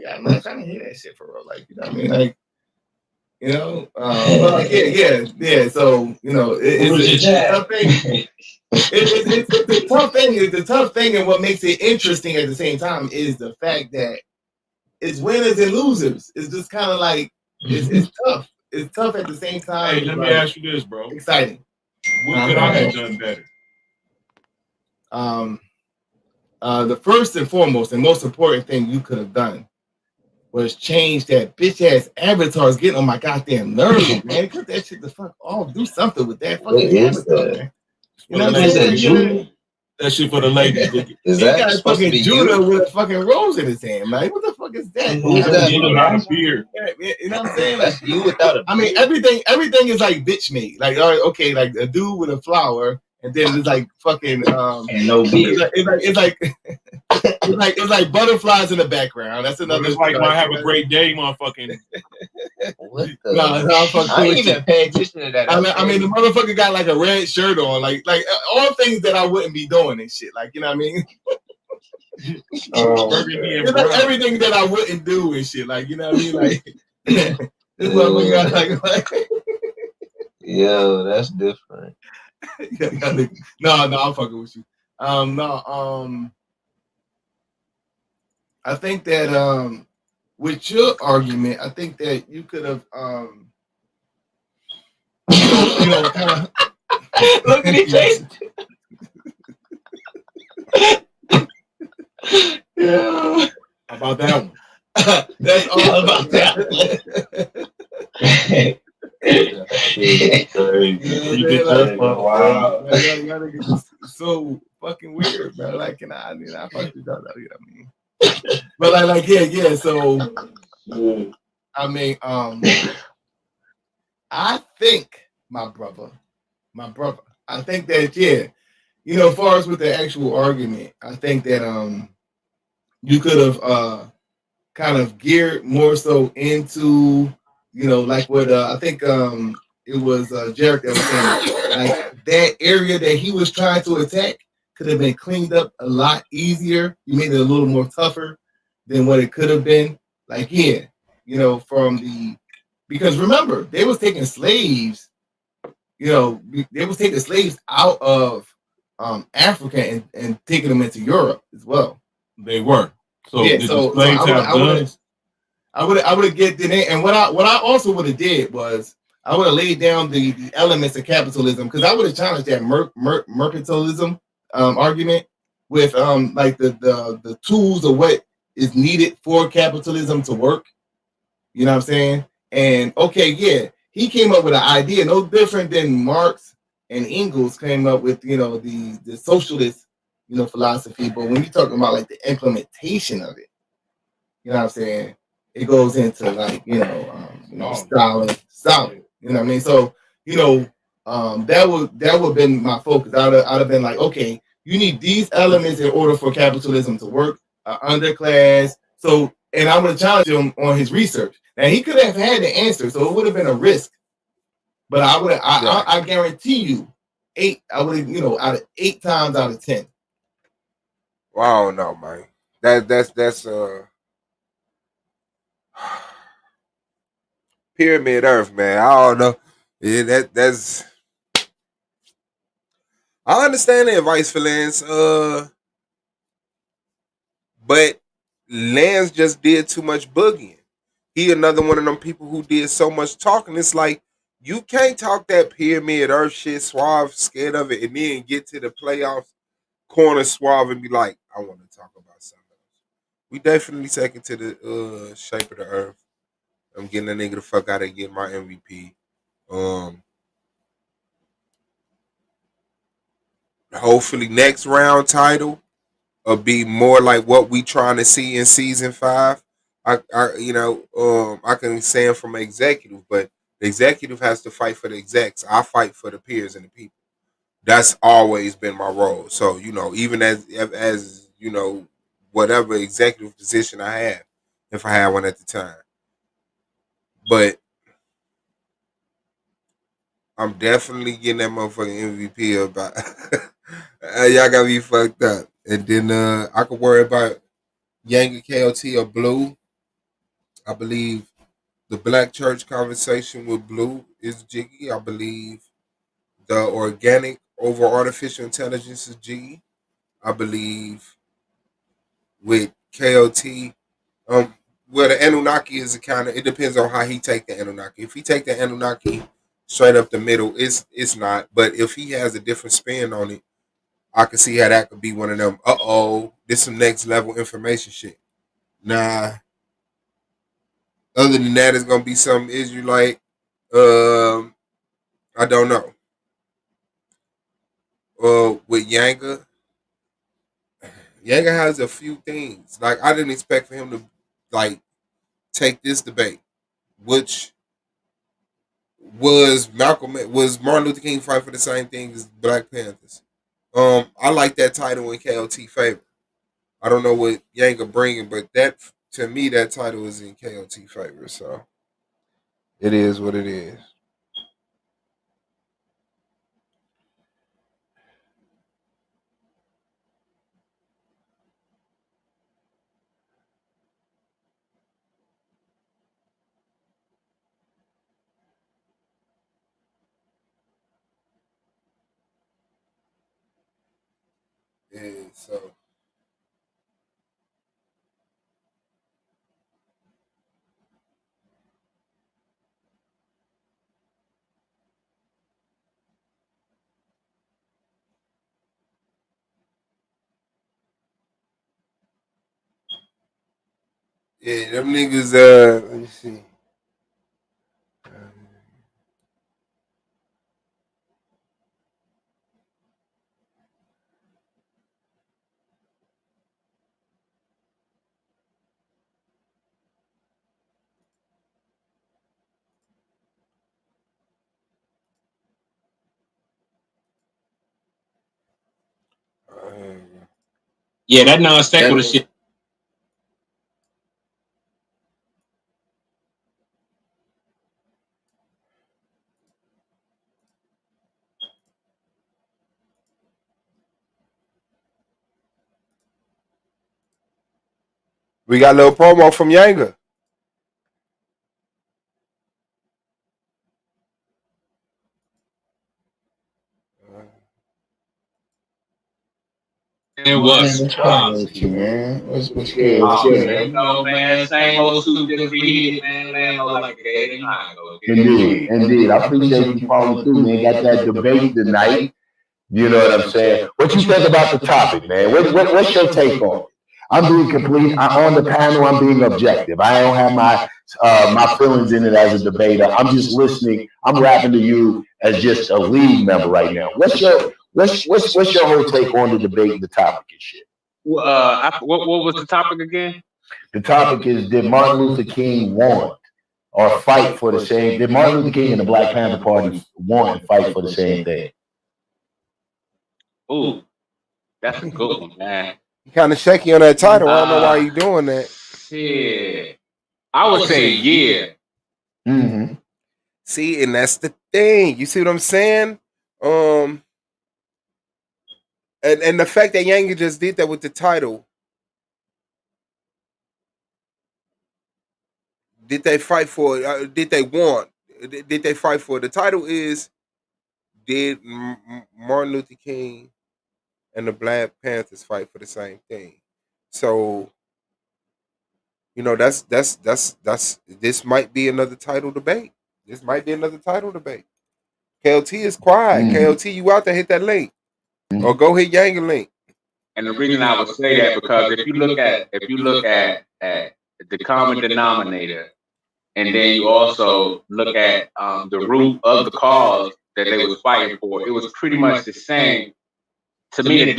I'm not trying to hear that shit for real. Like you know what I mean? Like but like, yeah. So it's a tough thing. It's a tough thing. It's a tough thing, and what makes it interesting at the same time is the fact that it's winners and losers. It's just kind of like it's tough. It's tough at the same time.
Hey, let me ask you this, bro.
Exciting.
What could I have done better?
The first and foremost and most important thing you could have done was change that bitch ass avatars getting on my goddamn nerves, man. Cut that shit the fuck off. Do something with that fucking avatar, man. You know what I'm saying?
That shit for the ladies.
Is
that got fucking Judah with a fucking rose in his hand, man? What the fuck is that?
Who's that? Without a beard.
You know what I'm saying?
That's you without a beard.
I mean, everything is like bitch made. Like, all right, okay, like a dude with a flower, and then it's like fucking
and no beard.
It's like butterflies in the background. That's another.
It's like my have a great day, motherfucking.
What
I
didn't even pay attention to that.
I mean, the motherfucker got like a red shirt on, like all things that I wouldn't be doing and shit. Like, you know what I mean? It's like everything that I wouldn't do and shit. Like, you know what I mean? Like, this motherfucker got like.
Yo, that's different.
No, I'm fucking with you. I think that with your argument, I think that you could have kind of
look at each
yeah. How about that one?
That's all about that. Wow. So fucking weird, bro. Like, I fucked it up, you know what I mean? But yeah. So I mean, I think my brother. I think that as far as with the actual argument, I think that you could have kind of geared more so into like what I think it was Jarek that was saying, like that area that he was trying to attack could have been cleaned up a lot easier. You made it a little more tougher than what it could have been. Like, because remember, they was taking slaves, they was taking slaves out of Africa and taking them into Europe as well.
They were. So
yeah,
did the slaves have guns?
I would have get in it, and what I also would have did was I would have laid down the elements of capitalism, because I would have challenged that mercantilism argument with like the tools of what is needed for capitalism to work. You know what I'm saying? And he came up with an idea no different than Marx and Engels came up with, the socialist, philosophy. But when you're talking about like the implementation of it, you know what I'm saying? It goes into like, Stalin. You know what I mean? So, that would have been my focus. I'd have been like, okay, you need these elements in order for capitalism to work. Underclass. So, and I would have challenged him on his research. Now he could have had the answer, so it would have been a risk. But I would, I guarantee you, 8. I would have, out of 8 times out of 10.
Well, I don't know, man. That's pyramid Earth, man. I don't know. Yeah, that's. I understand the advice for Lance, but Lance just did too much boogieing. He another one of them people who did so much talking. It's like you can't talk that pyramid Earth shit, suave, scared of it, and then get to the playoffs, corner suave, and be like, I want to talk about something else. We definitely take it to the shape of the Earth. I'm getting a nigga the fuck out of getting my MVP. Hopefully next round title will be more like what we trying to see in season 5. I can say it from an executive, but the executive has to fight for the execs. I fight for the peers and the people. That's always been my role. So, even as whatever executive position I have, if I had one at the time. But I'm definitely getting that motherfucking MVP about y'all got me fucked up. And then I could worry about Yanga, K.O.T or Blue. I believe the Black Church conversation with Blue is jiggy. I believe the organic over artificial intelligence is jiggy. I believe with K.O.T, well, the Anunnaki is a kind of, it depends on how he take the Anunnaki. If he take the Anunnaki straight up the middle, it's not. But if he has a different spin on it, I can see how that could be one of them. This some next level information shit. Nah. Other than that, it's gonna be some Israelite. I don't know. With Yanga has a few things. Like I didn't expect for him to like take this debate, which was Martin Luther King fight for the same thing as Black Panthers. I like that title in K.O.T favor. I don't know what Yanga bringing, but that to me that title is in K.O.T favor. So it is what it is. Yeah, so yeah, them niggas. Let me see.
Yeah, that non sequitur shit.
We got a little promo from Yanga.
It was.
Man, what's good?
Oh,
What's good,
man,
man?
you know, man, same old suit, just reheated, man. Lambo like a gator, you know how it goes.
Indeed. I appreciate you following through, man. Got that debate tonight. You know what I'm saying? What you think about the topic, man? What's your take on it? I'm being complete. On the panel, I'm being objective. I don't have my feelings in it as a debater. I'm just listening. I'm rapping to you as just a league member right now. What's your whole take on the debate and the topic and shit?
What was the topic again?
The topic is, did Martin Luther King want or fight for the same? Did Martin Luther King and the Black Panther Party want and fight for the same thing?
Ooh. That's a good one, man.
You kind of shaky on that title. I don't know why you doing that.
Shit. I would say yeah.
Mm-hmm.
See, and that's the thing. You see what I'm saying? And the fact that Yanga just did that with the title. Did they fight for it? Did they want? Did they fight for it? The title is did Martin Luther King and the Black Panthers fight for the same thing? So, you know, that's this might be another title debate. This might be another title debate. K.O.T is quiet.
Mm-hmm.
K.O.T, you out there, hit that link. Or go hit Yanga link.
And the reason I would say that because if you look at the common denominator, and then you also look at the root of the cause that they was fighting for, it was pretty much the same. To me, the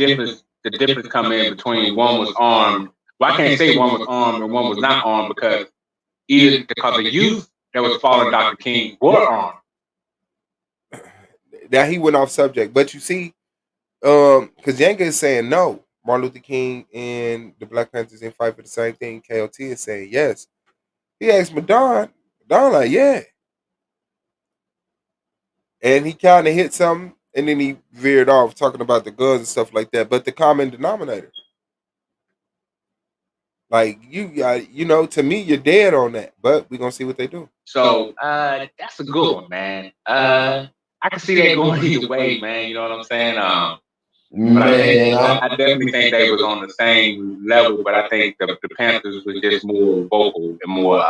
difference come in between one was armed. Well, I can't say one was armed and one was not armed because the youth that was following Dr. King were armed.
Now he went off subject, but you see, because Yanga is saying no, Martin Luther King and the Black Panthers didn't fight for the same thing. K.O.T is saying yes. He asked Madon like, yeah. And he kind of hit something, and then he veered off talking about the guns and stuff like that. But the common denominator, like you know, to me, you're dead on that. But we're gonna see what they do.
So that's a good one, man. I can see that going either way, man. You know what I'm saying? But I definitely think they was on the same level. But I think the Panthers was just more vocal and more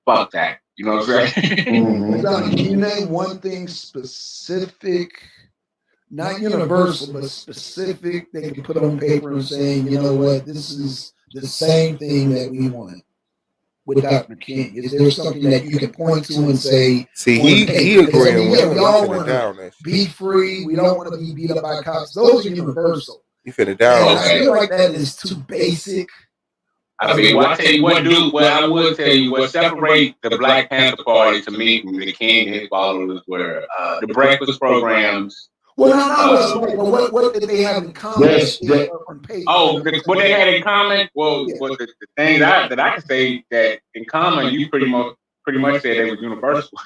fuck that. You know what I'm saying?
Johnny, can you name one thing specific, not universal, but specific, they can put on paper and saying, you know what, this is the same thing that we want with Dr. King? Is there something that you can point to and say,
see, he agreeing with him.
We all want to be free. We don't want to be beat up by cops. Those are universal.
You finna down.
And I feel like that is too basic.
I mean, well, I tell you what, dude. Well, I would tell you what separate the Black Panther Party to me from the King and his followers were the breakfast programs.
Well, what did they have in common?
What they had in common? Well, the things that I can say that in common, you pretty much said they were universal.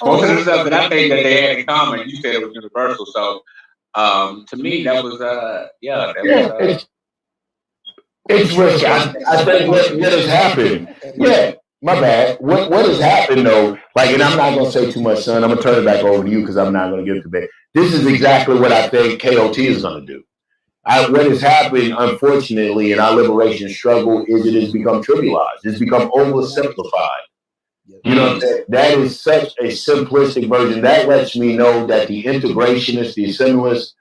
Most of the stuff that I think that they had in common, you said it was universal. So, to me, that was
It's risky. I think what has happened. Yeah, my bad. What has happened though? Like, and I'm not gonna say too much, son. I'm gonna turn it back over to you because I'm not gonna give it to bed. This is exactly what I think K.O.T is gonna do. What has happened, unfortunately, in our liberation struggle is it has become trivialized. It's become oversimplified. You know, that is such a simplistic version. That lets me know that the integrationists, the assimilants,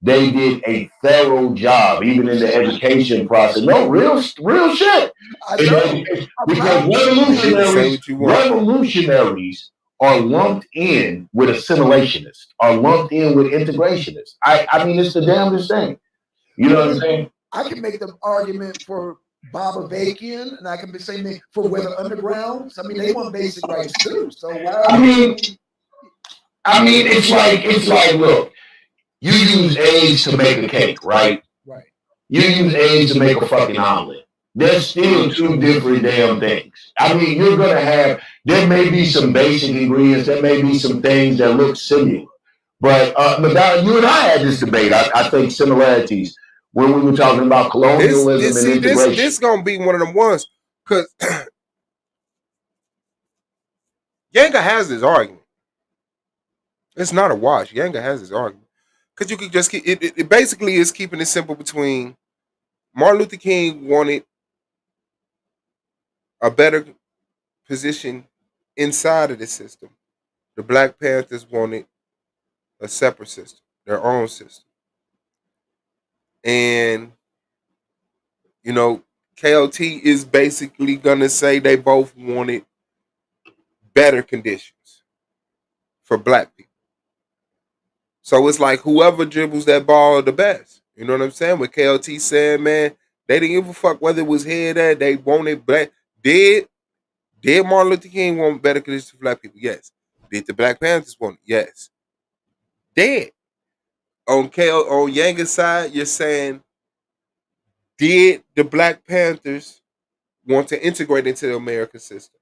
they did a thorough job, even in the education process. No, real shit. Because revolutionaries are lumped in with assimilationists, are lumped in with integrationists. I mean, it's the damnedest thing. You know what I'm saying?
I can make the argument for Baba Bakian, and I can be saying for Weather Underground. I mean, they want basic rights too. So why?
I mean, it's like, look. You use eggs to make a cake, right?
Right.
You use eggs to make a fucking omelet. They're still two different damn things. I mean, you're going to have, there may be some basic ingredients, there may be some things that look similar. But, Madonna, you and I had this debate. I think similarities when we were talking about colonialism and integration.
This is going to be one of them ones. Because Yanga has this argument. It's not a wash. Yanga has this argument. Because you could just keep it basically is keeping it simple between Martin Luther King wanted a better position inside of the system. The Black Panthers wanted a separate system, their own system. And, you know, K.O.T is basically going to say they both wanted better conditions for black people. So it's like whoever dribbles that ball the best. You know what I'm saying? With K.O.T saying, man, they didn't give a fuck whether it was here or there. They wanted black. Did Martin Luther King want better conditions for black people? Yes. Did the Black Panthers want it? Yes. Did. on Yanga's side, you're saying, did the Black Panthers want to integrate into the American system?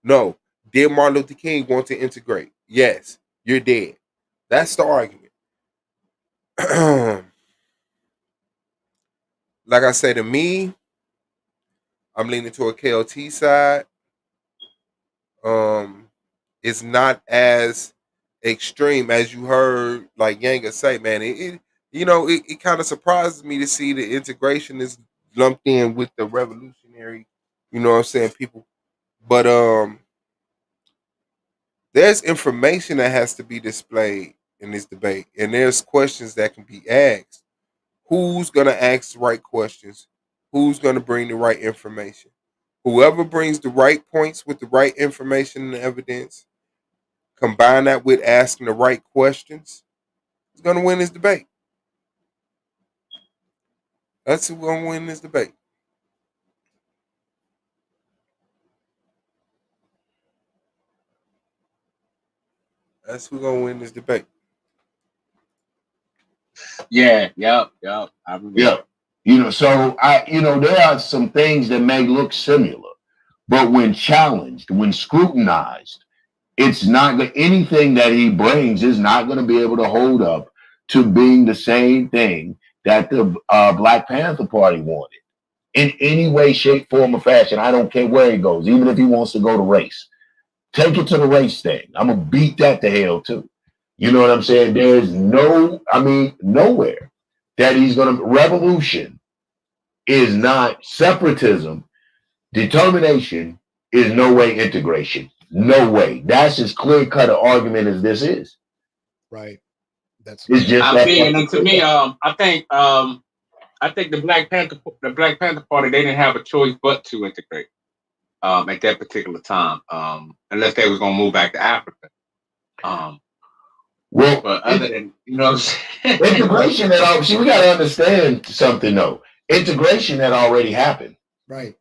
No. Did Martin Luther King want to integrate? Yes. You're dead. That's the argument. Like I say, to me, I'm leaning to a K.O.T side. It's not as extreme as you heard like Yanga say, man. It kind of surprises me to see the integration is lumped in with the revolutionary, you know what I'm saying, people. But there's information that has to be displayed in this debate, and there's questions that can be asked. Who's gonna ask the right questions? Who's gonna bring the right information? Whoever brings the right points with the right information and evidence, combine that with asking the right questions, is gonna win this debate. That's who's gonna win this debate. That's who's gonna win this debate.
Yeah, yep. I remember.
Yeah. So there are some things that may look similar, but when challenged, when scrutinized, it's not anything that he brings is not going to be able to hold up to being the same thing that the Black Panther Party wanted in any way, shape, form, or fashion. I don't care where he goes, even if he wants to go to race. Take it to the race thing. I'm going to beat that to hell too. You know what I'm saying? There's nowhere that he's going to. Revolution is not separatism. Determination is no way integration. No way. That's as clear cut an argument as this is.
Right. That's
it's just
I feel, and to me, I think the Black Panther Party, they didn't have a choice but to integrate at that particular time, unless they was gonna move back to Africa. But other than
integration we got to understand something though. Integration had already happened.
Right.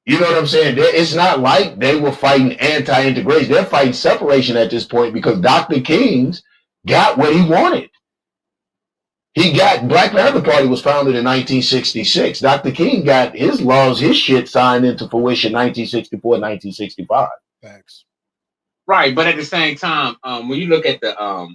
You know what I'm saying? It's not like they were fighting anti-integration. They're fighting separation at this point because Dr. King's got what he wanted. Black Panther Party was founded in 1966. Dr. King got his laws, his shit signed into fruition 1964, 1965.
Facts.
Right, but at the same time, when you look at the,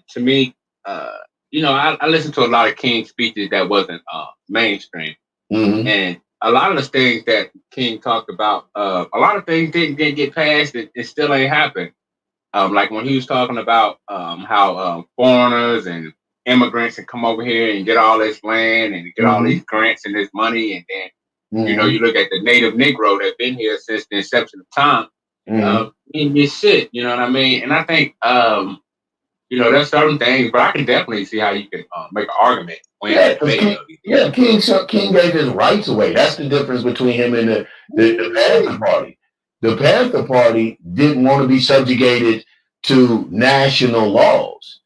to me, I listened to a lot of King speeches that wasn't mainstream, and a lot of the things that King talked about, a lot of things didn't get passed. It still ain't happened. Like when he was talking about how foreigners and immigrants can come over here and get all this land and get all these grants and this money, and then you look at the native Negro that's been here since the inception of time. In this shit, you know what I mean? And I think, there's certain things, but I can definitely see how you can make an argument.
King gave his rights away. That's the difference between him and the Panther Party. The Panther Party didn't want to be subjugated to national laws.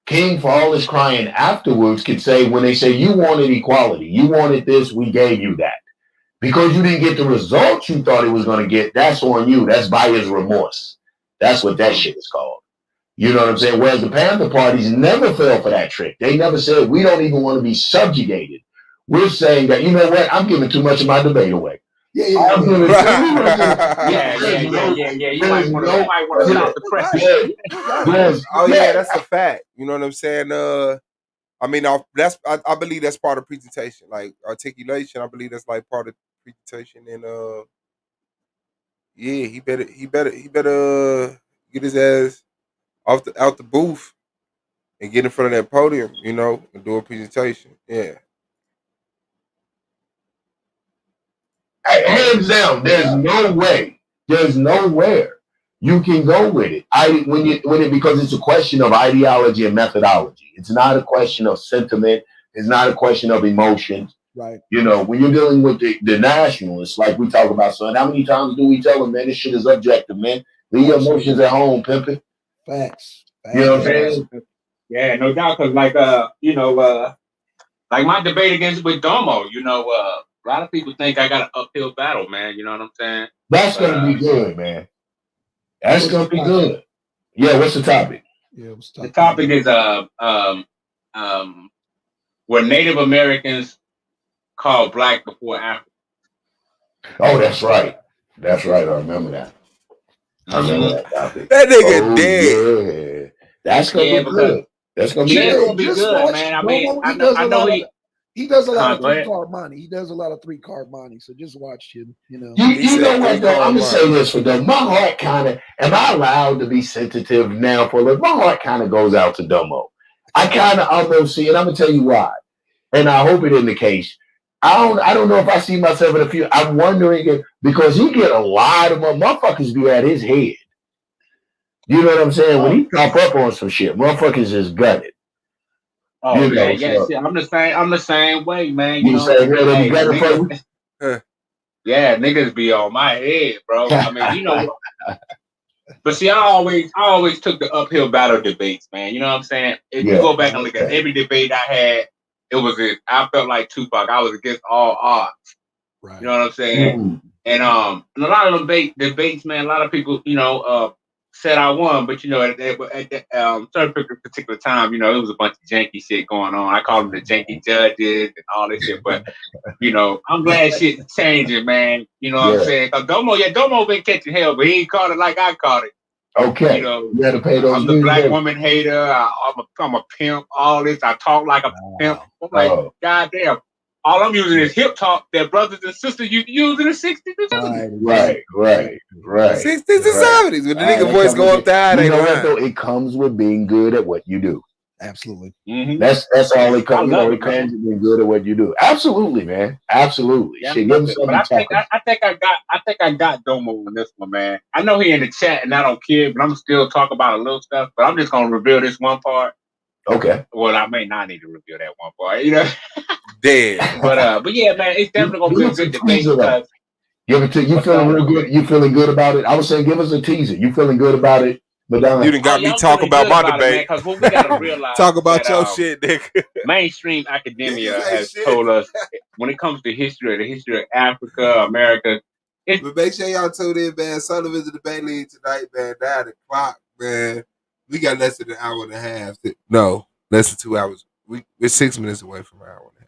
King, for all his crying afterwards, could say, when they say, you wanted equality, you wanted this, we gave you that. Because you didn't get the results you thought it was going to get, that's on you. That's buyer's remorse. That's what that shit is called. You know what I'm saying? Whereas the Panther parties never fell for that trick. They never said, we don't even want to be subjugated. We're saying that, you know what? I'm giving too much of my debate away.
Yeah. You might want to stop the press.
That's a fact. You know what I'm saying? I believe that's part of presentation, like articulation. I believe that's like part of presentation, and he better get his ass out the booth and get in front of that podium, and do a presentation. Yeah.
Hands down, there's nowhere you can go with it. Because it's a question of ideology and methodology. It's not a question of sentiment. It's not a question of emotions.
Right.
When you're dealing with the nationalists, like we talk about, son, how many times do we tell them, man, this shit is objective, man? Leave your emotions at home, pimping.
Facts.
You know what I'm saying?
Yeah, no doubt. Because like my debate with Domo, a lot of people think I got an uphill battle, man. You know what I'm saying?
That's gonna be good, man. That's gonna be good. Yeah, what's the topic?
Yeah,
the topic is were Native Americans called black before Africa?
Oh, that's right. That's right. I remember that. I remember that topic.
That nigga
Oh,
dead.
yeah. That's gonna
Yeah,
be
because
good. That's gonna be
yeah, it's
good.
gonna be
Just
good,
watch
man. I mean,
Domo.
I know he.
He does a lot of
Go ahead.
3-card money. He does a lot of 3-card money. So just watch him. You know.
You know what though? I'm gonna say this for them. My heart kind of. Am I allowed to be sensitive now for a little? My heart kind of goes out to Domo. I kind of almost see, and I'm gonna tell you why. And I hope it isn't the case. I don't know if I see myself in a few. I'm wondering if because he get a lot of motherfuckers be at his head. You know what I'm saying? When he pop up on some shit, motherfuckers is gutted.
Oh
You know,
yeah.
so-
See, I'm the same way, man. You
You
know,
say, yeah, they
hey,
be gutted for you?
yeah, niggas be on my head, bro. I mean, you know. But see, I always took the uphill battle debates, man. You know what I'm saying? If you go back and look at every debate I had, I felt like Tupac. I was against all odds. Right. You know what I'm saying? And a lot of debates, man. A lot of people, said I won, but at certain particular time, it was a bunch of janky shit going on. I call them the janky judges and all this shit, but. I'm glad shit's changing, man. You know what I'm saying? Cause Domo been catching hell, but he ain't caught it like I caught it.
Okay. You gotta pay those.
I'm the black woman hater. I'm a pimp. All this. I talk like a pimp. I'm like, goddamn. All I'm using is hip talk that brothers and sisters used to use in the 60s and 70s.
Right.
60s and 70s. When the nigga voice go up there,
you
they
know what
lying.
though? It comes with being good at what you do.
Absolutely.
Mm-hmm.
That's all it comes. It comes with being good at what you do. Absolutely, man. Absolutely.
Yeah,
Shit, give him
but
something.
I think I got Domo on this one, man. I know he in the chat and I don't care, but I'm still talk about a little stuff. But I'm just gonna reveal this one part.
Okay.
Well, I may not need to reveal that one part,
Dead.
But yeah, man, it's definitely gonna be a good debate because
give it to you. Feeling real good. You feeling good about it? I was saying, give us a teaser. You feeling good about it?
You done got me talking about my debate.
Because what we gotta realize
Talk about
that,
your shit, nigga.
Mainstream academia has told us when it comes to the history of Africa, America.
But make sure y'all tune in, man. Sullivan's debate league tonight, man. 9 o'clock, man. We got less than an hour and a half. No, less than 2 hours. We're 6 minutes away from an hour and a half.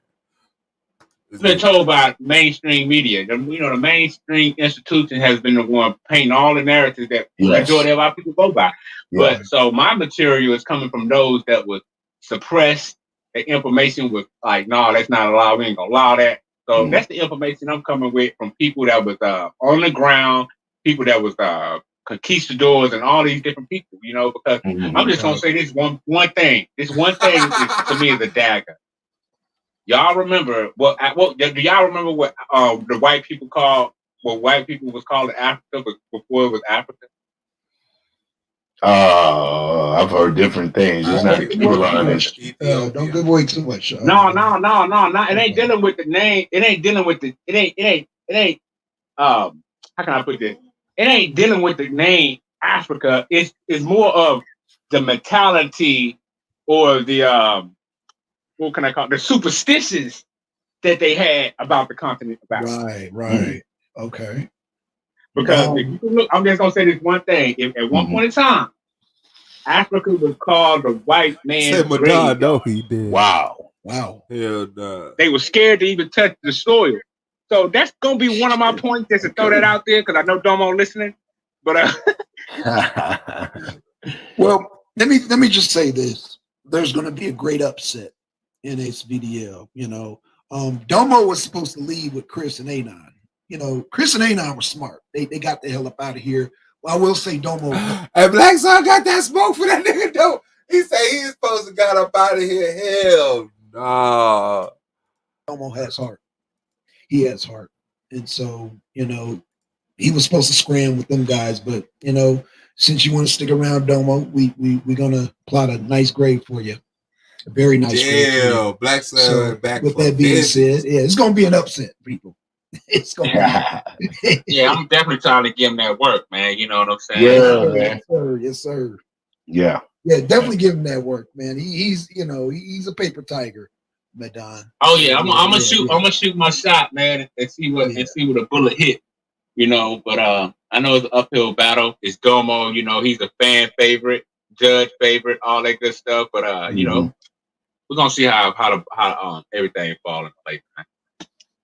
It's been told by mainstream media. The mainstream institution has been the one painting all the narratives that the majority of our people go by. But so my material is coming from those that was suppressed. The information was like, no, that's not allowed. We ain't gonna allow that. So that's the information I'm coming with from people that was on the ground, people that was conquistadors and all these different people, because I'm just gonna say this one thing. This one thing is, to me, is a dagger. Y'all remember what do y'all remember what the white people called what white people was calling Africa before it was Africa?
I've heard different things. It's not people honest.
Don't give away too much.
No. It ain't dealing with the name. It ain't dealing with the. It ain't. How can I put this? It ain't dealing with the name Africa. It's more of the mentality or the what can I call it? The superstitions that they had about the continent of Africa.
Right. Okay.
Because if you look, I'm just gonna say this one thing. If at one point in time, Africa was called the white man's grave.
No, he did.
Wow.
Hell no.
They were scared to even touch the soil. So that's gonna be one of my points, just to throw that out there, because I know Domo listening. But
well, let me just say this. There's gonna be a great upset in SVDL. Domo was supposed to leave with Chris and Anon. Chris and Anon were smart. They got the hell up out of here. Well, I will say Domo.
Hey, Black Son got that smoke for that nigga, though. He said he's supposed to got up out of here. Hell no.
Domo has heart. He has heart. And so, he was supposed to scram with them guys, but since you want to stick around, Domo, we're gonna plot a nice grave for you. A very nice grave for you.
Black Son
So,
back.
With that being said, it's gonna be an upset, people. It's gonna be.
Yeah, I'm definitely trying to give him that work, man. You know what I'm saying?
Yeah, man.
Yes, sir.
Yeah.
Yeah, definitely give him that work, man. He's a paper tiger, Madon.
Oh yeah, I'm gonna shoot my shot, man, and see what a bullet hit. But I know it's an uphill battle. It's Domo, he's a fan favorite, judge favorite, all that good stuff. But we're gonna see how everything fall into place.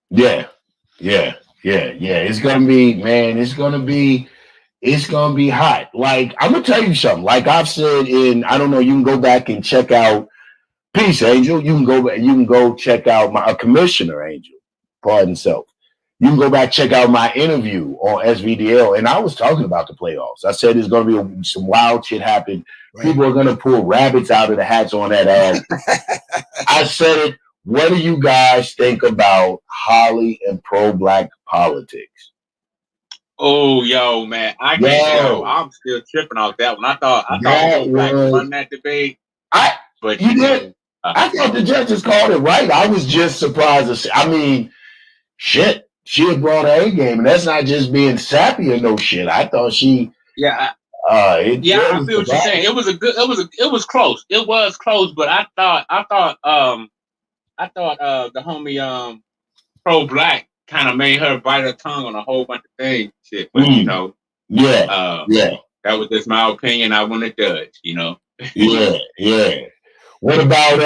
Yeah. It's gonna be, man. It's gonna be hot. Like, I'm gonna tell you something. Like I've said I don't know. You can go back and check out Peace Angel. You can go back. You can go check out my Commissioner Angel. Pardon self. You can go back check out my interview on SVDL, and I was talking about the playoffs. I said there's going to be some wild shit happen. Right. People are going to pull rabbits out of the hats on that ass. I said it. What do you guys think about Holly and pro-black politics?
Oh, yo, man, I'm still tripping off that one. I thought pro-black won that debate.
I thought the judges called it right. I was just surprised. I mean, shit. She had brought her A game, and that's not just being sappy or no shit. I thought she.
I feel what you're saying. It was close. It was close, but I thought the homie pro-black kind of made her bite her tongue on a whole bunch of things. Shit, but that was just my opinion. I want to judge,
Yeah. What about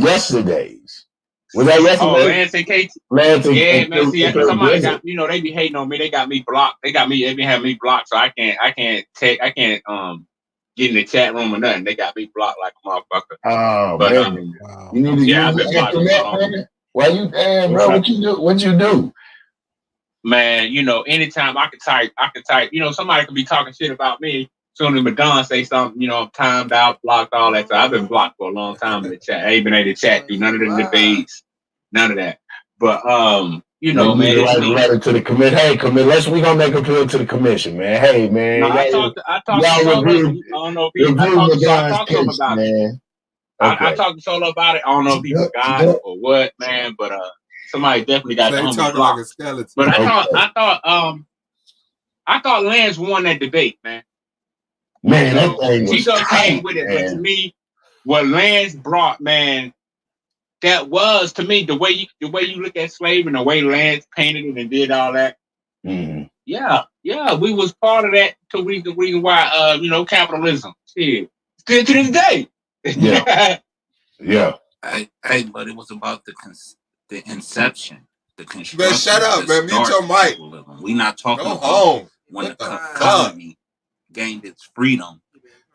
yesterday's? Was that yesterday?
Oh, Lance and K.O.T.
Man.
See, somebody got, they be hating on me. They got me blocked. They be having me blocked, so I can't get in the chat room or nothing. They got me blocked like a motherfucker.
Oh,
but,
man. You need to
I've been blocked.
Why you damn, bro? What you do?
Man, anytime I can type, somebody could be talking shit about me. Soon as Madonna say something, I'm timed out, blocked, all that. So I've been blocked for a long time in the chat. I ain't been able to chat through none of the debates, none of that. But man,
write a letter to the commission. Hey, we gonna make a appeal to the commission, man. Hey, man.
No, I talked to Solo about it. I talked to Solo about it. I don't know if he forgot or what, man. But somebody definitely got the
talking like a skeleton.
But I thought Lance won that debate, man.
Man, that thing was
tight with it, man. But to me, what Lance brought, man, that was to me the way you look at slavery and the way Lance painted it and did all that.
Mm-hmm.
Yeah, we was part of that. The reason why, capitalism. Shit, still to this day.
Yeah.
Hey, but it was about the inception, the construction.
Man, shut up, man. Mute your mic.
We not talking about when the colony gained its freedom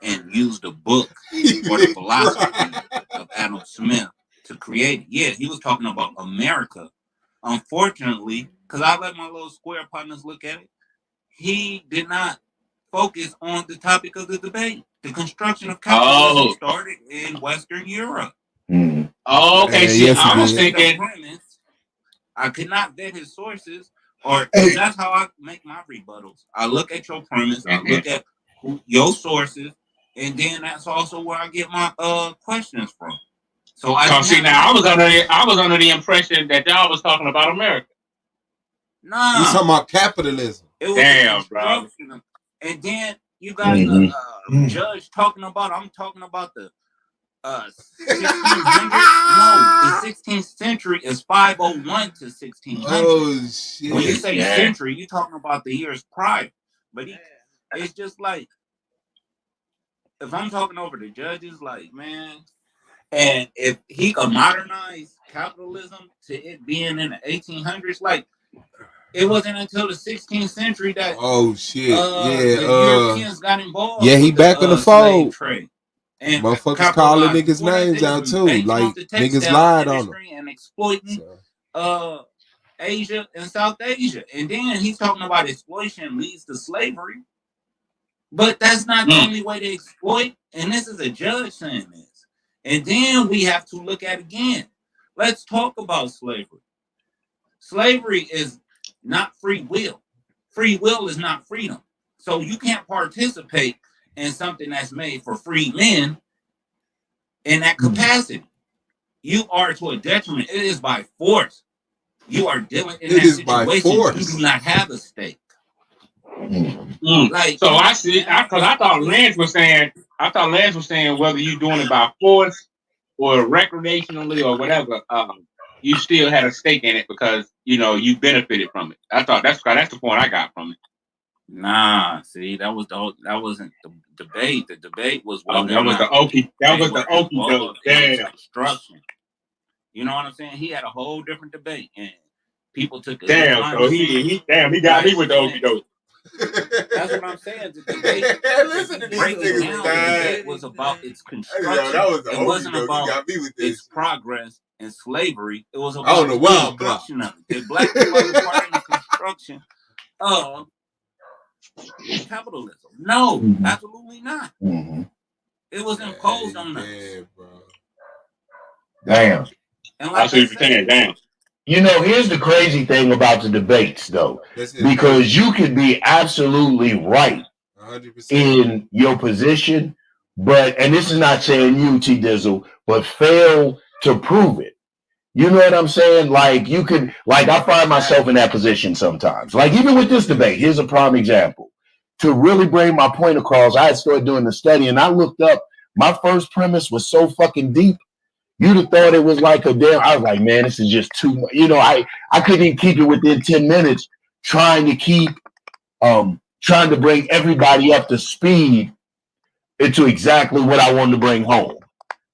and used the book or the philosophy of Adam Smith to create it. Yeah, he was talking about America. Unfortunately, because I let my little square partners look at it, he did not focus on the topic of the debate. The construction of capitalism started in Western Europe.
Mm-hmm.
Oh, okay. I was thinking.
I could not vet his sources, that's how I make my rebuttals. I look at your premise, I look at your sources, and then that's also where I get my questions from. So I
was under the impression that y'all was talking about America.
Nah,
you talking about capitalism?
It was
damn, bro.
And then you got judge talking about. I'm talking about the 1600. No, the 16th century is 501 to 1600.
Oh shit!
When you say century, you're talking about the years prior. But it's just like, if I'm talking over the judges, like, man, and if he could modernize capitalism to it being in the 1800s, like, it wasn't until the 16th century that the Europeans got involved.
Yeah, he back in the fold.
Trade. And
motherfuckers calling niggas names out too. Like, niggas lied on them.
And exploiting Asia and South Asia. And then he's talking about exploitation leads to slavery. But that's not the only way to exploit. And this is a judge saying this. And then we have to look at again. Let's talk about slavery. Slavery is not free will. Free will is not freedom. So you can't participate in something that's made for free men in that capacity. You are to a detriment. It is by force. You are dealing in that situation. You do not have a stake.
Like, so I see, because I thought Lance was saying whether you're doing it by force or recreationally or whatever, you still had a stake in it because you benefited from it. I thought that's the point I got from it. Nah, see, that wasn't the debate. The debate was
Oh,
whether
that
or
was the
not
Okie. That
they
was the
were
Okie doke.
involved in his
Damn.
construction. You know what I'm saying? He had a whole different debate, and people took his
Damn.
time.
So he got me with the Okie doke.
That's what I'm saying. The debate.
Listen to these
Break it
niggas,
down. The
man.
debate was about its
Yo,
construction.
that was the
It
Okie
wasn't
doke. He
about
got me with this.
its progress in slavery. It was
I
about
don't know
the
why I'm blocked.
construction of it. Did black people have a part in the construction of capitalism? No, absolutely not. It was imposed on us.
Bro.
Damn.
And
I see what you're saying. Damn.
You know, here's the crazy thing about the debates, though, because you could be absolutely right
100%.
in your position, and this is not saying you, T Dizzle, but fail to prove it. You know what I'm saying? Like, you could, like, I find myself in that position sometimes. Like, even with this debate, here's a prime example. To really bring my point across, I had started doing the study, and I looked up, my first premise was so fucking deep. You'd have thought it was like a damn. I was like, man, this is just too much. You know, I couldn't even keep it within 10 minutes trying to bring everybody up to speed into exactly what I wanted to bring home.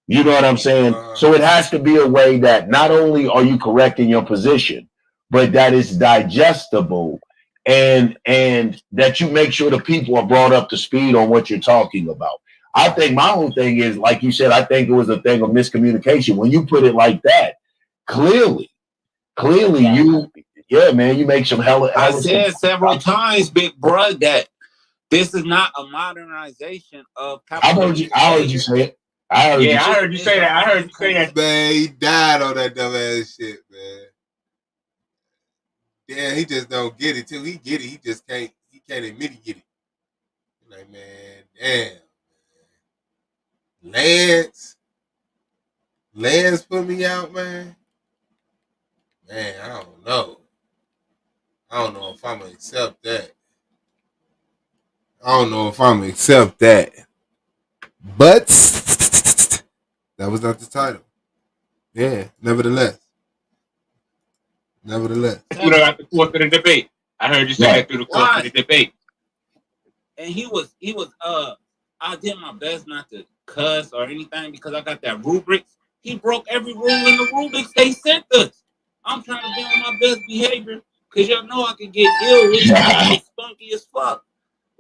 You know what I'm saying? So it has to be a way that not only are you correct in your position, but that it's digestible and that you make sure the people are brought up to speed on what you're talking about. I think my whole thing is, like you said, I think it was a thing of miscommunication. When you put it like that, clearly you make some hella
I said several times, big bro, that this is not a modernization of capitalism.
I heard you say it.
I heard you say that. I heard you say that.
Man, he died on that dumbass shit, man. Yeah, he just don't get it. Till he get it, he can't admit he get it. Like, man, damn. Lance put me out, man. Man, I don't know. I don't know if I'm gonna accept that. But that was not the title. Yeah, nevertheless.
You know, at the course of the debate. I heard you say that through the course of the debate.
And he was I did my best not to cuss or anything because I got that rubrics. He broke every rule in the rubrics they sent us. I'm trying to be on my best behavior because y'all know I can get ill with you and spunky as fuck.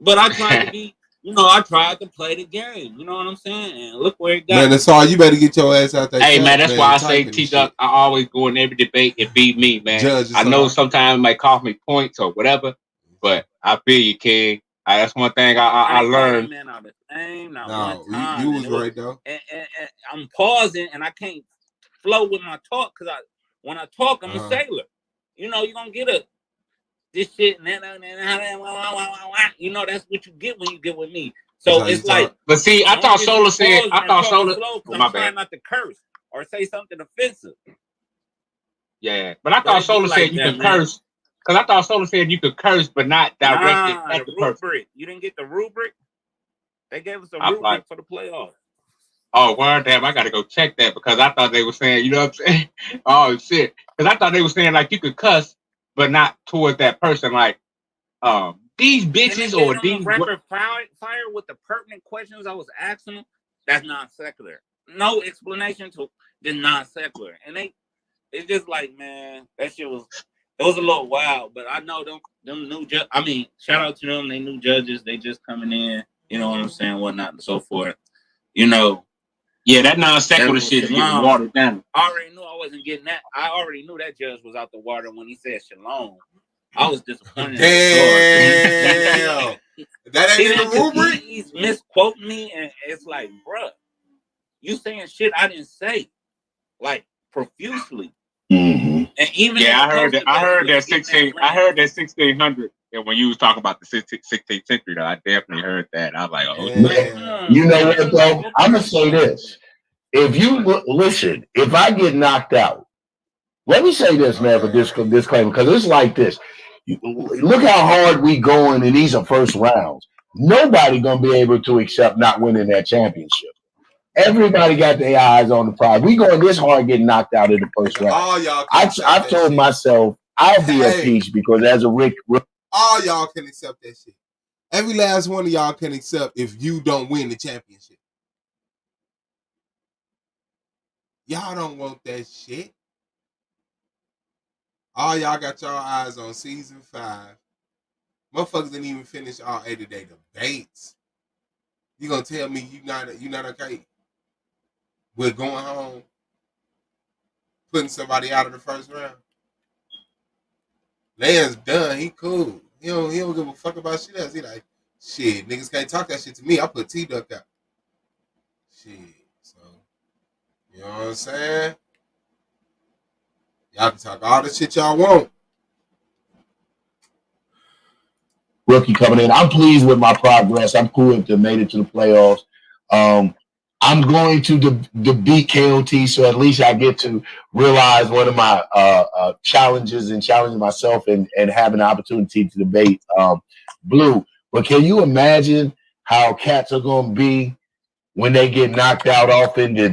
But I tried to be, I tried to play the game. You know what I'm saying? And look where it got.
Man, that's all. You better get your ass out there.
Hey, man, that's why I say T-Duck, I always go in every debate and beat me, man. I know sometimes it might cost me points or whatever, but I feel you, King. That's one thing I learned.
No, you was right, though.
And I'm pausing, and I can't flow with my talk because when I talk, I'm a sailor. You're going to get this shit, and that's what you get when you get with me. So it's like,
but see, I thought Solar said,
I'm trying not to curse or say something offensive.
Yeah, but I thought Solar said you could curse. Because I thought Solar said you could curse, but not directly at the person.
You didn't get the rubric? They gave us a rubric for the playoffs.
Oh, well, damn, I got to go check that because I thought they were saying, you know what I'm saying? Oh, shit. Because I thought they were saying, like, you could cuss, but not towards that person. Like, these bitches or these...
rapid fire with the pertinent questions I was asking them, that's non-secular. No explanation to this non-secular. And it's just like, man, that shit was... It was a little wild, but I know them new judges. I mean, shout out to them. They new judges. They just coming in. You know what I'm saying? Whatnot and so forth.
Yeah, that non-secular shit is getting watered down.
I already knew I wasn't getting that. I already knew that judge was out the water when he said shalom. I was disappointed.
Damn. That ain't in the rubric?
He's misquoting me, and it's like, bruh, you saying shit I didn't say, like, profusely.
Mm-hmm.
And even
I heard that 1600. And when you was talking about the 16th century, though, I definitely heard that. I was like, oh,
yeah. You know what, though? I'm gonna say this: if you listen, if I get knocked out, let me say this, man, for disclaimer, because it's like this. Look how hard we going, and these are first rounds. Nobody gonna be able to accept not winning that championship. Everybody got their eyes on the prize. We going this hard getting knocked out in the first round. I've told myself I'll be at peace because as a Rick,
all y'all can accept that shit. Every last one of y'all can accept if you don't win the championship. Y'all don't want that shit. All y'all got y'all eyes on season 5. Motherfuckers didn't even finish all 8 of their debates. You gonna tell me you not okay with going home, putting somebody out of the first round? Land's done. He cool. He don't give a fuck about shit else. He like, shit, niggas can't talk that shit to me. I put T-Duck out. Shit. So, you know what I'm saying? Y'all can talk all the shit y'all want.
Rookie coming in. I'm pleased with my progress. I'm cool if they made it to the playoffs. I'm going to beat K.O.T, so at least I get to realize one of my challenges and challenging myself and have an opportunity to debate Blue. But can you imagine how cats are going to be when they get knocked out off in the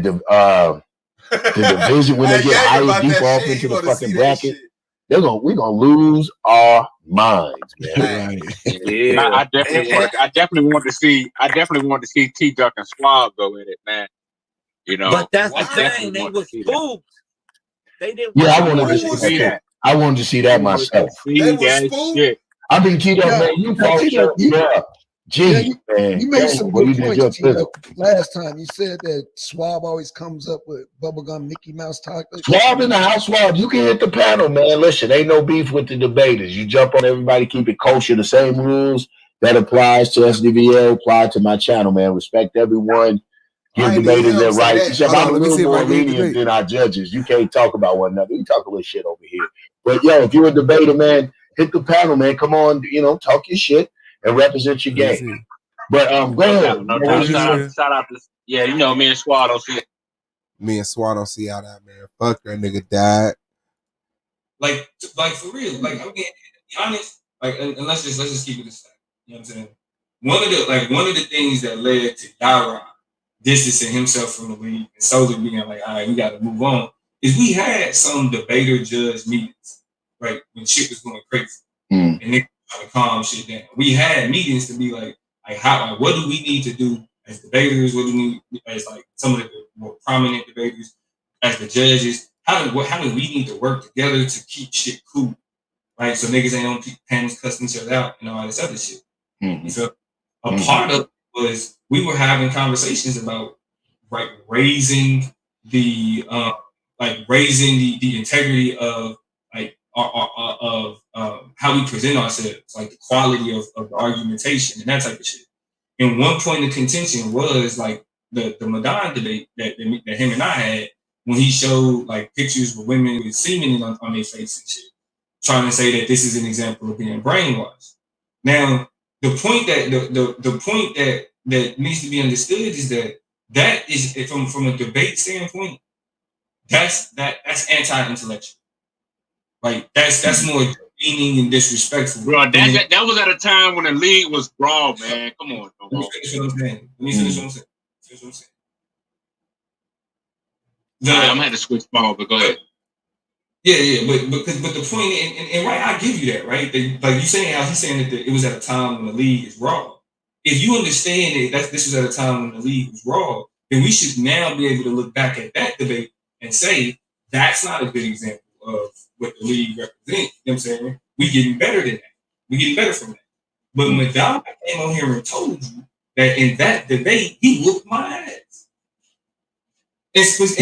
division, when they get higher, deeper off into the fucking bracket? We're gonna lose our minds, man.
Yeah. I definitely want to see T Duck and Swab go in it, man. You know,
but that's the thing. They was spooked. They didn't.
Yeah, I wanted to see that. I wanted to see that myself.
They were spooked.
I mean, T-Duck, man, you fought your Gee, man.
You made some
Well,
good
you did
points
your
last time. You said that Swab always comes up with bubblegum Mickey Mouse talk.
Swab in the house, Swab. You can hit the panel, man. Listen, ain't no beef with the debaters. You jump on everybody, keep it kosher. The same rules that applies to SDVL apply to my channel, man. Respect everyone. Give debaters their rights. Except I'm a little more lenient than our judges. You can't talk about one another. We talk a little shit over here. But yo, if you're a debater, man, hit the panel, man. Come on, talk your shit and represent your game. But go ahead.
No doubt. Shout out to me and Swab don't see it.
Me and Swat don't see how that man. Fuck that nigga died.
Like for real. Like I'm being honest. Like and let's just keep it a stack. You know what I'm saying? One of the things that led to Dara distancing himself from the league and solely being like, all right, we got to move on, is we had some debater judge meetings, right, when shit was going crazy and they trying to calm shit down. We had meetings to be like how, what do we need to do as debaters? What do we need as like some of the more prominent debaters, as the judges? How do we need to work together to keep shit cool, right? So niggas ain't on panels cussing each other out and all this other shit. So a part of it was we were having conversations about raising the integrity of like of how we present ourselves, like the quality of the argumentation and that type of shit. And one point of contention was like the Madonna debate that him and I had when he showed like pictures with women with semen on their face and shit, trying to say that this is an example of being brainwashed. Now, the point that needs to be understood is that is from a debate standpoint, that's anti-intellectual. Like that's more demeaning and disrespectful.
Bro, that was at a time when the league was raw, man. Come on.
Let me finish what I'm saying. I'm
gonna have to switch ball, but go ahead.
Yeah, but the point, and right, I give you that, right? Like you saying how he's saying that it was at a time when the league is raw. If you understand that this was at a time when the league was raw, then we should now be able to look back at that debate and say that's not a good example of what the league represents. You know what I'm saying? We getting better than that. We getting better from that. But Madonna came on here and told you that in that debate he whooped my ass. And this was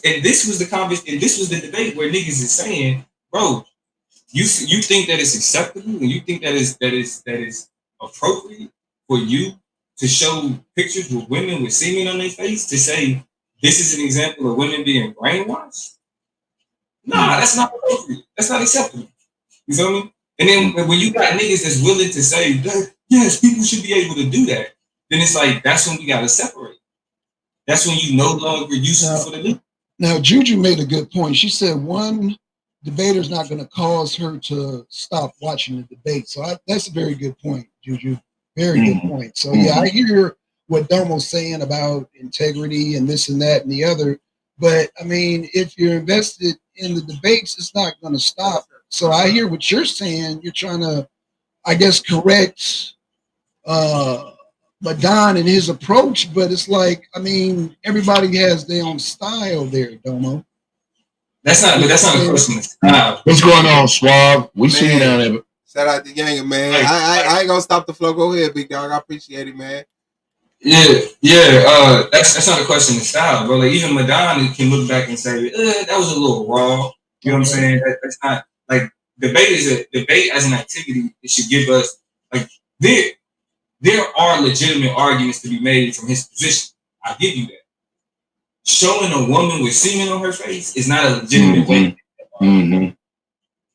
the debate where niggas is saying, bro, you think that it's acceptable and you think that is appropriate for you to show pictures with women with semen on their face to say this is an example of women being brainwashed? Nah, that's not appropriate. That's not acceptable. You feel me? And then when you got niggas that's willing to say that yes, people should be able to do that, then it's like that's when we gotta separate. That's when you no longer useful for the league.
Now, Juju made a good point. She said one debater is not going to cause her to stop watching the debate. So that's a very good point, Juju. Very good point. So yeah, I hear what Domo's saying about integrity and this and that and the other. But I mean, if you're invested in the debates, it's not going to stop. So I hear what you're saying. You're trying to I guess, correct Madon and his approach, but it's like, I mean, everybody has their own style there, Domo.
That's not a question of style.
What's going on, Swab? We see you down there.
Shout out to Yanga, man. I ain't gonna stop the flow. Go ahead, big dog. I appreciate it, man.
Yeah. That's not a question of style, bro. Like even Madonna can look back and say, that was a little raw. You know what I'm saying? That's not like debate as an activity. It should give us like there are legitimate arguments to be made from his position. I give you that. Showing a woman with semen on her face is not a legitimate way.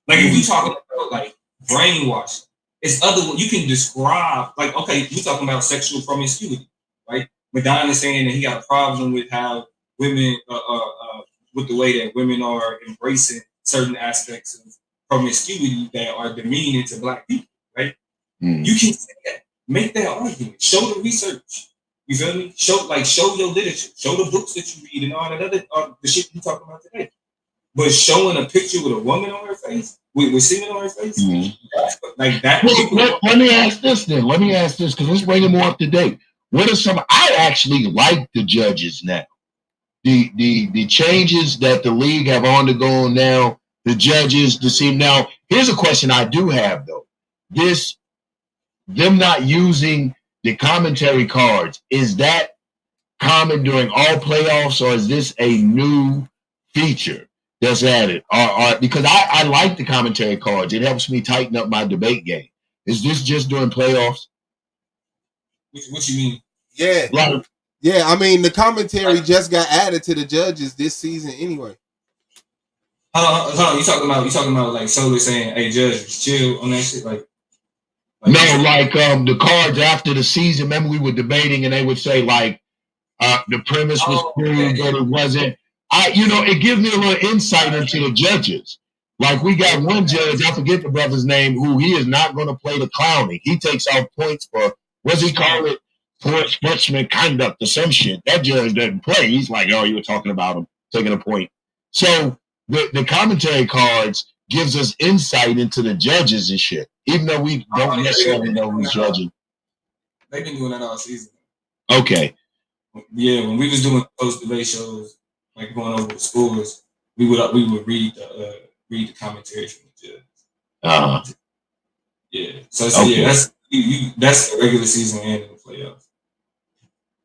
Like if we talking about like brainwashing, it's other. You can describe like okay, we talking about sexual promiscuity, right? Madonna is saying that he got a problem with how women, with the way that women are embracing certain aspects of promiscuity that are demeaning to Black people, right? You can say that, make that argument, show the research. You feel me? Show your literature, show the books that you read, and all that other the shit you talking about today. But showing a picture with a woman on her face, with semen on her face, like that.
Let me ask this then. Let me ask this because let's bring it more up to date. What are some? I actually like the judges now. The changes that the league have undergone now. The judges, the team. Now, here's a question I do have though. Them not using the commentary cards, is that common during all playoffs, or is this a new feature that's added? Because I like the commentary cards. It helps me tighten up my debate game. Is this just during playoffs?
What you mean?
Yeah.
Like,
yeah, I mean the commentary just got added to the judges this season anyway.
Hold on. You talking about like Solar saying, "Hey, judges, chill on that shit." Like
no, like the cards after the season. Remember we were debating, and they would say like the premise was cool, but it wasn't. It gives me a little insight into the judges. Like we got one judge, I forget the brother's name, who he is not going to play the clowning. He takes out points for what's he call it? For sportsman conduct or some shit. That judge doesn't play. He's like, oh, you were talking about him taking a point. So the commentary cards gives us insight into the judges and shit, even though we don't necessarily know who's judging.
They've been doing that all season.
Okay.
Yeah, when we was doing post debate shows, like going over the scores, we would read the commentary from the judge. Yeah. So okay. Yeah, that's the regular season and the playoffs.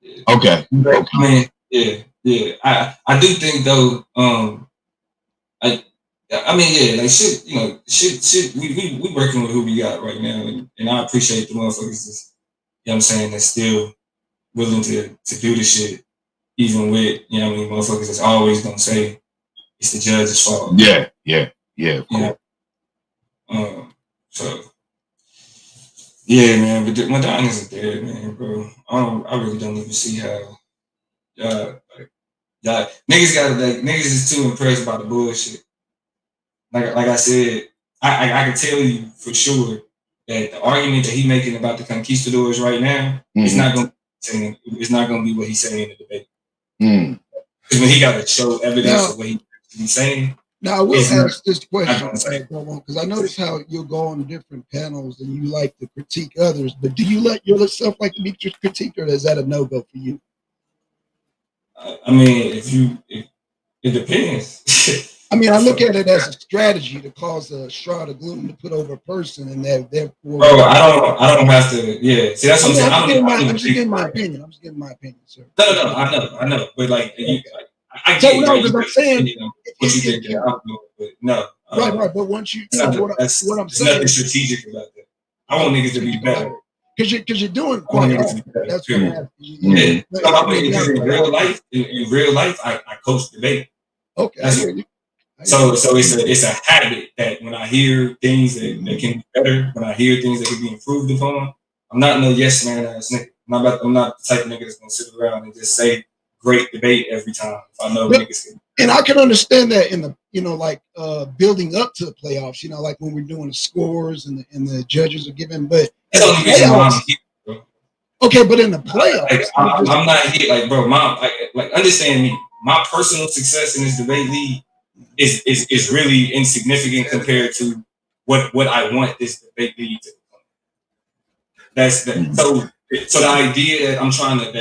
Yeah.
Okay.
I mean, yeah. I do think though, I mean, yeah, like shit, shit. We working with who we got right now, and I appreciate the motherfuckers. That's, you know what I'm saying? That's still willing to do the shit, even with motherfuckers that's always gonna say it's the judge's fault.
Yeah.
So yeah, man. But Madonna isn't there, man, bro. I really don't even see how niggas is too impressed by the bullshit. Like I said, I can tell you for sure that the argument that he's making about the conquistadors right now is not gonna be what he's saying in the debate. Because when he got to show evidence of what he's saying.
Now I will ask this question, because I notice how you'll go on different panels and you like to critique others, but do you let yourself like to be critiqued, or is that a no-go for you?
I mean, it depends.
I mean, I look at it as a strategy to cause a shroud of gloom to put over a person, and that therefore.
Bro, I don't have to. Yeah, see, that's what I'm saying.
I'm just giving my opinion. Sir.
No, I know, but like I
get no, because I'm saying
what you think that I'm doing, but no.
Right. But once you, what I'm saying,
there's nothing strategic about that. I want niggas to be better.
Because you're doing quite well. That's what I'm asking.
Yeah. Because in real life, I coach debate.
Okay.
So it's a habit that when I hear things that can be better, when I hear things that can be improved upon, I'm not no yes man ass nigga. I'm not the type of nigga that's gonna sit around and just say great debate every time. If I know niggas can.
And I can understand that in the building up to the playoffs, like when we're doing the scores and the judges are given, but okay, but in the playoffs,
I'm not here like bro, like understand me. My personal success in this debate league is really insignificant compared to what I want this debate league to become. That's the so the idea that I'm trying to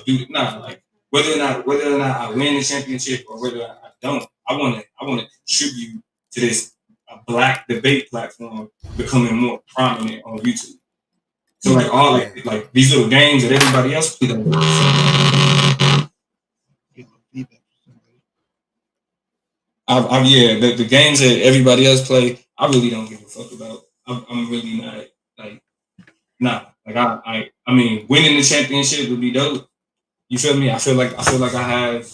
do like whether or not I win the championship or whether I don't, I want to contribute to this black debate platform becoming more prominent on YouTube. So like all like these little games that everybody else plays. The games that everybody else play, I really don't give a fuck about. I'm really not like like I mean winning the championship would be dope. You feel me? I feel like I have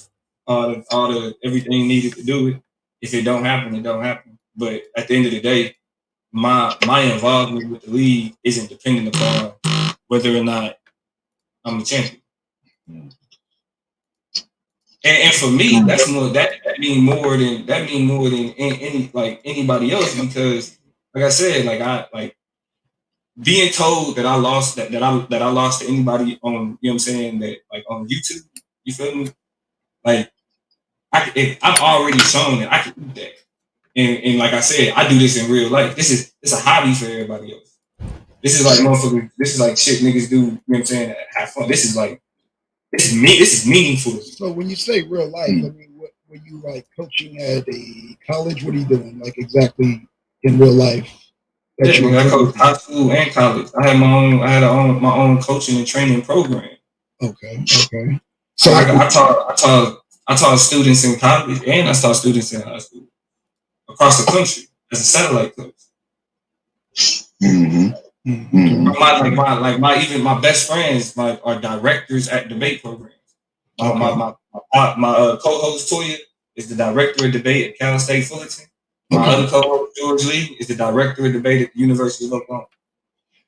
all the everything needed to do it. If it don't happen, it don't happen. But at the end of the day, my involvement with the league isn't dependent upon whether or not I'm a champion. And for me, that's more that mean more than any like anybody else, because like I said, like I like being told that I lost that I lost to anybody on, you know what I'm saying, that like on YouTube, you feel me? Like I've already shown that I can do that. And like I said, I do this in real life. It's a hobby for everybody else. This is like motherfuckers, this is like shit niggas do, you know what I'm saying, have fun. This is meaningful.
So when you say real life, I mean, what were you like coaching at a college? What are you doing like exactly in real life?
Yeah, I coach high school and college. I had my own coaching and training program.
Okay.
So I taught students in college and I taught students in high school across the country as a satellite coach. My best friends are directors at debate programs. My co-host Toya is the director of debate at Cal State Fullerton. My other co-host George Lee is the director of debate at the University of Oklahoma.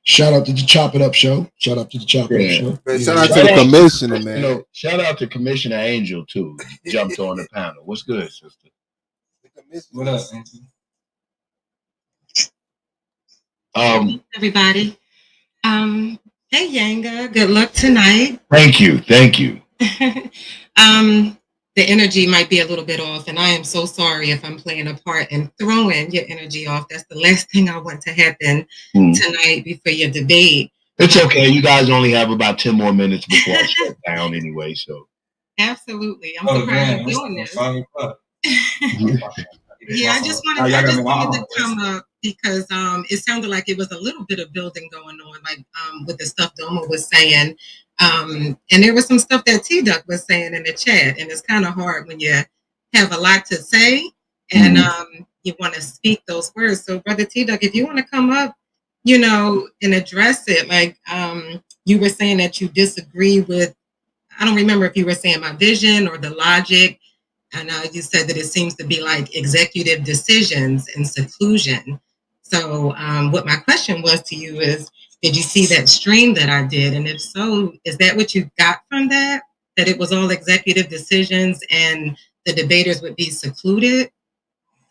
Shout out to the Chop It Up Show. Shout out to the Chop It Up Show.
Man, shout out to the commissioner, man.
Shout out to Commissioner Angel too. Jumped on the panel. What's good, sister?
What up, Angel?
Everybody. Hey Yanga, good luck tonight.
Thank you.
The energy might be a little bit off, and I am so sorry if I'm playing a part in throwing your energy off. That's the last thing I want to happen tonight before your debate.
It's okay. You guys only have about 10 more minutes before I shut down anyway. So
absolutely. I'm surprised you're doing this. Yeah, I just wanted to come up because it sounded like it was a little bit of building going on, like with the stuff Domo was saying. And there was some stuff that T-Duck was saying in the chat, and it's kind of hard when you have a lot to say and you want to speak those words. So, Brother T-Duck, if you want to come up, and address it, like you were saying that you disagree with, I don't remember if you were saying my vision or the logic. And you said that it seems to be like executive decisions and seclusion. So what my question was to you is, did you see that stream that I did? And if so, is that what you got from that? That it was all executive decisions and the debaters would be secluded?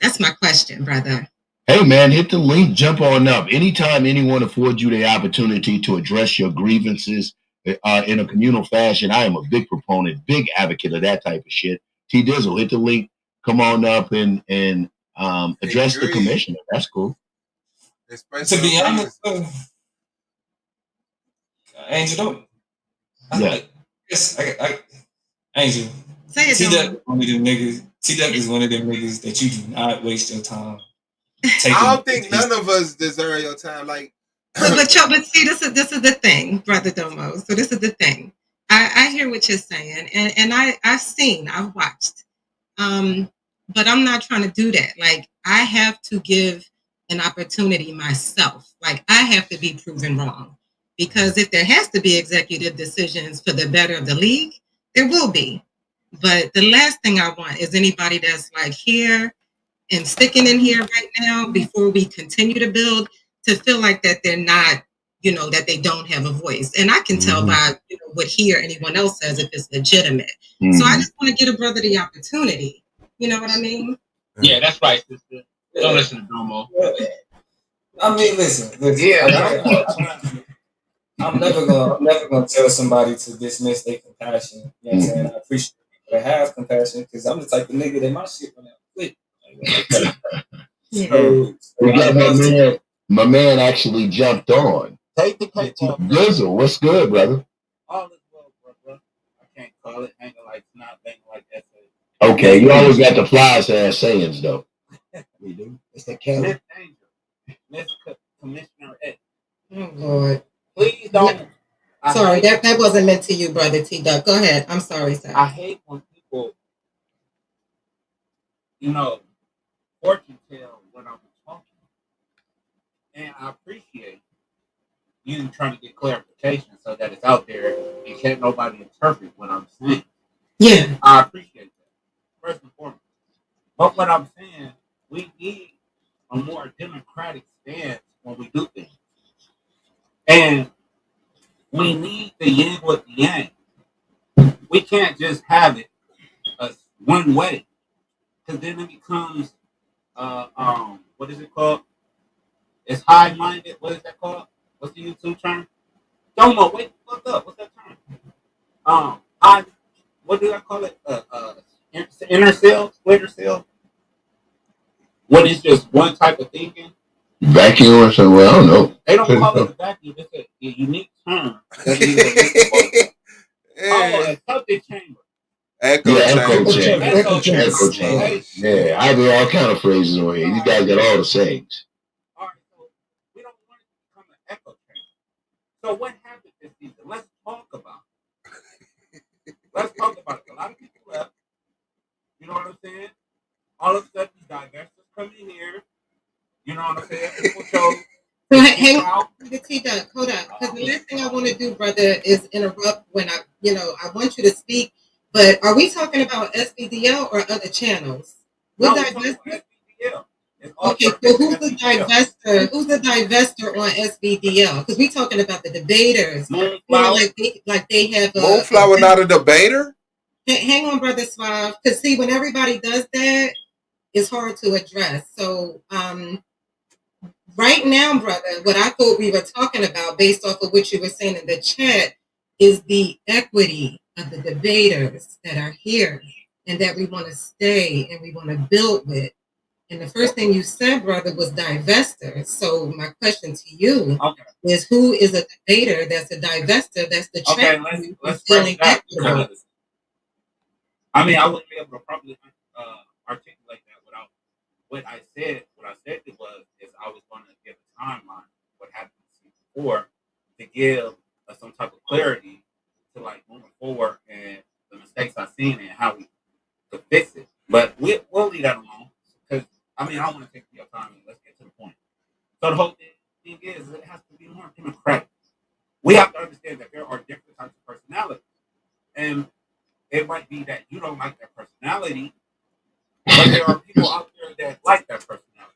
That's my question, brother.
hey man, hit the link, jump on up. Anytime anyone affords you the opportunity to address your grievances in a communal fashion, I am a big proponent, big advocate of that type of shit. T Dizzle, hit the link, come on up and address the commissioner. That's cool.
To be honest, Angel, Angel. T-Duck is one of them niggas. T-Duck is one of them niggas that you do not waste your time.
I don't think none of us deserve your time. Like,
but see, this is the thing, Brother Domo. So this is the thing. I hear what you're saying, and I've watched, but I'm not trying to do that. Like, I have to give an opportunity myself. Like, I have to be proven wrong, because if there has to be executive decisions for the better of the league, there will be. But the last thing I want is anybody that's like here and sticking in here right now before we continue to build to feel like that they're not, that they don't have a voice. And I can tell by what here anyone else says if it's legitimate. So I just want to give a brother the opportunity. You know what I mean?
Yeah, that's right, sister. Don't listen to Domo.
I mean, listen. I'm never gonna tell somebody to dismiss their compassion. You know what I'm saying? I appreciate people that have compassion, because I'm the type of nigga that my shit went out quick.
My man actually jumped on.
Take the cake off.
Bizzle, what's good, brother?
All is well, brother. I can't call it hanging like snot, banging like that.
Okay, you always got the flies ass sayings though.
We do. It's the Kelly. Miss Commissioner X.
Oh Lord.
Please don't.
Sorry, that wasn't meant to you, brother T Duck. Go ahead. I'm sorry, sir.
I hate when people, fortune tell when I'm talking. And I appreciate you trying to get clarification so that it's out there and can't nobody interpret what I'm saying.
Yeah.
I appreciate that, first and foremost. But what I'm saying, we need a more democratic stance when we do things. And we need the yin with the yang. We can't just have it one way. Because then it becomes, what is it called? It's high-minded. What is that called? What's the YouTube term? Don't know. Wait, fuck up. What's that term? What do I call it? Inner cell, splitter cell. When it's just one type of thinking.
Vacuum or something? Well, I don't know.
They don't call it a vacuum. It's a unique term. A subject chamber.
Echo chamber. Yeah, I do all kind of phrases on here. You guys got all the sayings.
All right, so we don't want it to become an echo chamber. So what happened this season? Let's talk about it. Let's talk about it. A lot of people left. You know what I'm saying? All of a sudden, these divestors come in here. You know what I'm saying? People chose.
Hang on, T-Duck, hold on. Because the last thing I want to do, brother, is interrupt when I want you to speak. But are we talking about SBDL or other channels?
No, SBDL.
Okay, so who's the divestor? Who's the divestor on SBDL? Because we're talking about the debaters. Like they have a
Moonflower not a debater?
Hang on, brother Suave. Because see, when everybody does that, it's hard to address. So right now, brother, what I thought we were talking about based off of what you were saying in the chat is the equity of the debaters that are here and that we want to stay and we want to build with. And the first thing you said, brother, was divester. So my question to you is, who is a debater that's a divester that's the
okay, let's break that because I wouldn't be able to properly articulate that without what I said. What I said is I was going to give a timeline what happened before to give some type of clarity to like moving forward and the mistakes I've seen and how we could fix it. But we'll leave that alone because I don't want to take your time and let's get to the point. So the whole thing is it has to be more democratic. We have to understand that there are different types of personalities, and it might be that you don't like that personality, but there are people out there that like that personality,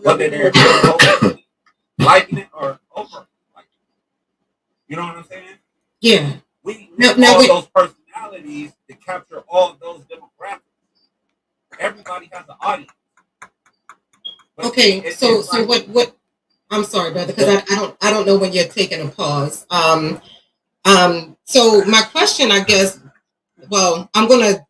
whether they're overly liking it or over liking it. You know what I'm saying?
Yeah.
We need those personalities to capture all of those demographics. Everybody has an audience. But
okay, so what? I'm sorry, brother, because I don't know when you're taking a pause. So my question, I guess, well, I'm gonna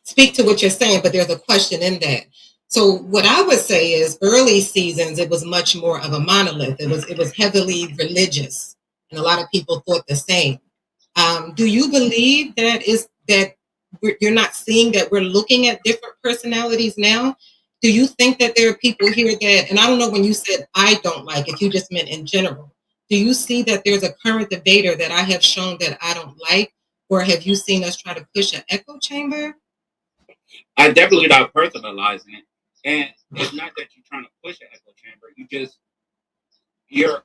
speak to what you're saying, but there's a question in that. So what I would say is early seasons, it was much more of a monolith. It was heavily religious, and a lot of people thought the same. Do you believe that you're not seeing that we're looking at different personalities now? Do you think that there are people here that, and I don't know when you said I don't like, if you just meant in general, do you see that there's a current debater that I have shown that I don't like, or have you seen us try to push an echo chamber?
I definitely not personalizing it, and it's not that you're trying to push an echo chamber. You're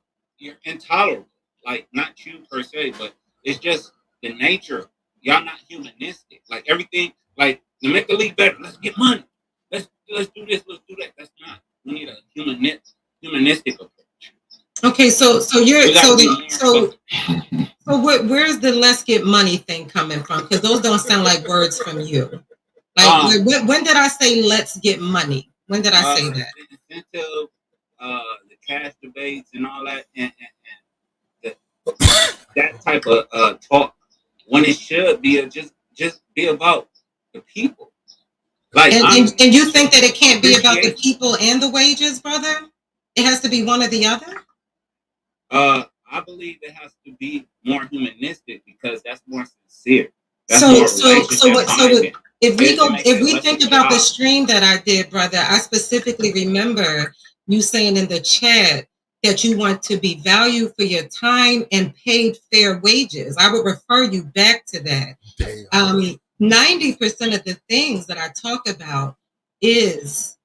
intolerable. Like not you per se, but it's just the nature. Y'all not humanistic. Like everything. Like to make the league better, let's get money. Let's do this. Let's do that. That's not. We need a humanistic approach.
Okay, so where's the let's get money thing coming from? Because those don't sound like words from you. Like when did I say let's get money? When did I say that?
Until the cash debates and all that, and that type of talk, when it should be just be about the people. Like,
and you think that it can't be about the people and the wages, brother? It has to be one or the other.
I I believe it has to be more humanistic because that's more sincere. That's
So,
more
so, so what? So,
relationship-minded.
if we go,
It makes
if
it
we
less
think
of a
about the
job.
stream that I did, brother, I specifically remember you saying in the chat that you want to be valued for your time and paid fair wages. I would refer you back to that. 90% of the things that I talk about is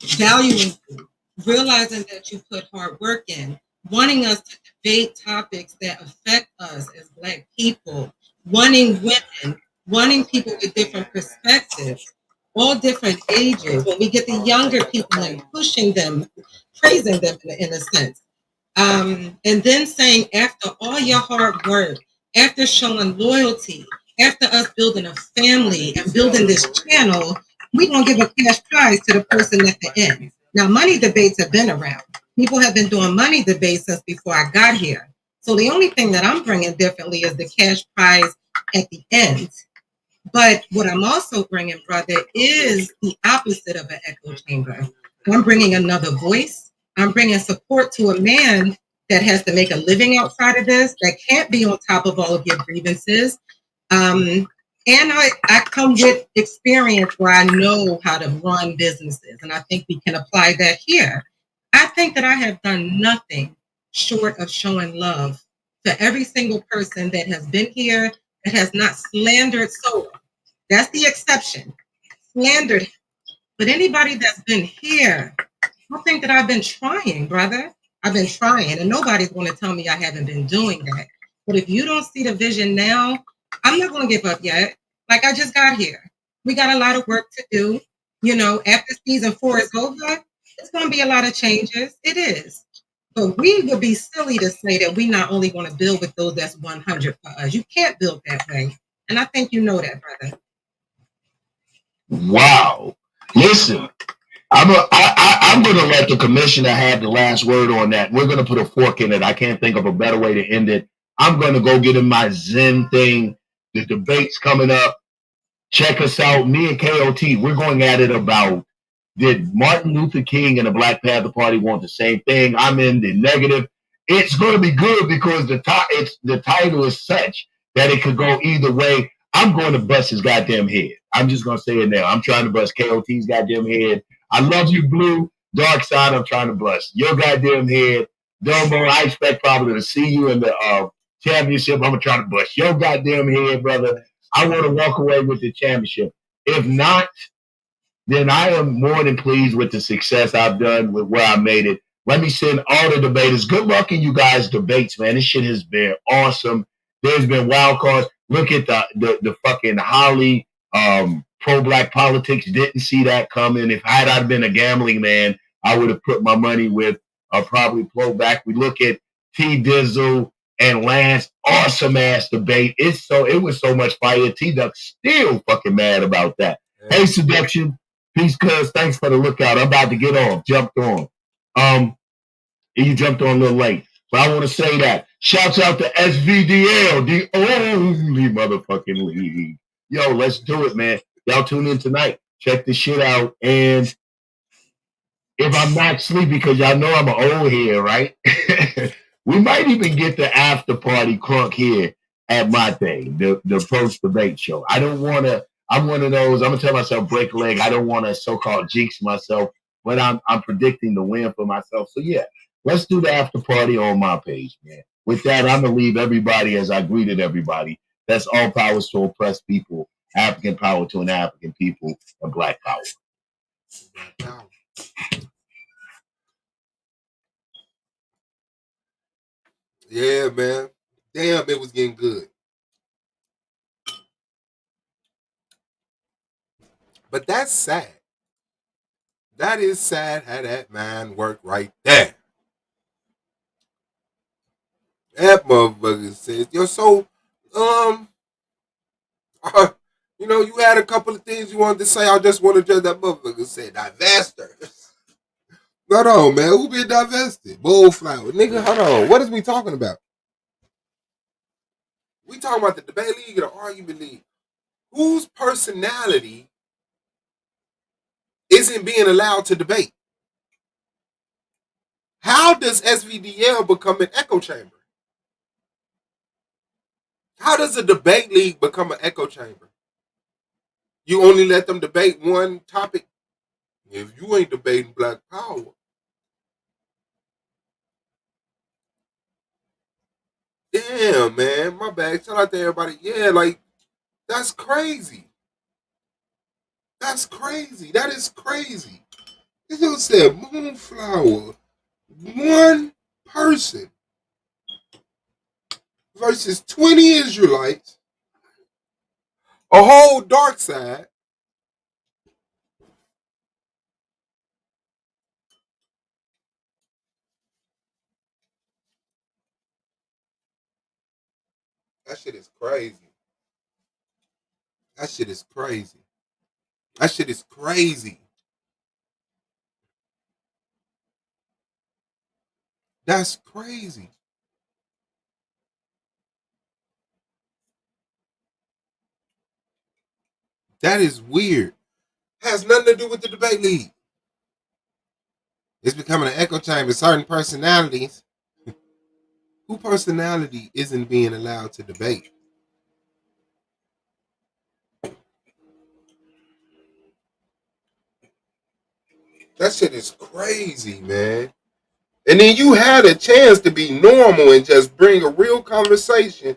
valuing you, realizing that you put hard work in, wanting us to debate topics that affect us as Black people, wanting women, wanting people with different perspectives, all different ages. When we get the younger people and pushing them, praising them in a sense. And then saying, after all your hard work, after showing loyalty, after us building a family and building this channel, we're going to give a cash prize to the person at the end. Now, money debates have been around. People have been doing money debates since before I got here. So the only thing that I'm bringing differently is the cash prize at the end. But what I'm also bringing, brother, is the opposite of an echo chamber. I'm bringing another voice. I'm bringing support to a man that has to make a living outside of this, that can't be on top of all of your grievances. And I come with experience where I know how to run businesses, and I think we can apply that here. I think that I have done nothing short of showing love to every single person that has been here, that has not slandered Solo. That's the exception. Slandered. But anybody that's been here, I think that I've been trying, brother. I've been trying, and nobody's going to tell me I haven't been doing that. But if you don't see the vision now, I'm not going to give up yet. Like, I just got here. We got a lot of work to do. You know, after season 4 is over, it's going to be a lot of changes. It is. But we would be silly to say that we not only want to build with those that's 100 for us. You can't build that way. And I think you know that, brother.
Wow. Listen, I'm going to let the commissioner have the last word on that. We're going to put a fork in it. I can't think of a better way to end it. I'm going to go get in my Zen thing. The debate's coming up. Check us out. Me and K.O.T, we're going at it about, did Martin Luther King and the Black Panther Party want the same thing? I'm in the negative. It's going to be good because the title is such that it could go either way. I'm going to bust his goddamn head. I'm just going to say it now. I'm trying to bust K.O.T's goddamn head. I love you, Blue. Dark Side, I'm trying to bust your goddamn head. Domo, I expect probably to see you in the championship. I'm going to try to bust your goddamn head, brother. I want to walk away with the championship. If not, then I am more than pleased with the success I've done with where I made it. Let me send all the debaters. Good luck in you guys' debates, man. This shit has been awesome. There's been wild cards. Look at the fucking Holly pro-black politics. Didn't see that coming. If I'd been a gambling man, I would have put my money with probably Blowback. We look at T Dizzle and Lance, awesome ass debate. It was so much fire. T Duck still fucking mad about that. Yeah. Hey, Seduction. Peace, cuz. Thanks for the lookout. I'm about to get on. Jumped on. You jumped on a little late. But I want to say that. Shouts out to SVDL, the only motherfucking league. Yo, let's do it, man. Y'all tune in tonight. Check this shit out. And if I'm not sleepy, because y'all know I'm an old head, right? We might even get the after party crunk here at my thing, the post debate show. I don't want to. I'm one of those. I'm gonna tell myself break a leg. I don't want to so-called jinx myself, but I'm predicting the win for myself. So yeah, let's do the after party on my page, man. With that, I'm gonna leave everybody as I greeted everybody. That's all powers to oppressed people, African power to an African people, and Black power.
Yeah, man. Damn, it was getting good. But that's sad. That is sad how that man worked right there. That motherfucker says, yo, so, you had a couple of things you wanted to say. I just want to judge that motherfucker said, divestors. Hold on, man. Who been divested? Bullflower. Nigga, hold on. What is we talking about? We talking about the debate league or the argument league. Whose personality isn't being allowed to debate? How does SVDL become an echo chamber? How does a debate league become an echo chamber? You only let them debate one topic. If you ain't debating Black Power, damn man, my bad. Shout out to everybody. Yeah, like that's crazy. That's crazy. That is crazy. This dude said Moonflower, one person versus 20 Israelites, a whole dark side. That shit is crazy. That shit is crazy. That shit is crazy. That's crazy. That is weird. Has nothing to do with the debate league. It's becoming an echo chamber. Certain personalities, who personality isn't being allowed to debate? That shit is crazy, man. And then you had a chance to be normal and just bring a real conversation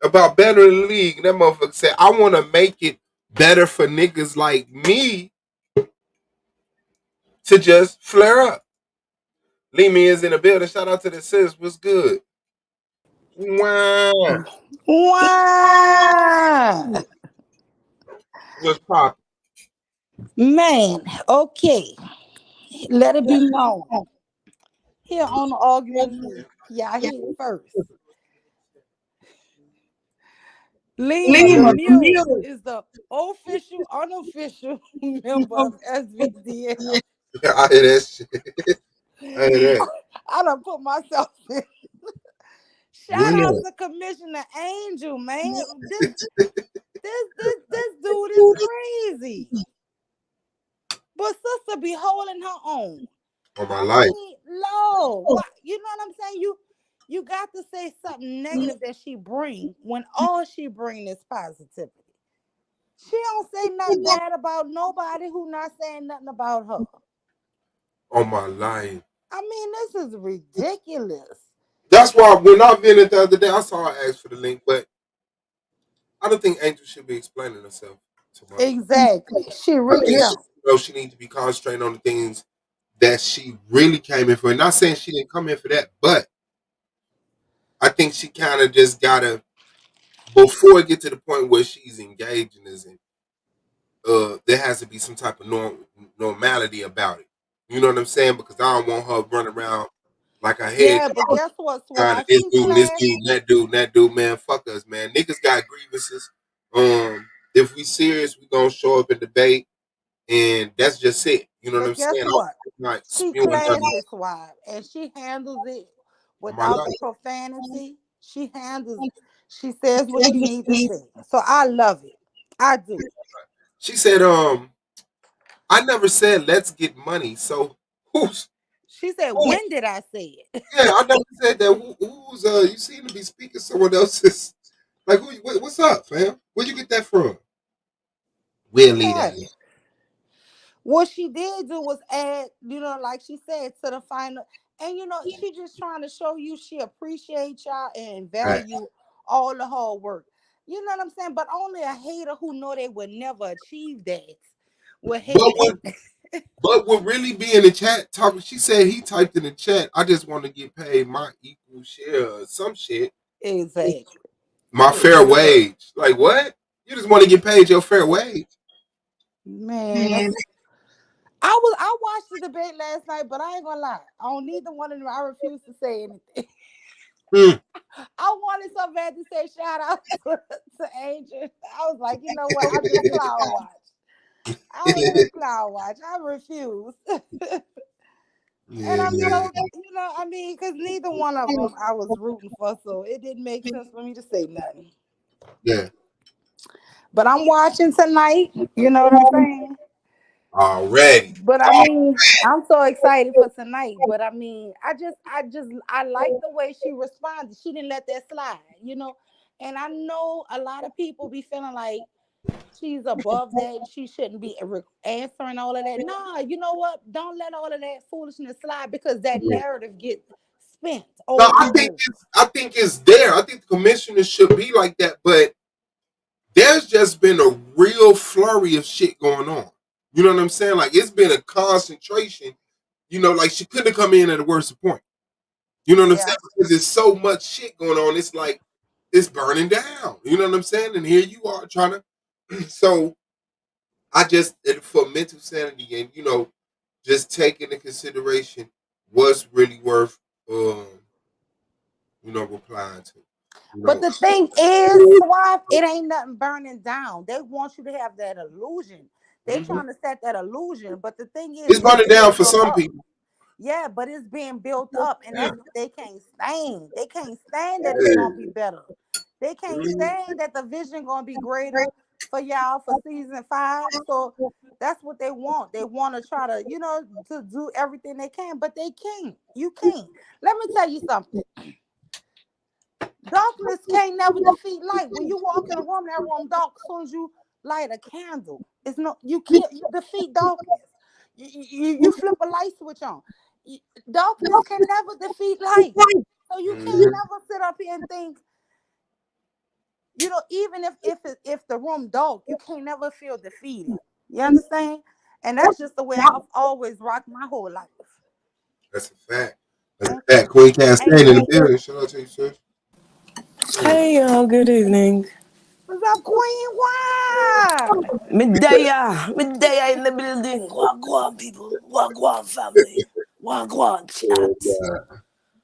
about better in the league. And that motherfucker said, I want to make it better for niggas like me to just flare up. Limi is in the building. Shout out to the sis. What's good? Wow.
Wow.
What's poppin'?
Man, okay. Let it be known. Here on the argument here. Y'all hear it first. Lima the Mule is the official, unofficial member of SVDL.
I hear that shit. I hear that.
I done put myself in. Shout out to Commissioner Angel, man. This dude is crazy. But sister be holding her own.
On my life.
Lord, what, you know what I'm saying? You got to say something negative that she bring when all she bring is positivity. She don't say nothing bad about nobody who not saying nothing about her.
On my life.
I mean, this is ridiculous.
That's why when I vented the other day, I saw her ask for the link, but I don't think Angel should be explaining herself too much.
Exactly. She really don't.
She needs to be concentrating on the things that she really came in for. And not saying she didn't come in for that, but I think she kind of just gotta, before it get to the point where she's engaging us in, there has to be some type of normality about it. You know what I'm saying? Because I don't want her running around like a head.
Yeah, but guess what, Swab?
This dude, this dude, that dude, man, fuck us, man. Niggas got grievances. If we serious, we gonna show up and debate, and that's just it. You know what I'm saying?
What? She classy, Swab, and she handles it without the profanity. She says what she needs to say. So I love it. I do.
She said, I never said let's get money. So who's?
She said, when did I say it?
Yeah, I never said that. Who's? You seem to be speaking someone else's. Like, what's up, fam? Where'd you get that from? We'll leave that.
What she did do was add, like she said, to the final. And, she just trying to show you she appreciates y'all and value all the hard work. You know what I'm saying? But only a hater who know they would never achieve that would hate that.
But would really be in the chat talking. She said he typed in the chat, I just want to get paid my equal share or some shit.
Exactly.
My fair wage. Like, what? You just want to get paid your fair wage?
Man, I watched the debate last night, but I ain't gonna lie. On neither one of them, I refuse to say anything. I wanted so bad to say shout out to Angel. I was like, you know what? I just cloud watch. I was just cloud watch. I refuse. And I'm so, because neither one of them I was rooting for, so it didn't make sense for me to say nothing.
Yeah.
But I'm watching tonight. You know what I'm saying?
Already.
But I'm so excited for tonight. But I like the way she responded. She didn't let that slide, And I know a lot of people be feeling like she's above that and she shouldn't be answering all of that. Nah, you know what? Don't let all of that foolishness slide because that narrative gets spent
No,
over and over.
I think it's there. I think the commissioner should be like that, but there's just been a real flurry of shit going on. You know what I'm saying? Like it's been a concentration. You know, like she couldn't have come in at a worse point. You know what I'm saying? Because there's so much shit going on. It's like it's burning down. You know what I'm saying? And here you are trying to. So I just for mental sanity and just take into consideration what's really worth replying to.
But the thing is, Swap, it ain't nothing burning down. They want you to have that illusion. They trying to set that illusion. But the thing is,
it's burning down for some people.
Yeah, but it's being built up, and that's what they can't stand. They can't stand that it's gonna be better. They can't stand that the vision gonna be greater for y'all for season 5. So that's what they want. They want to try to, to do everything they can, but they can't. You can't. Let me tell you something. Darkness can't never defeat light. When you walk in a room, that room dark. As soon as you light a candle, you defeat darkness. You flip a light switch on. Darkness can never defeat light. So you can't never sit up here and think, even if the room dark, you can't never feel defeated. You understand? And that's just the way I've always rocked my whole life.
That's a fact. That's a fact. Queen Cascade in the building. Shout out to you, sir.
Hey y'all, good evening.
What's up, Queen? Why?
Midday in the building. Wagwan people. Wagwan family. Wagwan chat.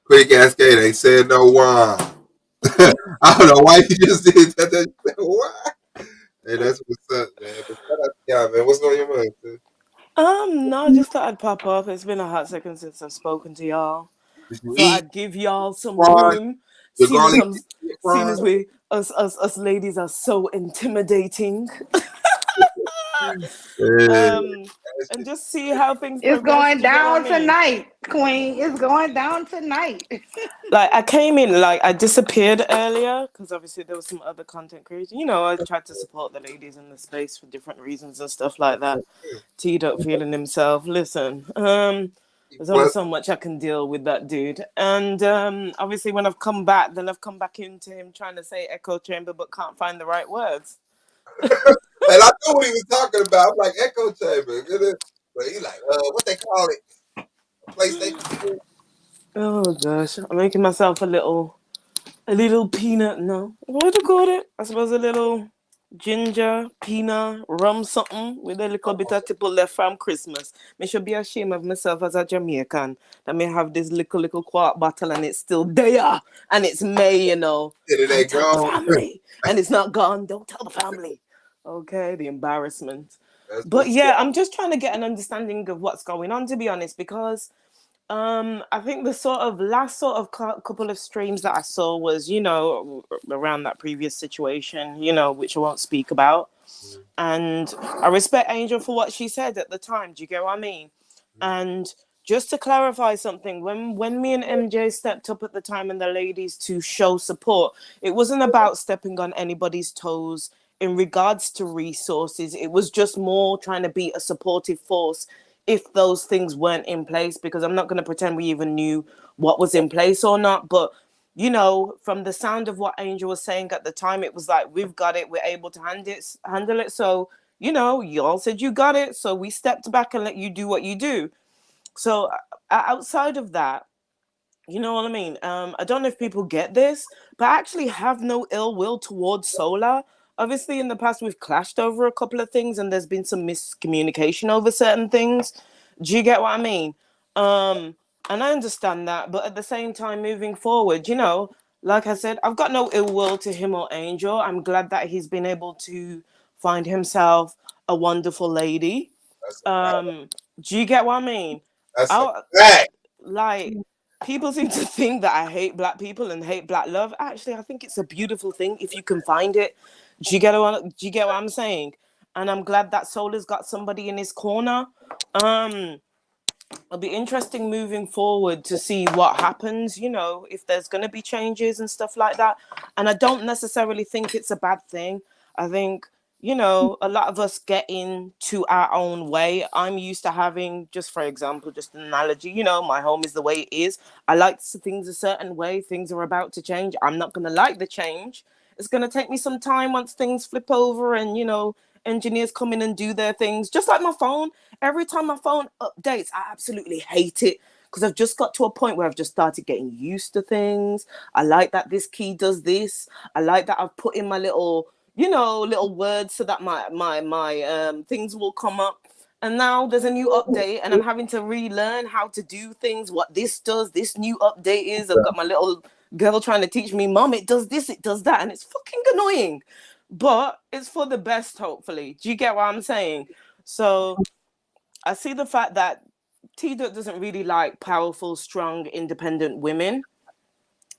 Queen Cascade ain't said no wine. I don't know why you just did that. Why? Hey, that's what's up, man. But shout out to y'all, man. What's on your mind, sis?
No, I just thought I'd pop up. It's been a hot second since I've spoken to y'all. So I'd give y'all some room. Seeing as we us ladies are so intimidating. And just see how things
It's
progress.
going down tonight, Queen. It's going down tonight.
Like I came in, like I disappeared earlier because obviously there was some other content creation. I tried to support the ladies in the space for different reasons and stuff like that. T-Duck feeling himself. Listen, there's only so much I can deal with that dude. And obviously when I've come back, then I've come back into him trying to say echo chamber but can't find the right words.
And I knew what he was talking about. I'm like, echo chamber. But he like, what they call it? PlayStation.
Oh gosh, I'm making myself a little peanut. No, what do you call it? I suppose a little ginger, peanut, rum something with a little bit of tipple left from Christmas. I should be ashamed of myself as a Jamaican that may have this little quart bottle and it's still there and it's May,
And it ain't
tell the
gone.
family and it's not gone. Don't tell the family. Okay, the embarrassment. But yeah, I'm just trying to get an understanding of what's going on, to be honest, because I think the last couple of streams that I saw was, around that previous situation, which I won't speak about. And I respect Angel for what she said at the time. Do you get what I mean? And just to clarify something, when me and MJ stepped up at the time and the ladies to show support, it wasn't about stepping on anybody's toes in regards to resources. It was just more trying to be a supportive force if those things weren't in place, because I'm not going to pretend we even knew what was in place or not. But, from the sound of what Angel was saying at the time, it was like, we've got it. We're able to handle it. So, y'all said you got it. So we stepped back and let you do what you do. So outside of that, you know what I mean? I don't know if people get this, but I actually have no ill will towards Solar. Obviously, in the past, we've clashed over a couple of things and there's been some miscommunication over certain things. Do you get what I mean? And I understand that. But at the same time, moving forward, like I said, I've got no ill will to him or Angel. I'm glad that he's been able to find himself a wonderful lady. Do you get what I mean?
That's a fact.
Like, people seem to think that I hate black people and hate black love. Actually, I think it's a beautiful thing if you can find it. Do you get what I'm saying? And I'm glad that Solar's got somebody in his corner. it'll be interesting moving forward to see what happens, you know, if there's going to be changes and stuff like that. And I don't necessarily think it's a bad thing. I think, you know, a lot of us get into our own way. I'm used to having, just for example, just an analogy, you know, my home is the way it is. I like things a certain way. Things are about to change. I'm not going to like the change. It's going to take me some time once things flip over and, you know, engineers come in and do their things. Just like my phone. Every time my phone updates, I absolutely hate it because I've just got to a point where I've just started getting used to things. I like that this key does this. I like that I've put in my little, you know, little words so that my things will come up. And now there's a new update and I'm having to relearn how to do things, what this does, this new update is. I've got my little girl trying to teach me, Mom, it does this, it does that. And it's fucking annoying. But it's for the best, hopefully. Do you get what I'm saying? So I see the fact that T-Duck doesn't really like powerful, strong, independent women.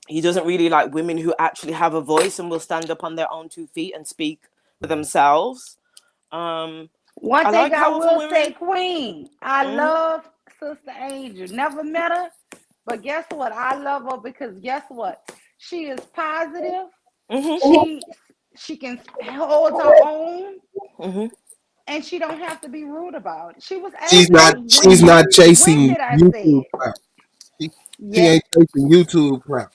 He doesn't really like women who actually have a voice and will stand up on their own 2 feet and speak for themselves.
One
I
thing
like
I
powerful
will
women.
say, Queen, I love Sister Angel. Never met her, but guess what? I love her because guess what? She is positive. She can hold her own, and she don't have to be rude about it. She was
She's
asking
not.
me
She's
when
not
when
chasing
did I say
YouTube
it?
crap. She
Yeah,
ain't chasing YouTube crap.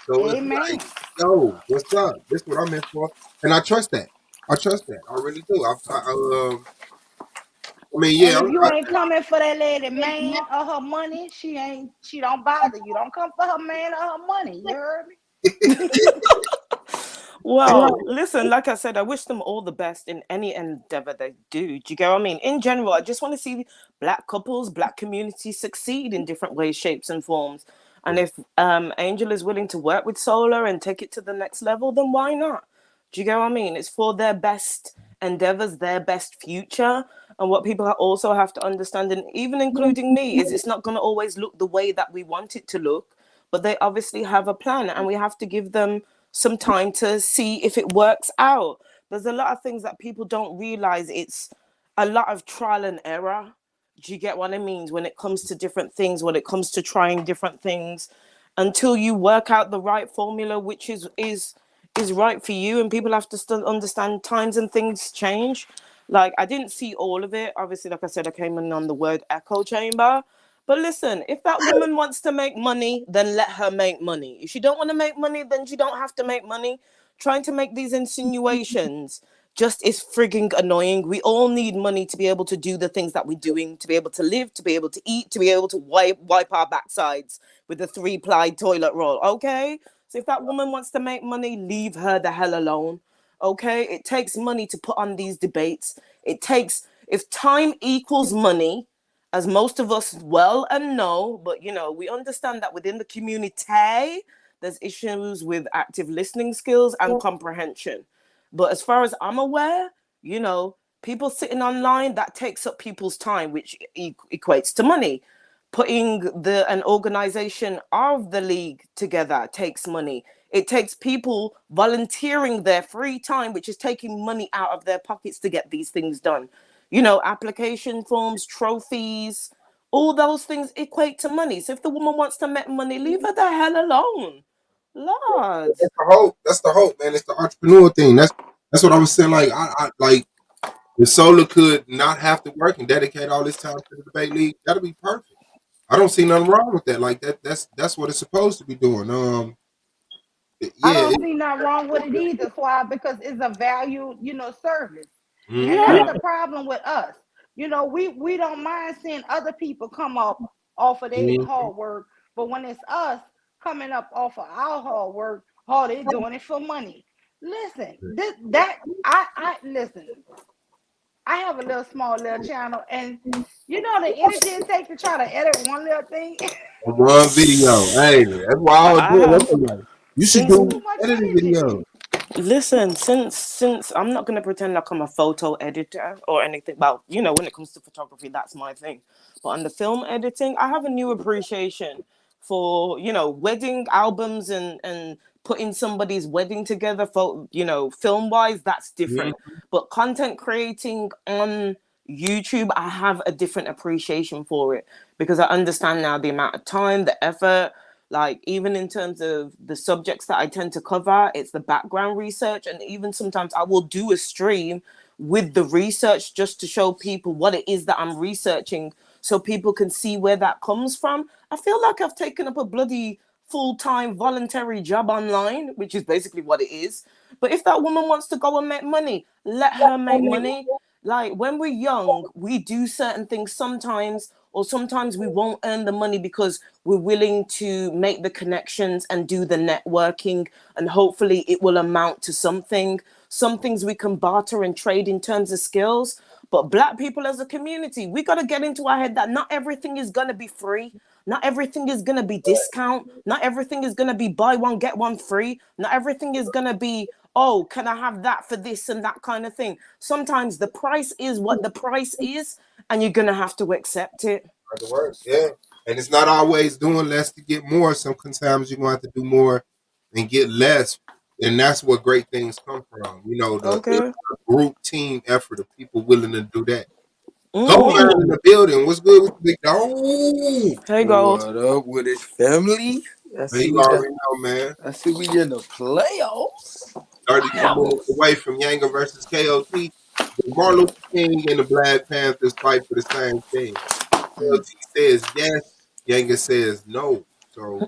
So it's
amen.
like, yo, what's up? This is what I'm in for, and I trust that. I trust that. I really do. I mean,
And
yeah.
if you ain't coming for that lady man or her money, she don't bother you. Don't come for her man or her money. You heard me?
Well, listen, like I said, I wish them all the best in any endeavor they do. Do you get what I mean? In general, I just want to see black couples, black communities succeed in different ways, shapes, and forms. And if Angel is willing to work with Solar and take it to the next level, then why not? Do you get what I mean? It's for their best endeavors, their best future. And what people also have to understand, and even including me, is it's not going to always look the way that we want it to look. But they obviously have a plan, and we have to give them some time to see if it works out. There's a lot of things that people don't realize. It's a lot of trial and error. Do you get what I mean? When it comes to different things, when it comes to trying different things, until you work out the right formula, which is right for you. And people have to still understand times and things change. Like, I didn't see all of it. Obviously, like I said, I came in on the word echo chamber. But listen, if that woman wants to make money, then let her make money. If she don't want to make money, then she don't have to make money. Trying to make these insinuations just is frigging annoying. We all need money to be able to do the things that we're doing, to be able to live, to be able to eat, to be able to wipe our backsides with a 3-ply toilet roll. Okay? So if that woman wants to make money, leave her the hell alone. Okay? It takes money to put on these debates. It takes, if time equals money, as most of us well and know, but you know, we understand that within the community, there's issues with active listening skills and comprehension. But as far as I'm aware, you know, people sitting online, that takes up people's time, which equates to money. Putting an organization of the league together takes money. It takes people volunteering their free time, which is taking money out of their pockets to get these things done. You know, application forms, trophies, all those things equate to money. So if the woman wants to make money, leave her the hell alone. Lord.
That's the hope. That's the hope, man. It's the entrepreneur thing. That's what I was saying. Like, I like if Solar could not have to work and dedicate all this time to the debate league, that'd be perfect. I don't see nothing wrong with that. Like that's what it's supposed to be doing.
I
Yeah.
don't see nothing wrong with it either, Swab, because it's a valued, service. And that's
Yeah.
the problem with us. We don't mind seeing other people come up off of their hard work, but when it's us coming up off of our hard work, they're doing it for money. Listen, I listen. I have a little channel, and the energy it takes to try to edit one little thing.
One video. Hey, that's why I was
I
doing.
have
I'm like, you should
since
do
Too much
editing
energy.
video.
listen, since I'm not gonna pretend like I'm a photo editor or anything. Well, when it comes to photography, that's my thing. But on the film editing, I have a new appreciation for wedding albums and putting somebody's wedding together for film wise. That's different. But content creating on YouTube, I have a different appreciation for it because I understand now the amount of time, the effort, like even in terms of the subjects that I tend to cover, it's the background research. And even sometimes I will do a stream with the research just to show people what it is that I'm researching so people can see where that comes from. I feel like I've taken up a bloody full-time voluntary job online, which is basically what it is. But if that woman wants to go and make money, let her make money. Like when we're young, we do certain things sometimes, or sometimes we won't earn the money because we're willing to make the connections and do the networking, and hopefully it will amount to something. Some things we can barter and trade in terms of skills. But Black people as a community, we got to get into our head that not everything is going to be free. Not everything is going to be discount. Not everything is going to be buy one, get one free. Not everything is going to be, oh, can I have that for this and that kind of thing. Sometimes the price is what the price is, and you're going to have to accept it.
Yeah. And it's not always doing less to get more. Sometimes you're going to have to do more and get less. And that's where great things come from. You know, the group team effort of people willing to do that. Go man in the building. What's good with the big dog?
Hey, Gold.
What up with his family? I see
You
we
already know, man.
I see we in the playoffs.
32 minutes away from Yanga versus K.O.T. The Martin Luther King and the Black Panthers fight for the same thing. K.O.T says yes. Yanga says no. So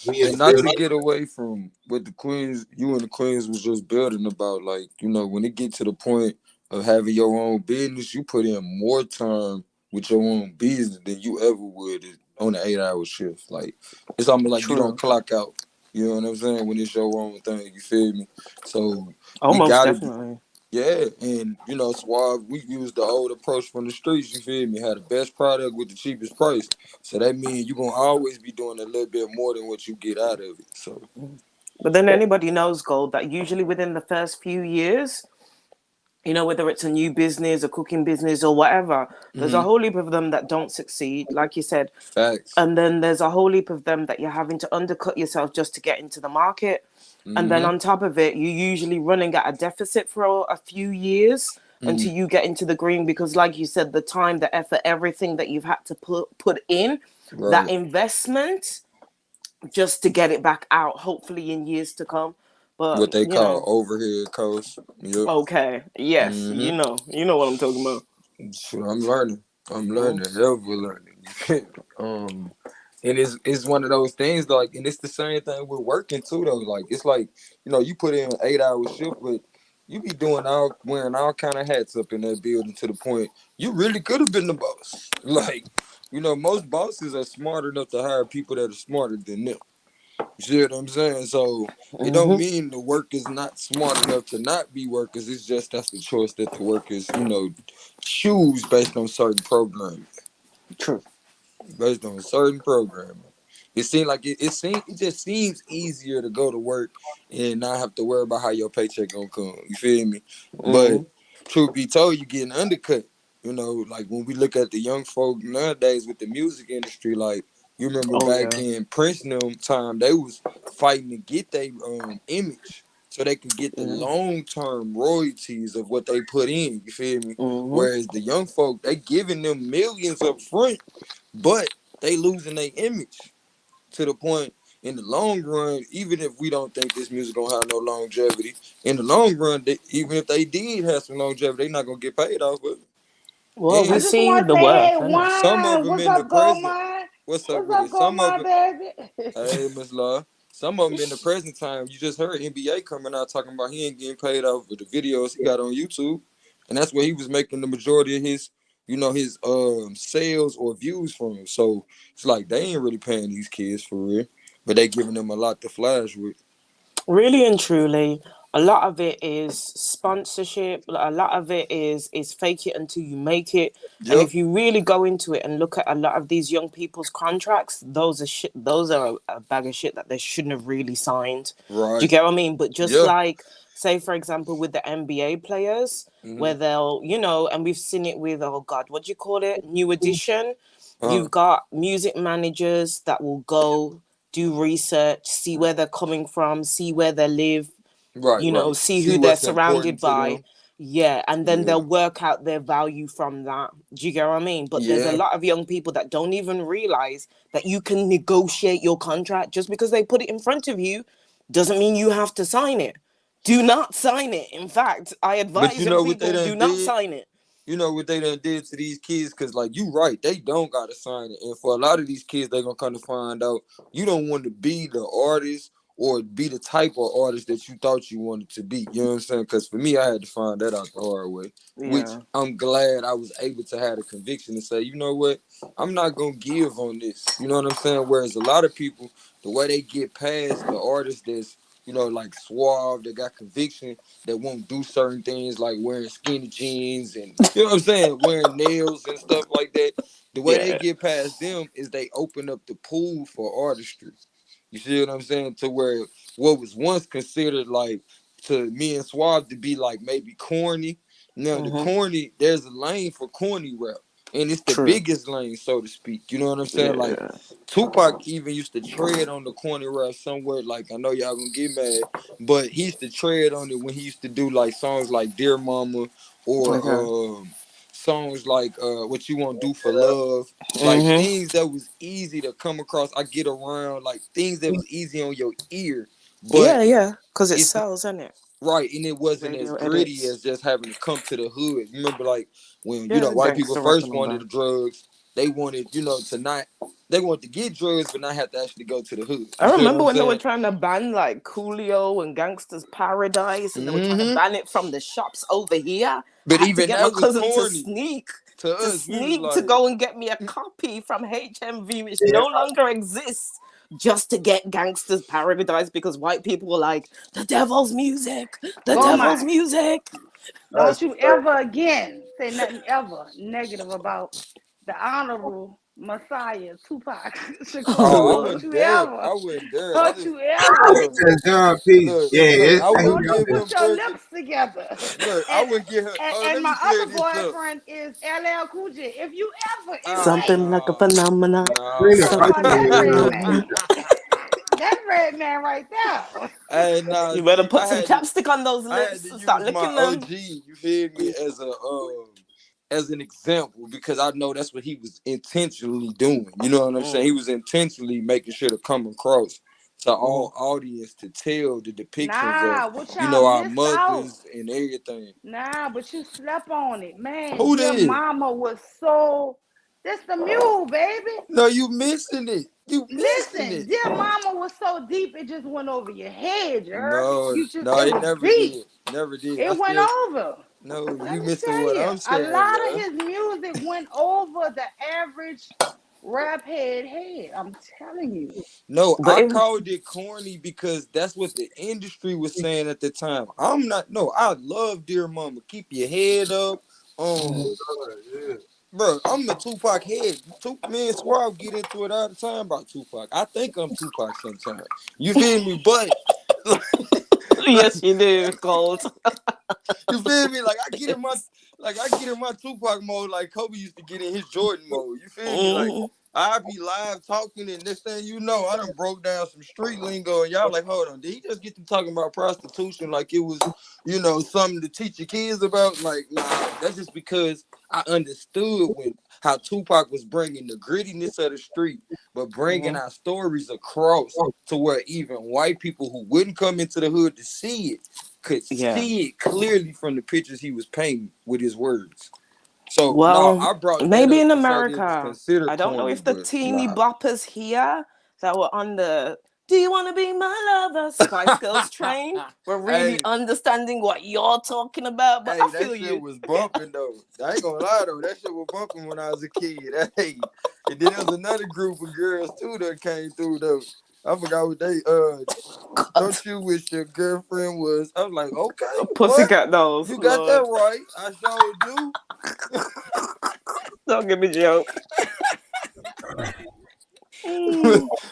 we in
And
the
not to
building.
get away from what the Queens, you and the Queens was just building about, like, you know, when it get to the point of having your own business, you put in more time with your own business than you ever would on an 8-hour shift. Like, it's almost like you don't clock out. You know what I'm saying? When it's your own thing, you feel me? So we
Almost
gotta
definitely.
yeah, and you know, Suave, we use the old approach from the streets, you feel me? Had the best product with the cheapest price. So that means you're gonna always be doing a little bit more than what you get out of it. So
But then anybody knows, Gold, that usually within the first few years, you know, whether it's a new business, a cooking business, or whatever, there's a whole heap of them that don't succeed, like you said.
Facts.
And then there's a whole heap of them that you're having to undercut yourself just to get into the market. And then on top of it, you're usually running at a deficit for a few years until you get into the green, because like you said, the time, the effort, everything that you've had to put in, that investment just to get it back out, hopefully in years to come. But
what they
you
call
know,
overhead coast. Yep.
okay, yes, you know what I'm talking about.
So I'm learning. Ever learning. And it's one of those things, like, and it's the same thing with working too though. Like, it's like, you know, you put in an 8-hour shift, but you be wearing all kind of hats up in that building to the point you really could have been the boss. Like, you know, most bosses are smart enough to hire people that are smarter than them. You see what I'm saying? So it don't mean the workers not smart enough to not be workers. It's just that's the choice that the workers, you know, choose based on certain programming.
True.
Based on certain programming. It seems like it just seems easier to go to work and not have to worry about how your paycheck gonna come. You feel me? But truth be told, you getting undercut. You know, like when we look at the young folk nowadays with the music industry, like you remember back in Prince them time, they was fighting to get their image so they can get the long term royalties of what they put in. You feel me? Whereas the young folk, they giving them millions up front, but they losing their image to the point in the long run, even if we don't think this music gonna have no longevity, in the long run, even if they did have some longevity, they not gonna get paid off of it.
Well,
And
we
I just
see
want
the
to
worth,
say,
innit?
some of
wine.
them
What's
in the
up, Gold
present,
Mine?
what's up
What's
with
up,
it?
Gold
Some of
Mine,
it,
baby?
hey, Miss Law, some of them in the present time, you just heard NBA coming out talking about he ain't getting paid off for the videos he got on YouTube, and that's where he was making the majority of his, you know, his sales or views from. So it's like they ain't really paying these kids for real, but they giving them a lot to flash with.
Really and truly, a lot of it is sponsorship. A lot of it is fake it until you make it. And
Yep.
if you really go into it and look at a lot of these young people's contracts, those are shit. Those are a bag of shit that they shouldn't have really signed. Do you
Right.
get what I mean? But just
Yeah.
like, say for example, with the NBA players, where they'll, you know, and we've seen it with, oh God, what do you call it? New Edition. You've got music managers that will go do research, see where they're coming from, see where they live,
Right,
you know,
right.
see
See
who they're
what's
surrounded
important to
by.
them.
Yeah, and then they'll work out their value from that. Do you get what I mean? But there's a lot of young people that don't even realize that you can negotiate your contract. Just because they put it in front of you doesn't mean you have to sign it. Do not sign it. In fact, I
But
advise
you
young
know what they
people, do
done
not
did?
sign it.
You know what they done did to these kids? Cause like you right, they don't gotta sign it. And for a lot of these kids, they gonna kind of find out you don't want to be the artist or be the type of artist that you thought you wanted to be. You know what I'm saying? Cause for me, I had to find that out the hard way. Which
Yeah.
I'm glad I was able to have the conviction to say, you know what, I'm not gonna give on this. You know what I'm saying? Whereas a lot of people, the way they get past the artist that's, you know, like suave, that got conviction, that won't do certain things like wearing skinny jeans and you know what I'm saying, wearing nails and stuff like that. The way they
Yeah.
get past them is they open up the pool for artistry. You see what I'm saying? To where what was once considered like to me and Suave to be like maybe corny. Now the corny, there's a lane for corny rap. And it's the
True.
biggest lane, so to speak. You know what I'm saying? Like
Yeah.
Tupac even used to tread on the corny rap somewhere. Like I know y'all gonna get mad, but he used to tread on it when he used to do like songs like Dear Mama or
Okay.
songs like What You Want to Do for Love, like things that was easy to come across. I get around, like things that was easy on your ear, but
Yeah, yeah. Because it
it's
sells, isn't it?
right, and it wasn't as
Radio
gritty
edits.
as just having to come to the hood. You remember, like when you
Yeah,
know
the
white people
gangster rap
first
and all
wanted
that.
the drugs, they wanted to not, they wanted to get drugs, but not have to actually go to the hood.
I
You see what
remember
I'm
when they were
saying?
trying to ban like Coolio and Gangsta's Paradise, and they were trying to ban it from the shops over here. I
But
had to
even
get my
that was
cousin
corny to
to
us. We was
sneak to
like,
go and get me a copy from HMV, which no longer exists, just to get Gangsta's Paradise because white people were like, the devil's music, the
Oh
devil's
my.
music.
Don't you ever again say nothing ever negative about the honorable Messiah Tupac
oh,
Shakur.
I
Don't
wouldn't
you
dare.
ever.
I wouldn't dare. I
Don't
just
you ever.
look, look,
Yeah,
look. I
Don't
wouldn't
you
give him
put your
personal.
lips together.
Look, I
And
wouldn't give him. Oh,
and
let me
my
clear
other
this up.
boyfriend is LL Cool J. If you ever, wait,
Something like a phenomenon.
what about
Something
that
like a
red man?
phenomenon.
That red man right there.
Hey, nah,
You better
see,
put some chapstick on those
I had
lips
to
and start
use my
licking them.
OG. You feel me? As an example because I know that's what he was intentionally doing. You know what I'm saying? He was intentionally making sure to come across to all audience to tell the depictions of
Nah, what y'all
our
missed out.
mothers and everything.
Nah, but you slept on it. Man,
Who
dear
did?
mama was so. This the mule, baby.
No, you missing it. You missing
Listen,
it.
dear mama was so deep it just went over your head, you heard?
No,
You just
no,
it
it
was
never
deep.
did. Never did. I
It went
still
over.
no.
Let
You
me
missing
tell
what
you,
I'm
a
saying,
lot of
man.
his music went over the average rap head. I'm telling you.
No,
But
I
it,
called it corny because that's what the industry was saying at the time. I'm not. No, I love Dear Mama. Keep your head up. Bro, I'm a Tupac head. Me and Suave get into it all the time about Tupac. I think I'm Tupac sometimes. You feel me? But
yes, you do, Cold.
you feel me? Like I get in my Tupac mode like Kobe used to get in his Jordan mode. You feel me? Like I be live talking and this thing, I done broke down some street lingo and y'all like, hold on, did he just get to talking about prostitution like it was, something to teach your kids about? Like, nah, that's just because I understood how Tupac was bringing the grittiness of the street, but bringing our stories across to where even white people who wouldn't come into the hood to see it could
Yeah.
see it clearly from the pictures he was painting with his words. So no,
Well,
I brought that
maybe
up
in
to say that it was
America.
considered
I don't know
corny,
if the
but
teeny
nah.
boppers here that were on the "Do you want to be my lover" Spice Girls train were really
Hey,
understanding what you're talking about. But I
hey, that
feel
shit
you.
was bumping though. I ain't gonna lie though, that shit was bumping when I was a kid. Hey, and then there was another group of girls too that came through though. I forgot what they don't you wish your girlfriend was? I was like, okay, what?
Pussycat dolls,
You got that
Lord.
right. I sure do.
Don't give me joke.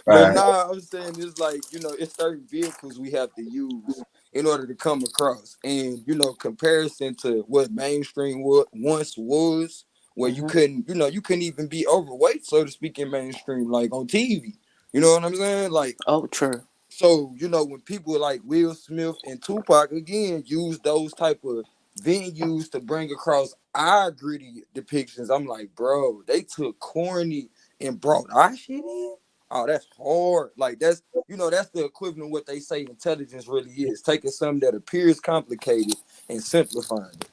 But nah, I'm saying it's like, it's certain vehicles we have to use in order to come across. And, comparison to what mainstream once was, where you couldn't even be overweight, so to speak, in mainstream, like on TV. You know what I'm saying? Like,
Oh, true.
so, when people like Will Smith and Tupac again use those type of venues to bring across our gritty depictions. I'm like, bro, they took corny and brought our shit in. Oh, that's hard. Like that's that's the equivalent of what they say intelligence really is. Taking something that appears complicated and simplifying it.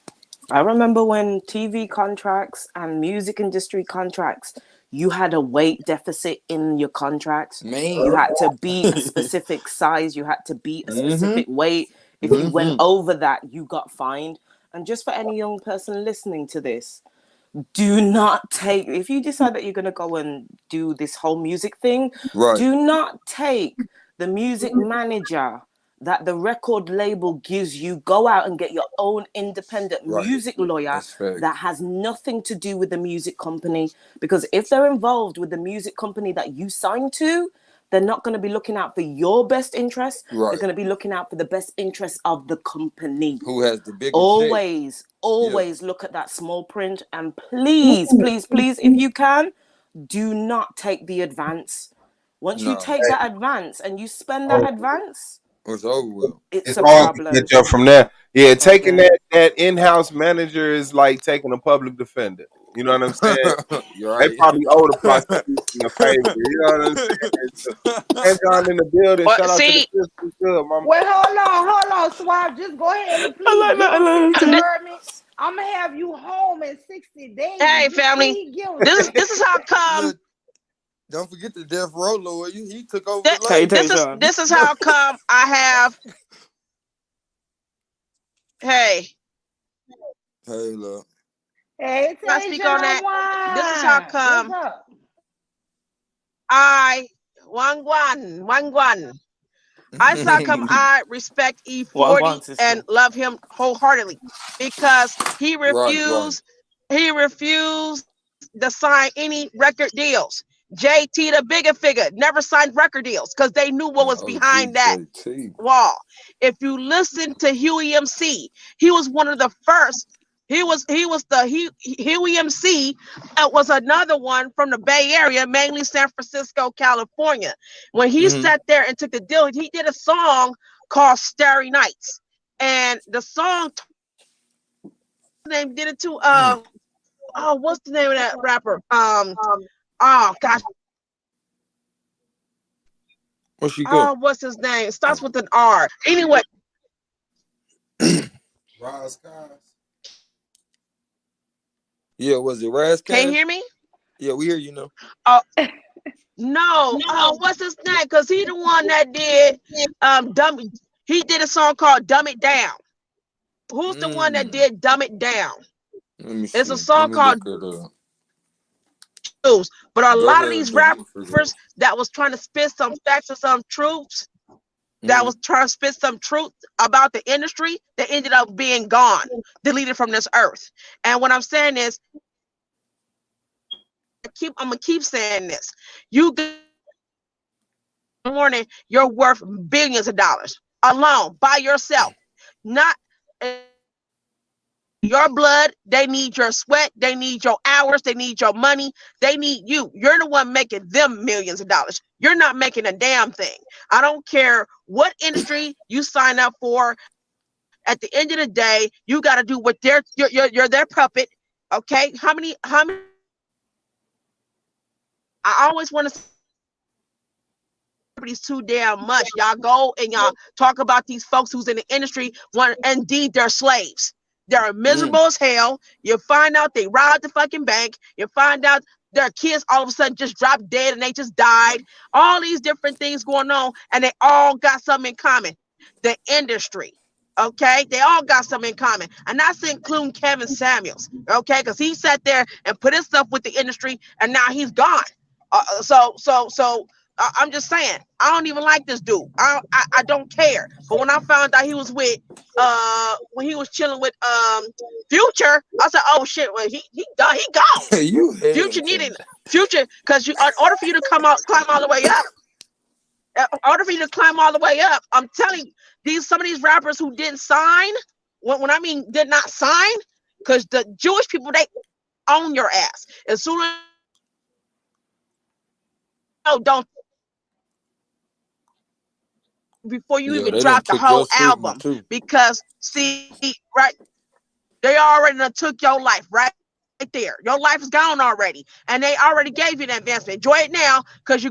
I remember when TV contracts and music industry contracts, you had a weight deficit in your contracts.
Man.
You had to be a specific size. You had to be a specific weight. If you went over that, you got fined. And just for any young person listening to this, do not take, if you decide that you're going to go and do this whole music thing, do not take the music manager that the record label gives you. Go out and get your own independent music lawyer that has nothing to do with the music company. Because if they're involved with the music company that you signed to, they're not going to be looking out for your best interests. They're going to be looking out for the best interests of the company.
Who has the biggest
Always look at that small print. And please, if you can, do not take the advance. Once you take that advance and you spend that advance,
it's over with.
It's a problem.
Get you from there. Yeah, taking that in-house manager is like taking a public defender. You know what I'm saying? They probably owe the prosecution a favor. You know what I'm saying? And John in the building. Shout out to the sister. Good, mama.
Well, hold on, Swab. Just go ahead and plead guilty. You heard me? I'm gonna have you home in 60 days.
Hey, family. This is how come.
Don't forget the death row lawyer. He took over.
This is how come I have. Hey,
look.
Hey,
can I speak on that? This is how come I I saw come I respect E40 and love him wholeheartedly because he refused to sign any record deals. JT, the bigger figure, never signed record deals because they knew what was behind that wall. If you listen to Huey MC, he was one of the first. Huey MC was another one from the Bay Area, mainly San Francisco, California. When he sat there and took the deal, he did a song called Starry Nights. And the song name did it to what's the name of that rapper? Oh gosh. What's his name? It starts with an R. Anyway.
Yeah, was it Raz?
Can you hear me?
Yeah, we hear you now.
No. What's his name? Because he the one that did he did a song called Dumb It Down. Who's the one that did Dumb It Down? It's a song called but a lot of these rappers that was trying to spit some facts or some truths, that was trying to spit some truth about the industry, they ended up being gone, deleted from this earth. And what I'm saying is, I'm gonna keep saying this. Morning, you're worth billions of dollars alone by yourself. Not your blood, they need your sweat, they need your hours, they need your money, they need you. You're the one making them millions of dollars. You're not making a damn thing. I don't care what industry you sign up for. At the end of the day, you got to do what you're their puppet. Okay? How many I always want to too damn much. Y'all go and y'all talk about these folks who's in the industry when indeed they're slaves. They're miserable as hell. You find out they robbed the fucking bank. You find out their kids all of a sudden just dropped dead and they just died. All these different things going on, and they all got something in common. The industry. Okay, they all got something in common, and that's including Kevin Samuels. Okay, because he sat there and put himself with the industry, and now he's gone. I'm just saying, I don't even like this dude. I don't care. But when I found out he was with when he was chilling with Future, I said, oh shit, well he done, he gone. Future needed Future, because in order for you to climb all the way up, I'm telling you, some of these rappers who didn't sign, when I mean did not sign, because the Jewish people, they own your ass. As soon as don't before you even drop the whole album, because see, right, They already took your life right there. Your life is gone already, and they already gave you the advancement. Enjoy it now, because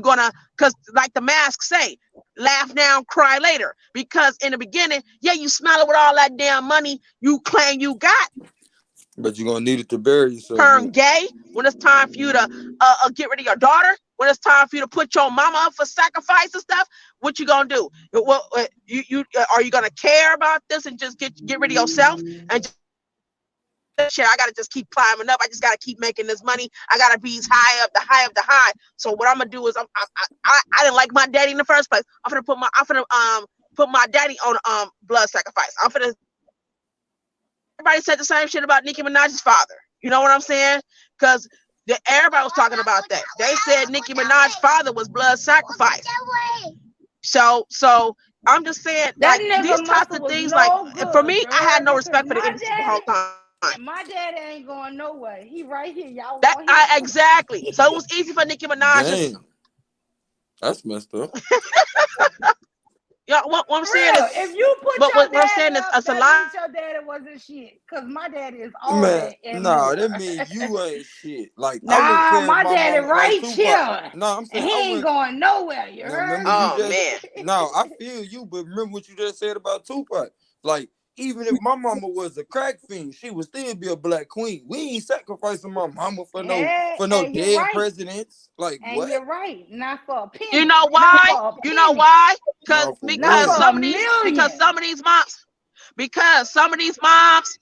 like the mask say, laugh now, cry later. Because in the beginning, yeah, you smile it with all that damn money you claim you got.
But you're gonna need it to bury yourself.
Turn gay when it's time for you to get rid of your daughter. When it's time for you to put your mama up for sacrifice and stuff, what you gonna do? Well, are you gonna care about this and just get rid of yourself and shit? I gotta just keep climbing up. I just gotta keep making this money. I gotta be high up, the high of the high. So what I'm gonna do is I didn't like my daddy in the first place. I'm gonna put my daddy on blood sacrifice. Everybody said the same shit about Nicki Minaj's father. You know what I'm saying? Because everybody was talking about that. They said Nicki Minaj's father was blood sacrifice. So I'm just saying,
That
like,
nigga
these types of things, like, for me, I had no respect for the industry the whole time.
My daddy ain't going nowhere. He right here. Y'all
That
want him.
exactly. So it was easy for Nicki Minaj.
Damn. That's messed up.
Yeah, what I'm saying is,
if you put
but
your
what I'm saying
daddy
is,
up,
it's a
that
lot.
means your daddy wasn't shit. Cause my daddy is all
Man,
that and
nah,
more.
that mean you ain't shit. Like, I wouldn't
Nah,
care if
my
my
daddy
mama, like
right
Tupac.
here.
No, I'm saying
He
I
ain't
wouldn't.
going nowhere. You
Now,
heard?
remember you
Oh
just.
man.
No, I feel you, but remember what you just said about Tupac. Like, even if my mama was a crack fiend, she would still be a black queen. We ain't sacrificing my mama for no
And you're
dead
right.
presidents. Like,
And
what?
you're right. Not for a penny.
You know
Not
why?
for a
You know
penny.
why?
No, for
Not
real.
for a million.
Some of these moms, because some of these moms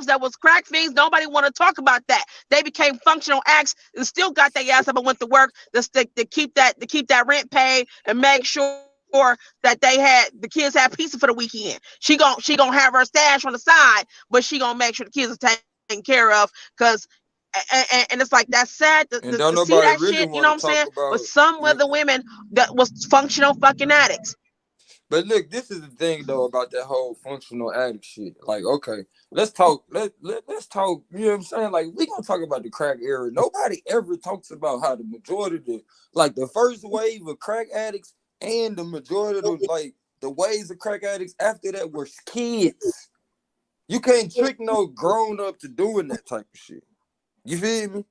that was crack fiends, nobody want to talk about that. They became functional acts and still got their ass up and went to work to keep that rent paid and make sure that the kids had pizza for the weekend. She gonna have her stash on the side, but she gonna make sure the kids are taken care of. Because and it's like, that's sad
And
to
don't
see
nobody
that
really
shit. You know
want
what
to
I'm
talk
saying? But
about.
some of the women that was functional fucking addicts.
But look, this is the thing though about that whole functional addict shit. Like, okay, let's talk. Let's talk. You know what I'm saying? Like, we gonna talk about the crack era. Nobody ever talks about how the majority of the first wave of crack addicts and the majority of the waves of crack addicts after that were kids. You can't trick no grown up to doing that type of shit. You feel me?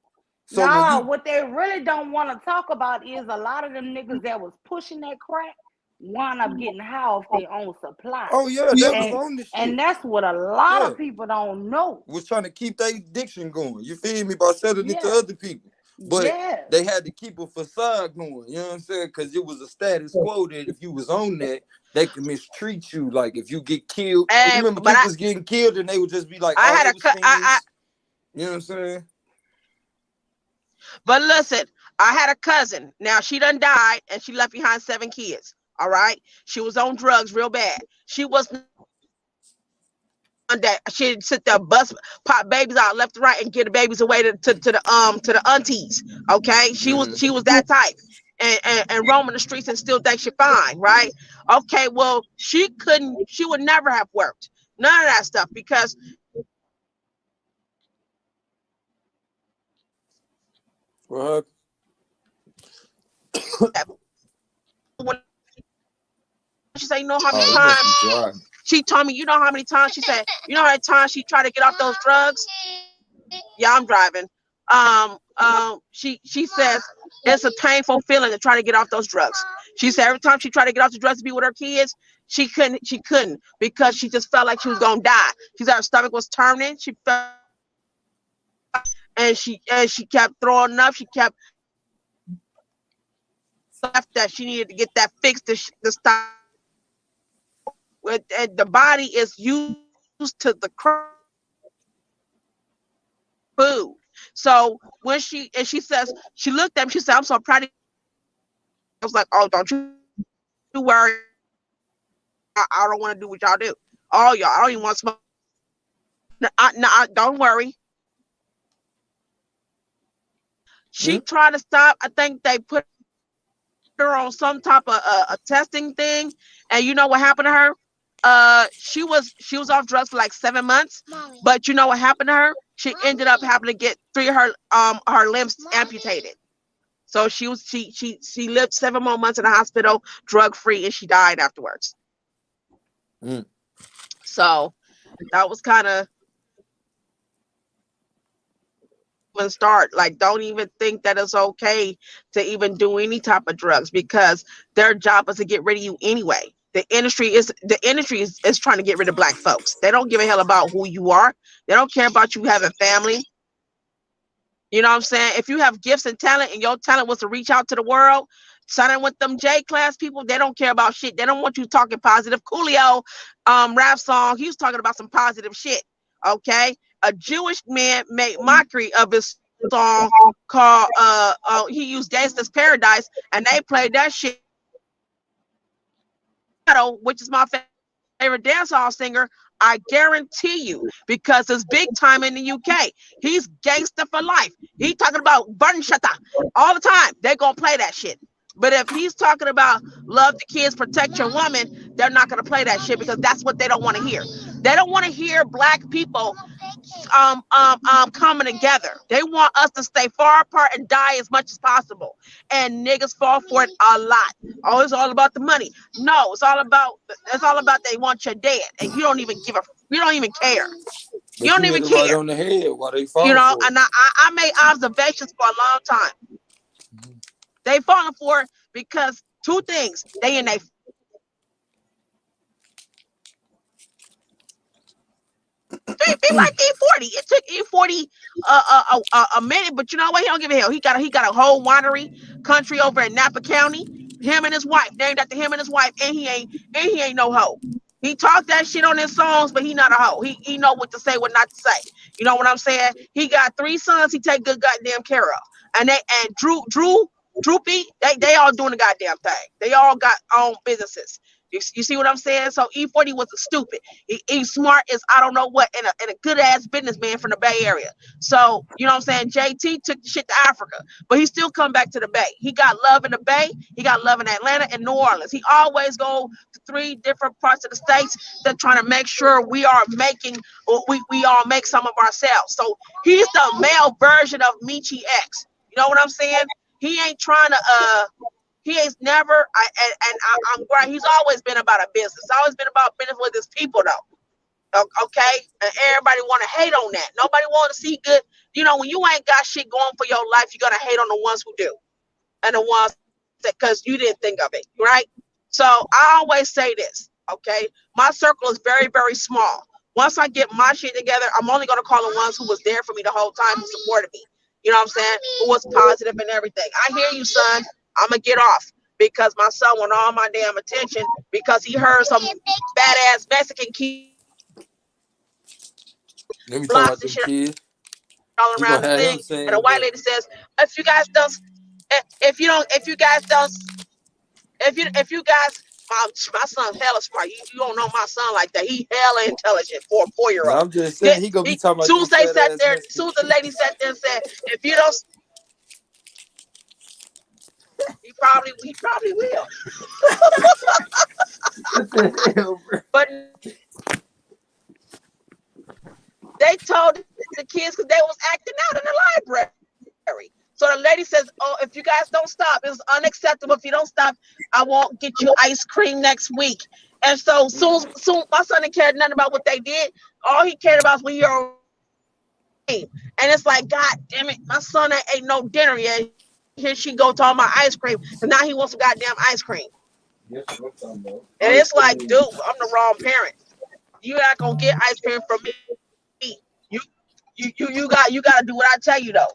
So
What they really don't want to talk about is a lot of them niggas that was pushing that crack wind up getting high off their own supply.
Oh yeah, that was on the shit.
And that's what a lot of people don't know.
Was trying to keep their addiction going. You feel me? By selling it to other people. But they had to keep a facade going. You know what I'm saying? Because it was a status quo that if you was on that, they could mistreat you. Like if you get killed. Remember kids was getting killed and they would just be like, oh, they was fiends. You know what I'm saying?
But listen, I had a cousin. Now she done died and she left behind 7 kids. All right. She was on drugs real bad. She was that she'd sit there, bust pop babies out left and right and get the babies away to the aunties. Okay. She was that type. And roaming the streets and still think she fine, right? Okay, well, she would never have worked. None of that stuff, because
what?
She said, you know how many times she told me, you know how many times she said, you know how many times she tried to get off those drugs? Yeah, I'm driving. She says it's a painful feeling to try to get off those drugs. She said every time she tried to get off the drugs to be with her kids, she couldn't because she just felt like she was gonna die. She said her stomach was turning. She felt, and she kept throwing up. She kept that she needed to get that fixed to stop. The body is used to the food. So when she says, she looked at me, she said, I'm so proud of you. I was like, oh, don't you worry. I don't want to do what y'all do. Oh, y'all, I don't even want to smoke. No, don't worry. She tried to stop. I think they put her on some type of a testing thing. And you know what happened to her? She was off drugs for like 7 months. But you know what happened to her? She ended up having to get 3 of her limbs amputated. So she lived 7 more months in the hospital, drug free, and she died afterwards. So That was kind of when start. Like, don't even think that it's okay to even do any type of drugs because their job is to get rid of you anyway. The industry is trying to get rid of black folks. They don't give a hell about who you are. They don't care about you having family. You know what I'm saying? If you have gifts and talent and your talent was to reach out to the world, signing with them J class people, they don't care about shit. They don't want you talking positive. Coolio rap song, he was talking about some positive shit. Okay. A Jewish man made mockery of his song called he used Gangsta's Paradise and they played that shit, which is my favorite dancehall singer. I guarantee you, because it's big time in the UK. He's gangster for life. He talking about bun shatta all the time. They're gonna play that shit. But if he's talking about love the kids, protect your woman, they're not gonna play that shit because that's what they don't want to hear. They don't want to hear black people coming together. They want us to stay far apart and die as much as possible. And niggas fall for it a lot. Oh, it's all about the money. No, it's all about they want you dead, and you don't even care.
But
You don't
you
even
hit it right
care.
on the head while they
You
fall
know,
for it.
and I made observations for a long time. They falling for it because two things. They in they be like E40. It took E40 a minute, but you know what? He don't give a hell. He got a whole winery country over in Napa County. Him and his wife, named after him and his wife, and he ain't no hoe. He talked that shit on his songs, but he not a hoe. He know what to say, what not to say. You know what I'm saying? He got 3 sons. He take good goddamn care of, and Droopy, they all doing the goddamn thing. They all got own businesses. You see what I'm saying? So E40 was a stupid. He's smart as I don't know what, and a good ass businessman from the Bay Area. So you know what I'm saying? JT took the shit to Africa, but he still come back to the Bay. He got love in the Bay. He got love in Atlanta and New Orleans. He always go to 3 different parts of the states. They're trying to make sure we are making, or we all make some of ourselves. So he's the male version of Michi X. You know what I'm saying? He ain't trying to he ain't never I'm right. He's always been about a business. Always been about business with his people though. Okay? And everybody want to hate on that. Nobody want to see good. You know, when you ain't got shit going for your life, you're gonna hate on the ones who do. And the ones that because you didn't think of it, right? So I always say this, okay? My circle is very, very small. Once I get my shit together, I'm only gonna call the ones who was there for me the whole time, who supported me. You know what I'm saying? Who was positive and everything. I hear you, son. I'm gonna get off because my son want all my damn attention because he heard some badass Mexican kid
Let me talk
blocks
about
and
them
shit
kids.
all
He
around
gonna
the
have him
thing, and a
saying
white
that.
lady says, "If you guys don't, if you guys, my son hella smart. You don't know my son like that. He hella intelligent for a 4 year
But
old.
I'm just
Then
saying he gonna be
he,
talking about
soon
them
as they
fat
sat
ass
there,
Mexican
soon as the
kids.
lady sat there and said, if you don't, he probably will.
What the hell, bro?
But they told the kids because they was acting out in the library. So the lady says, "Oh, if you guys don't stop, it's unacceptable. If you don't stop, I won't get you ice cream next week." And so soon, my son didn't care nothing about what they did. All he cared about was when you're and it's like, God damn it, my son ain't ate no dinner yet. Here she go to all my ice cream, and now he wants some goddamn ice cream.
Guess what I'm talking about?
And
Ice
it's like, dude,
cream.
I'm the wrong parent. You're not gonna get ice cream from me. You you gotta do what I tell you though.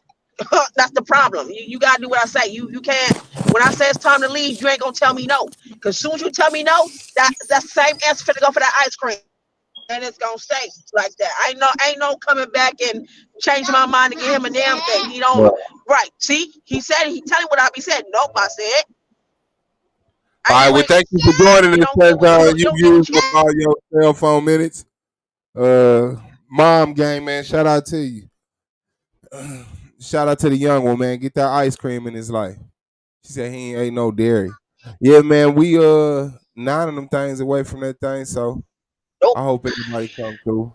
That's the problem. You gotta do what I say. You can't. When I say it's time to leave, you ain't gonna tell me no. Cause soon as you tell me no, that's the same answer for to go for that ice cream, and it's gonna stay like that. Ain't no coming back and changing my mind to get him a damn thing. He don't. Right? See, he said he tell you what I be said. Nope, I said.
All
I
right,
get
well,
what
thank you for joining
you
us
don't
as
get what you
you
don't get
use
what you.
up all your cell phone minutes. Mom gang, man, shout out to you. Shout out to the young one, man. Get that ice cream in his life. She said he ain't no dairy. Yeah, man, we 9 of them things away from that thing, so
Nope.
I hope everybody come through.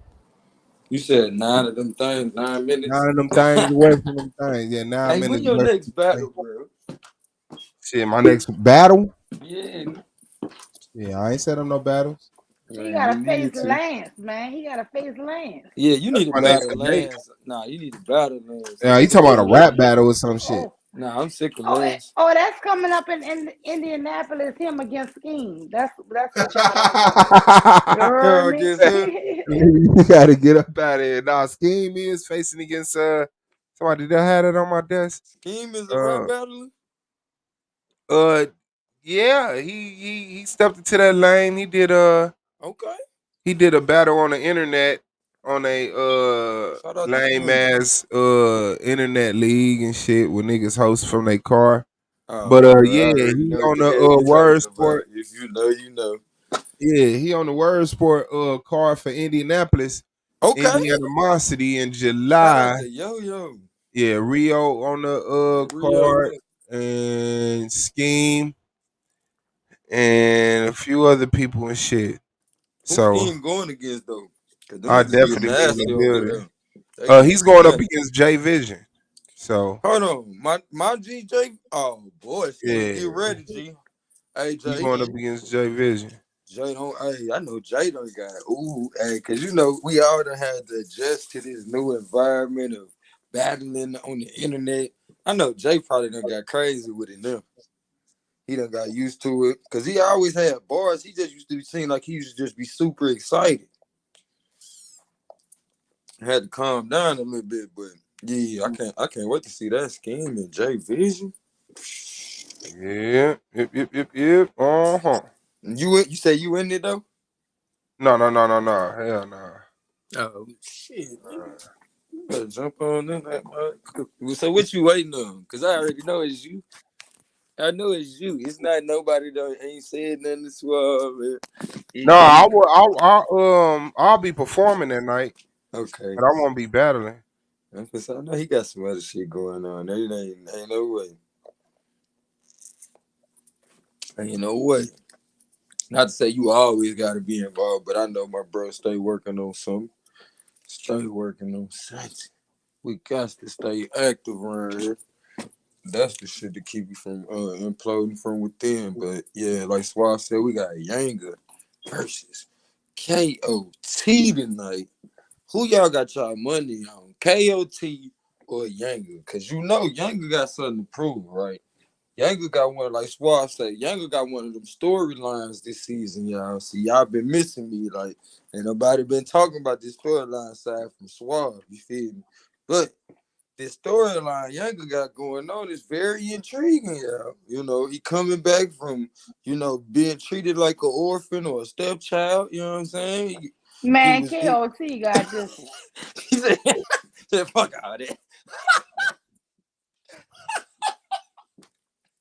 You said 9 of them things, 9 minutes.
9 of them things away from them things. Yeah, 9
Hey, when
minutes
your
away
next
from them things.
battle, bro?
Shit, my next battle?
Yeah.
Yeah, I ain't set up no battles.
He
Man,
gotta
you
face
need to.
Lance, man. He gotta face Lance.
Yeah, you
That's
need to
my next
battle
debate.
Lance. Nah, you need to battle Lance.
Yeah,
Cause
you
he
talking about a
ain't
rap
ready.
battle or some shit.
Oh,
Nah, I'm sick of
oh,
Lance.
that's coming up in Indianapolis. Him against Scheme. That's what y'all don't know. You heard
I
me?
guess who?
You gotta get up out of here. Nah, Scheme is facing against somebody that had it on my desk.
Scheme is a rap
Uh
battler.
uh yeah, he stepped into that lane.
Okay.
He did a battle on the internet on a
Shout out to
lame
Scheme.
ass internet league and shit with niggas host from their car.
Oh,
But
bro, I
yeah,
already
he
know what
on
the
the
hell you
word
talking about.
sport.
If you know, you know.
Yeah, he on the word sport car for Indianapolis,
Okay.
Indianimosity in
Shout out
July.
to Yo Yo.
Yeah, Rio on the
Rio.
card and Scheme and a few other people and shit.
Who's
So
Scheme going against though? Cause them
I
niggas get
definitely be in
nasty
the
over
building.
there. They get
He's going up
nasty.
against J Vision. So
Hold on, my GJ. Oh boy, Scheme,
yeah,
get ready, G. Hey
he
Jay.
going up against J Vision.
Jay don't. Hey, I know Jay done got. Ooh, hey, cause you know we all done had to adjust to this new environment of battling on the internet. I know Jay probably done got crazy with it now. He done got used to it because he always had bars. He just used to be seen like he used to just be super excited. Had to calm down a little bit, but yeah, I can't wait to see that Scheme and Jay Vision.
Yeah, yep.
You say you in it though?
No. Hell no.
Oh shit, nigga. You better jump on that. So what you waiting on? Cause I already know it's you. I know it's you. It's not nobody that ain't said nothing to Suave.
No,
It's
I
you.
will. I'll be performing that night,
Okay.
but I won't be battling.
Cause I know he got some other shit going on. Ain't no way. Ain't no way. Not to say you always gotta be involved, but I know my bro stay working on something. Stay working on something. We got to stay active around here. That's the shit to keep you from imploding from within. But yeah, like Swab said, we got Yanga versus K.O.T tonight. Who y'all got y'all money on? K.O.T or Yanga? Cause you know Yanga got something to prove, right? Yanga got one, like Swab said, Yanga got one of them storylines this season, y'all. See, y'all been missing me. Like, ain't nobody been talking about this storyline side from Swab, you feel me? But this storyline Yanga got going on is very intriguing, y'all. You know, he coming back from, being treated like an orphan or a stepchild, you know what I'm saying? He
Man,
was, he,
K.O.T got this one.
he said, fuck all that.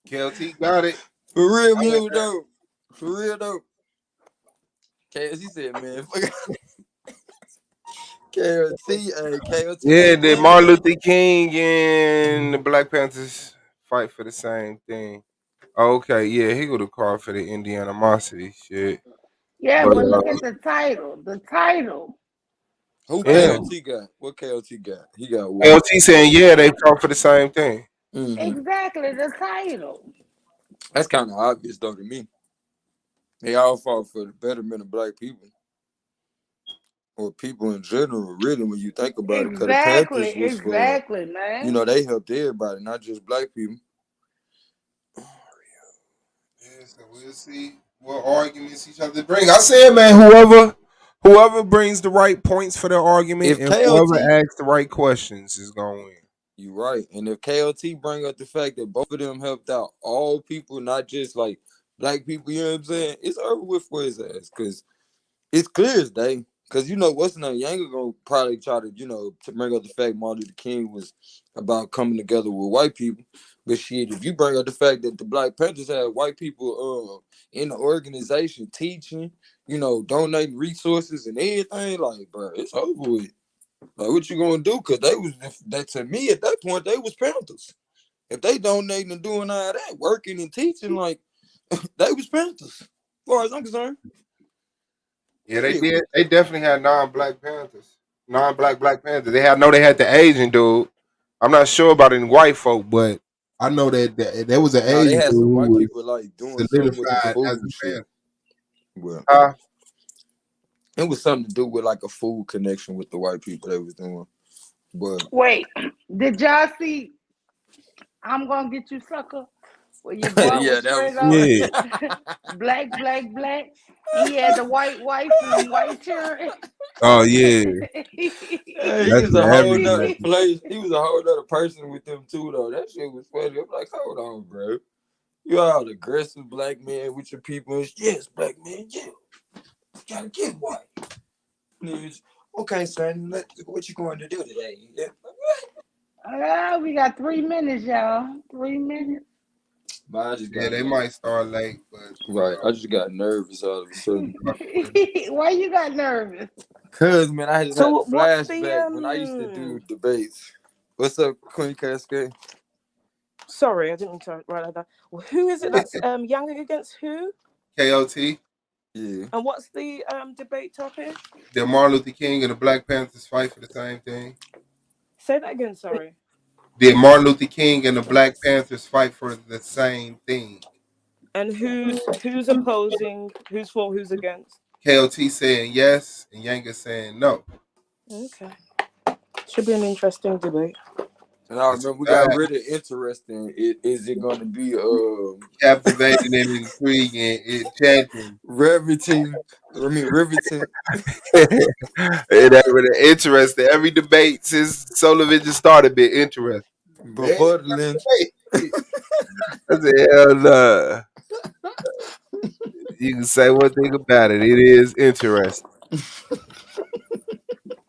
KLT got it.
For real, me though. For real, though. KOT said, man, fuck KOT, KOT
Yeah,
ain't
the
playing.
Martin Luther King and the Black Panthers fight for the same thing. Okay, yeah, he go to call for the Indianimosity shit.
Yeah,
But
but look at the title. The title.
Who
yeah,
KOT got? What KOT got? He got what?
KLT saying yeah, they fought for the same thing.
Mm-hmm.
Exactly, the title.
That's kind of obvious, though, to me. They all fought for the betterment of black people. Or people in general, really, when you think about it. Because the Panthers was for,
Exactly, man.
they helped everybody, not just black people.
Yeah, so we'll see what arguments each other bring. I said, man, whoever brings the right points for their argument
If
and
KOT,
whoever asks the right questions is gonna win.
you're right. And if KOT bring up the fact that both of them helped out all people, not just like black people, you know what I'm saying? It's over with for his ass. Because it's clear as day. Because what's the name? Yanga gonna probably try to bring up the fact Martin Luther King was about coming together with white people. But shit, if you bring up the fact that the Black Panthers had white people in the organization teaching, donating resources and everything, like, bro, it's over with. Like, what you gonna do? Because that to me at that point, they was Panthers. If they donating and doing all that, working and teaching, like, they was Panthers. As far as I'm concerned.
Yeah, they did. They definitely had non-black Panthers, non-black Black Panthers. They had the Asian dude. I'm not sure about any white folk, but I know that there was an
Nah, they
Asian dude
had some
who
white
was
people like doing something with the
solidified as
food
a
shit.
Panther.
Well,
Huh?
It was something to do with like a food connection with the white people they was doing. But
Wait, did y'all see I'm gonna get you sucker? Where your boy
yeah,
was
that was
straight up
Yeah.
black, black, black. He had the white wife and them white children.
Oh yeah.
Hey, he
That's
was a
the
whole
heavy
nother
one.
place. He was a whole nother person with them too, though. That shit was funny. I'm like, hold on, bro. You all aggressive black man with your people. Yes, black man, yeah. Gotta get white. Niggas, okay, son, what you going to do today?
We got 3 minutes, y'all. 3 minutes.
But I just
Yeah,
got
they might start late, but
right. I just got nervous all of a sudden.
Why you got nervous?
Cause man, I just had
So
a
what's the
flashback when I used to do debates. What's up, Queen Cascade?
Sorry, I didn't mean to write that down. Well, who is it that's Yanga against who?
K.O.T.
Yeah.
And what's the debate topic?
Did Martin Luther King and the Black Panthers fight for the same thing?
Say that again, sorry.
Did Martin Luther King and the Black Panthers fight for the same thing?
And who's opposing? Who's for? Who's against?
K.O.T. saying yes and Yanga saying no.
Okay, should be an interesting debate.
And I
It's
remember we got
that
rid of interesting. Is it going to be
captivating and intriguing, enchanting.
riveting? I mean riveting.
Interesting. Every debate since Sullivan just started been interesting.
Before the lynch.
I said, hell no. You can say one thing about it. It is interesting.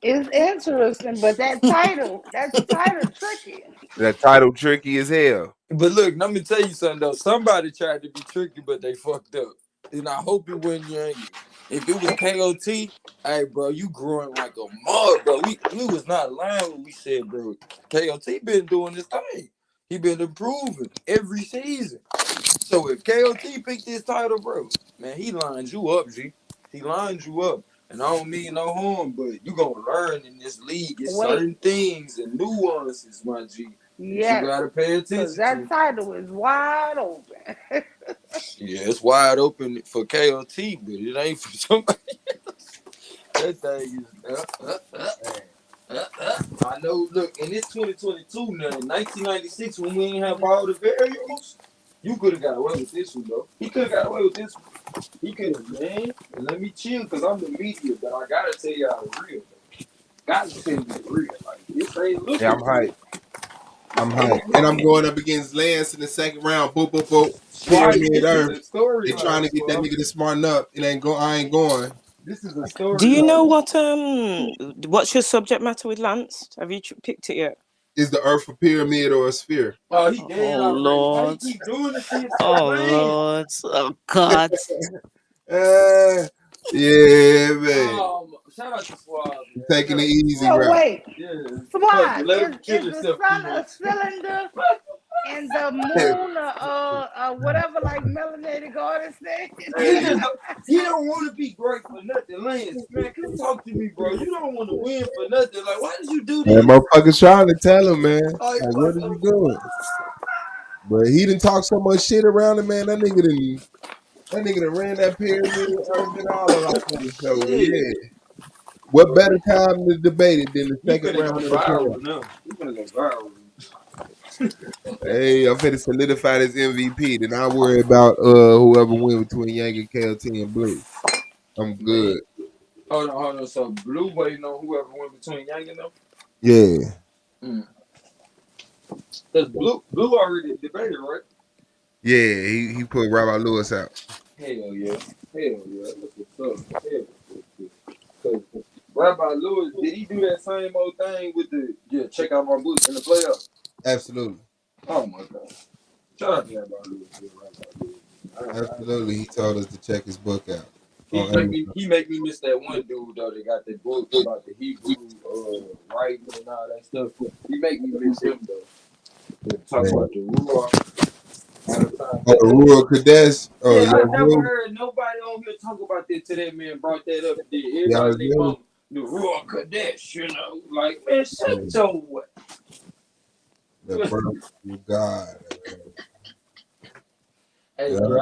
It's interesting, but that title tricky.
That title tricky as hell.
But look, let me tell you something though. Somebody tried to be tricky, but they fucked up. And I hope it wasn't Yanga. If it was K.O.T, hey bro, you growing like a mug, bro. We was not lying when we said, bro, K.O.T been doing this thing. He been improving every season. So if K.O.T picked this title, bro, man, he lines you up, G. He lines you up. And I don't mean no harm, but you gonna learn in this league. It's certain things and nuances, my G.
Yes,
You gotta pay attention
because that title is wide open.
Yeah, it's wide open for K.O.T, but it ain't for somebody else. That thing is. I know. Look, and it's 2022 now. In 1996, when we ain't have all the variables, you could have got away with this one, though. He could have got away with this one. He could have, man. And let me chill, because I'm the media, but I gotta tell y'all the real. Gotta tell you the real. Like, this ain't looking
Yeah, I'm hyped. I'm hyped. And I'm going up against Lance in the second round. Boop, boop, boop. Pyramid Earth. They trying to get that nigga to smarten up. It ain't go. I ain't going.
This is a story.
Do you know what's your subject matter with Lance? Have you picked it yet?
Is the Earth a pyramid or a sphere?
Oh, he dead already.
Lord.
Why he keep doing this shit?
Oh Lord. Oh God.
Yeah, man.
Shout out to Suave, man.
Taking the easy
So
route.
wait,
Yeah.
Suave,
Let him
is
kill
the
himself,
sun a
kids.
cylinder and the moon whatever like melanated goddess thing?
He don't want to be great for nothing, Lance. Man, come talk to me, bro. You don't want to win for nothing. Like, why did you do
Man,
this?
motherfuckers trying to tell him, man.
Like,
Like, what are you doing? But he didn't talk so much shit around him, man. That nigga done ran that pyramid Earth and all of that. So yeah. What better time to debate it than the
he
second
finna go
round of the playoffs?
viral now. He finna go viral.
Hey, I'm finna solidify this MVP. Then I'll worry about whoever win between Yang and KLT and Blue. I'm good.
Hold on. So Blue waiting on whoever went between Yang and them.
Yeah.
Cause Blue already debated, right?
Yeah, he put Rabbi Lewis out.
Hell yeah. That's what's up. Cause Rabbi Lewis, did he do that same old thing with the check out my books in the playoffs?
Absolutely.
Oh my God. Shout out to Rabbi Lewis.
Absolutely. He told us to check his book out.
He make me miss that one dude though that got the book about the Hebrew writing and all that stuff. He make me miss him though. Talk about the Ruach.
The Rural Kadesh. Oh,
yeah, I never
Blue.
heard nobody on here talk about that till that man brought that up. Did
Yeah,
everybody mama the Ruach Kadesh, you know? Like, man, shut your what?
The birth of God.
Hey, bro,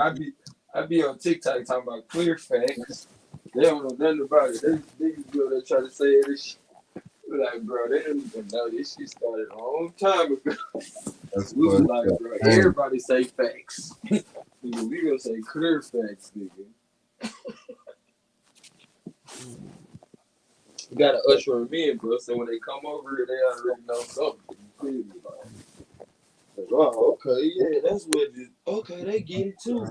I be on TikTok talking about clear facts. They don't know nothing about it. They niggas go there try to say this shit. We're like, bro, they don't even know this shit started a long time ago.
That's
We was
fucked
like,
up.
bro,
Man.
everybody say facts. Nigga, we gonna say clear facts, nigga. You gotta usher them in, bro. So when they come over here, they already know something. You feel me? Like, oh, okay, yeah, that's what it is. Okay, they get it too.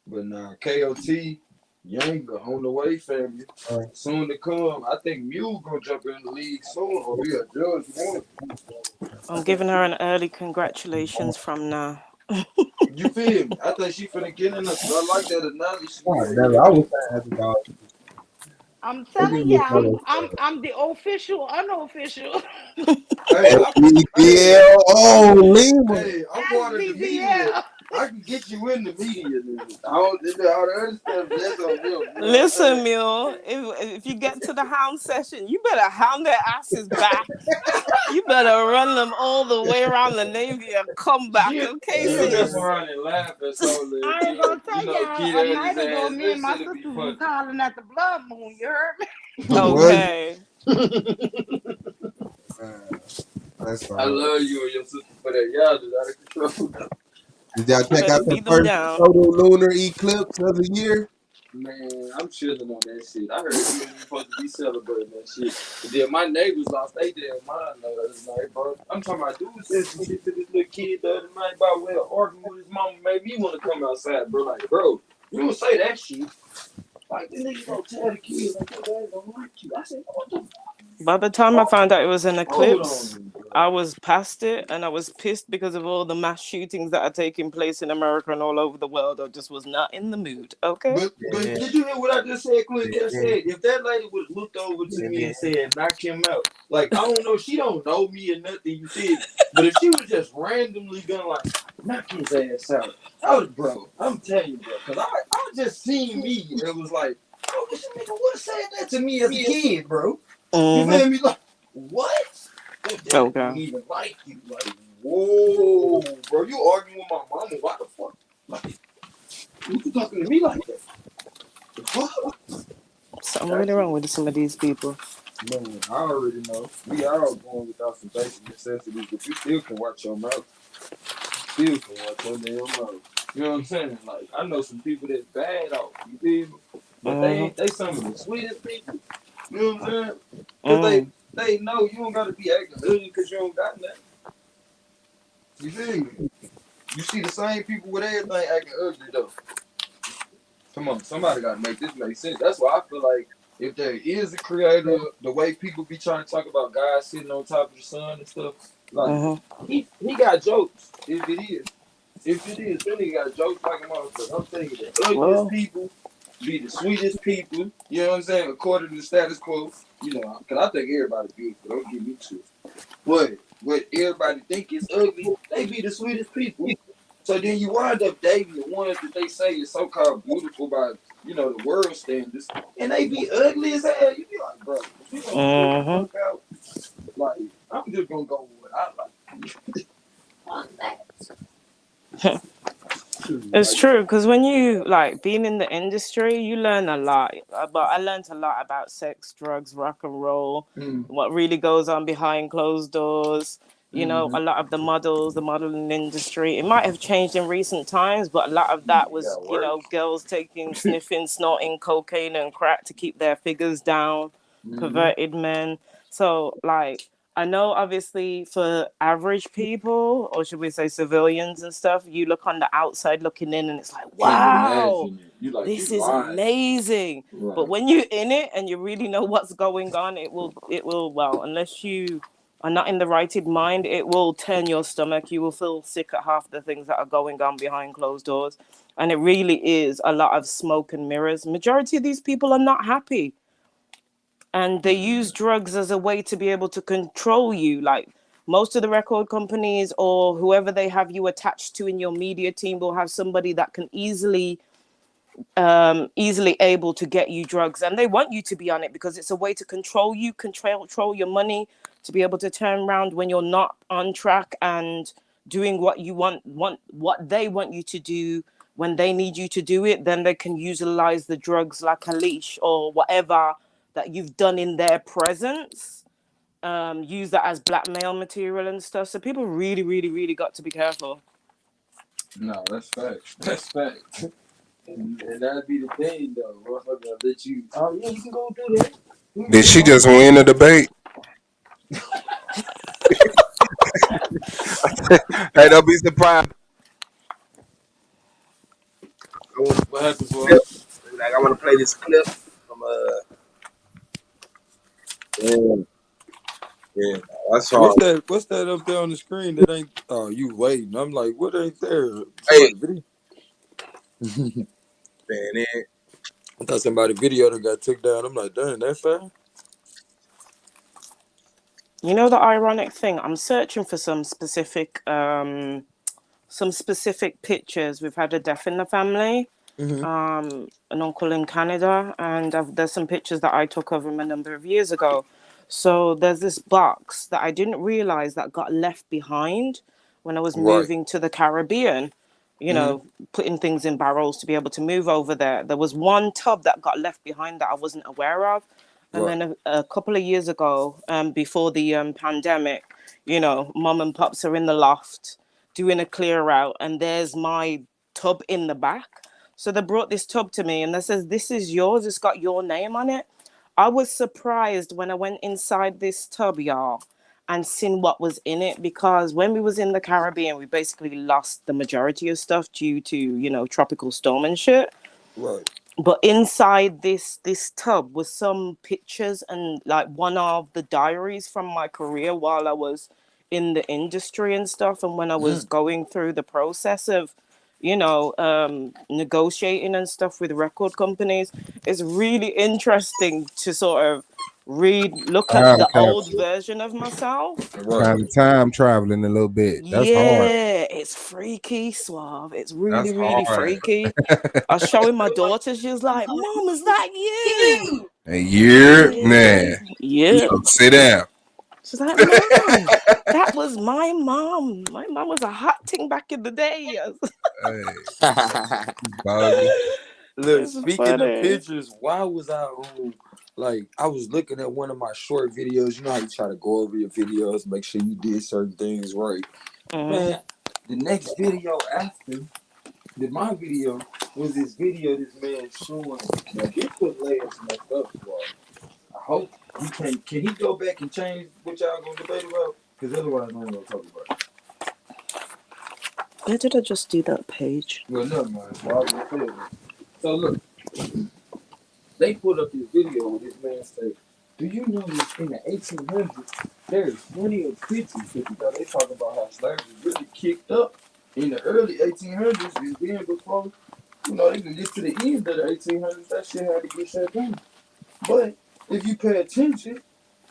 But nah, K.O.T, Yanga, on the way, family. Soon to come. I think Mule gonna jump in the league soon, or be a judge one.
I'm giving her an early congratulations from now.
You feel me? I think she finna get in us. I like that analogy.
Oh, never. I was saying that dog.
I'm
They
telling
give
you,
me a fellow.
I'm the official, unofficial.
Hey,
Oh, Lima.
hey, I'm part of the media.
SBBL.
I can get you in the media, nigga. All the other stuff, that's on them. You know
Listen, Mule, if you get to the hound session, you better hound their asses back. You better run them all the way around the Navy and come back, okay,
She'll mess
sis?
around and laugh at some of
I ain't gonna tell
Kid
y'all. A
Addy's
night ago,
ass.
me
That
and my
shit'll be
sisters was
funny.
calling at the blood moon. You heard me?
Okay.
That's
I
all.
love you and your sister for that. Y'all just out of control.
Did y'all check
Better
out the
beat them
first
down.
total lunar eclipse of the year?
Man, I'm chilling on that shit. I heard you ain't supposed to be celebrating that shit. But then my neighbors lost their damn mind the other night, bro. I'm talking about dude said some shit to this little kid the other night by way of arguing with his mama. Made me want to come outside, bro. Like, bro, you don't say that shit. Like, this nigga gonna tell the kid like your dad don't like you. I said, what the fuck?
By the time I found out it was an
Hold
eclipse,
on, bro.
I was past it and I was pissed because of all the mass shootings that are taking place in America and all over the world. I just was not in the mood, okay?
But did you hear what I just said, Clint? Just said if that lady would have looked over to me and said, knock him out. Like, I don't know, she don't know me or nothing, you feel me? But if she was just randomly gonna like knock his ass out, I would, bro. I'm telling you, bro, because I just seen me and was like, oh, this nigga would have said that to me as a kid, bro. You feel me? Like, what? Your dad don't even like you. Like, whoa, bro, you arguing with my mama? Why the fuck? Like, you talking to me like that? The fuck?
Something really wrong with some of these people.
Man, I already know. We all going without some basic necessities, but you still can watch your mouth. Still can watch your damn mouth. You know what I'm saying? Like, I know some people that's bad off. You feel me? But they some of the sweetest people. You know what I'm saying? Because they know you don't gotta be acting ugly because you don't got nothing. You feel me? You see the same people with everything acting ugly though. Come on, somebody gotta make this make sense. That's why I feel like if there is a creator, the way people be trying to talk about guys sitting on top of the sun and stuff, like he got jokes. If it is, that nigga got jokes like a motherfucker. I'm thinking the ugliest people be the sweetest people. You know what I'm saying? According to the status quo, you know, because I think everybody's beautiful. Don't get me too. But what everybody think is ugly, they be the sweetest people. So then you wind up dating the ones that they say is so called beautiful by, you know, the world standards, and they be ugly as hell. You be like, bro, if we gonna figure the fuck out, like, I'm just gonna go with what I like.
It's true because when you like being in the industry, you learn a lot. But I learned a lot about sex, drugs, rock and roll, what really goes on behind closed doors. You know, a lot of the models, the modeling industry. It might have changed in recent times, but a lot of that was, you know, girls taking, sniffing, snorting cocaine and crack to keep their figures down, perverted men. So, like, I know obviously for average people, or should we say civilians and stuff, you look on the outside looking in and it's like, wow, this is amazing.
Right.
But when you're in it and you really know what's going on, it will, well, unless you are not in the righted mind, it will turn your stomach. You will feel sick at half the things that are going on behind closed doors. And it really is a lot of smoke and mirrors. Majority of these people are not happy. And they use drugs as a way to be able to control you. Like most of the record companies or whoever they have you attached to in your media team will have somebody that can easily able to get you drugs, and they want you to be on it because it's a way to control you, control your money, to be able to turn around when you're not on track and doing what you want what they want you to do when they need you to do it, then they can utilize the drugs like a leash or whatever that you've done in their presence, use that as blackmail material and stuff. So people really, really, really got to be careful.
No, that's fact. That's fact. And that'd be the thing, though. Motherfucker, let you. Oh yeah, you can go do that.
Did she just win the debate? Hey, don't be surprised.
What happened, for?
Like, I want to play this clip from yeah, that's hard.
What's that up there on the screen that ain't? Oh, you waiting? I'm like, what ain't there?
Hey,
Somebody video.
man,
I thought somebody video that got took down. I'm like, dang, that fast?
You know the ironic thing? I'm searching for some specific pictures. We've had a death in the family. An uncle in Canada, and there's some pictures that I took of him a number of years ago. So there's this box that I didn't realize that got left behind when I was moving to the Caribbean, putting things in barrels to be able to move over there. There was one tub that got left behind that I wasn't aware of. And then a couple of years ago, before the pandemic, mom and pops are in the loft doing a clear out, and there's my tub in the back. So they brought this tub to me and they says, this is yours. It's got your name on it. I was surprised when I went inside this tub, y'all, and seen what was in it, because when we was in the Caribbean, we basically lost the majority of stuff due to, tropical storm and shit.
Right.
But inside this tub was some pictures and like one of the diaries from my career while I was in the industry and stuff. And when I was going through the process of negotiating and stuff with record companies, it's really interesting to sort of look at the old version of myself.
kind of time traveling a little bit. That's hard.
Yeah, it's freaky, Suave. It's really,
That's
really
hard.
freaky. I was showing my daughter. She was like, Mom, is that you?
A year, man.
Yeah.
So sit down.
She's like, Mom, that was my mom. My mom was a hot thing back in the day.
Look, speaking of pictures, why was I on? Like, I was looking at one of my short videos. You know how you try to go over your videos, make sure you did certain things right. Man, the next video after my video was this video this man showing. Now, he put layers messed up. I hope he can he go back and change what y'all gonna debate about? Because otherwise, I ain't gonna talk about it.
Where did I just do that page?
Well, never mind. So look, they put up this video where this man say, "Do you know that in the 1800s there is plenty of pictures because they talk about how slavery really kicked up in the early 1800s, and then before they can get to the end of the 1800s, that shit had to get shut down. But if you pay attention,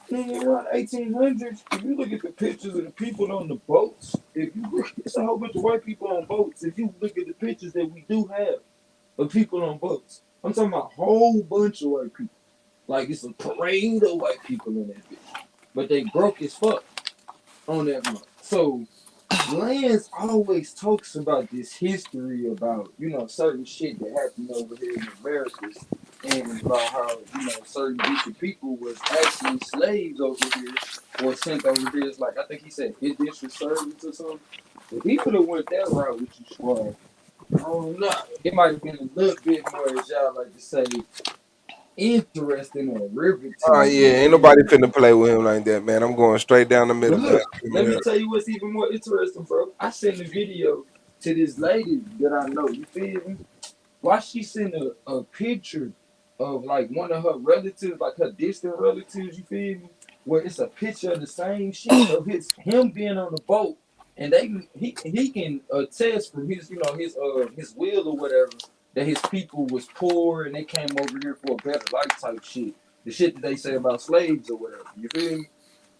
in around 1800s, if you look at the pictures of the people on the boats, it's a whole bunch of white people on boats. If you look at the pictures that we do have of people on boats, I'm talking about a whole bunch of white people. Like, it's a parade of white people in that bitch. But they broke as fuck on that month. So, Lance always talks about this history about, certain shit that happened over here in Americas, and about how, certain groups of people was actually slaves over here or sent over here. It's like, I think he said indentured servants or something. If he could have went that route with you, Squad, I don't know. It might have been a little bit more, as y'all like to say, interesting or riveting.
Oh yeah, ain't nobody finna play with him like that, man. I'm going straight down the middle.
Look, let me tell you what's even more interesting, bro. I sent a video to this lady that I know. You feel me? Why she sent a picture of like one of her relatives, like her distant relatives, you feel me? Where it's a picture of the same shit of him being on the boat, and he can attest from his his will or whatever that his people was poor and they came over here for a better life type shit. The shit that they say about slaves or whatever. You feel me?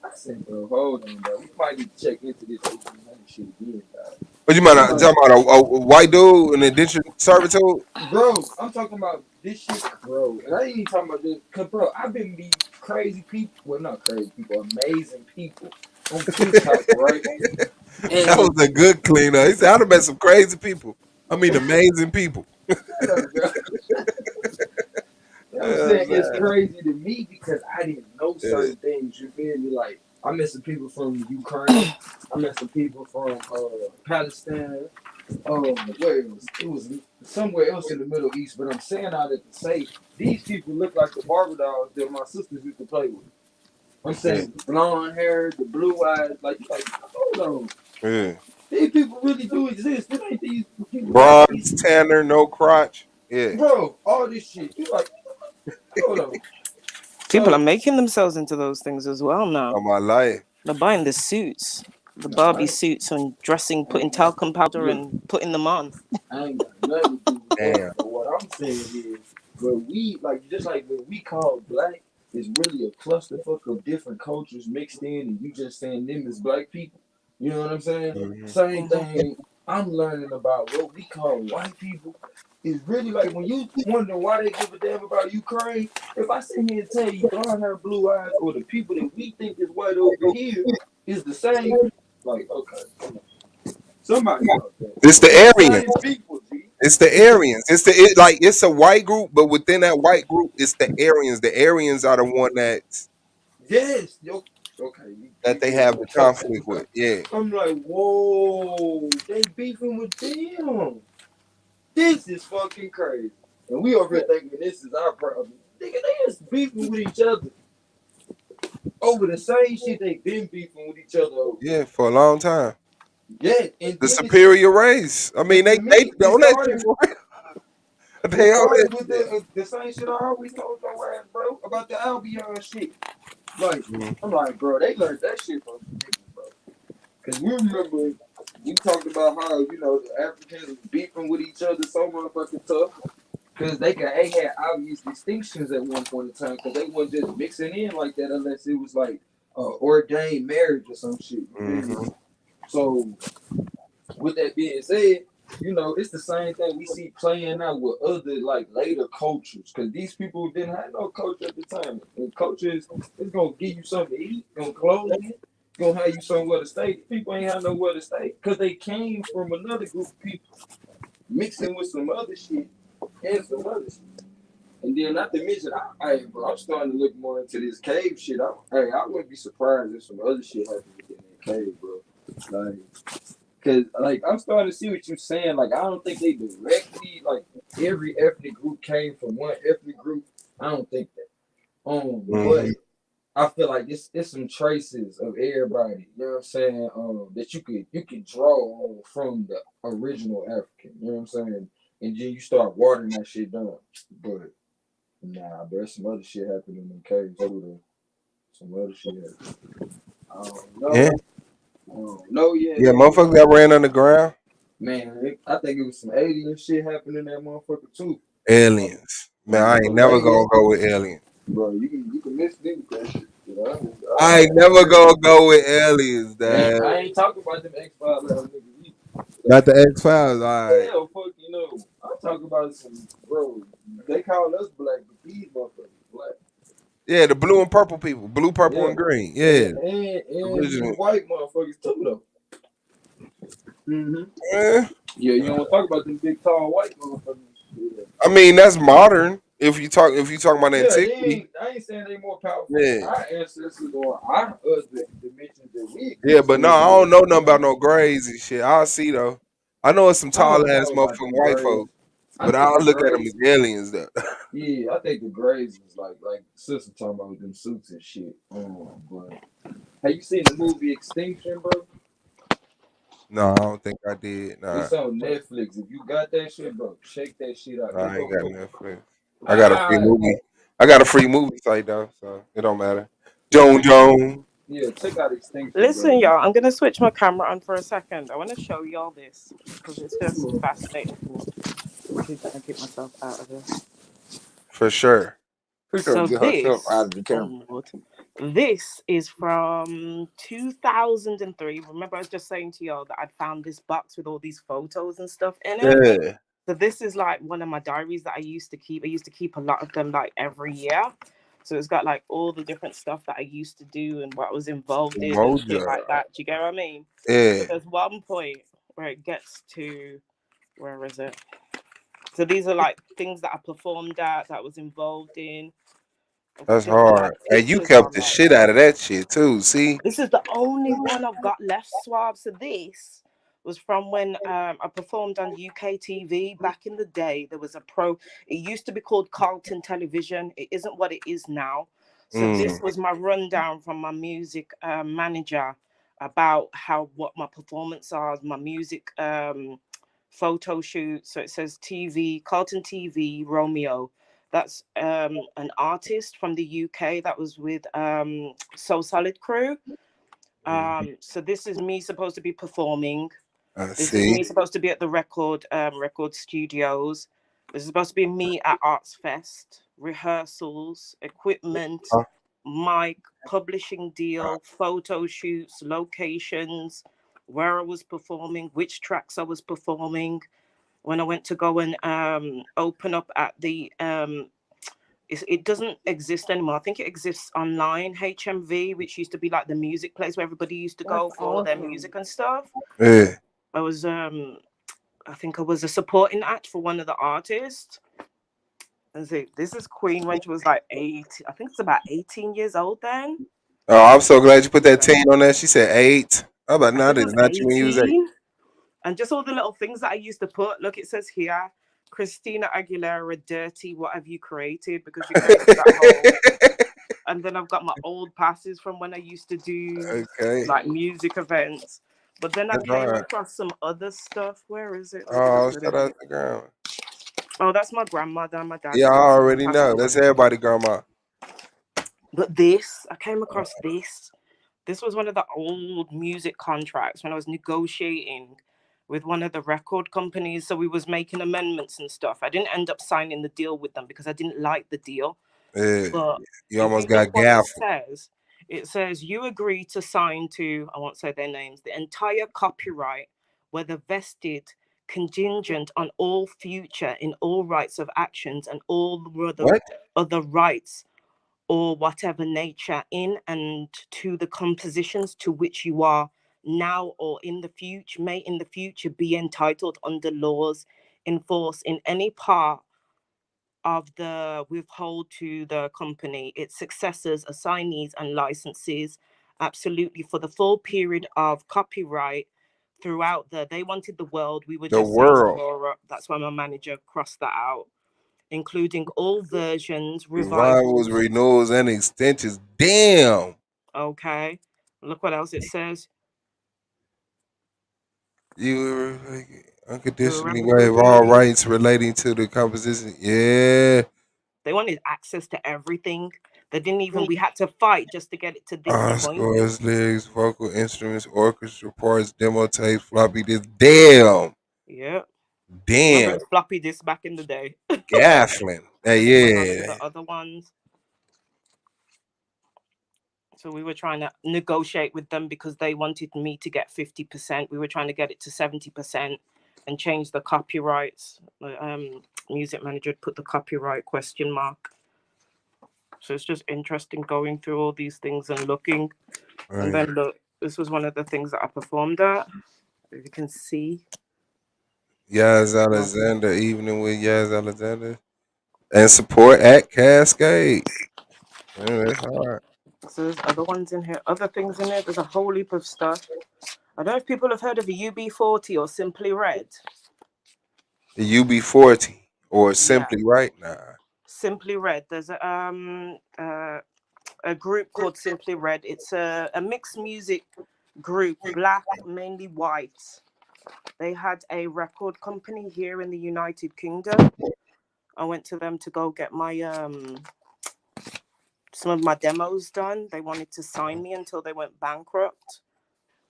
I said, bro, hold on, bro. We might need to check into this 1800 shit again, guys.
What you talking about? A white dude in indentured servitude?
Bro, I'm talking about this shit, bro. And I ain't even talking about this. Cause, bro, I've been meeting crazy people. Well, not crazy people, amazing people on TikTok, right?
That was a good cleaner. He said, I'd have met some crazy people. I mean, amazing people.
Shut up, bro. I'm saying it's crazy to me because I didn't know certain things. You feel me? Like I met some people from Ukraine. I met some people from Palestine. Where it was somewhere else in the Middle East. But I'm saying all that to say these people look like the Barbie dolls that my sisters used to play with. I'm saying the blonde hair, the blue eyes, like hold on.
Yeah.
These people really do exist. It ain't these people.
Bronze, tanner, no crotch. Yeah.
Bro, all this shit. You like, hold on.
People are making themselves into those things as well now.
All my life.
They're buying the suits, the Barbie suits, and dressing, putting talcum powder and putting them on.
I ain't got nothing to do with that. But what I'm saying is, when we just like when we call black, is really a clusterfuck of different cultures mixed in, and you just saying them as black people. You know what I'm saying?
Mm-hmm.
Same thing. I'm learning about what we call white people. Is really like when you wonder why they give a damn about Ukraine. If I sit here and tell you blonde hair, blue eyes, or the people that we think is white over here is the same people, like okay, come on. Somebody got that.
It's the Aryans.
People,
it's the Aryans. It's a white group, but within that white group, it's the Aryans. The Aryans are the one that's that they have the conflict with. Yeah.
I'm like, whoa, they beefing with them. This is fucking crazy. And we over here thinking this is our problem. Nigga, they just beefing with each other over the same shit they been beefing with each other over.
Yeah, for a long time.
Yeah, and
the superior race. I mean, they don't that shit for real.
They started with the same shit I always told your ass, bro, about the Albion shit. Like, I'm like, bro, they learned that shit from the niggas, bro. Because we remember we talked about how, the Africans was beefing with each other so motherfucking tough. Because they had obvious distinctions at one point in time. Because they wasn't just mixing in like that unless it was like ordained marriage or some shit. So, with that being said, it's the same thing we see playing out with other like later cultures. Because these people didn't have no culture at the time. And culture is gonna give you something to eat, gonna clothe you, gonna have you somewhere to stay. People ain't have nowhere to stay because they came from another group of people mixing with some other shit and some other shit. And then not to mention, I'm starting to look more into this cave shit. I wouldn't be surprised if some other shit happened within that cave, bro. Like, cause like I'm starting to see what you're saying. Like I don't think they directly like every ethnic group came from one ethnic group. I don't think that. But I feel like it's some traces of everybody. You know what I'm saying? That you could draw on from the original African. You know what I'm saying? And then you start watering that shit down. But nah, there's some other shit happening in the caves too. Though. Some other shit happening. I don't know.
Yeah.
I don't know yet.
Yeah, motherfuckers that ran underground.
Man, I think it was some alien shit happening in that motherfucker too.
Aliens. Man, I ain't never gonna go with aliens.
Bro, you can miss me with that shit.
I ain't never gonna go with aliens, dad.
I ain't talking about them X-Files niggas.
Not the X-Files, alright.
Hell, fuck you know. I'm talking about some, bro. They call us black, but these motherfuckers black.
Yeah, the blue and purple people. Blue, purple, and green. Yeah.
And white motherfuckers too, though.
Yeah,
you don't talk about them big, tall white motherfuckers. Yeah.
I mean, that's modern. If you talk about antiquity.
I ain't saying they more powerful.
Yeah.
Our ancestors or our other dimensions that we.
Yeah, but no, I don't know nothing about no grays and shit. I'll see though. I know it's some tall ass motherfucking white folks, but I'll look at them as aliens though.
Yeah, I think the grays is like sister talking about with them suits and shit. But have you seen the movie Extinction, bro?
No, I don't think I did. Nah.
It's on Netflix. If you got that shit, bro, check that shit out.
Nah, I ain't got Netflix. I got a free movie. I got a free movie site though, so it don't matter. Joan.
Yeah, check out Extinction.
Listen, y'all, I'm gonna switch my camera on for a second. I want to show y'all this because it's just fascinating to me. I get myself out of this.
For sure.
So this is from 2003. Remember, I was just saying to y'all that I'd found this box with all these photos and stuff in it.
Yeah.
So this is like one of my diaries that I used to keep. I used to keep a lot of them like every year. So it's got like all the different stuff that I used to do and what I was involved in and shit like that. Do you get what I mean?
Yeah.
So there's one point where it gets to Where is it? So these are like things that I performed at, that I was involved in. I can
That's
show you like
hard. And you
pictures from
kept the
it.
shit out of that shit too. See?
This is the only one I've got left, Swab. So this was from when I performed on UK TV back in the day. There was a it used to be called Carlton Television. It isn't what it is now. So this was my rundown from my music manager about what my performance are, my music photo shoot. So it says TV, Carlton TV, Romeo. That's an artist from the UK that was with So Solid Crew. So this is me supposed to be performing. This is me supposed to be at the record studios. This is supposed to be me at Arts Fest, rehearsals, equipment, mic, publishing deal, photo shoots, locations, where I was performing, which tracks I was performing. When I went to go and open up at the it doesn't exist anymore. I think it exists online, HMV, which used to be like the music place where everybody used to go for their music and stuff.
Yeah.
I was I think I was a supporting act for one of the artists. And see, this is Queen when she was like 8. I think it's about 18 years old then.
Oh, I'm so glad you put that 10 on there. She said 8. I'm about, no, that is not you when you was 8.
And just all the little things that I used to put. Look, it says here, Christina Aguilera, Dirty, what have you created? Because you created that whole. And then I've got my old passes from when I used to do like music events. But then I came across some other stuff. Where is it?
Oh, shout out to grandma.
Oh, that's my grandmother and my dad.
Yeah, I already know. That's everybody, grandma.
But I came across this. This was one of the old music contracts when I was negotiating with one of the record companies. So we was making amendments and stuff. I didn't end up signing the deal with them because I didn't like the deal.
Yeah,
but
you almost got gaffed.
It says you agree to sign to, I won't say their names, the entire copyright, whether vested, contingent on all future in all rights of actions and all other rights or whatever nature in and to the compositions to which you are now or in the future may in the future be entitled under laws in force in any part of the withhold to the company, its successors, assignees, and licensees, absolutely for the full period of copyright throughout they wanted the world. We were just saying Europe. That's why my manager crossed that out, including all versions,
revivals, renewals, and extensions. Damn.
Okay. Look what else it says.
You unconditionally waive all rights relating to the composition. Yeah.
They wanted access to everything. They didn't even. We had to fight just to get it to this point.
Scores, lyrics, vocal instruments, orchestra parts, demo tapes, floppy disk. Damn.
Yeah.
Damn.
Remember floppy disk back in the day.
Gaffling. Yeah.
The other ones. So we were trying to negotiate with them because they wanted me to get 50%. We were trying to get it to 70% and change the copyrights. Music manager put the copyright question mark. So it's just interesting going through all these things and looking. Right. And then look, this was one of the things that I performed at. If you can see.
Yaz Alexander, evening with Yaz Alexander. And support at Cascade. Yeah, that's hard.
So there's other ones in here, other things in there. There's a whole heap of stuff. I don't know if people have heard of a UB40 or Simply Red.
The UB40 or Simply Right now.
Simply Red. There's a group called Simply Red. It's a mixed music group, black, mainly white. They had a record company here in the United Kingdom. I went to them to go get my some of my demos done. They wanted to sign me until they went bankrupt.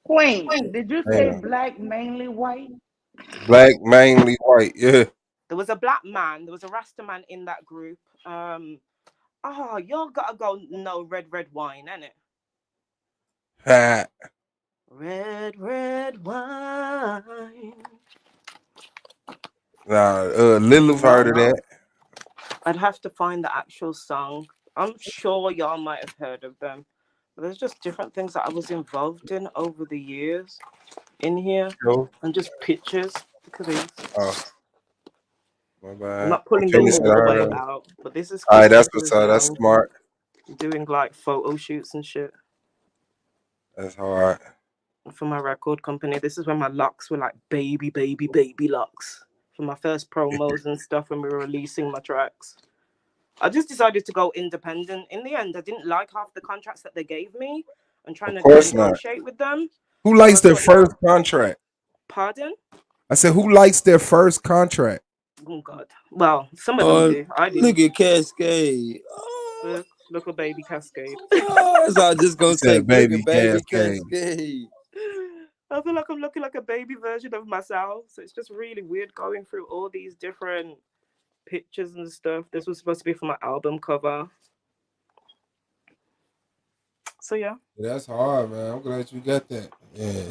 Queen, did you say black, mainly white?
Black, mainly white, yeah.
There was a black man, there was a Rasta man in that group. Y'all gotta go know Red Wine, innit? Red wine.
Lilith heard of that.
I'd have to find the actual song. I'm sure y'all might have heard of them. But there's just different things that I was involved in over the years in here. And just pictures. Look at these.
Oh, my
I'm
bad.
not pulling them
Finish it.
all the way out, but this is
All right, that's
Christmas
what's up. That's
and
smart.
doing like photo shoots and shit
That's hard.
for my record company. This is when my locks were like baby locks for my first promos and stuff when we were releasing my tracks. I just decided to go independent. In the end, I didn't like half the contracts that they gave me and trying
Of
to
course not.
negotiate with them.
Who
So I
likes their
thought,
first contract?
pardon?
I said, who likes their first contract?
Oh God. Well, some of them do. I do.
Look at Cascade.
Look at baby Cascade.
That's what I was just
He
gonna say.
said,
Look
baby
at baby
Cascade.
Cascade.
I feel like I'm looking like a baby version of myself. So it's just really weird going through all these different pictures and stuff. This was supposed to be for my album cover. So yeah.
That's hard, man. I'm glad you got that. Yeah,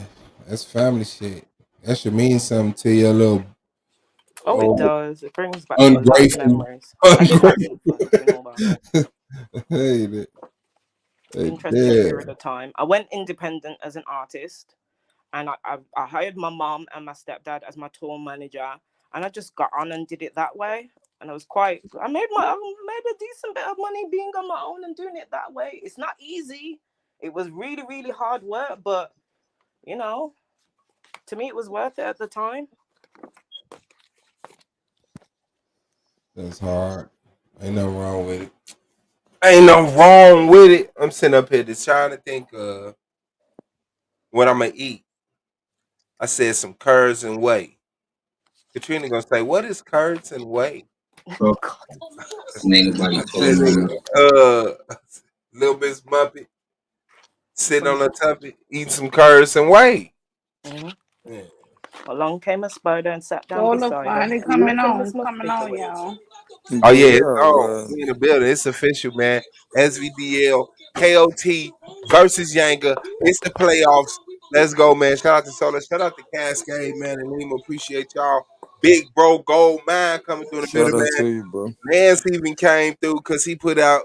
that's family shit. That should mean something to your little.
Oh, it does. It brings back a lot of
Ungrateful.
memories. I did have some fun in all that. Interesting period of time. I went independent as an artist, and I hired my mom and my stepdad as my tour manager, and I just got on and did it that way. And I made a decent bit of money being on my own and doing it that way. It's not easy. It was really, really hard work, but you know, to me, it was worth it at the time.
That's hard. Ain't nothing wrong with it.
Ain't no wrong with it. I'm sitting up here just trying to think of what I'm gonna eat. I said some curds and whey. Katrina gonna say, "What is curds and whey?"
Bro, ain't nobody
I
told
said,
me.
Little Miss Muppet sitting on the tuppy eating some curds and whey.
Mm-hmm.
Yeah.
Along came a spider and sat down
Oh, look,
beside her.
finally
You
coming
reckon
on.
this
It's
must
coming
be the
on,
way?
y'all.
Oh yeah, it's on. We in the building. It's official, man. SVDL, K.O.T versus Yanga. It's the playoffs. Let's go, man. Shout out to Solar. Shout out to Cascade, man, and Lima. Appreciate y'all. Big bro, Gold Mine coming through the
Shout
building,
out
man.
to you, bro.
Lance even came through because he put out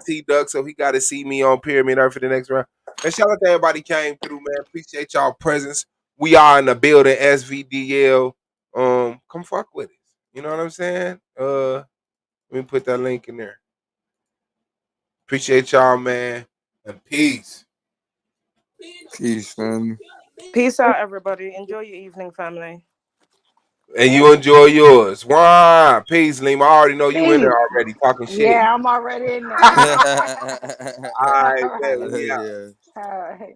T Duck, so he got to see me on Pyramid Earth for the next round. And shout out to everybody came through, man. Appreciate y'all presence. We are in the building, SVDL. Come fuck with us. You know what I'm saying? Let me put that link in there. Appreciate y'all, man. And peace.
Peace, family.
Peace out, everybody. Enjoy your evening, family.
And you enjoy yours. Why? Peace, Lima. I already know you in there
Peace.
already talking shit.
Yeah, I'm already in there.
All right,
All
man.
right.
We out.
Yeah.
All right.